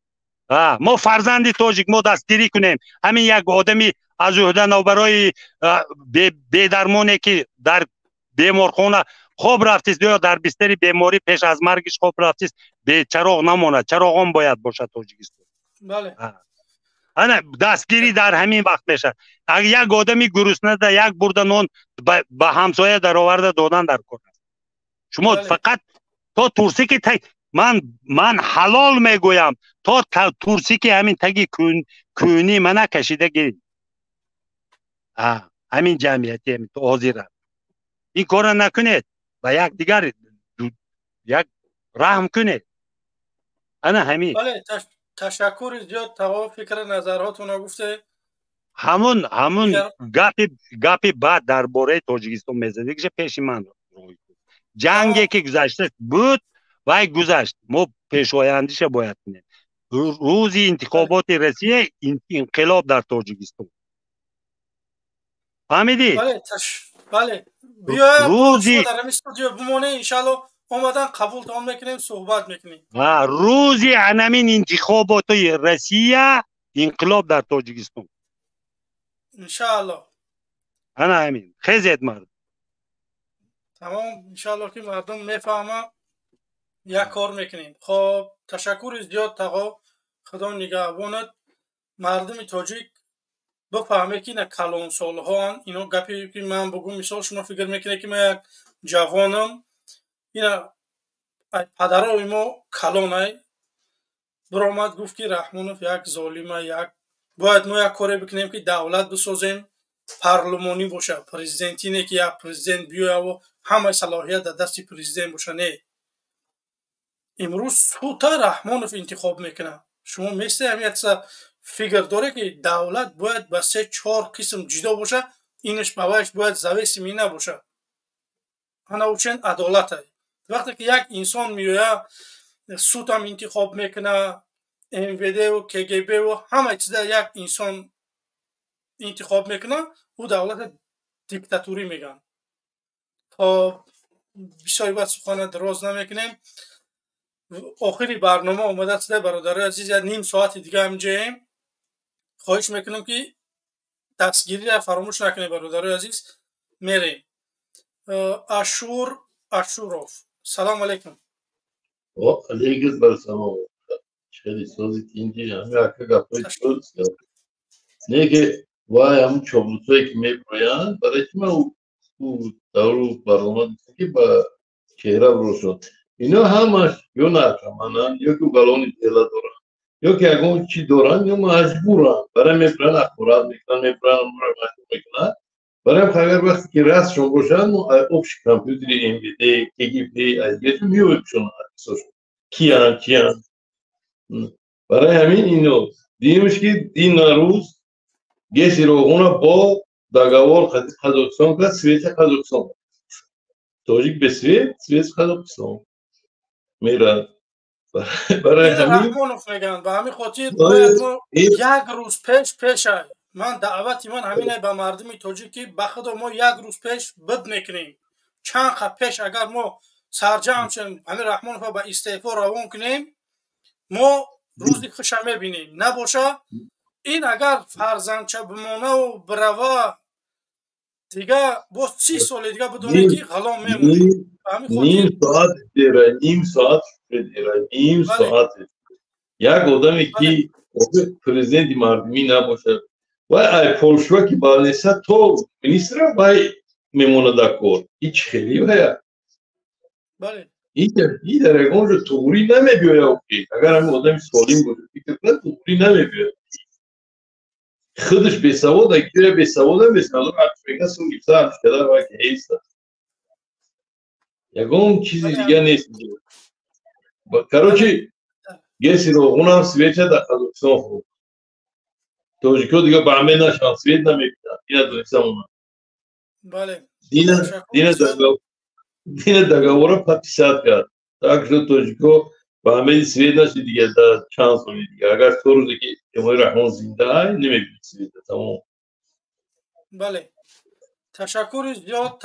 ما فرزندی تاجیک ما دستگیری کنیم همین یک آدمی از عهده نو برای بیدرمانی که در بیمارخانه خوب رفتیست یا در بستر بیماری پیش از مرگش خوب رفتیست به چراغ نماند چراغ هم باید باشد تاجیکستان بله انا دستگیری در همین وقت میشه اگر یک آدمی گرسنه ده یک برده نان با همسایه در آورده دادن در کار شما فقط تا ترسی که من حلال میگویم تا ترسی که همین تگی کونی من کشیده گیرید همین جمعیتی همین تو حاضر این کار نکنید و یک دیگر یک رحم کنید انا همین بله تشکر زیاد تمام فکر نظراتون گفته همون گپی بعد درباره تاجیکستان میزدی که پیش من جنگی که گذشته بود و گذشت ما پیشوایندیش باید کنیم روزی انتخابات روسیه انقلاب در تاجیکستان فهمیدی؟ بله روزی در استودیو بمونه انشالله اومدن قبول تام میکنیم صحبت میکنیم روزی همین انتخابات روسیه انقلاب در تاجیکستان انشالله انا همین خیزید مرد تمام انشالله که مردم میفهمه یک کار میکنیم خب تشکر زیاد تقا خدا نگهبانت مردم تاجیک بفهمه که نه کلان سالها اینا گپی که من بگم مثال شما فکر میکنه که من یک جوانم اینا پدرای ما کلانه برآمد گفت که رحمانوف یک ظالمه یک باید ما یک کاری بکنیم که دولت بسازیم پارلمانی باشه پرزیدنتی نه که یک پرزیدنت بیاید و همه صلاحیت در دست پرزیدنت باشه نه امروز سوتا رحمانوف انتخاب میکنه شما مثل همیت فکر داره که دولت باید به 3-4 قسم جدا باشه اینش بابایش باید زویسمی نباشه انا چند عدالت وقتی که یک انسان میوه سوت هم انتخاب میکنه MVD و KGB و همه چیز یک انسان انتخاب میکنه او دولت دیکتاتوری میگن خب بسیاری باید سخانه دراز نمیکنیم آخری برنامه اومده شده برادر عزیز نیم ساعت دیگه همینجاییم خواهش میکنم که دستگیری را فراموش نکنید برادر عزیز میریم اشوروف سلام علیکم علیکم برسلام خیلی سازی اینجی همه اکا گفایی درست کرد نه که وای همون چابلوتایی که میبراین برای که من او دورو برنامه دیدم که با چهره روشن اینا همش یا ناکامانن یا که گلانی دیلا دارن یا که اگه چی دارن یا مجبورن برای میبرن اخبارات میکنن میبرن میکنن برای خبر وقتی که راستشون باشن اپش کامپیوتری MVD KGB از یه تو میویبشون کیان برای همین اینو دیمش که این روز گسی روغونه با داگوار قزاقستان که سویت قزاقستان تاجیک به سویت قزاقستان میرن برای همین رحمانوف میگن و همین خاطر باید ما یک روز پیش من دعوتی من همینه به مردم تاجیک که بخدا ما یک روز پیش بد میکنیم، چند خب پیش اگر ما سرجم شیم همین رحمانوف به استعفا روان کنیم ما روزی خوش میبینیم. نباشه این اگر فرزندچه بمانه و بروه دیگه باز 30 سال دیگه بدونه که غلام میمونیم. نیم ساعت یک آدمی که پرزیدنت مردمی نباشه و ای پولشوا که بالنسه تو منیستر وای میمونه در کار هیچ خیلی باید این در اگه اونجا توری نمیبیاید. اگر همین آدمی سالیم باشه فکر کنه توری نمیبیاید. خودش بیسواد اگه بیسواد هم بیسواد افریقا سون گفته افریقا باید که هیست یکم چیزی دیگه نیست. کاروچی گیسی رو اونم سویچه در قزاقستان خوب توجیکو دیگه به همه نشان سویت نمیکنن. این از دوستم اونا دین دگاورا پاتیسات کرد تا که توجیکو به همه سویت نشد دیگه در چند سالی دیگه. اگر تو روزی که جمهوری رحمان زنده های نمیبینید سویت تمام. بله تشکر زیاد.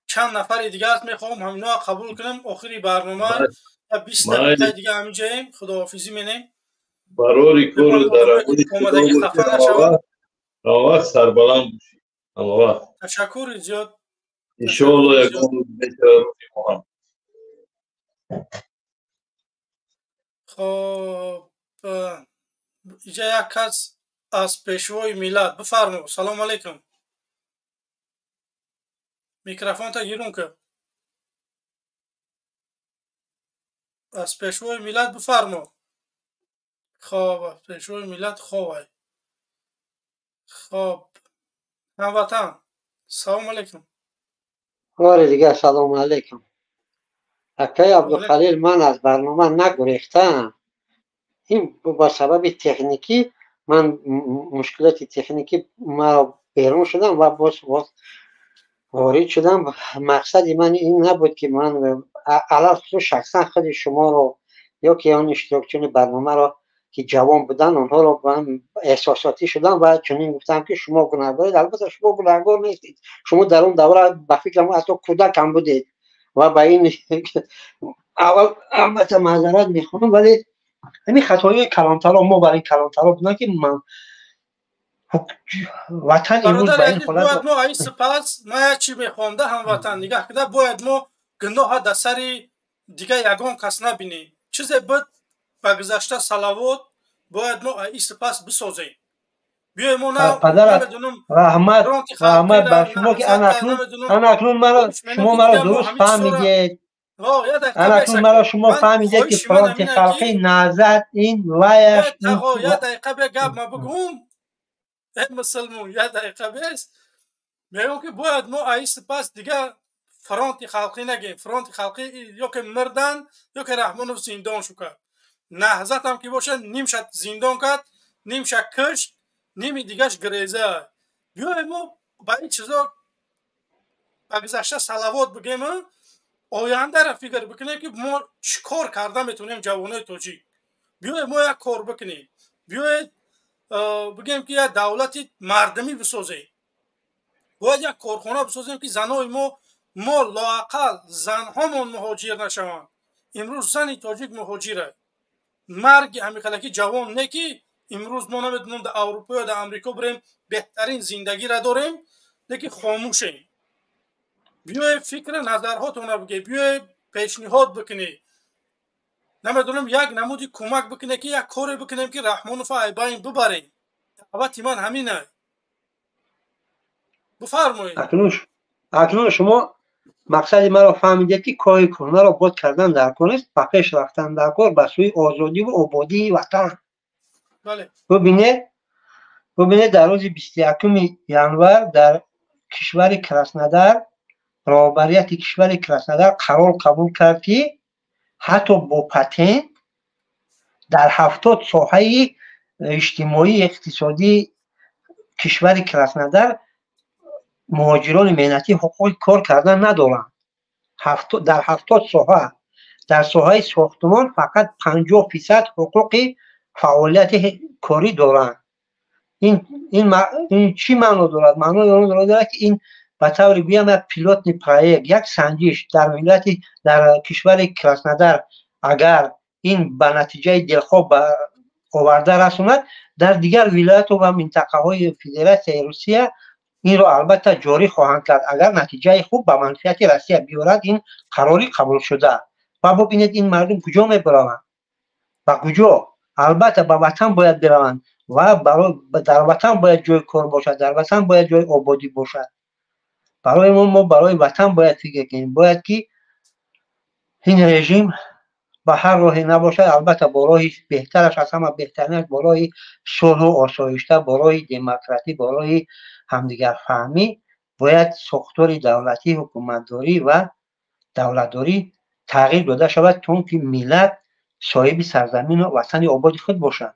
چند نفر دیگه هست میخوام همینا قبول کنم آخری برنامه 20 دقیقه دیگه همینجاییم. خداحافظی می‌کنیم. برای کور در آواز سربلند باشید. آواز تشکر زیاد. ان شاء الله یکم بهتر می‌کنم. خب اینجا یک کس از پیشوای میلاد بفرمایید. سلام علیکم. میکروفون تا گیرون که از پیشوای میلاد بفرما. خب پیشوای میلاد خوبه. خب هموطن سلام علیکم. آره دیگه سلام علیکم. اکای عبدالخلیل من از برنامه نگریختم. این با سبب تکنیکی من مشکلات تکنیکی ما بیرون شدم و باز وارد شدم. مقصد من این نبود که من علاوه خصوص شخصا خود شما رو یا که اون اشتراکچیان برنامه رو که جوان بودن اونها رو با هم احساساتی شدم و چنین گفتم که شما گناهگارید. البته شما گناهگار نیستید. شما در اون دوره به فکر ما حتی کودک هم بودید و با این اول البته معذرت میخوام ولی همین خطای کلانترا ما برای کلانترا بودن که من وطن امروز به این حالت باید ما این سپاس ما چی میخوام ده هموطن نگاه کده باید ما گناه در سر دیگه یگان کس نبینیم. چیزی بود به گذشته صلوات باید ما این سپاس بسازیم. بیای ما نمیدونم رحمت بر شما که انا اکنون شما مرا درست فهمیدید. انا اکنون مرا شما فهمیدید که فرانت خلقی نهضت این وایش یه دقیقه به گپ ما بگم مسلمون یه دقیقه بیست میگم که باید ما این سپاس دیگه فرانت خلقی نگیم. فرانت خلقی یا که مردن یا که رحمانوف زندان شو کرد. نهضت هم که باشه نیم شد زندان کرد نیم شد کشت نیمی دیگهش گریزه. بیای ما با این چیزا با گذشته صلوات بگیم آینده را فکر بکنیم که ما چیکار کرده میتونیم جوانای تاجیک. بیای ما یک کار بکنیم. بیای بگیم که یک دولت مردمی بسازیم. باید یک کارخانه بسازیم که زنای ما لااقل زنهامون مهاجر نشوند. امروز زن تاجیک مهاجره. مرگ همیخلکی جوان نه که امروز ما نمیدونم در اروپا یا در امریکا بریم بهترین زندگی را داریم نه که خاموشیم. بیای فکر نظرهاتون بگی. بیای پیشنهاد بکنی. نمیدونم یک نمودی کمک بکنه که یک کاری بکنیم که رحمانوف ایباین ببریم. دعوت من همینه. بفرمایید. اکنون شما مقصد مرا فهمیدید که کاری کرونا را بود کردن در کار است و پیش رفتن در کار به سوی آزادی و آبادی وطن. بله. ببینید در روز 21 ژانویه در کشور کراسنودار رهبریت کشور کراسنودار قرار قبول کرد که حتی با پتنت در 70 ساحه اجتماعی اقتصادی کشور کراسنودار مهاجران مهنتی حقوق کار کردن ندارند. در 70 ساحه در ساحه ساختمان فقط 50% حقوق فعالیت کاری دارند. این چی معنی دارد؟ معنی دارد که این به طور گویم یک پیلوت پروژه، یک سنجش در ملت در کشور کراسنودار اگر این به نتیجه دلخواه آورده رسوند، در دیگر ولایت و منطقه های فدراسیون روسیه این رو البته جاری خواهند کرد. اگر نتیجه خوب به منفعت روسیه بیارد این قراری قبول شده. و ببینید این مردم کجا میبروند و کجا؟ البته به وطن باید بروند و در وطن باید جای کار باشد، در وطن باید جای آبادی باشد. برای ما برای وطن باید فکر کنیم، باید که این رژیم به هر راهی نباشد، البته با راهی بهترش از همه بهترینش با راهی صلح و آسایشته، با راهی دموکراسی، با راهی همدیگر فهمی باید ساختار دولتی، حکومتداری و دولتداری تغییر داده شود چون که ملت صاحب سرزمین و وطن آباد خود باشند.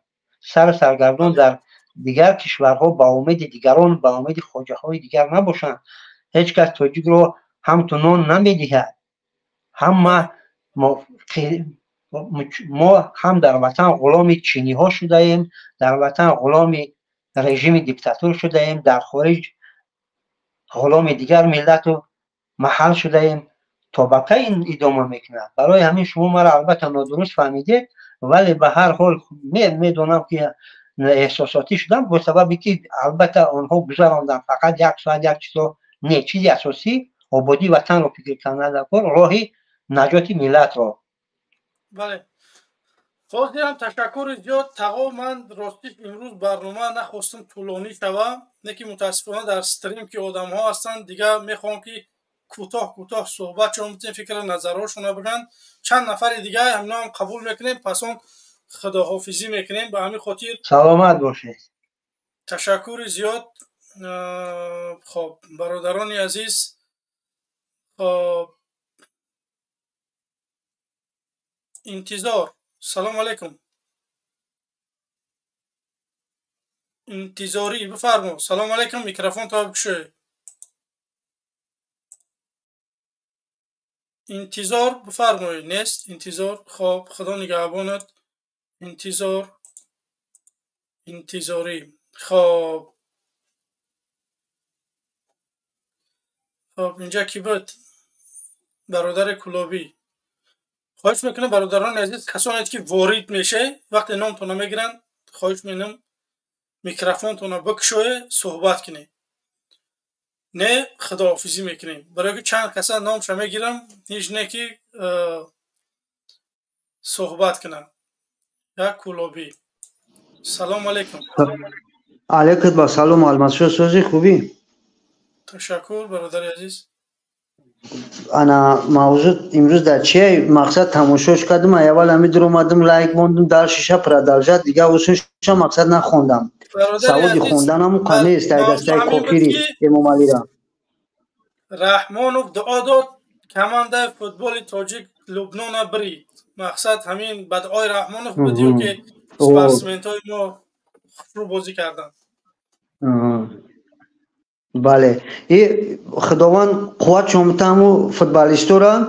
سرگردان در دیگر کشورها با امید دیگران، با امید خواجه های دیگر نباشند. هیچ کس تاجیک رو هم تو نان نمیدهد. هم ما هم در وطن غلام چینی ها شده ایم، در وطن غلام رژیم دیکتاتور شده ایم، در خارج غلام دیگر ملت و محل شده ایم. طبقه این ادامه میکنه. برای همین شما مرا البته نادرست فهمیده، ولی به هر حال میدونم که احساساتی شدم به سببی که البته آنها گذراندن فقط یک ساعت یک چیز نه، چیزی اساسی آبادی وطن رو فکر کردن، راهی نجات ملت رو. بله خواستم تشکر زیاد. تقا من راستش امروز برنامه نخواستم طولانی شوه، نه که متاسفانه در استریم که آدم ها هستن دیگه میخوام که کوتاه صحبت چون فکر نظرهاشون بگن. چند نفر دیگه همنا هم قبول میکنیم، پس اون خداحافظی میکنیم. به همین خاطر سلامت باشید. تشکر زیاد. خب برادران عزیز، انتظار. سلام علیکم. انتظاری بفرمو. سلام علیکم. میکروفون تا بکشه. انتظار بفرمایید. نیست انتظار. خب خدا نگهبانت. انتظاری. خب اینجا کی بود؟ برادر کلابی. خواهش میکنم برادران عزیز، کسانی که وارد میشه وقتی نامتون رو میگیرن خواهش میکنم میکروفونتون رو بکشوه صحبت کنید. نه خداحافظی میکنیم. برای که چند کسا نامش رو میگیرم هیچ نه که صحبت کنم. یا کلابی. سلام علیکم. علیکم با سلام. الماسو سوزی خوبی؟ تشکر برادر عزیز. انا موضوع امروز در چیه مقصد تماشاش کردم. اول همین اومدم لایک موندم در شیشه پردالجا دیگه واسش مقصد نخوندم. سعودی خوندنم کمی است در دسته کوکیری امام علی را. رحمانوف دعا داد کمانده فوتبال تاجیک لبنان برید. مقصد همین بدعای رحمانوف بودیو که اسپارسمنت های ما رو بازی کردن. بله این خداوند قوت شما فوتبالیستو را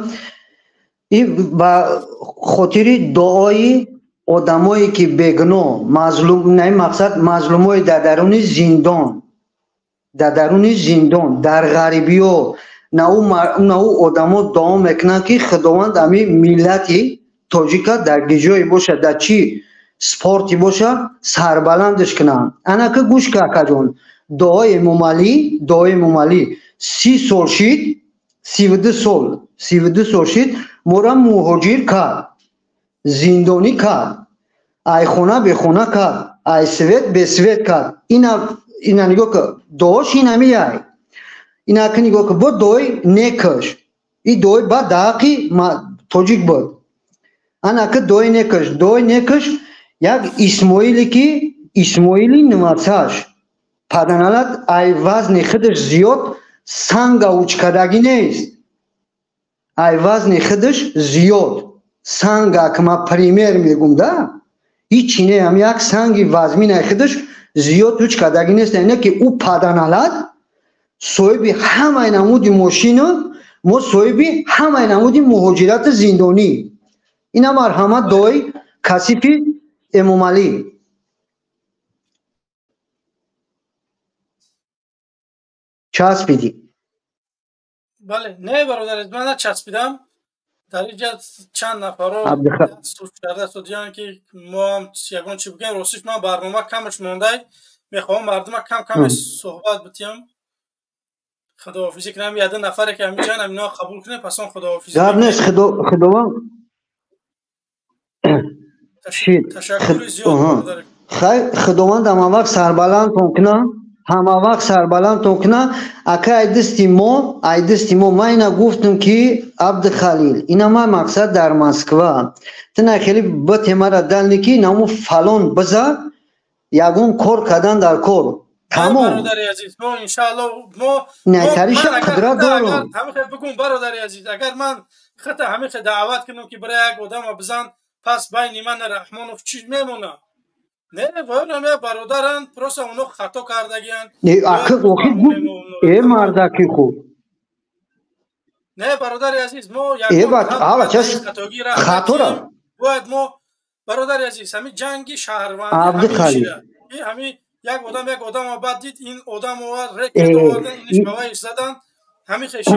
این با خاطر دعای آدمایی که بگناه مظلوم نه مقصد مظلومای در درون زندان در غریبی ها نه او آدما دعا میکنن که خداوند امی ملتی تاجیک در گیجایی باشه در چی سپورتی باشه سربلندش کنن. انا که گوش کاکا جان دعای ممالی 30 سال شد 32 سال شد مورا مهاجر کرد زندانی کرد ای خونه به خونه کرد ای سویت به سویت کرد. اینا نگاه که دعاش این همی ای اینا که نگاه که با دعای نکش این دعای با داقی تاجیک بود. انا که دعای نکش یک اسماعیلی نمازش پدنالت ای وزن خودش زیاد سنگ اوچ کدگی نیست. ای وزن خودش زیاد سنگ که ما پریمیر میگم ده هیچی نه هم یک سنگی وزمین خودش زیاد اوچ کدگی نیست. اینه که او پدنالت صاحب همه نمودی ماشین ما صاحب همه نمودی مهاجرت زندانی. اینا مرحمت دای کسیفی امام علی. چسبیدی. بله نه برادر من نچسبیدم. در اینجا چند نفر رو سوچ کرده سودیان که ما هم یکون چی بگیم راستش من برنامه کمش مونده میخوام مردم کم صحبت بتیم. خداحافظی کنم یه نفره که همین جان اینا قبول کنه پس اون خداحافظی گپ نیست خداوند تشکر زیاد خیر خداوند همه وقت سربلند کنه همه وقت سربلند کنه اکا ای دستی ما من اینا گفتم که عبد خلیل اینا ما مقصد در مسکو تنها خیلی بط مرا دل نکی نمو فلان بزا یگون کار کردن در کار تمام برادر عزیز ما انشاءالله ما نکریش قدرت دارم همه بگم برادر عزیز اگر من خط همه دعوت کنم که برای یک آدم بزن پس بین من رحمانوف چی میمونه نه والا برادران پروسه اونو خطا کردگیان نه اخه ای مردکی خوب نه برادر عزیز ما یک خطا را باید ما برادر عزیز همین جنگی شهروندی همین یک آدم بعد دید این آدم رو رکت آوردن اینش بوایش زدن همین خشی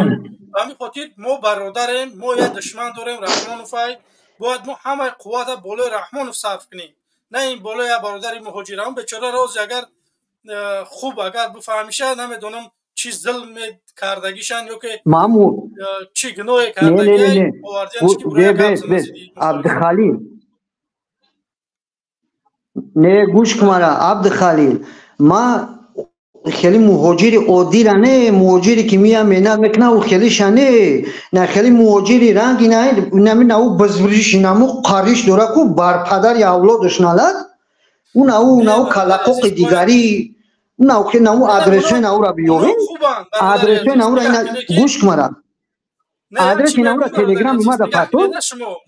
همین خاطر ما برادریم ما یک دشمن داریم رحمانوفای باید ما همه قوت بالای رحمانوف صرف کنیم نه این بالای برادر مهاجران بیچاره روز اگر خوب اگر بفهمیشه نمیدونم چی ظلم کردگیشن یا که چی گناه کردگی آوردنش که برای عبدالخلیل نه گوش کمارا عبدالخلیل ما خیلی مهاجری عادی را نه مهاجری که میام میناد میکنه و خیلی شنه نه خیلی مهاجری رنگی نه او بزرگیش نمو قاریش داره کو بر پدر یا اولادش نالد اون او کلاقوق دیگری اون او ادرس او را بیارین ادرس او را اینا گوش کمارا ادرس او را تلگرام ما دا پاتو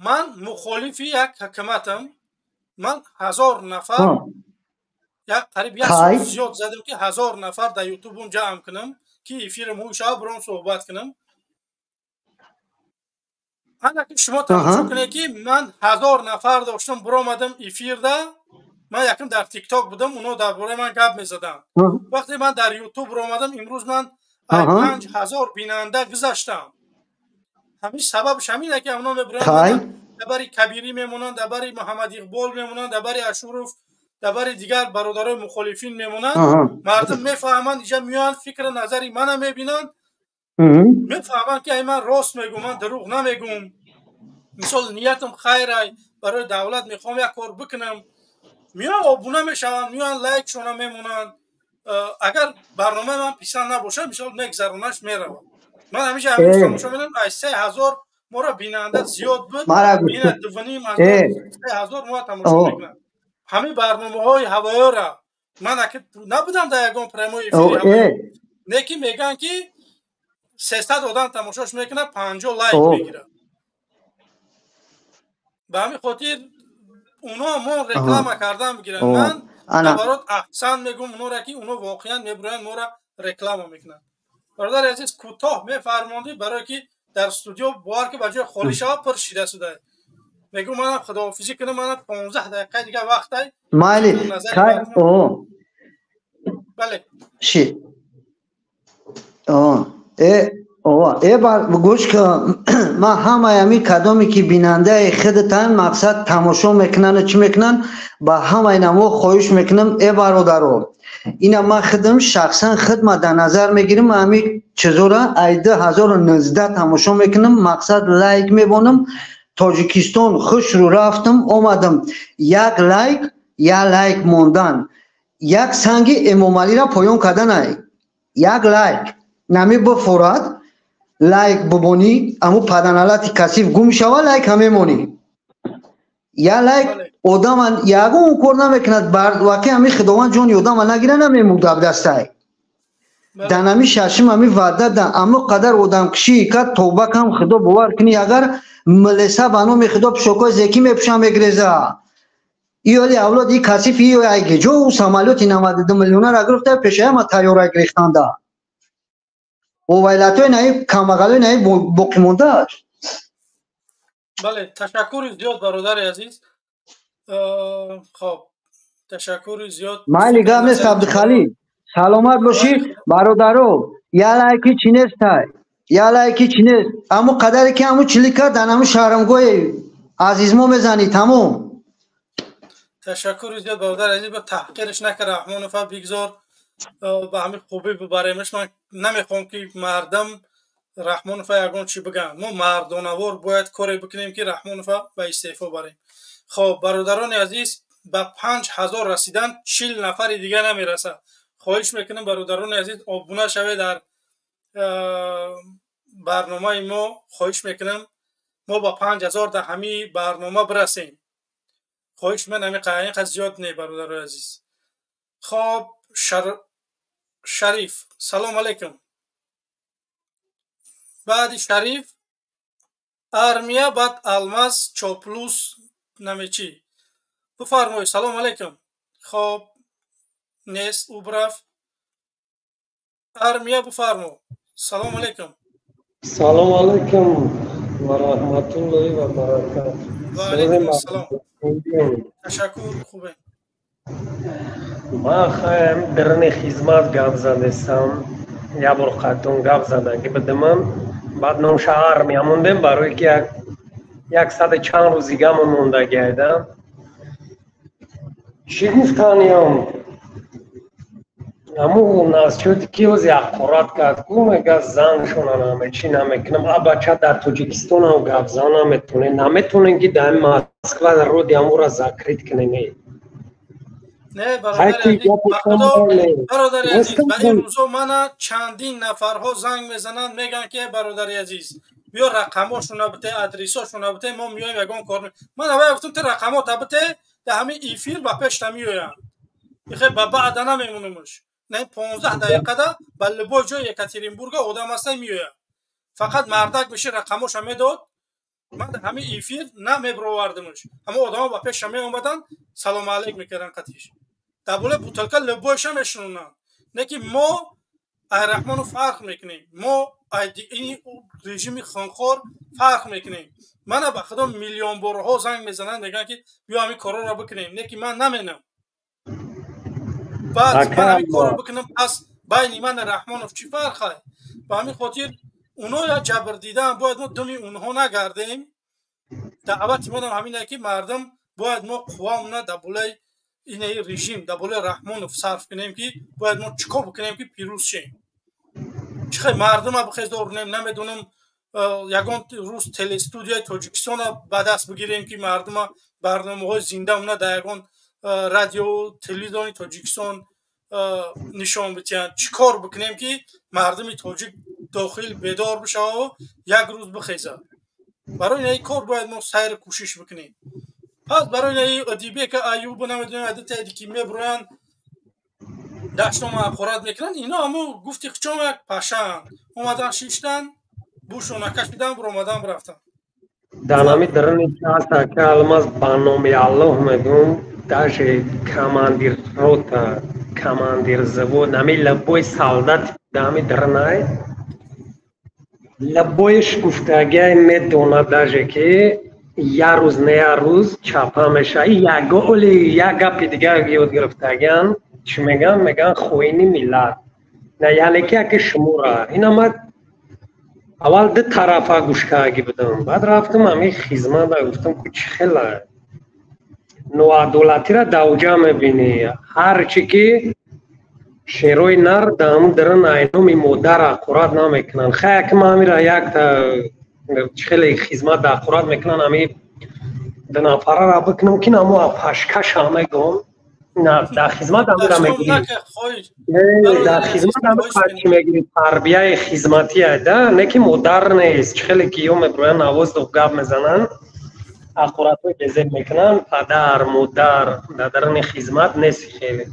من مخالفی یک حکمتم من 1000 نفر قریب یک سال زیاد زدم که 1000 نفر در یوتیوب جمع کنم که افیرم هوشا برام صحبت کنم حالا که شما تماشا کنه که من 1000 نفر داشتم برآمدم افیر ده من یکم در تیک تاک بودم اونا درباره من گپ میزدن وقتی من در یوتیوب برآمدم امروز من 5000 بیننده گذاشتم همین سببش همینه که اونا میبرن دبری کبیری میمونن دبری محمد اقبال میمونن دبری اشرف دبری دیگر برادرای مخالفین میمونن مردم میفهمن اینجا میان فکر نظری منو میبینن میفهمن که من راست میگم من دروغ نمیگم مثلا نیتم خیره برای دولت میخوام یک کار بکنم میان آبونه میشون میان لایک شونه میمونن اگر برنامه من پسند نباشه مثلا میگذرونش میره من همیشه همین تماشا میدم 3000 ما را بیننده زیاد بود این دوونیم 3000 ما تماشا میکنن همین برنامه های هوایی را من نبودم در یکم پرموی افیری نکی میگن که 300 آدم تماشاش میکنه 50 لایک میگیره به همین خاطر اونا ما رکلام کردن میگیرن من برات احسان میگم اونا را که اونا واقعا میبرن ما را رکلام میکنن برادر عزیز کوتاه میفرمایید برای که در استودیو بار که بجای خالی شود پر شیده شده میگم من خداحافظی کنم من 15 دقیقه دیگه وقت ہے مالی بله شی ای بار گوش که ما همه همی کدامی که بیننده خودتان مقصد تماشا میکنن چی میکنن با همه نمو خواهش میکنم ای برادرو اینا ما خودم شخصا خدمت در نظر میگیرم همی چیزا را 2019 تماشا میکنم مقصد لایک میبونم تاجیکستان خوش رو رفتم آمدم یک لایک موندن یک سنگ امام علی را پایان کردن یک لایک نمی بفورد لایک ببونی امو پدنالات کثیف گم شوه لایک همه مونی یا لایک آدم یگون کار نمیکند برد واقعی همی خداوند جان آدم نگیره نمیمود دسته دنمی ششم همی وعده ده اما قدر آدم کشی که توبه کم خدا باور کنی اگر ملسه بانو خدا پشوکای زکی میپشن میگریزه ایولی اولاد ای کثیف ای ایگه جو سامالیوتی 92 میلیونر اگرفته پیشه ما تایوره گریختن ده و ویلتوی نهی کمغلوی نهی باقی مونده بله تشکر زیاد برادر عزیز خب تشکر زیاد مایلی گام نیست عبدالخلیل سلامت باشی برادرو یالایکی چینست های یالایکی چینست امو قدری که امو چلی کردن امو شهرمگوی عزیزمو میزنی تموم. تشکر زیاد برادر عزیز. به تحقیرش نکر رحمانوف بگذار به همین خوبی ببریمش. من نمیخوام که مردم رحمانوف یگان چی بگن. ما مردانوار باید کاری بکنیم که رحمانوف به استعفا بریم. خب برادران عزیز به 5000 رسیدن 40 نفر دیگه نمیرسه. خواهش میکنم برادران عزیز آبونه شوید در برنامه ما. خواهش میکنم ما با 5000 در همین برنامه برسیم. خواهش من همین قیقه زیاد نه برادر عزیز. خب شریف سلام علیکم. بعد شریف ارمیا بعد الماس چوپلوس نمیچی بفرمایید. سلام علیکم. خب نیست او برفت. ارمیا بفرمایید. سلام علیکم. سلام علیکم و رحمت الله و برکاته. و علیکم السلام. تشکر خوبه. ما خواهم درن خدمت گپ زدم. یا بار خاطون گپ زدم که بدم بعد نام شهر میاموندم برای که یک ساعت چند روزی گم مونده گیدم. چی گفتانیم؟ امو ناسچوتی کیوز یک قرات کرد که میگه زن شونه نمیچی نمیکنم. بچه در تاجیکستان هم گپ زن نمیتونه نمیتونه که در مسکو در رو دیامو را ذکرت کنه. نه برادر عزیز به این روزا من چندین نفرها زنگ میزنن میگن که برادر عزیز بیا رقماشون بده ادرساشون بده ما میایم یگان کار من اول گفتم تو رقمات بده در همین ایفیر با پیش میایم بخیر با بعد نمیمونمش نه 15 دقیقه ده بله با جای یکاترینبورگ آدم هست میایم فقط مردک بشه رقماش میداد من در همین ایفیر نمیبروردمش اما آدم با پیش می اومدن سلام علیک میکردن قطیش دبوله بوتلکا لبایش هم اشنونن نه که ما ای رحمانو فرق میکنیم ما این رژیم خانخور فرق میکنیم من به خدا میلیون بارها زنگ میزنن میگن که بیا همین کارا رو بکنیم نه که من نمینم بعد من همین کارا بکنم پس بین من رحمانوف چی فرقه به همین خاطر اونا یا جبر دیدن باید ما دمی اونها نگردیم دعوت منم همینه که مردم باید ما قوامونه دبوله این رژیم دبوله رحمانوف صرف کنیم که باید ما چیکار بکنیم که پیروز شیم چخه مردم ها بخیز دارونیم نمیدونم یگان روز تل استودیوی تاجیکستان به دست بگیریم که مردم ها برنامه های زنده اونه در یگان رادیو تلویزیون تاجیکستان نشان بتین چیکار بکنیم که مردم تاجیک داخل بیدار بشه و یک روز بخیزه برای این کار باید ما سیر کوشش بکنیم پس برای این ادیبه که ایوب نمیدونم عدت ادیکی میبرن دشتام اخورات میکنن اینا همو گفتی خچام یک پشن اومدن شیشتن بوشونه کشیدن بر اومدن برفتن دانمی درنی چاسا که الماس بانومی الله میگم داشت کماندیر روتا کماندیر زبو نمی لبوی سالدت دامی درنای لبویش گفتگی میدونه داشت که یا روز نه یا روز چاپا میشه یا گولی یا گپی دیگه یاد گرفتگیان چی میگن خوینی میلاد نه یعنی که شموره اینا ما اول ده طرفا گوشکاگی بدم بعد رفتم همی خدمت را گفتم که چی خیلی نوعدولتی را دوجا میبینی هرچی که شیروی نر دام درن اینومی مادر اقورات نمیکنن خیلی که ما میره یک تا خیلی خدمت در اقورات میکنن همی ده نفره را بکنم که نمو پشکش همه گم نه در خدمت هم را میگیری در خدمت هم را میگیری تربیه خدمتی ده نه که مادر نیست خیلی که یوم بروی نواز دو گب میزنن اقورات رو گذب میکنن پدر مادر درن خدمت نیست خیلی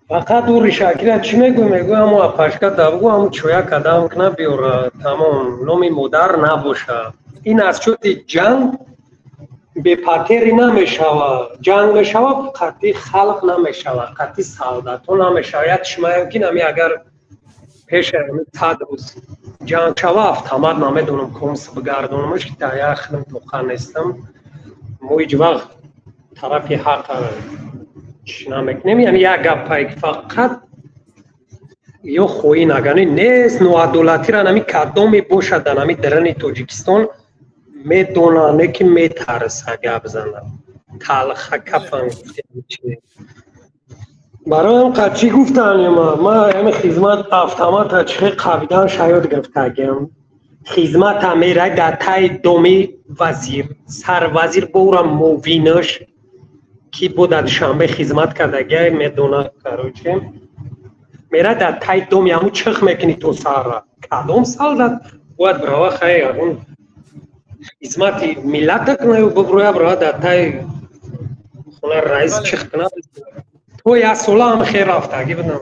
فقط او ریشاکی چی میگو همو پشکت دابگو همو چویا کدام کنه بیاره تمام نومی مادر نباشه این از چوتی جنگ به پاتری نمیشوه جنگ میشوه قطعی خلق نمیشوه قطعی سعادتون نمیشوه شما یمکن همی اگر پیش صد روز جنگ شوه افتامد نمیدونم کمس بگردونمش که تا یک خدم توقع نیستم مویج وقت طرفی حق نمیکنیم یعنی یک گپایی که فقط ё хоҳӣ наганӣ нест ноадолатиро нами кадоме бошад дар нами дарани тоҷикистон медонане ки метарса гап зана талха кафам гуфтем чи бароям қачи гуфтан ма ами хизмат автомата чихе қабидан шаёд гирифтагем хизмата мерай дар таи доми вазир сарвазир бора муовинаш ки бо дар душанбе хизмат кардагия медона кароче мера дар таи доми ҳамун чих мекунӣ то сарра кадом солдат бояд брава хай ҳамун хизмати миллата кунад ё биброя брава дар таи хона раис чих кунад то як сола ҳам хел рафтагӣ будам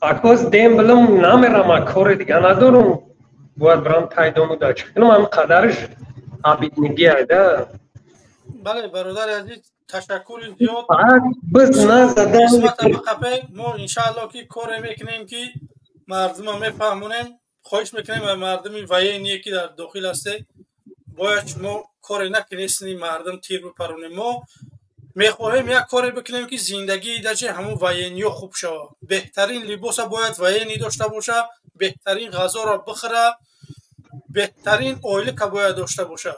акбоз дем билам намерам кори дига надорам бояд брам таи дому дар чих кунам ҳамин қадараш абиднигӣ айда бале бародари азиз ташаккури зиёд biz nazada мо иншааллоҳ ки коре мекунем ки мардума мефаҳмонем хоҳиш мекунем ва мардуми воение ки дар дохил ҳасте бояд шумо коре накунестини мардум тир бипаронем мо мехоҳем як коре бикунем ки зиндагии даҷи ҳамун воениё хуб шавад беҳтарин либоса бояд воени дошта боша беҳтарин ғазоро бихӯра беҳтарин оилака бояд дошта боша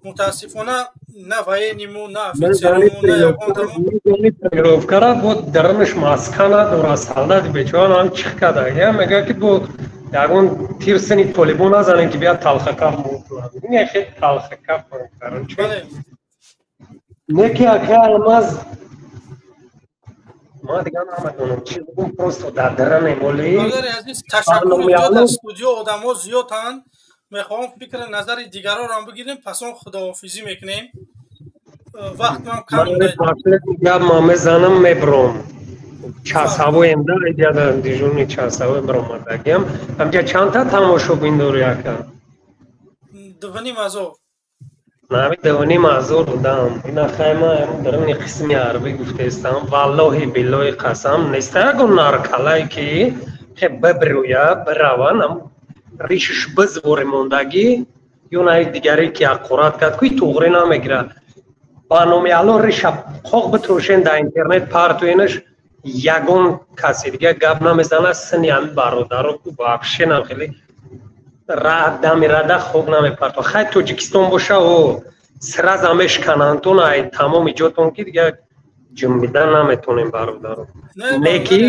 мутаассифона на военимо на офитсеримо на ягонтамо тренировкара бо даранаш маскана дора солдати бечора ҳам чих када я мега ки бо ягон тирсини толибон назанем ки бия талхакаф мукунад ин хел талхакаф кароче неки ака алмаз ма дига намедонам чи бигум просто дар даране моли бародари азиз ташаккури зиёд аз студио одамо зиёданд мехоҳам фикри назари дигароро бигирем пасон худоҳофизӣ мекунем вақтам кам гап ма мезанам мебром часавоем да идяда дежурни часавой биромадагиам ҳамҷа чандта тамошобин дори ака 2,5 нами 2,5 будам ина хайма дарани қисми арбӣ гуфтаистам валлоҳи биллоҳи қасам неста ягон наркалае ки бибироя бирава ришиш бизвори мондагӣ ё наи дигаре ки аққурат кард ки туғри намегира барноми алло риша қоқ битрошен дар интернет партоенаш ягон каси дига гап намезана сини ҳами бародаро вообще нахели дами рада хоб намепарто хай тоҷикистон боша о сраза мешканантон ай тамоми ҷотон ки дига ҷумида наметонем бародаро неки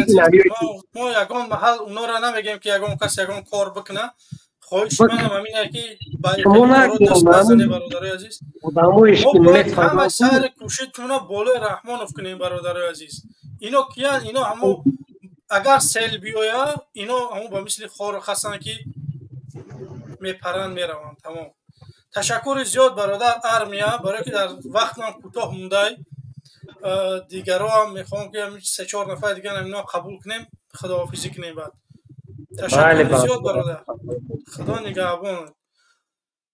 мо ягон маҳал унора намегем ки ягон кас ягон кор бикуна хоҳиш менам ҳамине ки бародари бародари азиз ҳама сари кӯшидтуна болои раҳмонов кунем бародари азиз ино киян ино ҳамо агар сел биёя ино ҳамо ба мисли хор хасанд ки мепаранд мераванд тамом ташаккури зиёд бародар армия барое ки дар вақтам кӯтоҳ мундай дигаро ҳам мехоҳам ки 3-4 нафар дига намино қабул кунем худоҳофизӣ кунем баъд ташаккури зиёд бародар худо нигаҳбон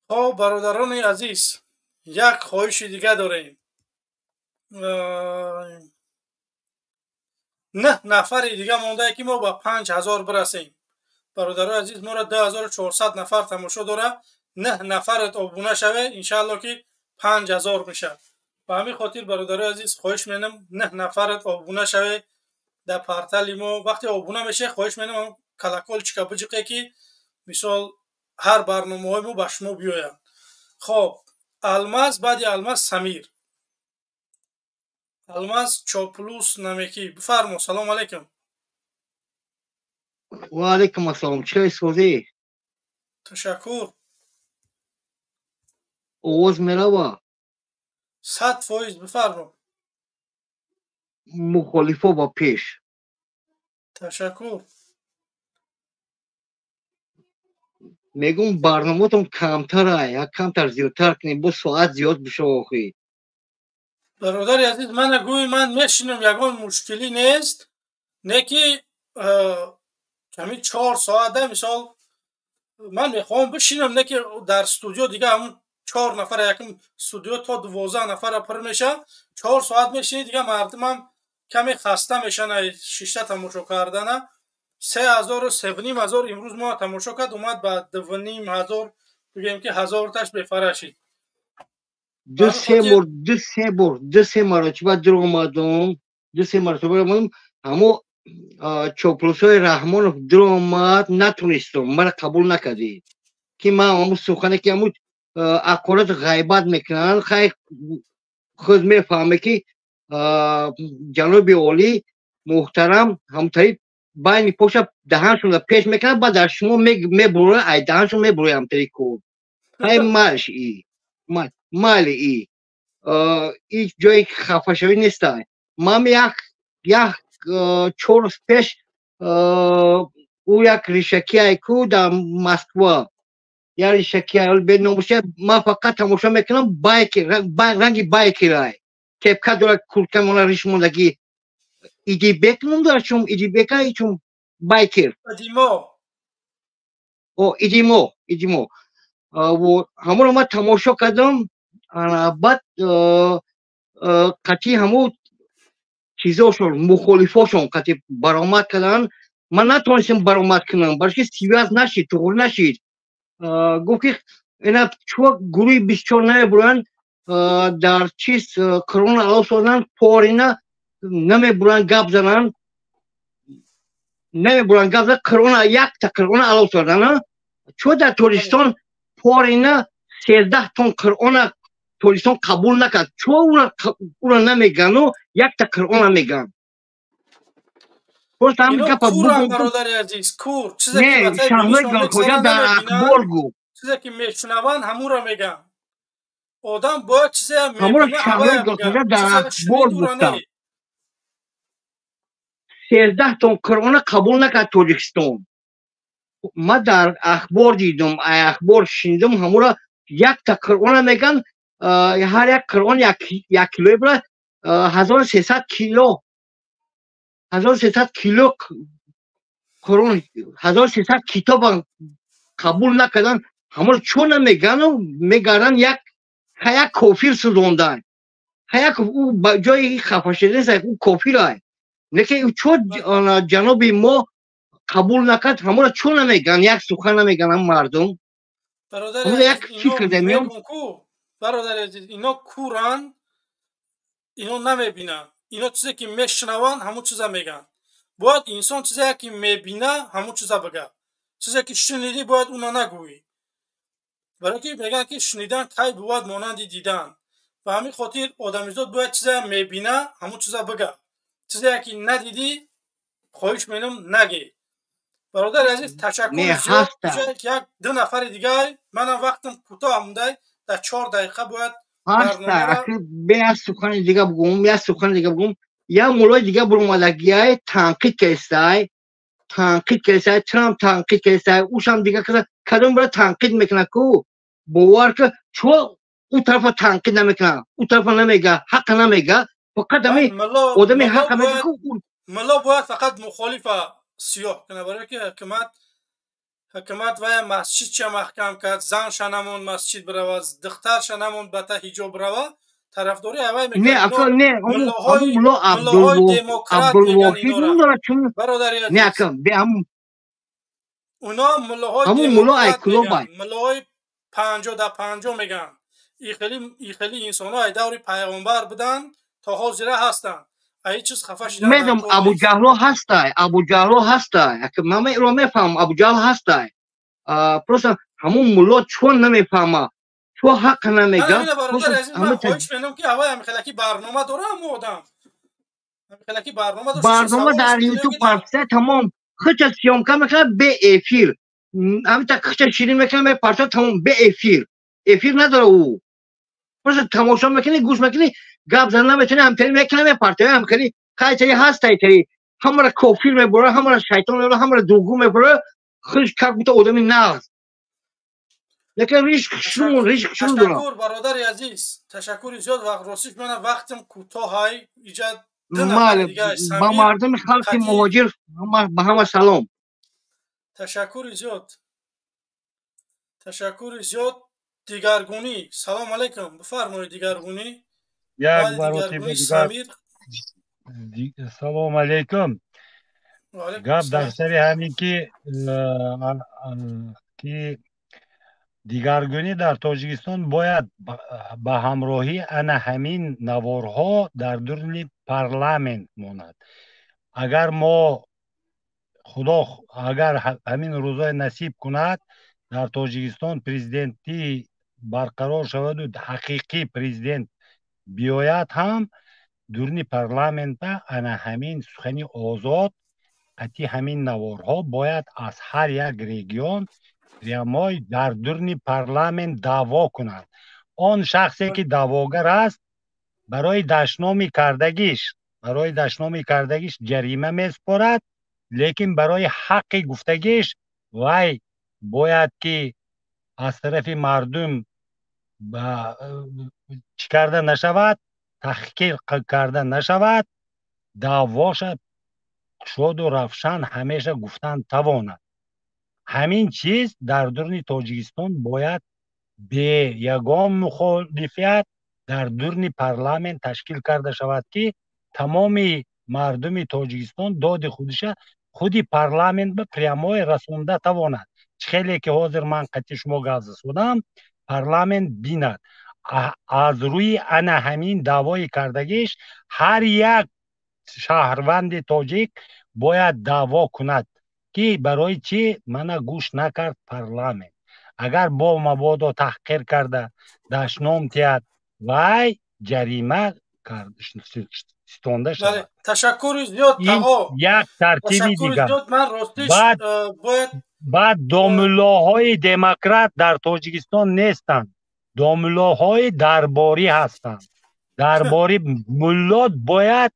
хоб бародарони азиз як хоҳиши дига дорем 9 нафари дига мондае ки мо ба 5000 бирасем бародарои азиз моро 2400 нафар тамошо дора 9 нафарат обуна шаве иншааллоҳ ки 5000 мешавад ба ҳамин хотир бародарои азиз хоҳиш менам 9 нафарат обуна шаве дар портали мо вақте обуна меше хоҳиш менам колокольчика биҷиқе ки мисол ҳар барномаҳои мо ба шумо биёянд хоб алмаз баъди алмаз самир алмаз чоплус намекӣ бифармо салому алайкум ва алайкум ассалом чӣ созӣ ташаккур овоз мерава 100% бифармо мухолифо ба пеш ташаккур мегум барномаатон камтара як камтар зиёдтар кунем бо соат зиёд бишава охӣ бародари азиз мана гӯи ман мешинам ягон мушкилӣ нест не ки ками 4 соата мисол ман мехоҳам бишинам не ки дар студио дига ҳамун 4 нафара якум студио то 12 нафара пир меша 4 соат мешини дига мардумам каме хаста мешана шишта тамошо кардана 3000 имрӯз мо тамошо кард омад ба 2500 бигем ки 1000 таш бефара шид ду се маротиба дар омадам ҳамо چوپلوسای رحمانوف در آمد نتونستم مرا قبول نکردید که من همون سخنه که همون اقارات غیبت میکنن خیلی خود میفهمه که جناب عالی محترم همطوری بین پشت دهنشون پیش میکنن بعد در شما میبروه ای دهنشون میبروه همطوری کن های مالش ای مال ای این جای خفه شوی نیست من یک 4 روز پیش او یک ریشکی ایکو در مسکوا یا ریشکی ایل به نموشه من فقط تماشا میکنم رنگی بایکی رای کپکا داره کلکم اونا ریش موندگی ایدی بیک نمداره چون ایدی بیکا ایچون بایکر ایدیمو و همون رو من تماشا کردم بعد قطعی همون چیزاشون مخالفاشون قطعی برآمد کردن من نتونستم برآمد کنم برای سیویاز نشید طور نشید گفت که اینا چون گروه 24 نمیبرن در چیز کرونا علاو شدن پارینا نمیبرن گپ زنن کرونا یک تا کرونا علاو شدن چون در توریستان پارینا 13 تن کرونا توریستان قبول نکرد چون اونا نمیگن و یک تا کرونا میگن اینا کور هم برادر عزیز کور چیزی که مثلا در اخبار گو چیزی که میشنون همون را میگن آدم باید چیزی هم میبینه همون گلخوجا در اخبار گفتم 13 تن کرونا قبول نکرد توجیکستان ما در اخبار دیدم اخبار شنیدم همون را یک تا کرونا میگن هر یک کرونا یک کیلوی برای 1300 کیلو 1300 کیلو کرونا 1300 کتاب قبول نکردن همون چون نمیگن و میگرن یک کافیر سوزوندن او جای خفه شده نیست او کافیر های لیکن چون جناب ما قبول نکرد همون چون نمیگن یک سخن نمیگن هم مردم برادر عزیز اینا کورن اینا نمیبینن اینا چیزی که میشنون همون چیزا میگن باید انسان چیزی که میبینه همون چیزا بگه چیزی که شنیدی باید اونا نگویی برای که میگن که شنیدن کی بود مانند دیدن و همین خاطر آدمیزاد باید چیزی میبینه همون چیزا بگه چیزی که ندیدی خواهش میکنم نگی برادر عزیز تشکر زیاد یک 2 نفر دیگه منم وقتم کوتاه مونده در 4 دقیقه باید به سخن دیگه بگم یا مولای دیگه برمادگی تنقید کردن ترامپ تنقید کردن اوشم دیگه کدوم برای تنقید میکنه کو باور که چون اون طرف تنقید نمیکنه اون طرف نمیگه حق نمیگه فقط آدمی حق میگه ملا باید فقط مخالف سیاه کنه برای که حکومت و مسجد چه محکم کرد زن شنمون مسجد برود دختر شنمون بتا حجاب برود طرفداری اوای میکنه نه اصلا نه همون ملا عبدالواحد اون داره چون نه اکم به همون اونا ملاهای دموکرات میگن ملاهای 50 در 50 میگن ای خیلی انسان های دور پیغمبر بودن تا حال زیره هستن ای چیز خفه شدن میدم ابو جهل هسته که من رو میفهم ابو جهل هسته پروسا همون ملا چون نمیفهمه چون حق نمیگه من خواهش میکنم که هوای همخلکی برنامه داره هم آدم همخلکی برنامه در یوتیوب پرسه تمام خچ سیام که میکنه به افیر همین تا خچ شیرین میکنه پرسه تمام به افیر نداره او پروسا تماشا میکنی گوش میکنی گپ زدن نمیتونه همتری میکنه پرسه همخلی خیلی هست تری همرا کافیر میبره همرا شیطان میبره همرا دوگو میبره خیش که بوده آدمی نغز لیکن ریش شون دارم تشکر برادر عزیز تشکر زیاد وقت راستش من وقتم کوتاه های ایجاد با مردم خلق مهاجر به همه سلام تشکر زیاد دیگرگونی سلام علیکم بفرمایید دیگرگونی یک برای سمیر سلام علیکم گپ در سر همین که دیگرگونی در تاجیکستان باید به همراهی همین نوارها در درون پارلمنت ماند اگر ما خدا اگر همین روزای نصیب کند در تاجیکستان پرزیدنتی برقرار شود و حقیقی پرزیدنت بیاید هم درنی پارلمنت انا همین سخنی آزاد قطعی همین نوارها باید از هر یک ریگیون ریامای در درنی پارلمنت دعوا کنند. آن شخصی که دعواگر است برای دشنامی کردگیش جریمه میسپارد، لیکن برای حق گفتگیش وای باید که از طرف مردم چی کرده نشود، تحقیر کرده نشود، دعواش شاد و روشن همیشه گفتن تواند. همین چیز در درون تاجیکستان باید به یگان مخالفیت در درون پارلمنت تشکیل کرده شود که تمام مردم تاجیکستان داد خودش خودی پارلمنت به پریامای رسونده تواند. خیلی که حاضر من قطعی شما گفته شدم پارلمنت بیند از روی انا همین دعوای کردگیش هر یک شهروند تاجیک باید دعوا کند که برای چی من گوش نکرد پارلمنت. اگر با مبادا تحقیر کرده دشنام تیاد وای جریمه ستانده شود. تشکر زیاد تقا. یک ترتیبی دیگر. من راستش بعد داملاهای دموکرات در تاجیکستان نیستند، داملاهای درباری هستند. درباری ملات باید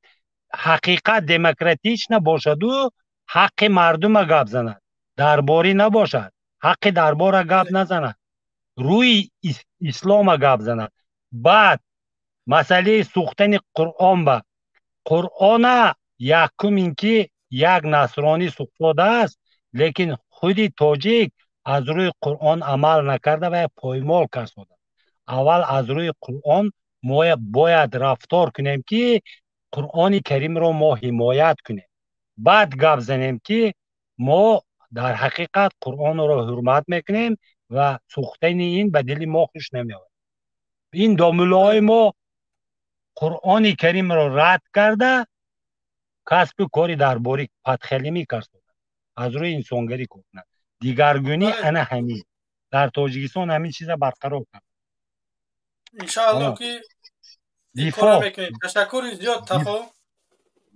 حقیقت دموکراتیش نباشد و حق مردم گپ زند، درباری نباشد، حق دربار گپ نزند، روی اسلام گپ زند. بعد مسئله سوختن قرآن با قرآن یکم اینکه یک نصرانی سوختاده است، لیکن خودی تاجیک از روی قرآن عمل نکرده و پایمال کرده. اول از روی قرآن ما باید رفتار کنیم که قرآن کریم را ما حمایت کنیم، بعد گپ زنیم که ما در حقیقت قرآن را حرمت میکنیم و سوختن این به دل ما خوش نمیاد. این داملهای ما قرآن کریم را رد کرده کسب کاری درباری پدخلیمی کرده از روی انسانگری کنند. دیگرگونی انا همین در تاجیکستان همین چیز برقرار کرد. انشاءالله که دفاع میکنیم. تشکر زیاد تقا.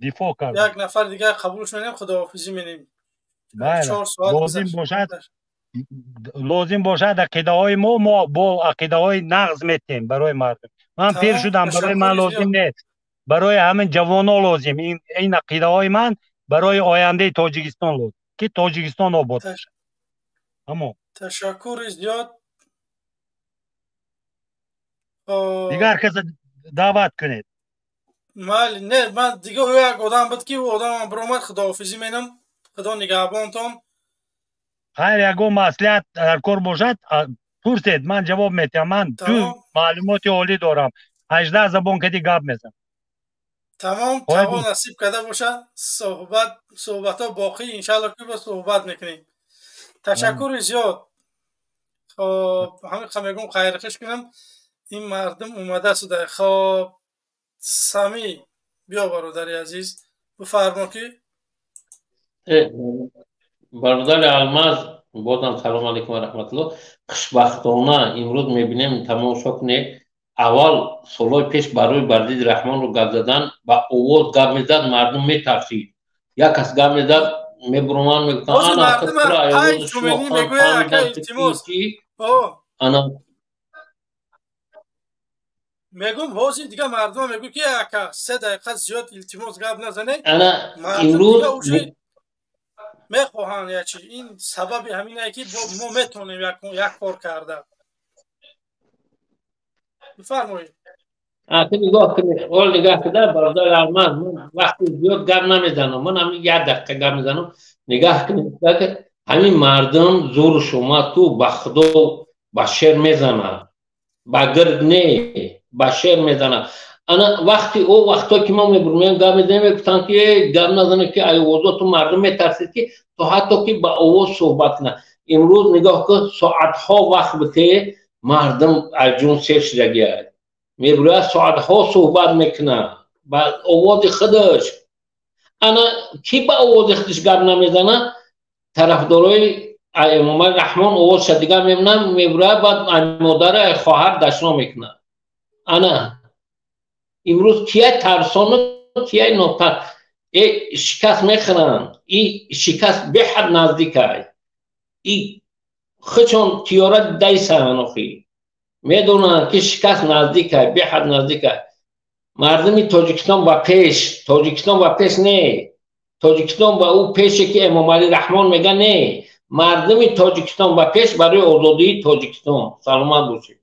دفاع کرد. یک نفر دیگه قبولش می‌کنیم، خداحافظی می‌کنیم. لازم باشد عقیده های ما با عقیده های نقض میتیم برای مردم. من پیر شدم، برای من لازم نیست، برای همین جوانا لازم. این عقیده های من برای آینده تاجیکستان لازم که تاجیکستان آباد بشه. اما تشکر زیاد. دیگر کس دعوت کنید. نه من دیگه یک آدم بود که او آدم برآمد، خداحافظی می‌کنم. خدا نگهبانتان. خیر یگو مسئولیت در کار باشد پرسید، من جواب میدم. من تو معلومات عالی دارم، 18 زبان کدی گپ میزنم. تمام نصیب کرده باشه صحبت ها باقی انشالله که با صحبت میکنیم. تشکر زیاد. خب همین خمیگم خیر خش کنم. این مردم اومده سوده. خب سمی بیا برادری عزیز بفرما که برادر الماس بازم سلام علیکم و رحمت الله. خوشبختانه امروز میبینیم تماشا کنه اول سالهای پیش برای بردید رحمان رو گپ زدن با آواز گپ میزد مردم میترسید. یک کس گپ میزد میبرمان میگفتن انا خطر آیوز شما خان میگم واسه دیگه مردم میگو که اگه 3 دقیقه زیاد التماس گپ نزنه انا امروز میخواهن یا چی. این سبب همینه که ما میتونیم یک کار کرده. بفرمایید. نگاه کنید اول نگاه کنید برادر الماس من وقتی زیاد گپ نمیزنم، من همین 1 دقیقه گپ میزنم. نگاه کنید که همین مردم زور شما تو به خدا با شعر میزنن، با گرد نه با شعر میزنن. انا وقتی او وقتا که ما میبرمیم گپ میزنیم گفتن که گپ نزنه که آوازا تو مردم میترسید که تو حتی که با آواز صحبت کنه. امروز نگاه کن ساعتها وقت بته مردم از جون سیر شدگی میبره ساعتها صحبت میکنه با آواز خودش. انا کی با اوضحش گپ نمیزنه طرفدارای امام رحمان اوضح شدیگه میبینم میبره بعد مادر خواهر دشنا میکنه. انا امروز کیه ترسان کیه نوتر شکست میخورن. این شکست به حد نزدیکه. این خچون تیارت دیسه منوخی میدونن که شکست نزدیکه به حد نزدیکه. مردمی تاجیکستان و پیش نه. تاجیکستان و او پیشی که امام علی رحمان میگه نه. مردمی تاجیکستان و پیش برای آزادی تاجیکستان. سلامت باشید.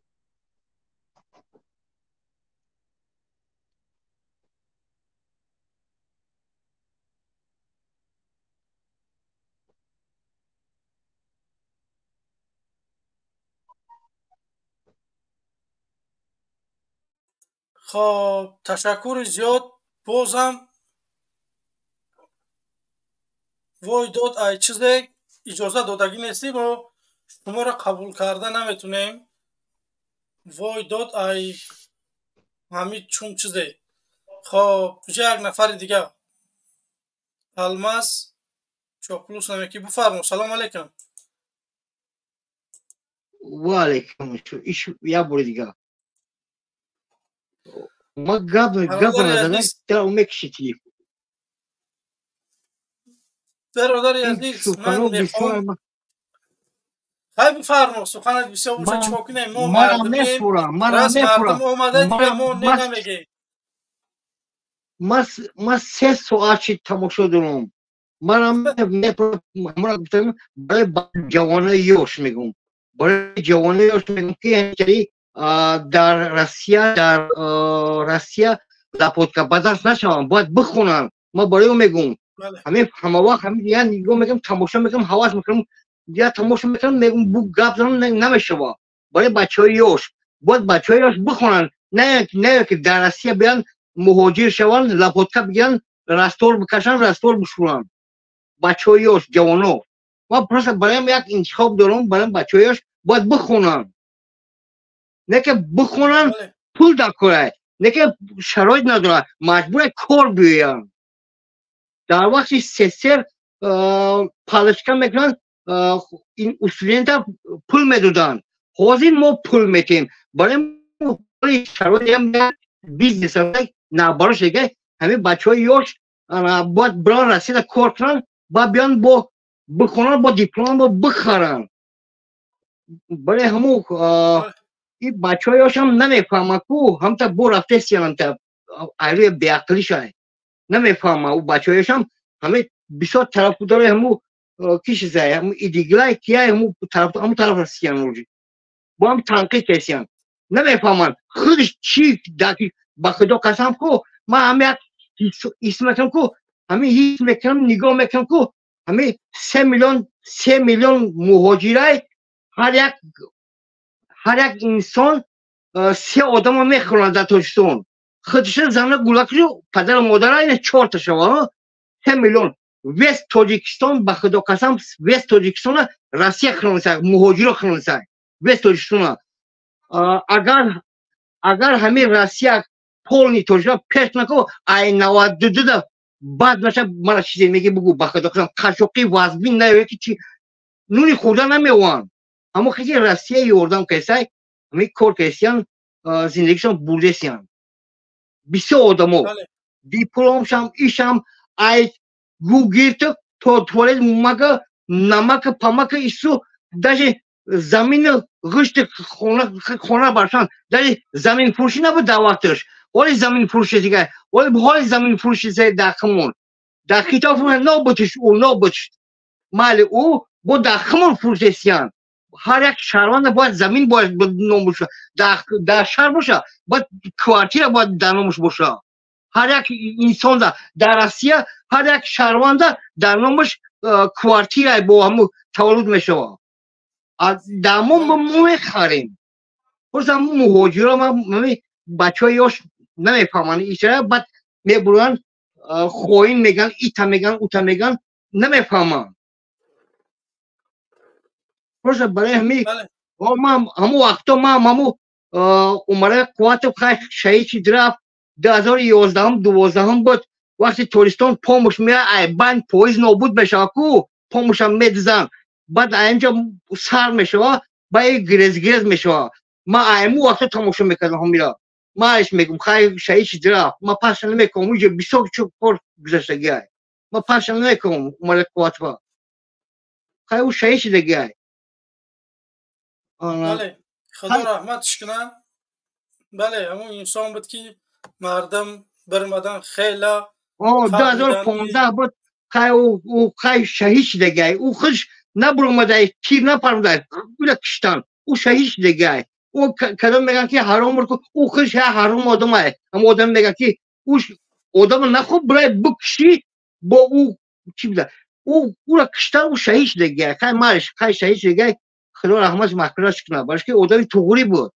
خب تشکر زیاد. بازم وای داد ای چیزی اجازه دادگی نیستیم و شما را قبول کرده نمیتونیم. وای داد ای همین چون چیزی. خب یک نفر دیگه الماس چاپلوس نمیکی بفرمو. سلام علیکم. و علیکم ایش یا بوری دیگه ما گپ ندارم در اومکشی تلیف برادر عزیز من میخوام خیلی بفرمو. سخنت بسیار بوشه چاکی نیم ما مردمیم. راست مردم اومده دیگه ما نمیگی. ما 3 ساعت چی تماشا دارم. من گفتم برای جوانه یوش میگم. برای جوانه یوش میگم که در روسیه لپوتکا بازرس نشوند باید بخونن. ما برای اون میگم همه وقت همین دیگه نگاه میگم تماشا میکنم حواس میکنم دیگه تماشا میکنم میگم بو گپ زنم نمیشه. برای بچهای یوش باید بچهای یوش بخونن. نه که در روسیه بیان مهاجر شوند لپوتکا بگیرن رستور بکشن رستور بشورن. بچهای یوش جوانو ما پس برای یک انتخاب دارم. برای بچهای یوش باید بخونن. نه که بخونن پول دکره. نه که شرایط نداره مجبور کار بیان. در وقتی سر پالشکا میکنن این استودنت پول میدادن. حاضر ما پول میتیم برای شرایط هم بیزنس نبارش دیگه همه بچه های یوش باید بران رسید کار کنن با بیان با بخونن با دیپلم با بخرن. برای همون این بچه هایش هم نمیفهمه که هم تا بو رفته سیانم تا ایروی بیاقلی شده نمیفهمه. او بچه هایش هم همه بسیار طرف داره همون کیش زای همون ایدیگلای کیه همون طرف سیان روزی با هم تنقیق کسیان نمیفهمن خودش چی داکی با خدا قسم که ما همه اسم میکنم که همه هیچ میکنم نگاه میکنم که همه 3 میلیون مهاجرای هر یک انسان 3 آدم میخورن در تاجیکستان. خودش زن گولکشی پدر مادر این 4 تا شما 3 میلیون وست تاجیکستان با خدا قسم وست تاجیکستان روسیه خرانسه مهاجر خرانسه وست تاجیکستان. اگر همه روسیه پولنی تاجیکستان پیش نکو ای 92 بعد نشه مرا چیزی میگه بگو با خدا قسم قشوقی وزبین نه که چی نونی خورده نمیوان. اما خیلی روسیه یوردم کسای همه کار کسیان زندگیشان برده سیان بسیار آدمو دیپلمش هم ایشم ای گوگیرت تو توالت مگه نمک پمک ایسو داشه زمین غشت خونه برشان داشه زمین فروشی نبود دعوتش ولی زمین فروشی دیگه ولی بحال زمین فروشی زی داخمون در کتاب نابتش او نابتش مال او با داخمون فروشی سیان. هر یک شهروند باید زمین باید نامش در شهر باشه باید کوارتیر باید در نامش باشه. هر یک انسان در روسیه هر یک شهروند در نامش کوارتیر با همون تولد میشه. در ما میخریم پس همون مهاجر ها بچه هایش نمیفهمن ایچه بعد میبرن خوین میگن ایتا میگن اوتا میگن نمیفهمن. پس برای همون وقتا همون عمره قوات خیلی شهید درفت 2011 12 بود وقتی توریستان پاموش میره بند پاییز نابود بشه کو پاموش هم میدزن بعد اینجا سر میشه با گرز میشه ما ایمو وقت تماشا میکنم همیرا ما اش میگم خیلی شایش درا ما پاش نمیکنم اونجا بیسوک چوب پر گذشتگی های ما پاش نمیکنم مالک قواتبا خیلی شایش دیگه های بله خدا رحمتش کنه بله همون انسان بود که مردم برمدن خیلی 2015 بود خیلی شهیش دیگه های او خودش نبرمده تیر نپرمده بوده کشتن او شهیش دیگه های او کدام میگن که حرام برکن او خودش حرام آدم های اما آدم میگن که او آدم نخوب برای بکشی با او چی بوده او را کشتن او شهیش دیگه های خیلی مرش خیلی شهیش دیگه های خدا رحمتش مغفرتش کنه برش که آدم توغوری بود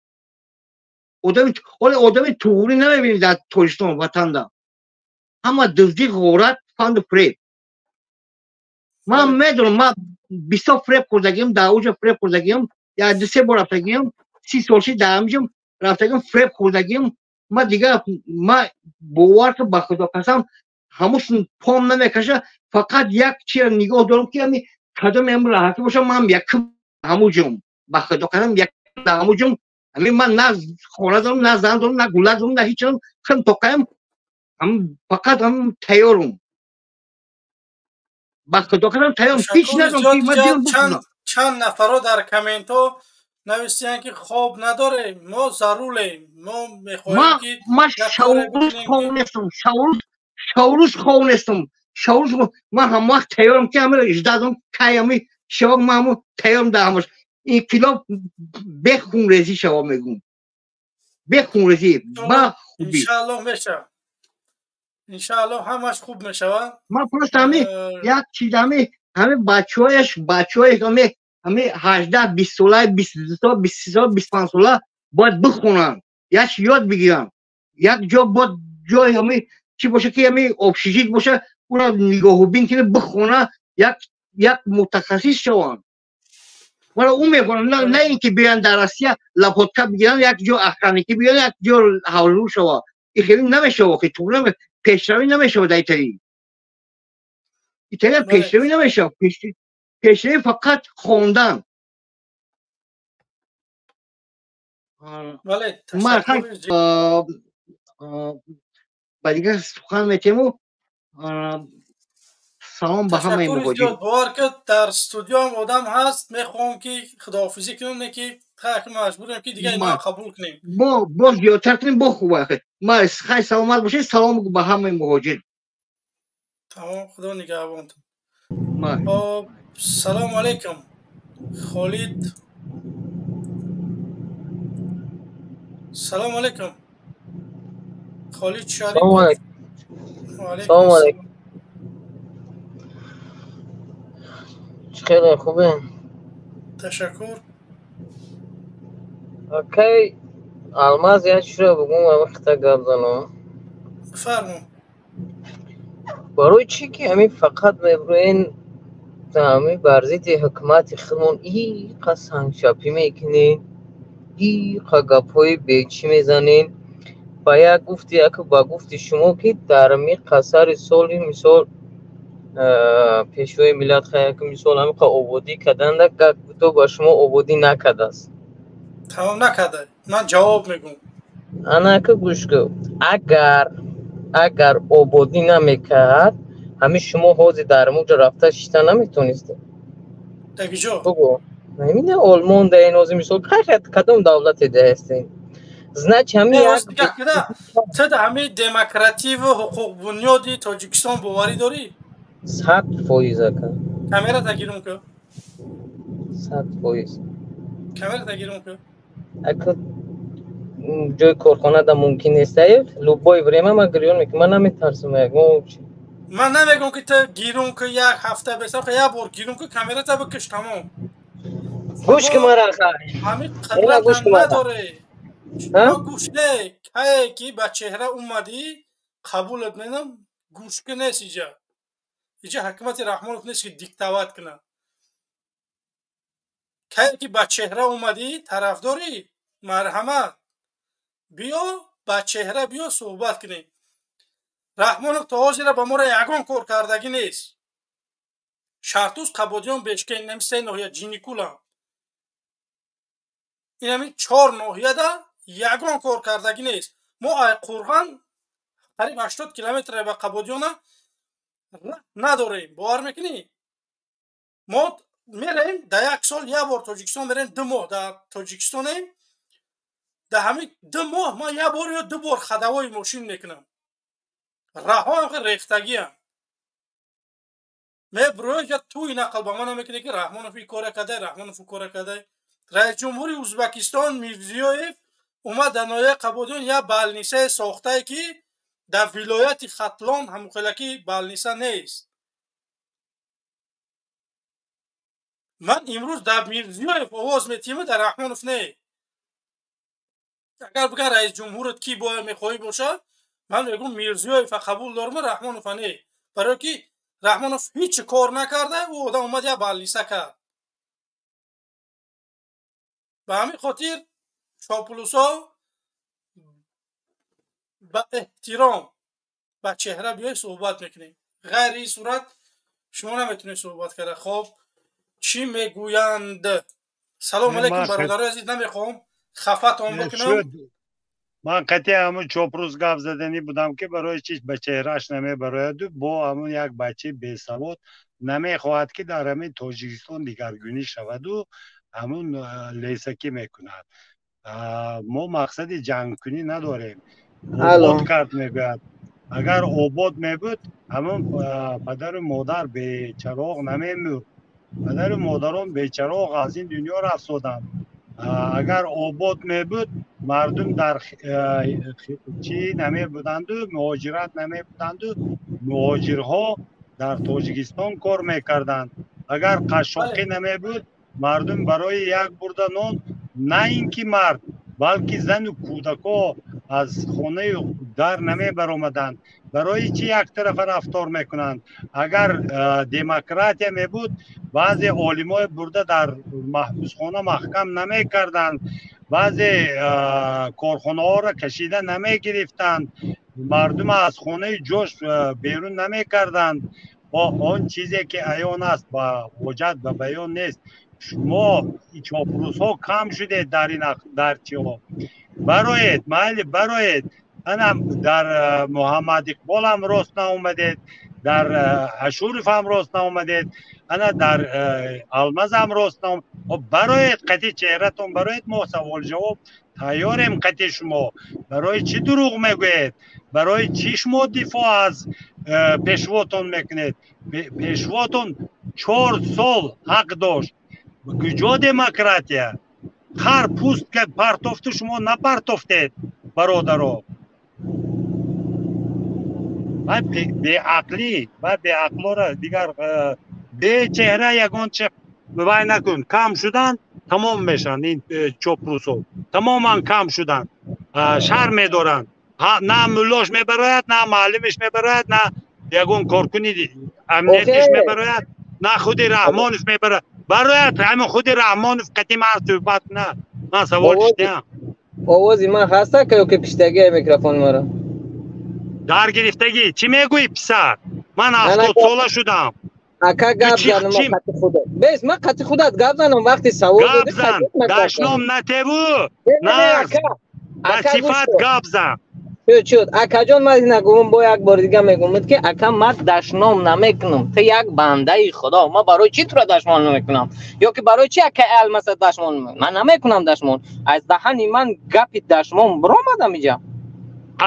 آدم توغوری نمیبینید در تاجیکستان وطن دا اما دزدی غارت فند فریب من میدونم من 20 فریب کردگیم در اوج فریب کردگیم یا 2-3 بار رفتگیم 30 سالشی درمجم رفتگیم فریب کردگیم من دیگه من باور که به خدا قسم هموش پام نمیکشه فقط یک چیز نگاه دارم که همین قدم امروز راحتی باشه من یکم هموجم به خدا قسم یک هموجم همین من نه خانه دارم نه زن دارم نه گله دارم نه هیچ دارم خم توقعیم هم فقط هم تیارم با خدا کنم تیارم هیچ ندارم که من دیرم بکنم چند نفرها در کامنت ها نوشتن که خواب نداره ما ضروریم ما میخواهیم که ما شعورش خونستم شعورش خونستم من هم وقت تیارم که همه اجدادم که همه شباب من همه تیارم در همش این کلاب بخون رزی شباب میگم بخون رزی با خوبی انشاءالله همش خوب میشود ما پرست همه یک چیز همه بچه‌هایش همه 18 20 ساله 22 ساله 23 ساله 25 ساله باید بخونن یک یاد بگیرن یک جا باید جای همه چی باشه که همه اکسیژن باشه اونا نگاه و بین کنه بخونه یک متخصص شوند ولی اون میکنن نه اینکه بیان در آسیا لاپوتکا بگیرن یک جا اخرانیکی بگیرن یک جا حولو شوا این خیلی نمیشه که تو پیشروی نمیشه در ایتالیا پیشروی نمیشه پیشروی فقط خوندن من با دیگه سخن میتیمو سلام به همه مواجه بار که در استودیو هم آدم هست میخوام که خداحافظی کنم که خیلی مجبورم که دیگه اینا قبول کنیم با زیادتر کنیم با خوبه ما خیلی سلامت باشه سلام به همه مهاجر تمام خدا نگهبانتون سلام علیکم خالد سلام علیکم خالد شریف سلام علیکم خیلی خوبه تشکر اوکی الماز یاد شروع بگم وقتا گپ زنم بفرمون برای چی که همین فقط میبروین همین برزیت حکومت خودمون ای قسم شاپی میکنین ای گپای بیچی میزنین با یک گفتی که با گفتی شما که در می قصر سالی مثال پیشوی ملت خیلی که مثال همین آبادی کردن که تو با شما آبادی نکرده است تمام نکرده من جواب میگم انا که گوش کن اگر آبادی نمیکرد همین شما حوضی در موج رفته شیطه نمیتونسته دیگه جو بگو همین آلمان ده این حوضی مثال خیلی کدام دولت ده هستین значит همین تو در همین دموکراتی و حقوق بنیادی تاجیکستان باوری داری 100% که کامera تگیرم که 100% کامera تگیرم که اگه جای کارخانه دا ممکن است لوبای بریم ما گریون میکنم من نمیترسم من نمیگم که تو گیرون که یک هفته بسم که یک بار گیرون که کامera تا بکش تمام گوش که مرا همین قدرت نداره ما گوش نه که با چهره اومدی قبولت نمیدم گوش که نیست اینجا حکومت رحمانوف نیست که دیکتات کنه که با چهره اومدی طرفداری مرحمت بیا با چهره بیا صحبت کنیم Рахмонов то ҳозира ба моро ягон кор кардагӣ нест. Шартуз қабодиён бешкаи инами 3 ноҳия ҷиникулам. Инами 4 ноҳияда ягон кор кардагӣ нест. Мо ай Қурған қариб 80 километр ба Қабодиёна надорем. бовар мекунӣ? Мо мерем да як сол як бор Тоҷикистон мерем 2 моҳ дар Тоҷикистонем. Да ҳамин 2 моҳ ман як бор ё 2 бор хадавои мошин мекунам. Раҳоам рехтагиам. Ме броя туи нақл ба ман мекуне ки Раҳмонов ин кора кадай, Раҳмонов ин кора кадай. Раис ҷумҳури Узбекистон Мирзиёев омад дар ноҳияи Қабодиён як балнисае сохтае ки дар вилояти Хатлон ҳамухелакӣ балниса нест. Ман имрӯз дар Мирзиёев овоз метиҳам, дар Раҳмонов не. Агар бигӯянд раис ҷумҳурат ки бояд мехоҳӣ бошад, ман мегӯям Мирзиёева қабул дорам, Раҳмонова не. Барои ки Раҳмонов ҳеҷ кор накарда, ӯ одам омад як балниса кард. ба ҳамин хотир шопулусо ба эҳтиром ба чеҳра биёй суҳбат мекунем. ғайри ин сурат шумо наметунед суҳбат карда. хоб чӣ мегӯянд? салом алейкум бародарои азиз, намехоҳам хафатон бикунам. ман қатъи ҳамун чопрӯз гап заданӣ будам ки барои чӣ ба чеҳрааш намебарояду бо ҳамун як бачаи бесавод намехоҳад ки дар ҳамин Тоҷикистон дигаргунӣ шаваду ҳамун лесакӣ мекунад. мо мақсади ҷангкунӣ надорем. обод кард мегӯяд. агар обод мебуд ҳамун падару модар бечароғ намемӯрд. падару модарон бечароғ аз ин дунё рафсоданд. агар обод мебуд мардум дар чӣ намебуданду муҳоҷират намебуданду муҳоҷирҳо дар Тоҷикистон кор мекарданд. агар қашшоқӣ намебуд мардум барои як бурда нон на ин ки мард балки зану кӯдако аз хонаи дар намебаромаданд. барои чӣ яктарафа рафтор мекунанд? агар демократия мебуд баъзе олимои бурда дар маҳбусхона маҳкам намекарданд, баъзе корхонаҳоро кашида намегирифтанд, мардум аз хонаи ҷош берун намекарданд. он чизе ки аён аст ба ҳоҷат ба баён нест. шумо чопрӯзҳо кам шудед дар ин дар чиҳо. бароед майли бароед. ана дар Муҳаммад Иқбол ҳам рост наомадед, дар Ашуров ҳам рост наомадед, ана дар Алмаз ҳам рост наомадед. бароед қатъи чеҳратон бароед, мо савол ҷавоб тайёрем. қатъи шумо барои чӣ дурӯғ мегӯед? барои чӣ шумо дифоъ аз пешвотон мекунед? пешвотон 4 сол ҳақ дошт. куҷо демократия? ҳар пӯст ки партофту шумо напартофтед бародаро. беақлӣ ва беақлора дигар бечеҳра ягон чиқ вай накун. кам шудан тамом мешанд. ин чопрӯзҳо тамоман кам шудан. шар медоранд. на муллош мебарояд, на маълимиш мебарояд, на ягон коркуни амниятиш мебарояд, на худи Раҳмонов мебарояд. барояд ҳамин худи Раҳмонов қатъи ман суҳбат кунад. ман савол шидам. овози ман ҳаста ки ёки пиштагӣ микрофони маро дар гирифтагӣ? чӣ мегӯӣ писар? ман 70 сола шудам. ака гап занам қатъи худат. бес ман қатъи худат гап занам. вақти савол гап зан. дашном натеву. на ба сифат гап зан. чуд акаҷон ман нагӯм. бо як бори дига мегӯмед ки ака ман дашном намекунам. ту як бандаи худо. ман барои чӣ тура дашмон намекунам? ё ки барои чӣ ака алмаса дашмон намекунам? ман намекунам дашмон. аз даҳани ман гапи дашмон биромадам иҷа.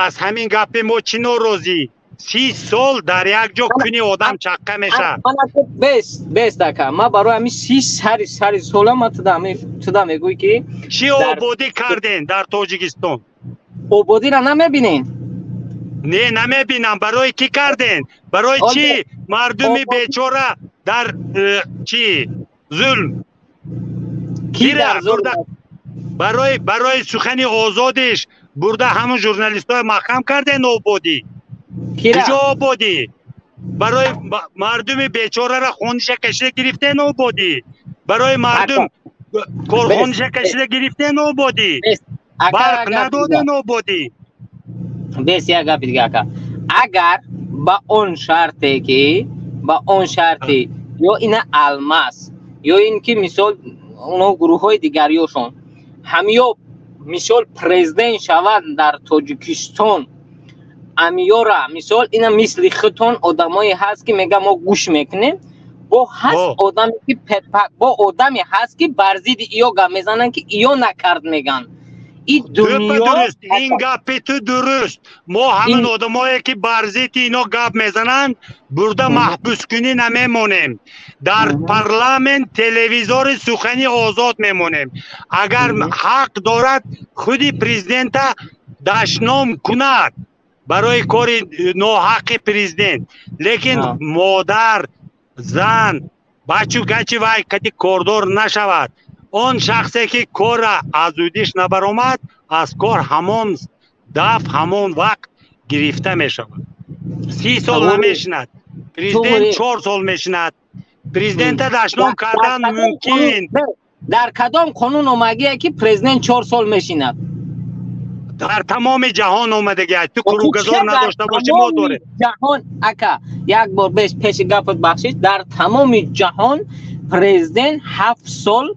аз ҳамин гапи мо чӣ норозӣ? 30 сол дар як ҷо куни одам чаққа мешавад. бес ака ман барои ҳамин 30 сари сола ман туда мегӯй ки чӣ ободӣ карден дар Тоҷикистон? ободиро намебинен? не намебинам. барои кӣ карден? барои чӣ мардуми бечора дар чӣ зулм? барои сухани озодиш бурда ҳамун журналистҳои маҳкам карден ободӣ. куҷо ободӣ? барои мардуми бечораро хониша кашида гирифтен ободӣ? барои мардум корхониша кашида гирифтен ободӣ? барқ надоден ободӣ? бес як гапи дига ака. اگر با اون شرطی که با اون شرطی یا این الماس یا اینکه مثال اون گروه های دیگریشون همیو مثال پرزیدنت شود در تاجیکستان امیورا مثال اینا مثل خودتون آدمایی هست که میگه ما گوش میکنیم با هست آدمی که با آدمی هست که برزید ایو گم میزنن که ایو نکرد میگن این دنیا درست این گپ تو درست ما همون آدمایی که برزید اینا گپ میزنن برده محبوس کنی نمیمونیم در پارلمانت تلویزیون سخنی آزاد میمونیم اگر حق دارد خودی پرزیدنت دشنام کند برای کار ناحق پرزیدنت لیکن مادر زن بچو گچی وای کتی کاردار نشود اون شخصی که کار از اودیش نبرآمد از کار همون دفع همون وقت گرفته می شود 30 سال نمیشند پرزیدنت 4 سال میشند پرزیدنت دشنام کردن ممکن در کدام قانون اومده که پرزیدنت 4 سال میشیند در تمام جهان اومده گه تو کروگزار نداشته باشی ما داره جهان اکا یک بار پیش گفت بخشید در تمام جهان پرزیدنت 7 سال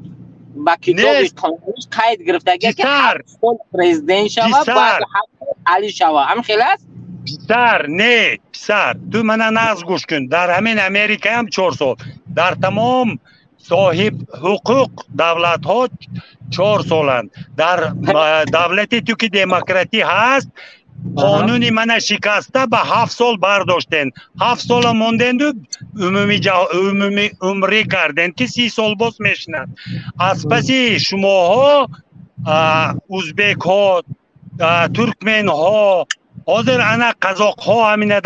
با کتابش قانونش قید گرفته که 7 سال پرزیدنت شود بعد 7 علی شود هم خیلی است پسر نه پسر تو من ناز گوش کن در همین امریکا هم 4 سال در تمام صاحب حقوق دولت ها 4 سالند در دولتی تو که دموکراتی هست قانونی من شکسته به 7 سال برداشتن 7 سال موندند و عمومی عمری کردن که 30 سال باز میشنند از پسی شماها ازبک ها ترکمن ها حاضر انا قزاق ها همینه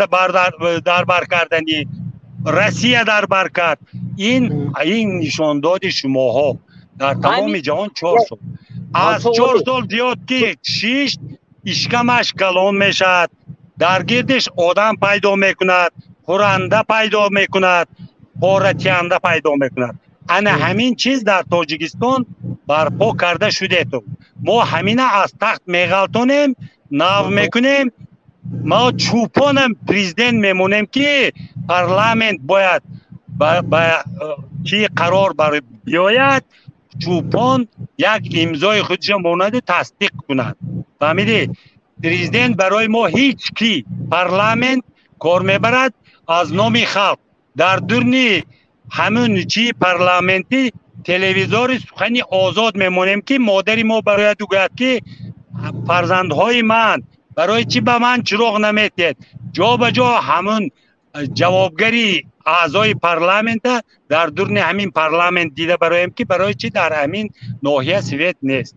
در بر کردنی روسیه در بر کرد این نشان داد شماها در تمام جهان 4 سال از 4 سال زیاد که 6 اشکمش کلان میشد در گردش آدم پیدا میکند خورنده پیدا میکند پارتینده پیدا میکند انا همین چیز در تاجیکستان برپا کرده شده تو ما همینه از تخت میغلطونیم نو میکنیم ما چوپانم پرزیدنت میمونیم که پارلمانت باید چی قرار بر بیاید چوپان یک امضای خودش مانند تصدیق کند فهمیدی پرزیدنت برای ما هیچ کی پارلمانت کار میبرد از نام خلق در درنی همون چی پارلمانتی تلویزیون سخنی آزاد میمونیم که مادری ما برای دوگد که فرزندهای من برای چی به من چراغ نمیتید جا به جا همون جوابگری اعضای پارلمانت در درون همین پارلمانت دیده برایم که برای چی در همین ناحیه سویت نیست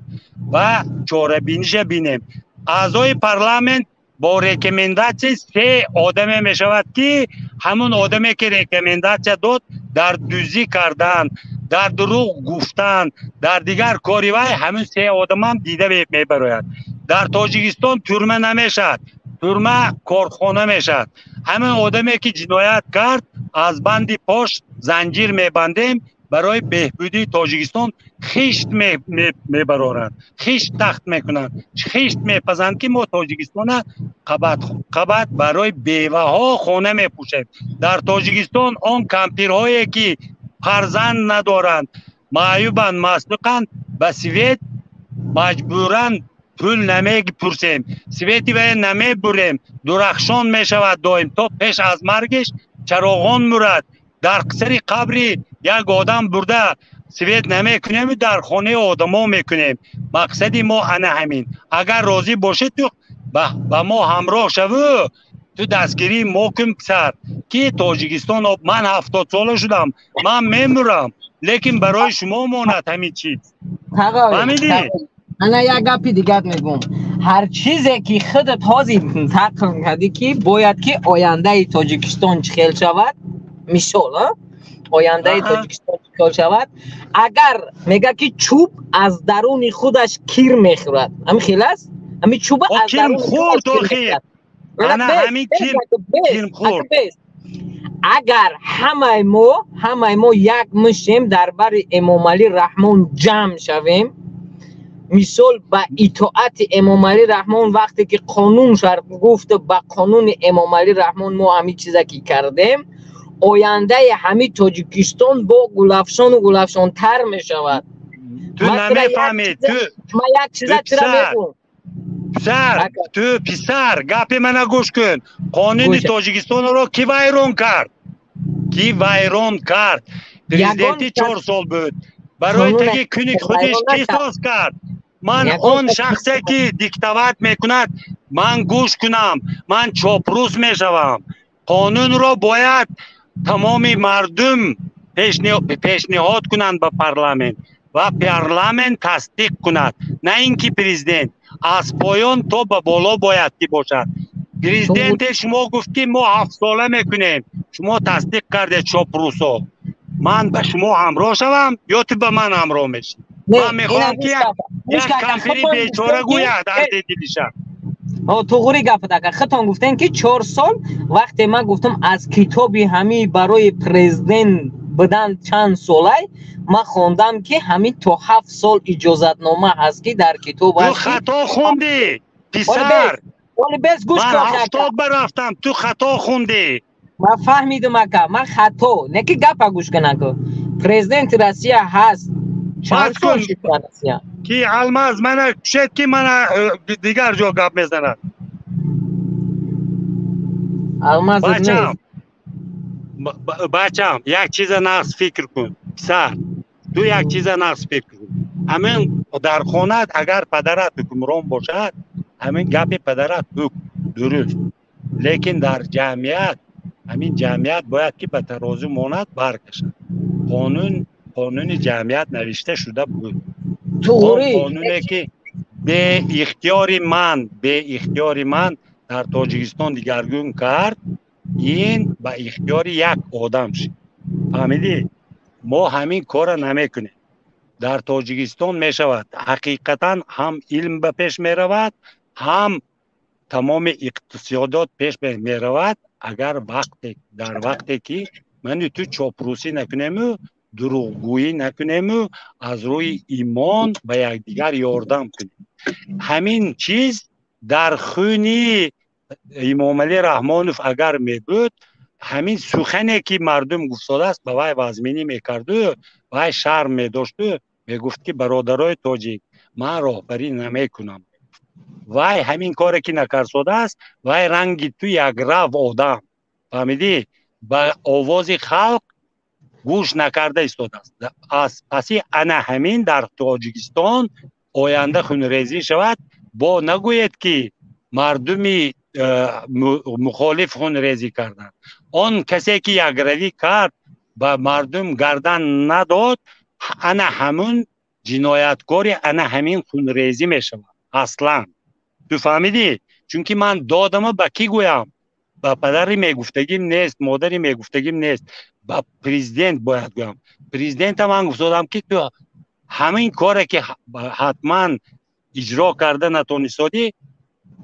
و چاره بینیش بینیم اعضای پارلمانت با ریکمنداچی 3 آدم می شود که همون آدمی که ریکمنداچی داد در دوزی کردن در دروغ گفتن در دیگر کاری وای همون 3 آدم هم دیده می براید در تاجیکستان تورمه نمیشد تورمه کارخانه میشد همه آدمی که جنایت کرد از بند پاش زنجیر میبندیم برای بهبودی تاجیکستان خیشت میبرارند خیشت تخت میکنند خیشت میپزند که ما تاجیکستان قبط برای بیوه ها خانه میپوشیم در تاجیکستان آن کمپیرهایی که فرزند ندارند معیوبند مسلوقند به سویت مجبورند پول نمیپرسیم سویتی باید نمیبریم درخشان میشود دایم تا پیش از مرگش چراغان مرد در قصر قبری یک آدم برده سویت نمیکنیم در خانه آدم ها میکنیم مقصدی ما انا همین اگر راضی باشه تو با ما همراه شو تو دستگیری ما کن پسر که تاجیکستان من 70 ساله شدم من میمورم لیکن برای شما ماند همین چیز فهمیدی؟ انا یک گپی دیگر میگم هر چیزی که خودت حاضر تقریر کردی که باید که آینده تاجیکستان چخیل شود میشول آینده تاجیکستان چخیل شود اگر میگه که چوب از درون خودش کیر میخورد همین خیلی است همین چوب از درون خودش کیر میخورد انا همین کیر خورد اگر همه ما یک مشیم درباره امام علی رحمان جمع شویم مثال با اطاعت امام علی رحمان وقتی که قانون گفت با قانون امام علی رحمان ما همین چیزا که کردیم آینده همین تاجیکستان با گلفشان و گلفشان تر می شود. تو نمیفهمی تو ما یک چیزا چرا میگم پسر تو پسر گپ من گوش کن. قانون تاجیکستان رو کی ویران کرد؟ کی ویران کرد؟ پرزیدنتی 4 سال بود. برای تگی کنی خودش کی ساز کرد؟ من اون شخصی که دیکتات میکند من گوش کنم، من چاپروس میشوم. قانون رو باید تمام مردم پیشنهاد کنند به پارلمان و پارلمان تصدیق کند، نه اینکه پرزیدنت از پایان تا به بالا باید که باشد. پرزیدنت شما گفتی ما 7 ساله میکنیم، شما تصدیق کرده چاپروسا. من به شما همراه شوم یا تو به من همراه میشی؟ من میخوام که یک کمپیری بیچاره گوید از دیدیشم. تو غوری گفت دکر خطان گفتن که 4 سال وقتی من گفتم از کتابی همی برای پرزیدنت بدن چند ساله من خوندم که همین تا 7 سال اجازت نامه هست که در کتاب تو خطا خوندی پسر. من 70 برفتم تو خطا خوندی. من فهمیدم اکا من خطا نه که گپ گوش کنم که پرزیدنت روسیه هست چند سال شد روسیه کی الماس من شد که من دیگر جا گپ میزنم. الماس بچم یک چیز نقص فکر کن پسر، تو یک چیز نقص فکر کن. همین در خانه اگر پدرت حکمران باشد همین گپ پدرت درست، لیکن در جمعیت همین جمعیت باید که به ترازو ماند برکشد. قانون جمعیت نوشته شده بود. قانونی که به اختیار من در تاجیکستان دیگرگون کرد، این به اختیار یک آدم شد. فهمیدی؟ ما همین کار نمیکنیم. در تاجیکستان میشود حقیقتا هم علم به پیش میرود، هم تمام اقتصادات پیش میرود اگر در وقتی که من تو چاپروسی نکنیم و دروغگویی نکنیم و از روی ایمان به یکدیگر یاردم کنیم. همین چیز در خونی امام علی رحمانوف اگر می بود، همین سخنی که مردم گفتاده است به وی وزمینی میکرد و وی شرم می داشت و می گفت که برادرای تاجیک من راهبری نمی کنم. وی همین کاری که نکرده است، وی رنگی تو یک رو آدم، فهمیدی؟ به آواز خلق گوش نکرده ایستاده است. پسی انا همین در تاجیکستان آینده خونریزی شود. با نگوید که مردمی مخالف خونریزی کردن. آن کسی که یک روی کرد به مردم گردن نداد، انا همون جنایتکاری، انا همین خونریزی می شود اصلا. تو فهمیدی؟ چون که من دادم به کی گویم؟ با پدری میگفتگیم نیست، مادری میگفتگیم نیست، با پرزیدنت باید گویم. پرزیدنت من گفتم که تو همین کاری که حتما اجرا کرده نتونستادی،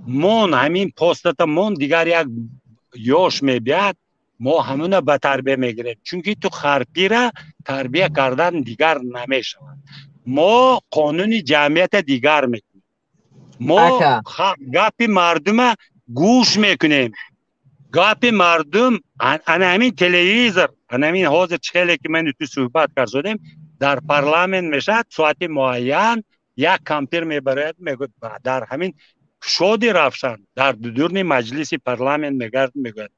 من همین پاستت من دیگر یک یاش میبید، ما همون به تربیه میگیریم. چون که تو خرپی را تربیه کردن دیگر نمیشود. ما قانون جمعیت دیگر میکنیم. ما گپ مردم گوش میکنیم. گپ مردم همین تلویزیون، همین حاضر چهله که من تو صحبت کردیم در پارلمان میشد، ساعت معین یک کمپیر میبرد، میگوید در همین شادی رفشن در دورن مجلس پارلمان میگرد، میگوید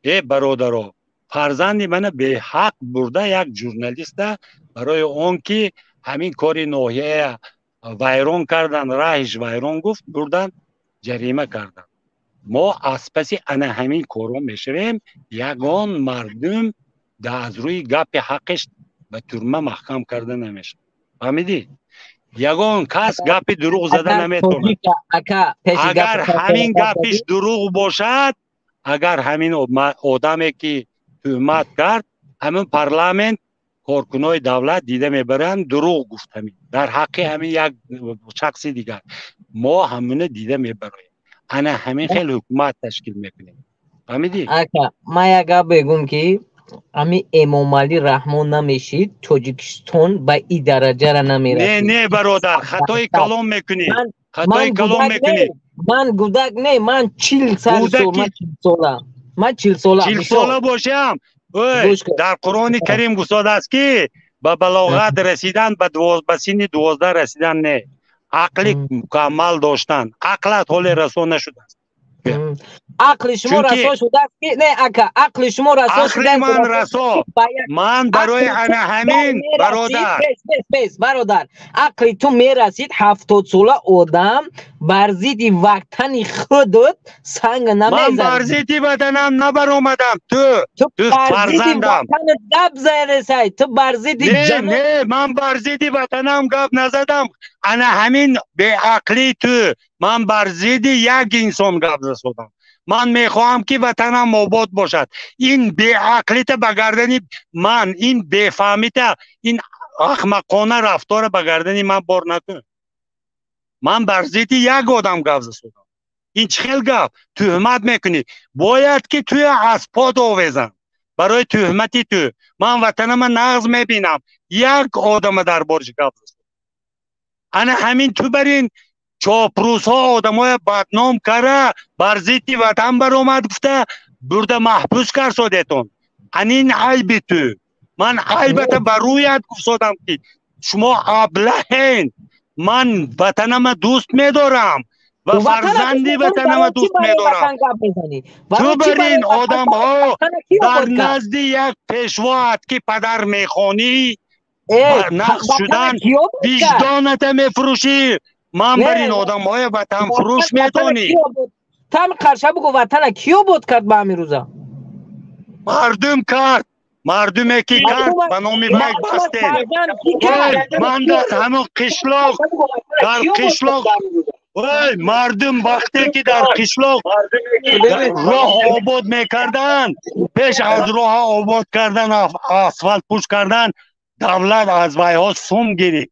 ای برادرها، فرزند من به حق برده یک ژورنالیست برای اون که همین کاری ناحیه ویران کردن، راهش ویران گفت، بردن جریمه کردن. ما از پسی انا همین کارو میشویم. یگان مردم از روی گپ حقش به ترمه محکم کرده نمیشه. فهمیدی؟ یگان کس گپ دروغ زده نمیتونه. اگر همین گپش دروغ باشد، اگر همین آدمی که تهمت کرد، همین پارلمان کارکنای دولت دیده میبرن دروغ گفت، همین در حق همین یک شخصی دیگر، ما همون دیده میبریم. انا همین خیلی حکومت تشکیل میکنیم. فهمیدی؟ ما یک گپ بگم که امی امام علی رحمان نمیشید تاجیکستان به این درجه را نمیرسید. نه برادر خطای کلام میکنی. خطای کلام میکنی. من گودک نه من 40 سال من 40 ساله باشم. در قرآن کریم گفتاده است که به بلاغت رسیدن به سن 12 رسیدن نه، عقلی مکمل داشتن. عقلت حال رسا نشده است. عقل شما رسا شده است که نه اکا عقل شما رسا شده است. من رسا من برای انا همین برادر عقل تو میرسید 70 ساله آدم بر ضد وطن خودت سنگ نمیزنی. من بر ضد وطنم نبر اومدم. تو فرزندم گپ زدی. تو بر ضد نه من بر ضد وطنم گپ نزدم. انا همین به عقلی تو من بر ضد یک انسان گپ زدم. من میخواهم که وطنم آباد باشد. این بی عقلیت بگردنی من این بفهمیت این احمقانه رفتار بگردنی من بار نکن. من بر ضد یک آدم گپ زدم. این چه خیلی گپ تهمت میکنی. باید که توی از پا دویزم برای تهمتی تو. من وطنم نقض میبینم. یک آدم در برج گپ زدم. انا همین تو برین چاپروس ها آدم های بدنام کرده بر ضد وطن بر اومد گفته برده محبوس کر سادتون. این عیب تو. من عیبت بر رویت گفتم که شما ابلهین. من وطنم دوست میدارم و فرزندی وطنم دوست میدارم. تو برین آدم ها در نزد یک پیشوات که پدر میخوانی نقص شدن وجدانت میفروشی. من بر این آدم های وطن فروش میتونی. تم قرشه بگو وطن کیو بود کرد به همین روزا؟ مردم کرد. مردمی که کرد به نامی وی بسته. من در همون قشلاق در قشلاق مردم وقتی که در قشلاق راه آباد میکردن پیش از راه آباد کردن اسفالت پوش کردن دولت از وی ها سوم گرفت.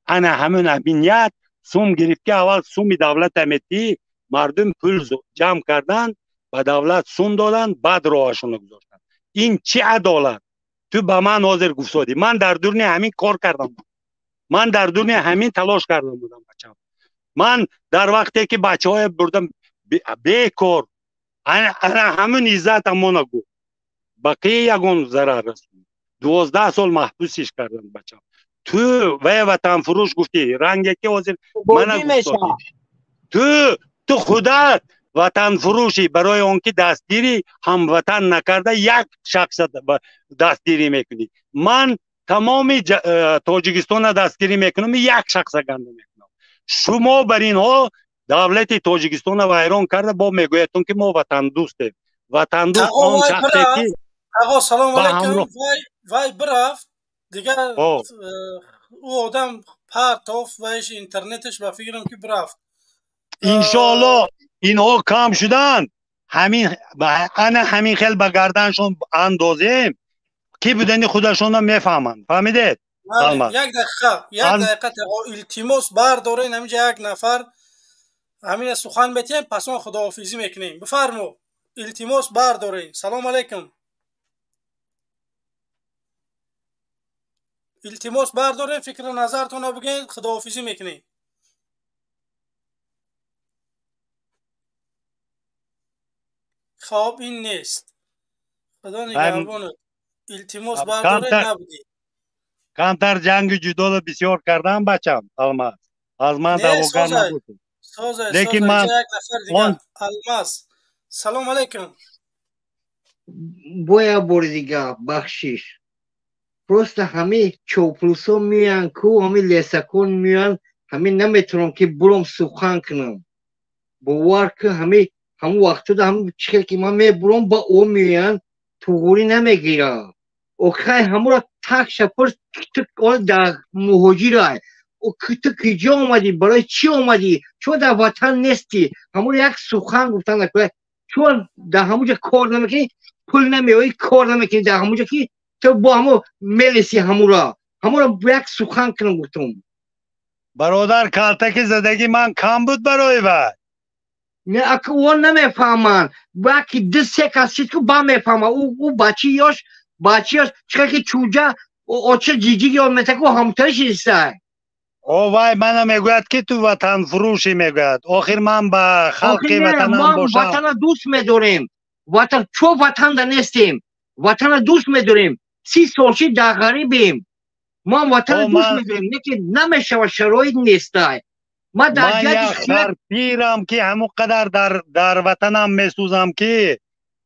انا همون امنیت سوم گرفت که اول سومی دولت امیتی مردم پول جمع کردن و دولت سوم دادن بعد راهشون گذاشتن. این چه عدالت؟ تو به من حاضر گفتادی. من در دوران همین کار کردم. من در دوران همین تلاش کردم بودم بچم. من در وقتی که بچه های بردم بیکار انا همون عزت امون گو بقیه یگون ضرر رسون. 12 سال محبوسش کردن بچم. تو وطن فروش گفتی رنگی که حاضر من گفتادی. تو خودت وطن فروشی برای اون که دستگیری هموطن نکرده یک شخص دستگیری میکنی. من تمام تاجیکستان دستگیری میکنم یک شخص گنده میکنم. شما بر اینها دولت تاجیکستان ویران کرده با میگویتون که ما وطن دوستیم. وطن دوست اون شخصی که آقا سلام علیکم وای برفت دیگه او آدم پرتاف ویش اینترنتش و فکرم که برفت. انشالله اینها کم شدن. همین خیل به گردنشون اندازیم کی بودنی خودشون میفهمند. فهمیدید؟ یک دقیقه التماس بردارین همینجا یک نفر همین سخن بتیم پس ما خداحافظی میکنیم. بفرمو التماس بردارین. سلام علیکم. التماس بردارین فکر نظرتون رو بگین خداحافظی میکنیم. خواب این نیست. خدا نگهبانت. التماس بردارین نبودی. کمتر جنگ جدال بسیار کردم بچم. الماس از من دعواگر نبود. لیکن من الماس سلام علیکم. باید بردیگه بخشش پروست همه چوپلوسا میان کو همه لیسکون میان همه نمیتونم که برام سخن کنم باور که همه همون وقتا دا همون چیه که من میبرم با او میان توگوری نمیگیره اوکی همون را تک شپر تک در مهاجی رای او تو کجا آمدی برای چی آمدی چون در وطن نیستی همون یک سخن گفتن نکنه چون در همونجا کار نمیکنی پول نمیایی کار نمیکنی در همونجا که تو با همون ملیسی همون را یک سخن کنم گفتم برادر کالتک زدگی من کم بود برای وای نه اکه اون نمیفهمن باکی 2-3 کسی که با میفهمن او بچی یاش بچه‌اش چقدر که چوجا و چه جیجی یا متکو همتاش نیسته او وای منم میگوید که تو وطن فروشی میگوید آخر من به خلق وطنم باشم وطن دوست میداریم وطن چو وطن دا نیستیم وطن دوست میداریم 30 سالشی در غریبیم ما وطن دوست میداریم نه که نمیشه و شرایط نیسته من یک خرپیرم که همون قدر در وطنم میسوزم که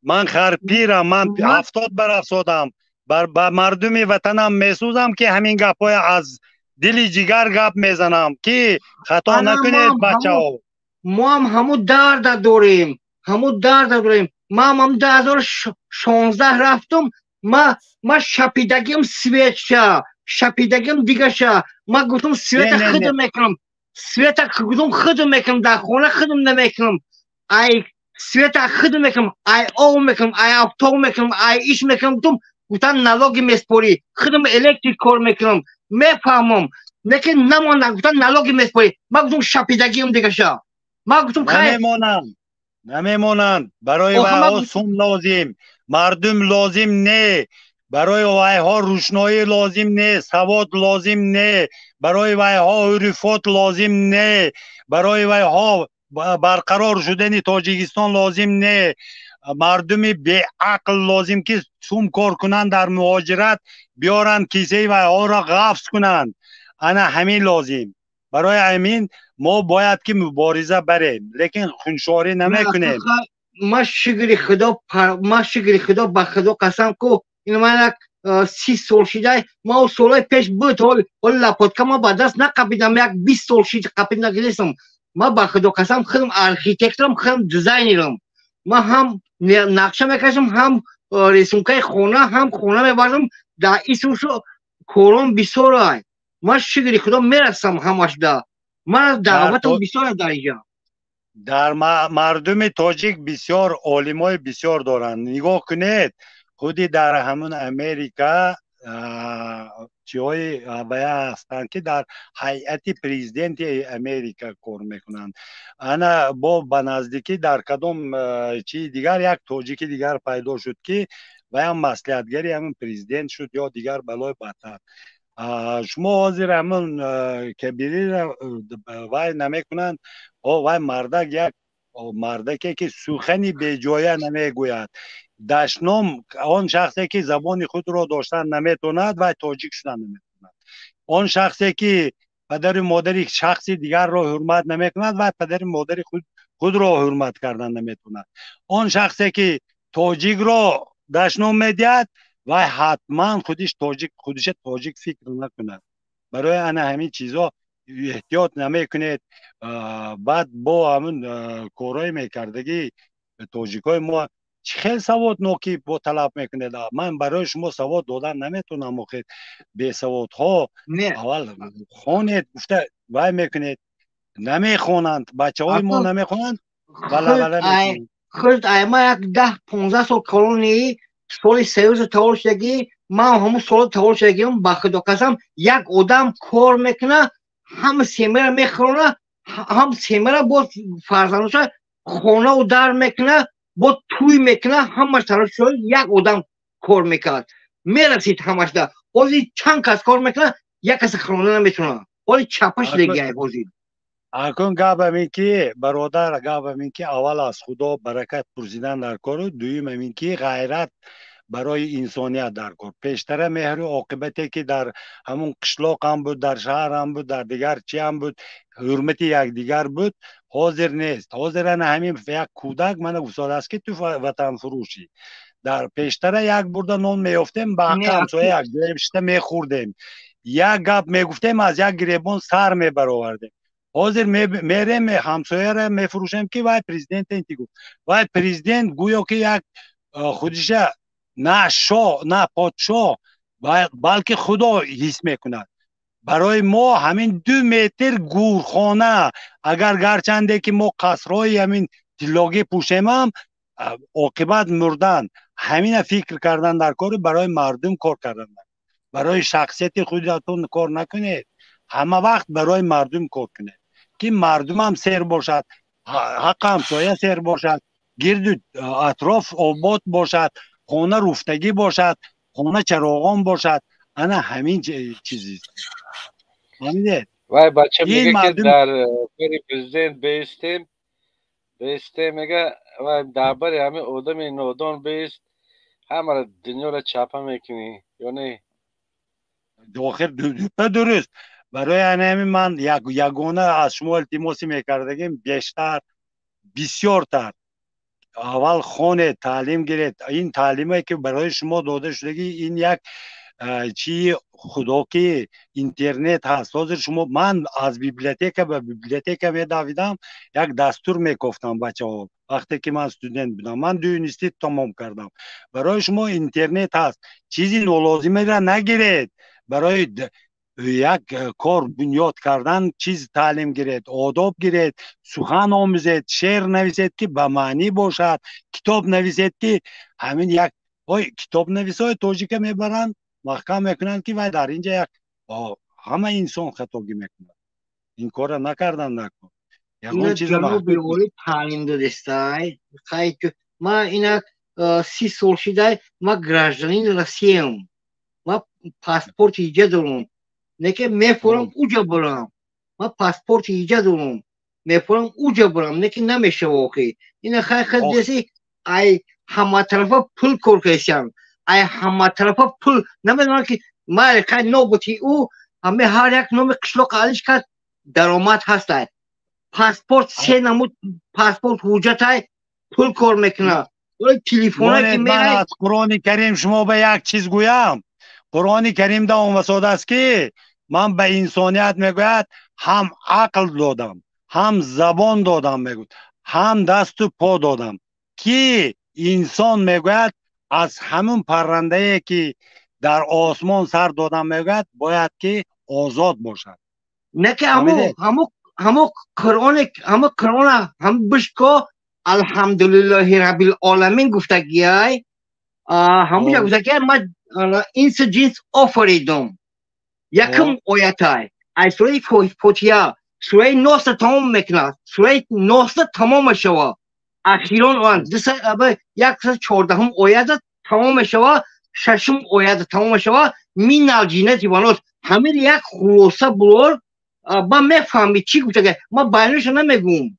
من خرپیرم من 70 برافزودم با مردم وطنم میسوزم که همین گپای از دل جگر گپ میزنم که خطا نکنید بچه ها ما هم همون درد داریم ما هم 2016 رفتم ما شپیدگیم سویت شا شپیدگیم دیگه شا ما گفتم سویت خودم میکنم سویت خودم میکنم در خونه خودم نمیکنم ای سویت خودم میکنم ای او میکنم ای افتو میکنم ای ایش میکنم گفتم نلاگی میسپوری خودم الکتریک کار میکنم میفهمم لیکن نماندم گفتم نلاگی میسپوری ما گفتم شپیدگیم دیگه شا ما گفتم خیر نمیمونن برای وای سوم لازم مردم لازم نه برای وای ها روشنایی لازم نه سواد لازم نه برای وای ها عرفات لازم نه برای وای ها برقرار شدن تاجیکستان لازم نه مردم بی عقل لازم که سوم کار کنن در مهاجرت بیارن کیسه وای ها را غفص کنن انا همین لازم برای همین ما باید که مبارزه بریم لیکن خونشواری نمیکنیم ما شکر خدا با خدا قسم کو این من 30 سال شده ما سالای پیش بود حال لپاتکا ما با دست نقبیدم یک 20 سال شده قبید نگیرستم ما با خدا قسم خودم ارکیتکترم خودم دیزاینرم ما هم نقشه میکشم هم رسومکای خونه هم خونه میبردم در ایسوشو کورون بسیار های ما شکر خدا میرسم همش دا ما دعوتم بسیار در اینجا در مردم تاجیک بسیار عالمای بسیار دارن نگاه کنید خودی در همون امریکا چیهای باید هستند که در هیئت پریزیدنت امریکا کار میکنند انا با نزدیکی در کدام چی دیگر یک تاجیک دیگر پیدا شد که باید مصلحتگری همون پریزیدنت شد یا دیگر بلای بدتر شما حاضر همون کبیری را وای نمیکنند وای مردک یک مردکی که سخنی به جایه نمیگوید دشنام آن شخصی که زبان خود را داشتن نمیتوند و تاجیک شدن نمیتوند آن شخصی که پدر مادر شخص دیگر را حرمت نمیکند و پدر مادر خود را حرمت کردن نمیتوند آن شخصی که تاجیک را دشنام میدهد و حتما خودش تاجیک فکر نکند برای انا همین چیزا احتیاط نمیکنید بعد با همون کارهای میکردگی تاجیکای ما خیلی سواد نوکی با طلب میکنید من برای شما سواد دادن نمیتونم آخه بی سواد ها اول خونید گفته وای میکنید نمیخونند بچه های ما نمیخونند خود ما یک 10-15 سال کلونی سال سیوز تول شدگی ما همون سال تول شدگیم با خدا قسم یک آدم کار میکنه هم سیمه میخورونه هم سیمه را با فرزندش خونه و در میکنه با توی میکنه همش طرف شد یک آدم کار میکرد میرسید همش در بازی چند کس کار میکنه یک کس خونه نمیتونه بازی چپش دیگه بازی اکن گاب همین که برادر گاب همین که اول از خدا برکت پرسیدن در کار دویم همین که غیرت برای انسانیت در کار پیشتر مهر و عاقبتی که در همون قشلاق هم بود در شهر هم بود در دیگر چی هم بود حرمت یک دیگر بود حاضر نیست حاضرن همین یک کودک من گفتم است که تو وطن فروشی در پیشتر یک برده نون میافتیم با همسایه یک گربشته میخوردیم یک گپ میگفتیم از یک گریبان سر میبرآوردیم حاضر میریم همسایه را میفروشیم که وای پرزیدنت اینتی گفت وای پرزیدنت گویا که یک خودش نه شاه نه پادشاه بلکه خدا حس میکند برای ما همین 2 متر گورخانه اگر گرچنده که ما قصرهای همین تلاگی پوشیم هم عاقبت مردن همین فکر کردن در کار برای مردم کار کردن برای شخصیت خودتون کار نکنید همه وقت برای مردم کار کنید که مردم هم سیر باشد حق همسایه سیر باشد گرد اطراف آباد باشد خانه رفتگی باشد خونه چراغان باشد. انا همین چیزیست. فهمیدید؟ وای بچه این میگه که مردم در بری پرزیدنت بیستیم میگه وای درباره همه آدم نادان بیست همه را دنیا را چپه میکنی یا نه؟ آخر درست. برای همین من یگانه از شما التماسی میکردیم بیشتر بسیار تر اول خانه تعلیم گرفت. این تعلیمی که برای شما داده شده این یک چی خدا که اینترنت هست. حاضر شما من از بیبلیوتک به بیبلیوتک میدویدم یک دستور میگفتم بچه ها وقتی که من استودنت بودم. من 2 یونیورسیته تمام کردم. برای شما اینترنت هست. چیزی نالازمه را نگیرید. برای یک کار بنیاد کردن چیز تعلیم گیرید، آداب گیرید، سخن آموزید، شعر نویسید که به معنی باشد، کتاب نویسید که همین یک کتاب نویسای تاجیک میبرند محکم میکنند که در اینجا یک همه انسان خطاگی میکنند. این کار نکردن نکن. اینا جنوب بیوری تعلیم دادستای خیلی ما اینا 30 سال شده ما گراجدانین رسیم ما پاسپورت ایجاد دارم نه که میفورم اوجا برم. ما پاسپورت ایجاد دارم میفورم اوجا برم نه که نمیشه واقعی. اینا خیلی دیسی ای همه طرفا پول کار کشن ای همه طرفا پول نمیدونم که ما خیلی نوبتی او همه هر یک نوم قشلاق علیش که درآمد هست. پاسپورت 3 نمود پاسپورت حجت های پول کار میکنه. تلفن که من از قرآن کریم شما به یک چیز گویم. قرآن کریم دا اون وساد است که من به انسانیت میگوید هم عقل دادم هم زبان دادم میگوید هم دست و پا دادم که انسان میگوید از همون پرنده که در آسمان سر دادم میگوید باید که آزاد باشد. نه که همو قرآن هم بشکو الحمدلله رب العالمین گفته گیای همونجا گفته گیای ما اینس جنس آفریدم. یکم آیت های از سوره فاتحه سوره 9 تمام میکنه. سوره 9 تمام شوا اخیران آن یک 14 آیت تمام شوا 6 آیت تمام شوا من الجنة والناس همه یک خلاصه بلور با میفهمی چی گفته گیای. ما بینش نمیگم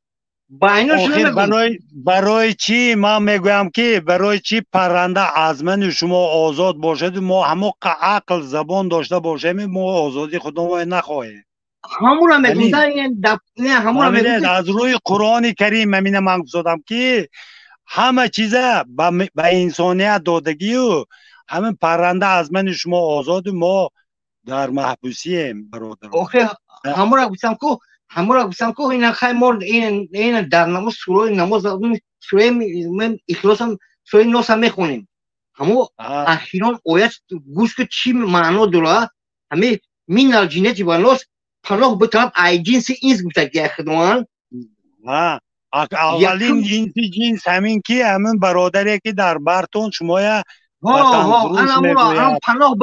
برای چی من میگویم که برای چی پرنده از من شما آزاد باشد ما همه عقل زبان داشته باشیم ما آزادی خودمون نخواهیم. همون میگم از روی قرآن کریم من گفتم که همه چیزه به انسانیت دادگی و همین پرنده از من شما آزاد ما در محبوسیم برادر. همون گفتم که این خیلی مورد این در نماز سوره اخلاص هم سوره 9 هم میخونیم. همون اخیران آیت گوش که چی معنا داره همه من الجنة والناس پناه بطلب ای جنس اینس گفته که خدوان اولین جنس همین که همین برادری که در برتون شما پناه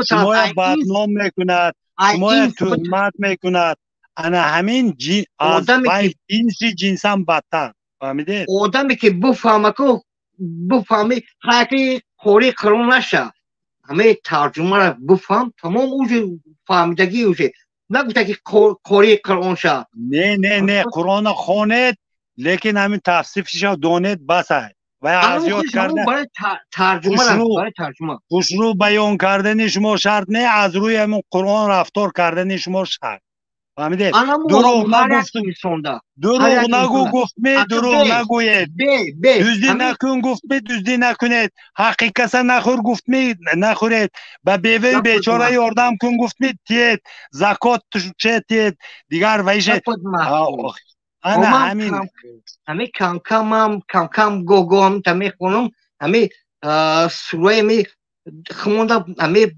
شما بدنام میکند شما تهمت میکند انا همین جنس هم بدتر. فهمیدید؟ آدمی که بفهمه حقی خوری قرون نشه همه ترجمه را بفهم تمام اوجه فهمیدگی اوجه نگوته که خوری قرون شه. نه قرآن خواند لیکن همین تفسیرش دانید بس های و از یاد کرده برای ترجمه خوشرو بیان کردن شما شرط نه از روی همین قرآن رفتار کردن شما شرط. فهمیدید؟ دروغ نگو گفت می دروغ نگوید. دزدی نکن گفت می دزدی نکنید. حقی کسا نخور گفت می نخورید. به بیوه بیچاره یاردم کن گفت می تید زکات چه تید دیگر ویشه انا همه کم گوگو هم تمی خونم همه سوره می خمونده همه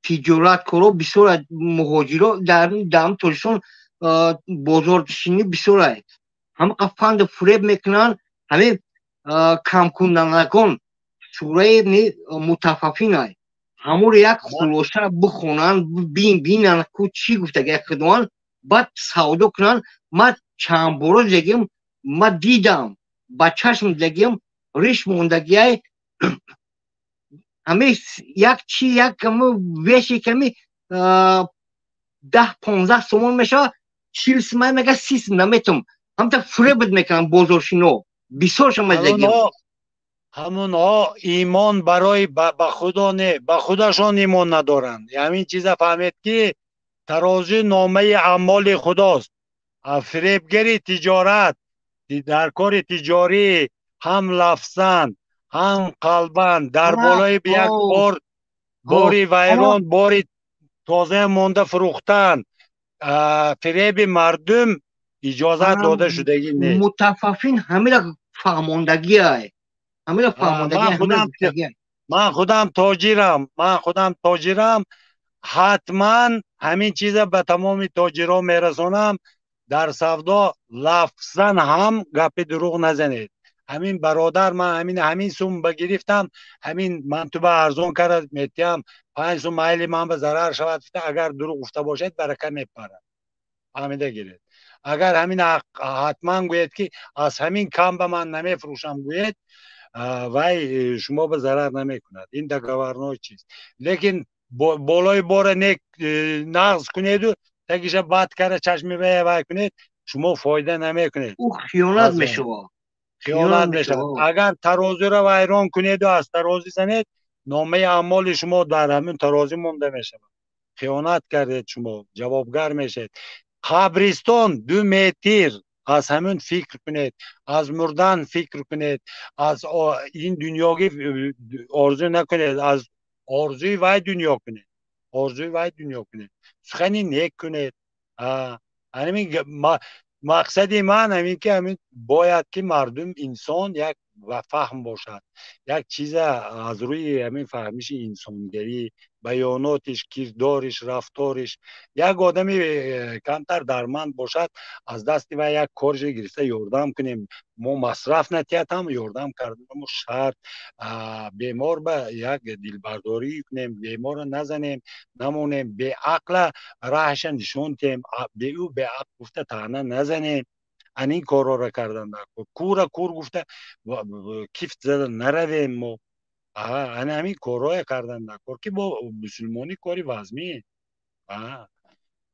تجارت کرو بسیار مهاجرو در توشون بازاردشینی بسیار هست. همه قفند فریب میکنن همه کم کندن نکن سوره متففین هست. همون یک خلاصه بخونن بینن که چی گفته که خدوان بعد سودا کنن. ما چند بار دیگه ما دیدم با چشم دیگه ریش موندگی همه یک چی یک کمی ویشی کمی 10-15 سومون میشه 40 سومه میگه 30 سومه نمیتونم هم تا فره بد میکنم بازارشینو بسیار شما زگیم همونها ایمان برای به خدا نه به خودشان ایمان ندارند همین چیز فهمید که ترازو نامه اعمال خداست فریبگری تجارت در کار تجاری هم لفظن هم قلبن در بالای یک بار باری ویران باری تازه مانده فروختن فریب مردم اجازت داده شدگی نیست متفقین همه را فهماندگی های همه را فهماندگی من خودم تاجرم حتما همین چیز به تمام تاجرها میرسونم در سودا لفظا هم گپ دروغ نزنید همین برادر من همین سوم بگرفتم همین من تو به ارزون کرد میتیم 5 سوم مایل من به ضرر شود اگر دروغ گفته باشد برکه میپره فهمیده گیرید اگر همین حتما گوید که از همین کم به من نمیفروشم گوید وای شما به ضرر نمیکند این در گورنای چیز لیکن بالای بار نیک نقض کنید و تگیش بد کرده چشمی وای کنید شما فایده نمیکنید او خیانت میشه اگر ترازو را ویران کنید و از ترازو زنید نامه اعمال شما در همین ترازو مونده میشه خیانت کردید شما جوابگر میشید قبرستان 2 متر از همون فکر کنید از مردن فکر کنید از این دنیاگی آرزو نکنید از آرزوی وای دنیا کنید سخنی نیک کنید همین مقصد من همین که همین باید که مردم انسان یک و فهم باشد یک چیز از روی همین فهمیش انسانگری بیاناتش کردارش رفتارش یک آدمی کمتر درمند باشد از دست و یک کارش گرفته یاردم کنیم ما مصرف نتیت هم یاردم کردیم ما شرط بیمار به یک دلبرداری کنیم بیمار نزنیم نمونیم به عقل راهش نشون تیم به او به عقل گفته تانه نزنیم این کارا را کردن کور گفته کیفت زدن نرویم ما همین کارا کردن نکار که با مسلمانی کاری وزمی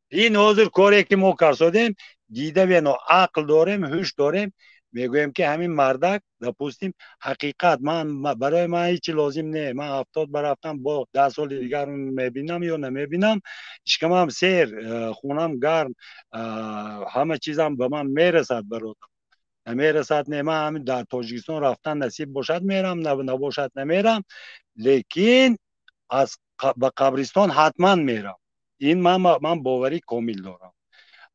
این حاضر کاری که ما کرسادیم دیده بیانو عقل داریم هوش داریم میگویم که همین مردک دپوستیم حقیقت من برای من هیچی لازم نه من 70 برفتم با 10 سال دیگر میبینم یا نمیبینم اشکم هم سیر خونم گرم همه چیزم به من میرسد برادر نمیرسد نه من همین در تاجیکستان رفتن نصیب باشد میرم نباشد نمیرم لیکن از به قبرستان حتما میرم این من باوری کامل دارم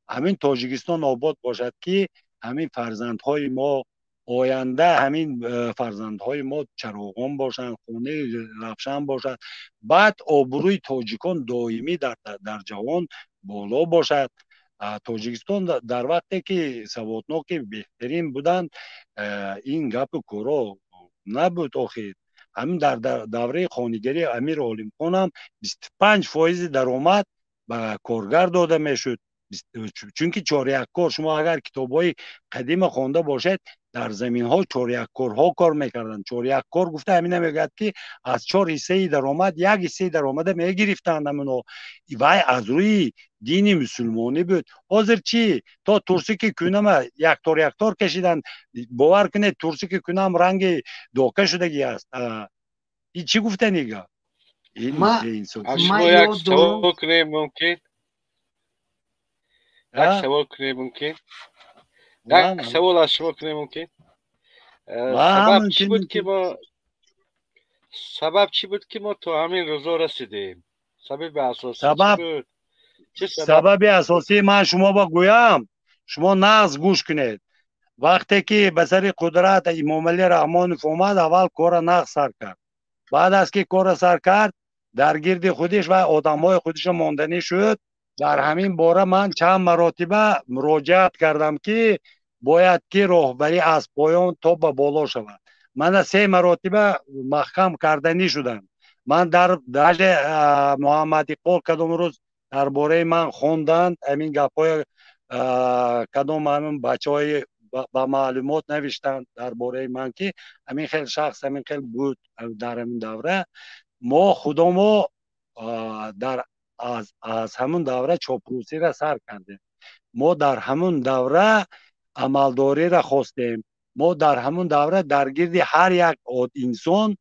همین تاجیکستان آباد باشد که همین فرزندهای ما آینده همین فرزندهای ما چراغان باشند خونه روشن باشد بعد آبروی تاجیکان دائمی در جهان بالا باشد تاجیکستان در وقتی که سوادناک بهترین بودند این گپ کورا نبود آخر همین در دوره خانگری امیر عالم خان هم 25% درآمد به کارگر داده میشد چونکه چاریککار شما اگر کتابای قدیم خوانده باشد در زمین ها چاریککارها کار میکردن چاریککار گفته همین میگه که از 4 حصه درآمد 1 حصه درآمد میگرفتند همونو وای از روی دین مسلمانی بود حاضر چی تا ترسی که کنم یک تار کشیدن باور کنید ترسی که کنم رنگ داکه شدگی است این چی گفته نیگه این شما یک سوال کنیم ممکن یک سوال کنیم ممکن یک سوال از شما کنیم ممکن سبب چی بود که ما تو همین روزا رسیدیم سبب اساسی بود سبب اساسی من شما با گویم شما نغز گوش کنید وقتی که به سر قدرت امام علی رحمان اومد اول کار نغز سر کرد بعد از که کار سر کرد در گرد خودش و آدمای خودش ماندنی شد در همین باره من چند مراتبه مراجعت کردم که باید که راهبری از پایان تا به بالا شود من 3 مراتبه محکم کردنی شدم من در محمد اقبال کدام روز درباره من خوندند همین گپای کدام همین بچهای با معلومات نوشتند درباره من که همین خیلی شخص همین خیلی بود در همین دوره ما خودمو در از همون دوره چاپلوسی را سر کردیم. ما در همون دوره عملداری را خواستیم. ما در همون دوره در گرد هر یک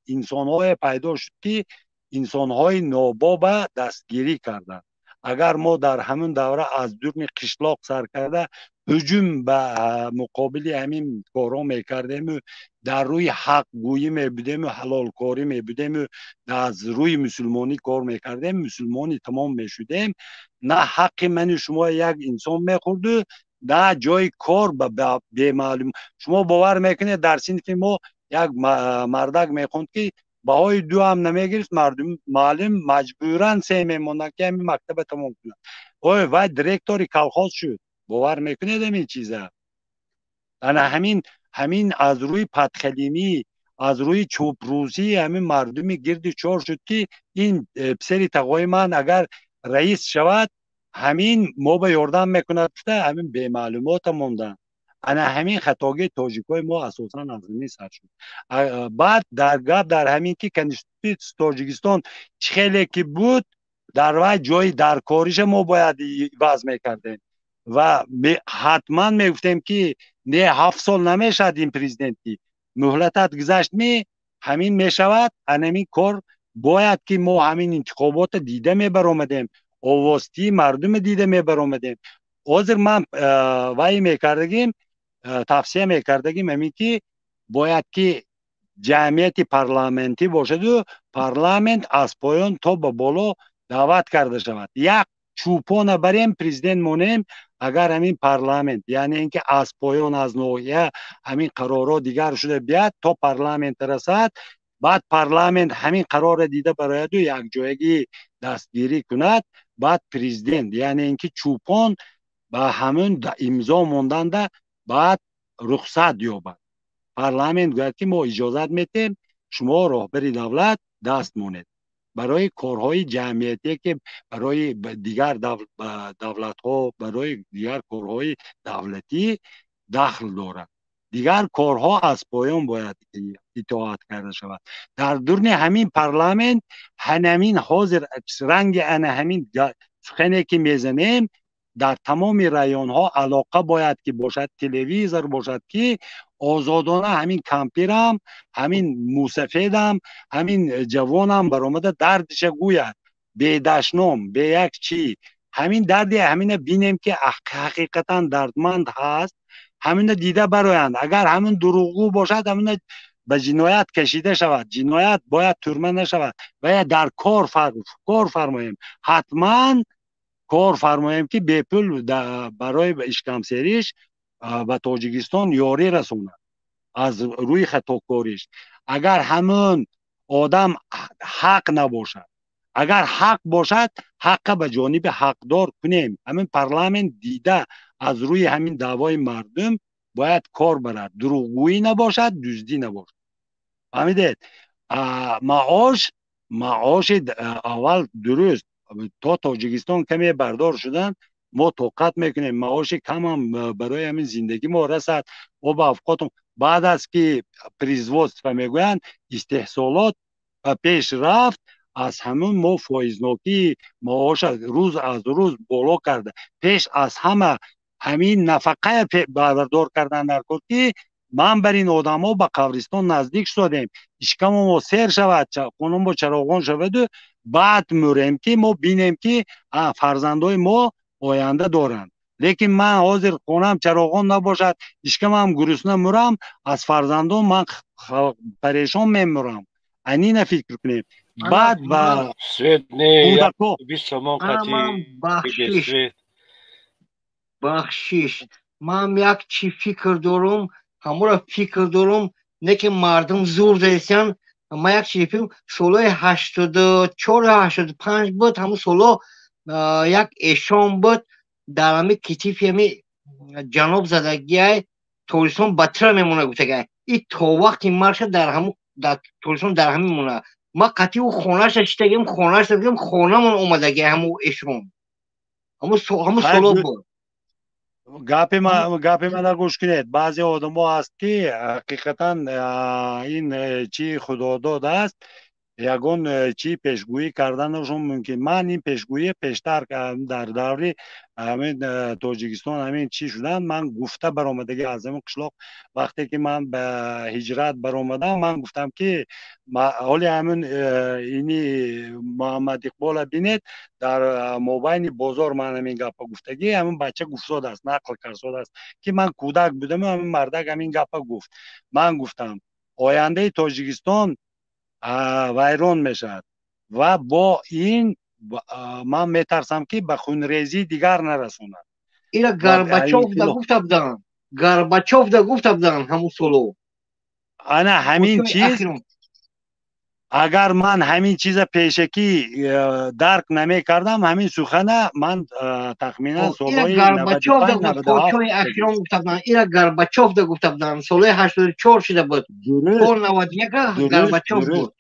انسان‌های پیدا شد که انسان‌های ناباب دستگیری کردند. اگر ما در همون دوره از درون قشلاق سر کرده هجوم به مقابل همین کارا میکردیم، در روی حق گویی میبودیم و حلال کاری میبودیم و از روی مسلمانی کار میکردیم، مسلمانی تمام میشدیم، نه حق من و شما یک انسان میخورد، نه جای کار به معلوم. شما باور میکنید در صنف ما یک مردک میخوند که بهای 2 هم نمیگرفت، مردم معلم مجبورن 3 میموندن که همین مکتب تمام کنند. و دیرکتوری کلخاز شد. باور میکنید این چیزه؟ انا همین از روی پدخلیمی، از روی چوبروزی همین مردمی گرد چار شد که این پسری تقوی من اگر رئیس شود همین ما به یاردم میکند، همین به معلومات موندن. انا همین خطاگی تاجیکای ما اساسا از این سر شد. بعد در گپ در همین که کنستیتوسیون تاجیکستان خیلی که بود در وای جای در کاریش ما باید وضع میکردیم و حتما میگفتیم که نه 7 سال نمیشد این پرزیدنتی، مهلتت گذشت همین میشود. همین کار باید که ما همین انتخابات دیده میبرامدیم، آواستی مردم دیده میبرامدیم. حاضر من وای میکردگیم، تفسیر میکردگیم همین که باید که جمعیت پارلمانتی باشد و پارلمانت از پایان تا به بالا دعوت کرده شود. یک چوپان بریم پرزیدنت مونیم اگر همین پارلمانت، یعنی اینکه از پایان از ناحیه همین قرارات دیگر شده بیاد تا پارلمانت رسد، بعد پارلمانت همین قرار دیده برای دو یک جایگی دستگیری کند، بعد پرزیدنت یعنی اینکه چوپان با همون امضا ماندنده بعد رخصت یابد. پارلمانت گوید که ما اجازت میتیم شما راهبر دولت دست مونید برای کارهای جمعیتی که برای دیگر دولت ها، برای دیگر کارهای دولتی دخل دارد. دیگر کارها از پایان باید اطاعت کرده شود. در درون همین پارلمانت همین حاضر رنگ همین سخنی که میزنیم در تمام رایون ها علاقه باید که باشد، تلویزیون باشد که آزادانه همین کمپیرم، همین موسفیدم، همین جوانم برآمده دردش گوید به دشنام به یک چی همین دردی همین بینیم که حقیقتا دردمند هست، همین دیده برایند. اگر همین دروغگو باشد همین به جنایت کشیده شود، جنایت باید ترمه نشود و یا در کار فرماییم، حتما کار فرماییم که به پول برای اشکمسریش و تاجیکستان یاری رسوند از روی خطاکاریش. اگر همون آدم حق نباشد، اگر حق باشد حق به جانب حقدار کنیم. همین پارلمانت دیده از روی همین دعوای مردم باید کار برد، دروغگویی نباشد، دزدی نباشد. فهمیدید؟ معاش اول درست تا تاجیکستان کمی بردار شدن ما طاقت میکنیم، معاش کم هم برای همین زندگی ما رسد و با افقاتم. بعد از که پریزوست و میگویند استحصالات پیش رفت، از همون ما فایزناکی معاش روز از روز بالا کرده. پیش از همه همین نفقه بردار کردن در کار که من بر این آدم ها به قبرستان نزدیک شدیم، اشکم ما سیر شود، خونم با چراغان شود و بعد موریم که ما بینیم که فرزندای ما آینده دارند. لیکن من حاضر خونم چراغان نباشد، اشکم هم گرسنه مرم، از فرزندان من پریشان میمورم. اینی فکر کنیم. بعد با بخشش من یک چی فکر دارم، همون فکر دارم نه که مردم زور دیسن. من یک چی فکر سالای 84 85 بود، همون سالا یک اشام بود در همه کتیف همی جنوب زدگی های تاجیکستان بطره میمونه گوته این تا وقتی مرشه در همون در تاجیکستان در همین مونه. ما قطعی و خونهش اشتگیم، خونهش داریم، خونه من اومدگی همون اشام همون سالا بود. گپ من گوش کنید. بعضی آدم ها هست که حقیقتا این چی خدا داد است یگان چی پیشگویی کردنشون ممکن. من این پیشگویی پیشتر در دوری همین تاجیکستان همین چی شدن من گفته برآمدگی از این قشلاق وقتی که من به هجرت برآمدم من گفتم که حالی همین اینی محمد اقبال بینید در مابین بازار من همین گپ گفتگی همین بچه گفتاد است نقل کرد است که من کودک بودم همین مردک همین گپ گفت. من گفتم آینده تاجیکستان ویران میشد و با این من میترسم که به خونریزی دیگر نرسوند. اینا گارباچوف دا گفته بودن همون سولو. انا همین چیز اگر من همین چیز پیشکی درک نمی کردم همین سخنه من تخمینا سولوی 95 97 اینا گارباچوف دا گفته بودن سولوی 84 شده بود. کور 91 گارباچوف بود.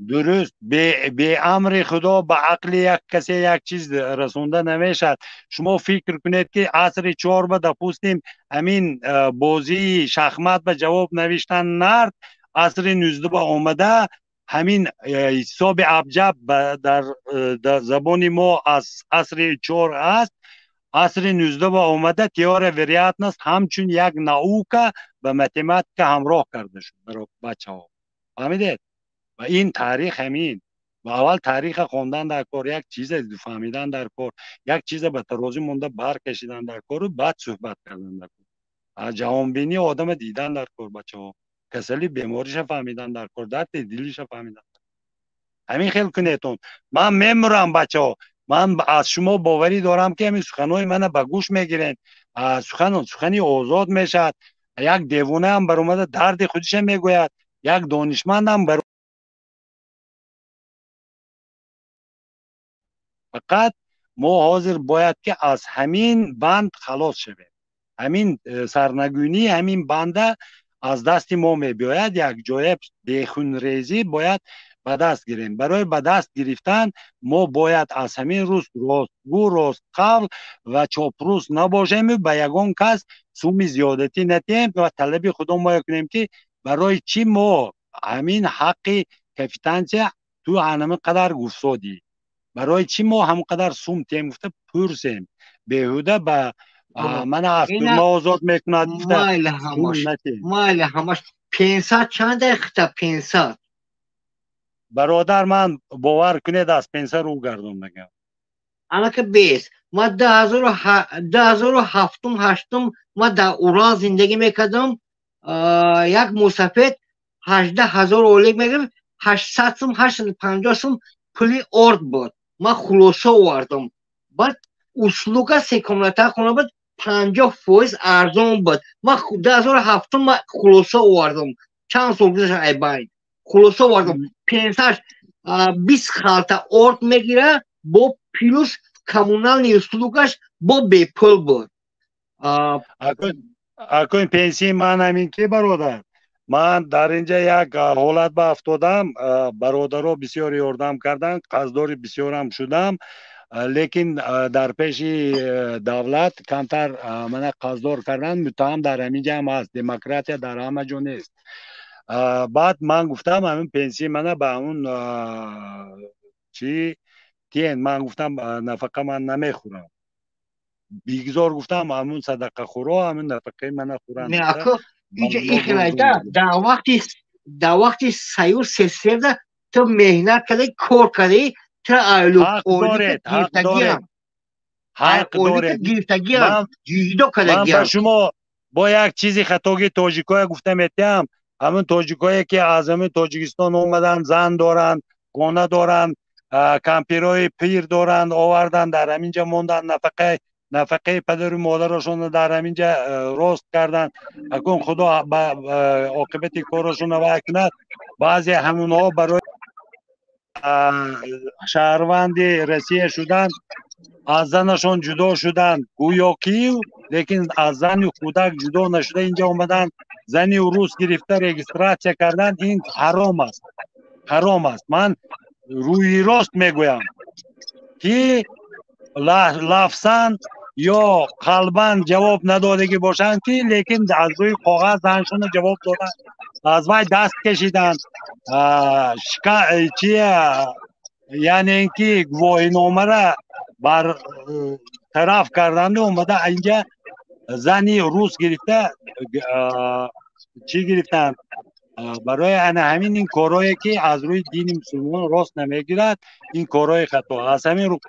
درست به امر خدا به عقل یک کسی یک چیز رسونده نمیشد. شما فکر کنید که عصر 4 به پوستیم همین بازی شخمت به جواب نوشتن نرد عصر 19 به آمده همین حساب ابجد در زبان ما از عصر 4 است. عصر 19 به آمده تیار وریات نست همچون یک نوعه به متمت که همراه کرده شد برای بچه ها. فهمیدید؟ و این تاریخ همین و اول تاریخ خواندن در کار یک چیز فهمیدن در کار یک چیز به ترازی مونده برکشیدن در کار و بعد صحبت کردن در کار جهان بینی آدم دیدن در کار بچه ها کسلی بیماریش فهمیدن در کار درد دلیش فهمیدن همین خیلی کنیتون. من میمورم بچه ها من از شما باوری دارم که همین سخنهای من به گوش میگیرین سخنی آزاد میشد. یک دیوانه هم بر اومده درد خودش میگوید یک دانشمند هم بر فقط ما حاضر باید که از همین بند خلاص شویم. همین سرنگونی همین بنده از دست ما میباید یک جای بیخون ریزی باید به دست گیریم. برای به دست گرفتن ما باید از همین روز راستگو راست قول و چاپروس نباشیم و به یگان کس سوم زیادتی ندیم و طلب خدا ما کنیم که برای چی ما همین حق کفیتنچه تو همه قدر گفتادی برای چی ما همقدر سوم تیم گفته پرسیم بیهوده به من افتور ما آزاد میکند مایل همش 500 چند اخته 500 برادر من باور کنید از 500 رو گردون نگم انا که 20 ما 2007 ما در اورال زندگی میکردم یک مسافت 18,000 اولیگ میگم 800 سوم 850 سوم پلی ارد بود ما خلاصه آوردم بعد اسلوگا سکملتا خونه بود 50% ارزان بود ما 2007 ما خلاصه آوردم چند سال گذشت ای باید خلاصه آوردم 20 خالتا ارد میگیره با پیلوس کمونال اسلوگاش با بیپل بود اکنون پنسی من همین که برادر من در اینجا یک حالت به افتادم برادرها بسیار یاردم کردن قصدار بسیار هم شدم لیکن در پیش دولت کمتر من قصدار کردن متهم در همینجا هم هست دموکراتیا در همه جا نیست. بعد من گفتم همین پنسی من به همون چی تین من گفتم نفقه من نمیخورم بیگزار گفتم همون صدقه خورا همون نفقه من خورم نه اینجا این خیلی در وقتی سیور سیستم تو مهنت کردی کار کردی تو ایلو حق داره گیرتگی هم جیدو کردی من به شما با یک چیزی خطاگی تاجیکای گفتم اتیم همون تاجیکایی که از همون تاجیکستان اومدن زن دارن گونه دارن کمپیرای پیر دارن آوردن در همینجا موندن نفقه پدر و مادرشون در همینجا راست کردن اکن خدا عاقبت کارشون رو کند. بعضی همون ها برای شهروند رسیه شدن از زنشون جدا شدن گویا کیو لیکن از زن و کودک جدا نشده اینجا اومدن زنی و روز گرفته رجیستراسیون کردن. این حرام است. من روی راست میگویم که لفظاً یا قلباً جواب ندادگی باشند که لیکن از روی کاغذ زنشون جواب دادن از وای دست کشیدن یعنی اینکه گواهی نامه را بر طرف کردند و اومده اینجا زنی روز گرفته چی گرفتن برای همین این کارهایی که از روی دین مسلمان راست نمیگیرد این کارهای خطا از همین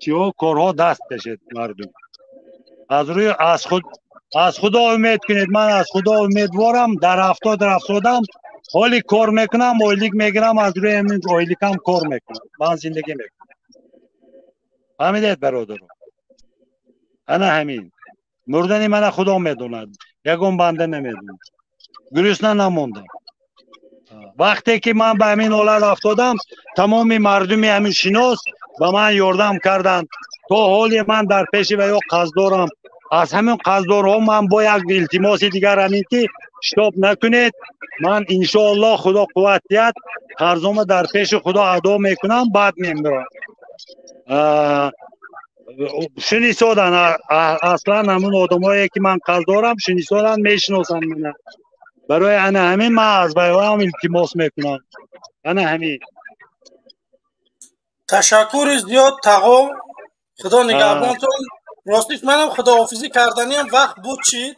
رو کارها دست کشید مردم از روی از خدا امید کنید من از خدا امیدوارم در 70 حالی کار میکنم اویلیک میگیرم از روی همین اویلیکم کار میکنم من زندگی میکنم فهمیدید برادران انا همین مردنی من خدا میدوند یکم بنده نمیدوند گرسنه نموندم وقتی که من به همین حالت افتادم تمام مردم همین شناس به من یاردم کردند تا حالی من در پیش و یا قرض دارم از همین قرضدارها من با یک التماس دیگر همین که شتاب نکنید من انشاءالله خدا قوت دهد قرضم در پیش خدا ادا میکنم بعد میمیرم شنیسادن اصلا همون آدمایی که من قرض دارم شنیسادن میشناسن من برای انا همین من از بیوام التماس میکنم انا همین تشکر زیاد تقا خدا نگهبانتون راستش منم خداحافظی کردنیم وقت بود چی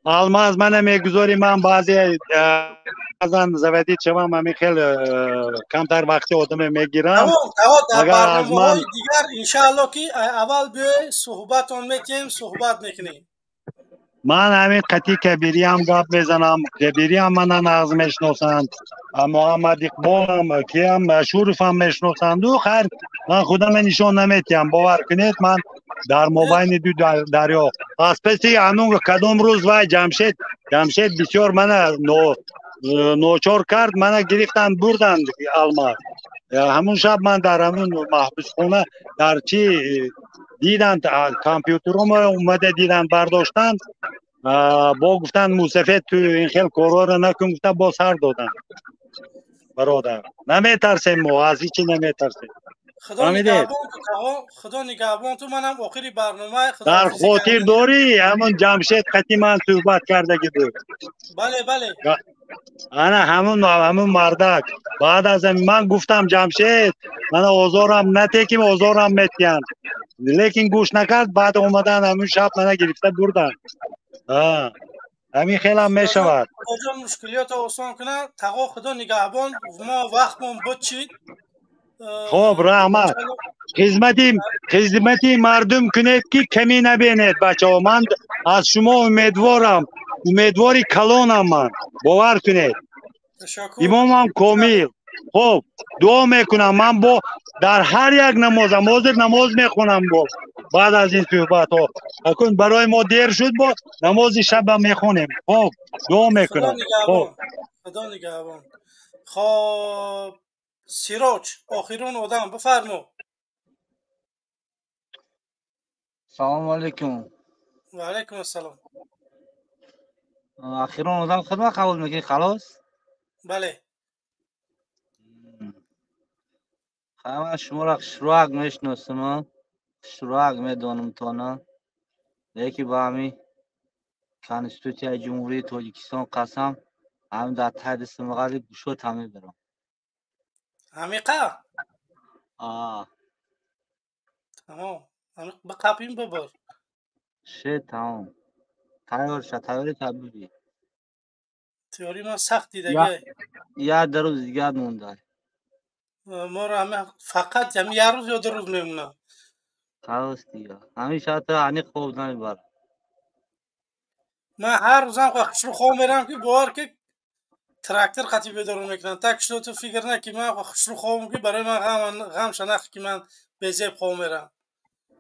الماس من میگذاری من بعضی ازن زودی چما من خیلی کمتر وقت آدم میگیرم در برنامه‌های دیگر انشاءالله که اول بیای صحبتون میکنیم صحبت میکنیم من همین قطعی کبیری هم گپ میزنم کبیری هم من نغز میشناسند محمد اقبال هم که هم مشهورف هم میشناسند و خیر من خودم نشان نمیتیم باور کنید من در مابین دو دریا از پسی همون کدام روز وای جمشید بسیار من نوچار کرد من گرفتن بردن الماس همون شب من در همون محبس خونه در چی دیدن کامپیوترم اومده دیدن برداشتن با گفتن موسفید تو این خیلی کارا رو نکن گفتن با سر دادن برادر نمیترسیم ما از هیچی نمیترسیم خدا نگهبان تو منم آخری برنامه در خاطر داری همون جمشید خطی من صحبت کردگی بود بله انا همون مردک بعد از من گفتم جمشید من آزارم نتیکیم آزارم میتیم لیکن گوش نکرد بعد اومدن همون شب من گرفته بردن همین خیلی هم میشود کجا مشکلیات آسان کنه تقا خدا نگهبان ما وقتمون بود چید خب رحمت خدمتی مردم کنید که کمی نبینید بچه ها من از شما امیدواری کلانم من باور کنید امامم کامل خب دعا میکنم من با در هر یک نماز میخونم با بعد از این صحبت ها اکنون برای ما دیر شد با نماز شب میخونیم خب دعا میکنم خدا نگهبان خب سیراج آخرون آدم بفرمو سلام علیکم و علیکم السلام آخرون آدم خدمت قبول میکنی خلاص بله من شما را شروع میشناسم شروع میدانم تانا یکی با همی کانستیتوسیون جمهوری تاجیکستان قسم هم در تحت سمقالی گوشو تامی برم همیقه تمام بقاپیم ببر تمام تیاری تبدیلی تیاری ما سختی دیگه یا در روز دیگه مونده ما را همه فقط یه روز یا 2 روز میمونه خلاص دیگه همیشه تا عنی خوب نمیبرم من هر روزم خوشو خواب میرم که باور که تراکتور خطی بدارم میکنن تاکشو تو فکر نکی من خوشو خوابم که برای من غم شناخت که من بزیب خواب میرم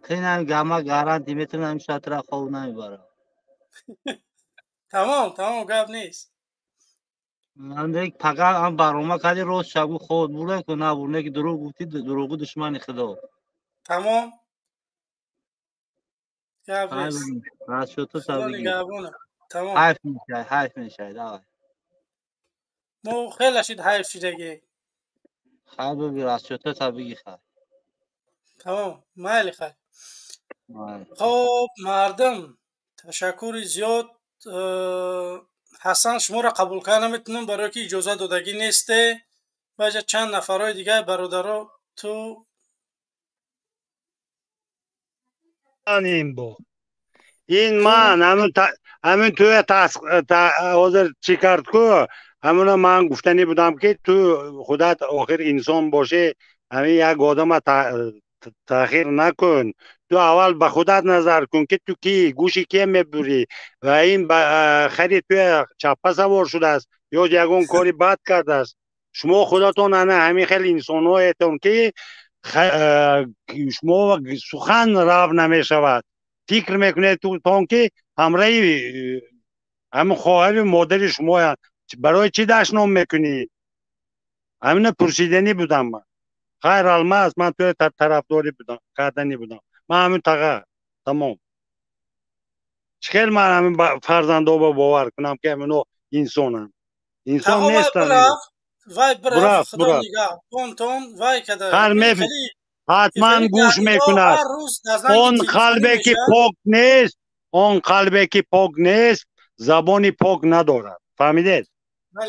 خیلی گاما گارانتی میتونم همیشه تا خواب نمیبرم تمام گپ نیست من دیگه فقط هم برنامه کردی روز شب خود بوده که نبونه که دروغ گفتی دروغ دشمن خدا تمام گپ نیست راست شد تو تبریگی تمام حیف میشه داوای مو خیلی شد حیف شدگی خیر بگی راست شد تو تبریگی خیر تمام مالی خیر خب مردم تشکر زیاد حسن شما را قبول کردن نمیتونم برای که اجازه دادگی نیسته و چند نفرهای دیگه برادرها تو این من همین توی حاضر چی کرد که همون من گفتنی بودم که تو خودت آخر انسان باشه همین یک آدم تأخیر نکن تو اول به خودت نظر کن که تو کی گوشی کی میبری و این خیلی توی چپه سوار شده است یا یکون کاری بد کرده است شما خودتون همین خیلی انسان هایتون که شما سخن راب نمیشود فکر میکنه تو که همراه همون خواهر مادر شما برای چی دشنام میکنی همین پرسیدنی بودم من خیر الماس من توی طرفداری بودم کردنی بودم من همین تقه تمام چخیل من همین فرزنده با باور کنم که همینو انسان نیستن وای برف خدا نگاه کنتون وای کده حتما گوش میکند اون قلبی که پاک نیست اون قلبی که پاک نیست زبانی پاک ندارد فهمیدید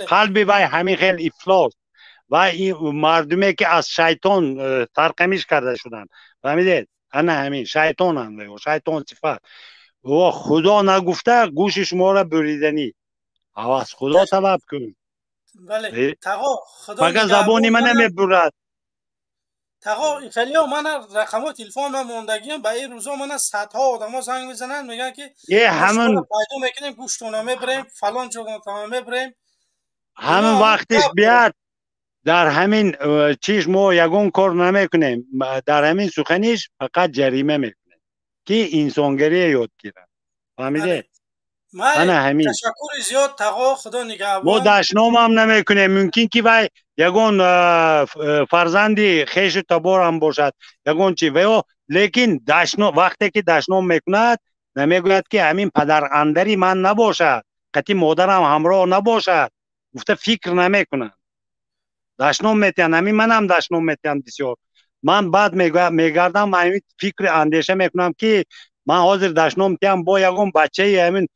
قلبی وای همین خیلی افلاس و این مردمی که از شیطان ترقمیش کرده شدن فهمیدید انا همین شیطان هم شیطان صفت و خدا نگفته گوش شما را بریدنی از خدا طلب کن بله تقا خدا مگه زبانی من نمیبرد تقا خیلی من رقم تلفن من موندگیم به این روزا من صدها آدما زنگ میزنن میگن که همون پیدا میکنیم گوشتونه میبریم فلان جا میبریم همون وقتش بیاد در همین چیش ما یگون کار نمیکنیم در همین سخنیش فقط جریمه میکنیم که انسانگری یاد گیرن فهمیده من همین تشکر زیاد تقا خدا نگهبان ما دشنام هم نمیکنیم ممکن که وای یگون فرزندی خیش تبار هم باشد یگون چی ویا لیکن دشنام وقتی که دشنام میکند نمیگوید که همین پدر اندری من نباشد قطعی مادرم همراه نباشد گفته فکر نمیکنن دشنام میتین همین من هم دشنام میتین بسیار من بعد میگردم همین فکر اندیشه میکنم که من حاضر دشنام میتیم با یگون بچه همین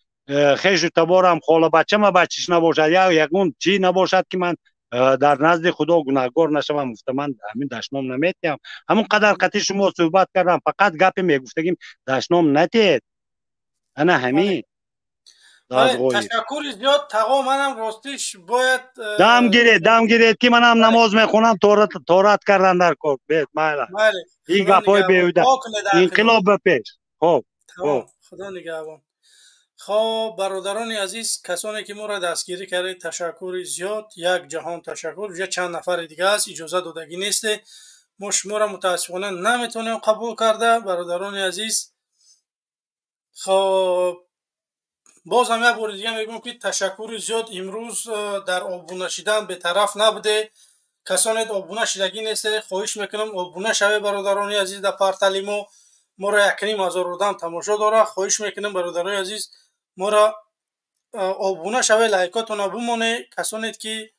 خیش تبارم خاله بچه ما بچهش نباشد یا یگون چی نباشد که من در نزد خدا گناهگار نشوم گفته من همین دشنام نمیتیم همون قدر قطعی شما صحبت کردم فقط گپی میگفتگیم دشنام نتید انا همین تشکر زیاد تقا منم راستیش باید دم گیرید که منم نماز میخونم تورات کردن در کار بیت مالا این گپای بیوده انقلاب بپیش خب خدا نگهبان خب برادران عزیز کسانی که ما را دستگیری کرده تشکر زیاد یک جهان تشکر یا چند نفر دیگه است اجازه دادگی نیسته ما شما را متاسفانه نمیتونیم قبول کرده برادران عزیز خب باز هم یک بار دیگه میگم که تشکر زیاد امروز در آبونه شدن به طرف نبوده کسانی آبونه شدگی نیسته خواهش میکنم آبونه شوه برادران عزیز در پرتلیمو ما را 1,500 آدم تماشا داره خواهش میکنم برادران عزیز ما را آبونه شوه لایکاتون بمونه کسانی که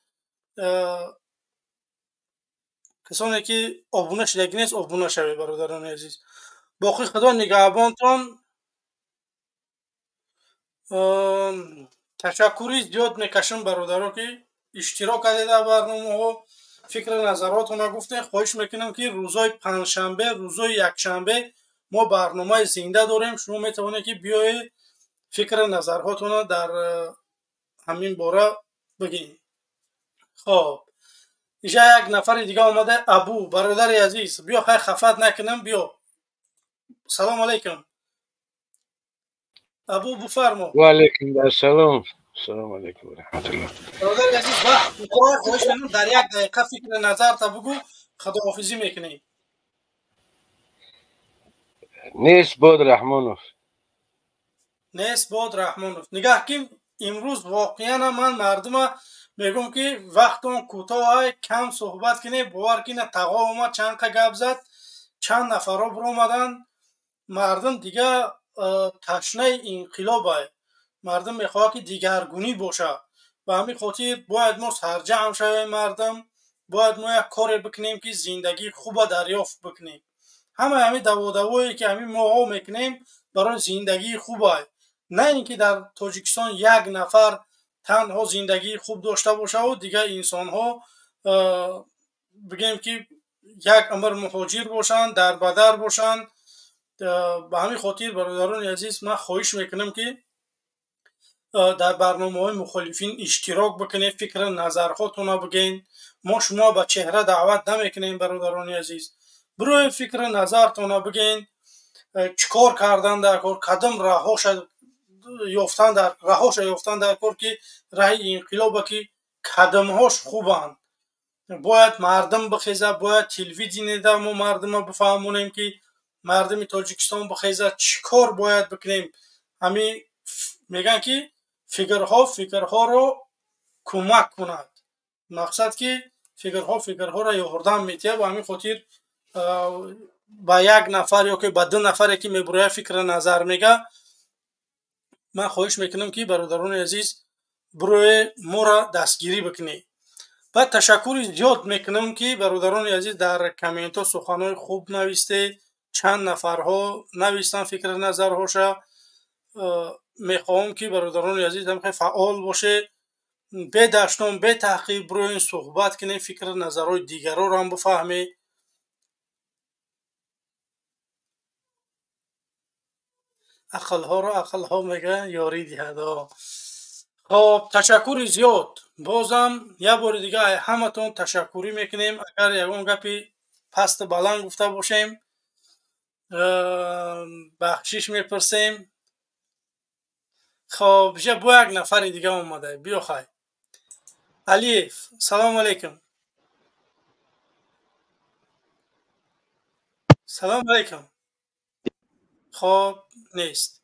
آبونه شدگی نیست آبونه شوه برادران عزیز باقی خدا نگهبانتون تشکری زیاد میکشم برادرها که اشتراک کردید در برنامه ها فکر نظراتون گفتین خواهش میکنم که روزای پنجشنبه روزای یکشنبه ما برنامه زنده داریم شما میتونید که بیاید فکر نظراتون در همین باره بگین خب اینجا یک نفر دیگه آمده ابو برادر عزیز بیا خیلی خفت نکنم بیا سلام علیکم ابو بفرما و علیکم السلام السلام علیکم و رحمت الله برادر عزیز وقت خواهش میکنم در یک دقیقه فکر نظر تا بگو خداحافظی میکنی نیست بود رحمانوف نیست بود رحمانوف نگاه کن امروز واقعا من مردم میگم که وقتون کوتاه کم صحبت کنه باور کنه تقا اومد چند گپ زد چند نفر رو برآمدن مردم دیگه تشنه انقلاب مردم میخواد که دیگرگونی باشه و همین خاطر باید ما سرجم شویم مردم باید ما یک کار بکنیم که زندگی خوب دریافت بکنیم همین دوایی که همین ما میکنیم برای زندگی خوبه نه اینکه در تاجیکستان یک نفر تنها زندگی خوب داشته باشه و دیگه انسان ها بگیم که یک عمر مهاجر باشن، در بدر باشن. به همین خاطر برادران عزیز من خواهش میکنم که در برنامه های مخالفین اشتراک بکنید، فکر نظرهاتون رو بگین. ما شما به چهره دعوت نمیکنیم برادران عزیز، بروی فکر نظرتون رو بگین. چیکار کردن در کار، کدام راهاش یافتن در کار که راه انقلاب که قدمهاش خوبن. باید مردم بخیزه، باید تلویزیون در ما مردم بفهمونیم که مردم تاجیکستان بخیزه چیکار باید بکنیم. همین میگن که فکرها رو کمک کند، مقصد که فکرها رو یاردن میتیه. و همین خاطر با یک نفر یا که با دو نفر که میبروی فکر نظر میگه، من خواهش میکنم که برادران عزیز بروی ما را دستگیری بکنی. بعد تشکر زیاد میکنم که برادران عزیز در کامنت ها سخنهای خوب نوشته، چند نفرها نوشتن فکر نظرهاشه. میخواهم که برادران عزیز هم فعال باشه، به دشتم به تحقیق بروی صحبت کنه، فکر نظرهای دیگرها رو هم بفهمه. عقلها میگه یاری دیهدا. خب تشکر زیاد، بازم یه بار دیگه همتون تشکری میکنیم. اگر یکون گپی پست بلند گفته باشیم بخشش میپرسیم. خب با یک نفر دیگه اومده، بیا خواهی علیف. سلام علیکم. سلام علیکم. خب نیست.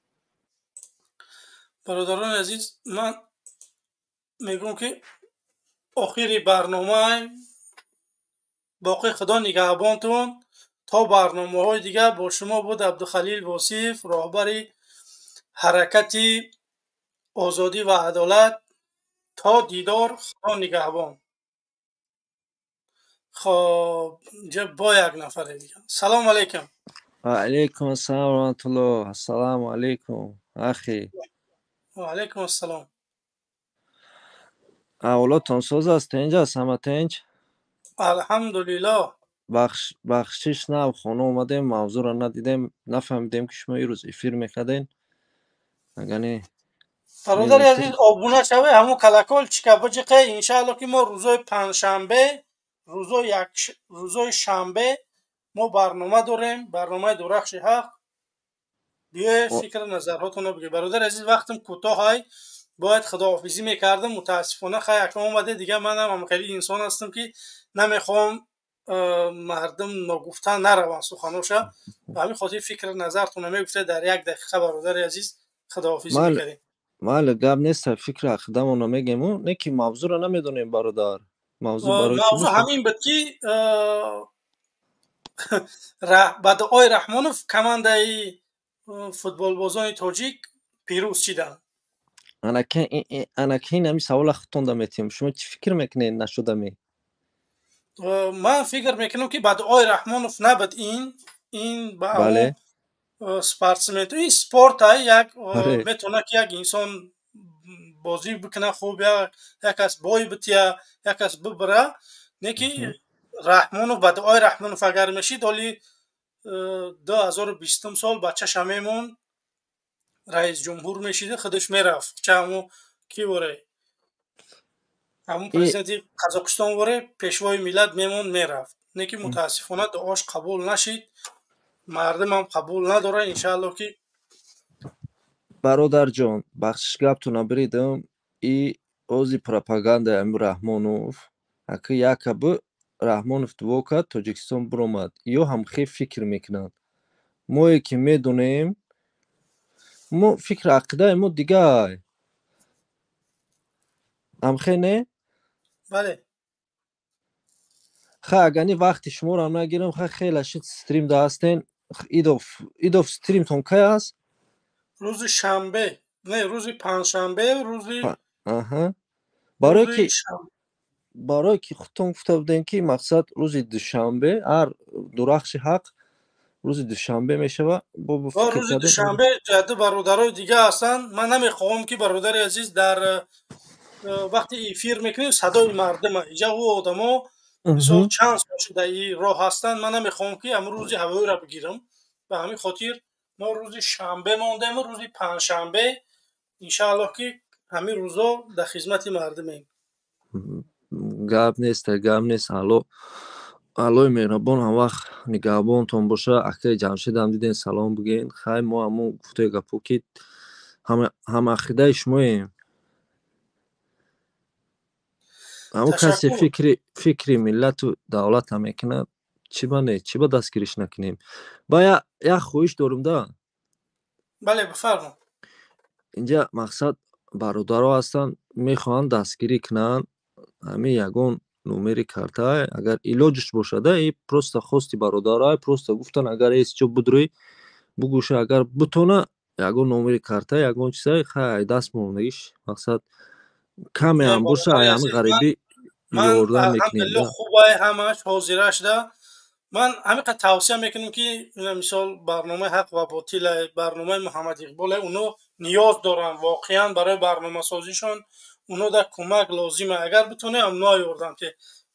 برادران عزیز من میگم که آخری برنامه باقی خدا نگهبانتون تا برنامه های دیگه. با شما بود عبدالخلیل واصف، راهبر حرکت آزادی و عدالت. تا دیدار، خدا نگهبان. خب با یک نفر دیگه. سلام علیکم. و علیکم السلام و رحمت الله. السلام علیکم اخی. و علیکم السلام. اولادتان سوز است اینجا؟ سمتنج الحمدلله. بخشش نه خانه اومدیم، موضوع را ندیدیم، نفهمیدیم که شما این روز افیر میکردین. اگه برادر عزیز آبونه شوه همون کلکل چیکه بجقه. انشاءالله که ما روزای پنجشنبه، روزای شنبه ما برنامه داریم، برنامه درخش حق. بیای فکر نظرهاتون رو بگید. برادر عزیز وقتم کوتاه های، باید خداحافظی میکردم. متاسفانه خیلی اکنون اومده دیگه. منم همخیلی انسان هستم که نمیخوام مردم نگفتن نروان سخنوشه. و همین خاطر فکر نظرتون رو میگفته در یک دقیقه برادر عزیز خداحافظی میکردیم. مال گپ نیست، فکر عقیدمون رو میگیم. نه که موضوع رو نمیدونیم برادر. موضوع همین بود که بعد آقای رحمانوف کمانده فوتبال بازان تاجیک پیروز شدن. انکه این همی سوال خطون دمیتیم. شما چی فکر میکنین نشده می؟ من فکر میکنم که بعد آقای رحمانوف نبود این با بله سپورتسمنت، این سپورت های یک میتونه که یک انسان بازی بکنه خوب، یک از بای بتیه، یک از ببره. نکی رحمانوف بعد آقای رحمانوف اگر میشید حالی 2020 سال بچه شمیمون رئیس جمهور میشیده، خودش میرفت چه همون کی باره، همون پرزیدنت قزاقستان باره، پیشوای ملت میمون میرفت. نکی متاسفانه دعاش قبول نشید، مردم هم قبول نداره. انشاءالله که برادر جان بخشش گپتون بریدم. ای اوزی پروپاگاندا ام رحمانوف اگه یک به رحمانوف دو کرد تاجیکستان برآمد. یا هم خیلی فکر میکنند ما که میدونیم، ما فکر عقیده ما دیگه هم خیلی نه. بله اگه وقتی شما رو هم نگیرم خیلی شد استریم داشتین. ایدوف استریم تون که است؟ روز شنبه، نه روز پنجشنبه، برای که خودتون گفته بودین که مقصد روز دوشنبه هر درخش حق روز دوشنبه میشه. روز دوشنبه جده برادرای دیگه هستن. من نمیخوام که برادر عزیز در وقتی افیر میکنیم صدای مردم اینجا و آدما مثال چند سال شده این راه هستن من نمیخوام که امروز هوایی را بگیرم به همین خاطر ما روز شنبه ماندیم روز پنجشنبه انشاءالله که همین روزا در خدمت مردمیم. گپ نیست аллои меҳрабон ҳам вақт нигаҳбонтон боша. акаи ҷамшидам диден салом бигӯен. хай мо ҳамун гуфтаи гапо ки ҳамақидаи шумоем. ҳамун касе фикри миллату давлата мекунад чӣ ба дастгириш накунем. ба як хоҳиш дорам да. бале бифармо. инҷа мақсад бародаро ҳастанд мехоҳанд дастгирӣ кунанд ҳамин ягон номери картай агар илоҷиш бошада и просто хости бародарай просто гуфтан агар ҳеҷ ҷо будурӣ бугӯша агар бутона ягон номери картай ягон чизай хай даст монагиш мақсад каме ҳам боша аями ғарибӣ ёрдам мекунем. алҳамдулилло хубай ҳамаш ҳозира шуда. ман ҳамиқадр тавсия мекунам ки мисол барномаи ҳақ ва ботилай барномаи муҳаммад иқболай уно ниёз доранд воқеан барои барномасозишон уно дар кӯмак лозима агар битонем амно ёрдам ки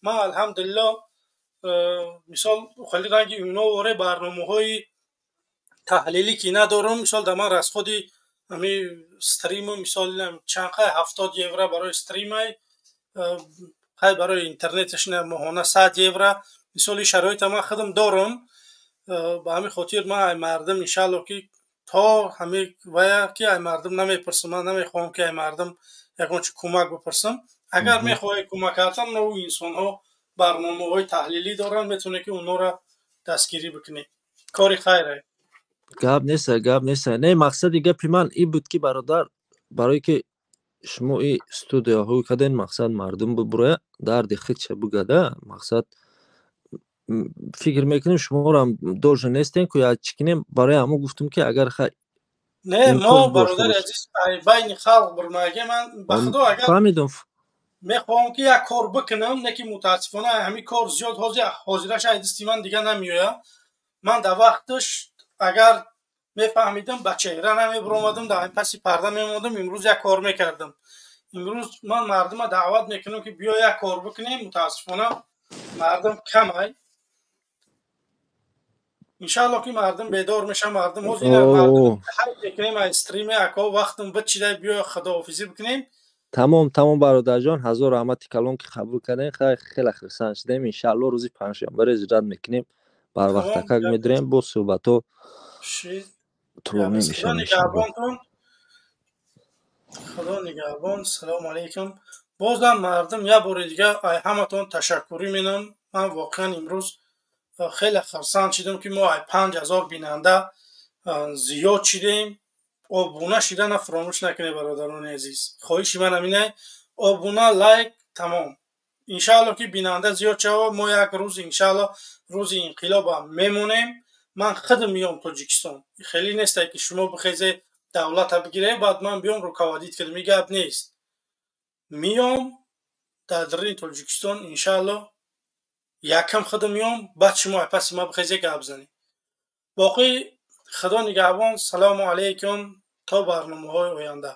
ман алҳамдулилло мисол хали ранги уно воре барномаҳои таҳлилӣ ки надорам мисол дар ман расходи ҳами стриму мисол чанқай 70 евро барои стримай хай барои интернеташ моҳона 100 евро мисоли шароита ман худам дорам. ба ҳамин хотир ман ай мардам иншаалло ки то ҳами вая ки ай мардам намепарсам ман намехоҳам ки ай мардам ягон чӣ кӯмак бипарсам. агар мехоҳӣ кӯмак кардам наву инсонҳо барномаҳои таҳлилӣ доранд метавонӣ ки онҳоро дастгирӣ бикунӣ. кори хайре. гап нест. Не мақсади гапи ман ин буд ки бародар барое ки шумо и студияҳои каден мақсад мардум бибуроя дарди худша бигада мақсад фикр мекунем шуморо дожа нестем ки як чӣ кунем барои ҳамо гуфтам ки агар не мо бародари азиз байни халқ бурмаге ман ба худо агар мехоҳам ки як кор бикунам не ки мутаассифона ҳамин кор зиёд ҳозираш ай дасти ман дига намеоя. ман дар вақташ агар мефаҳмидам ба чеҳра намебиромадам дар паси парда мемондам имрӯз як кор мекардам. имрӯз ман мардума даъват мекунам ки биё як кор бикунем. мутаассифона мардум камай иншаалло ки мардум бедор меша мардум ҳозир мардум ҳайп мекунем ай стриме ако вақтам бичидай биё худоҳофизӣ бикунем. тамом бародарҷон ҳазор раҳмати калон ки қабул кардем хеле хирсан шудем. иншаалло рӯзи панҷшанбе рӯзиҷат мекунем барвақтакак медурем бо суҳбатҳо тӯлонӣ мешавад. худо нигаҳбон. салому алайкум. бозам мардум як бори дига ай ҳаматон ташаккурӣ менам. ман воқеан имрӯз хеле хирсанд шудам ки мо ай 5000 бинанда зиёд шудем. обуна шудана фаромӯш накунед бародарони азиз. хоҳиши ман ҳаминай обуна лайк тамом. иншаалло ки бинанда зиёд шавад мо як рӯз иншаалло рӯзи инқилобам мемонем. ман худам миём тоҷикистон. хеле нестай ки шумо бихезе давлата бигиред баъд ман биём рукавадид кунам. ин гап нест. миём дар дарини тоҷикистон иншаалло якам худам миём баъд шумо паси ма бихезе гап занед. боқӣ худо нигаҳбон. салому алайкум то барномаҳои оянда.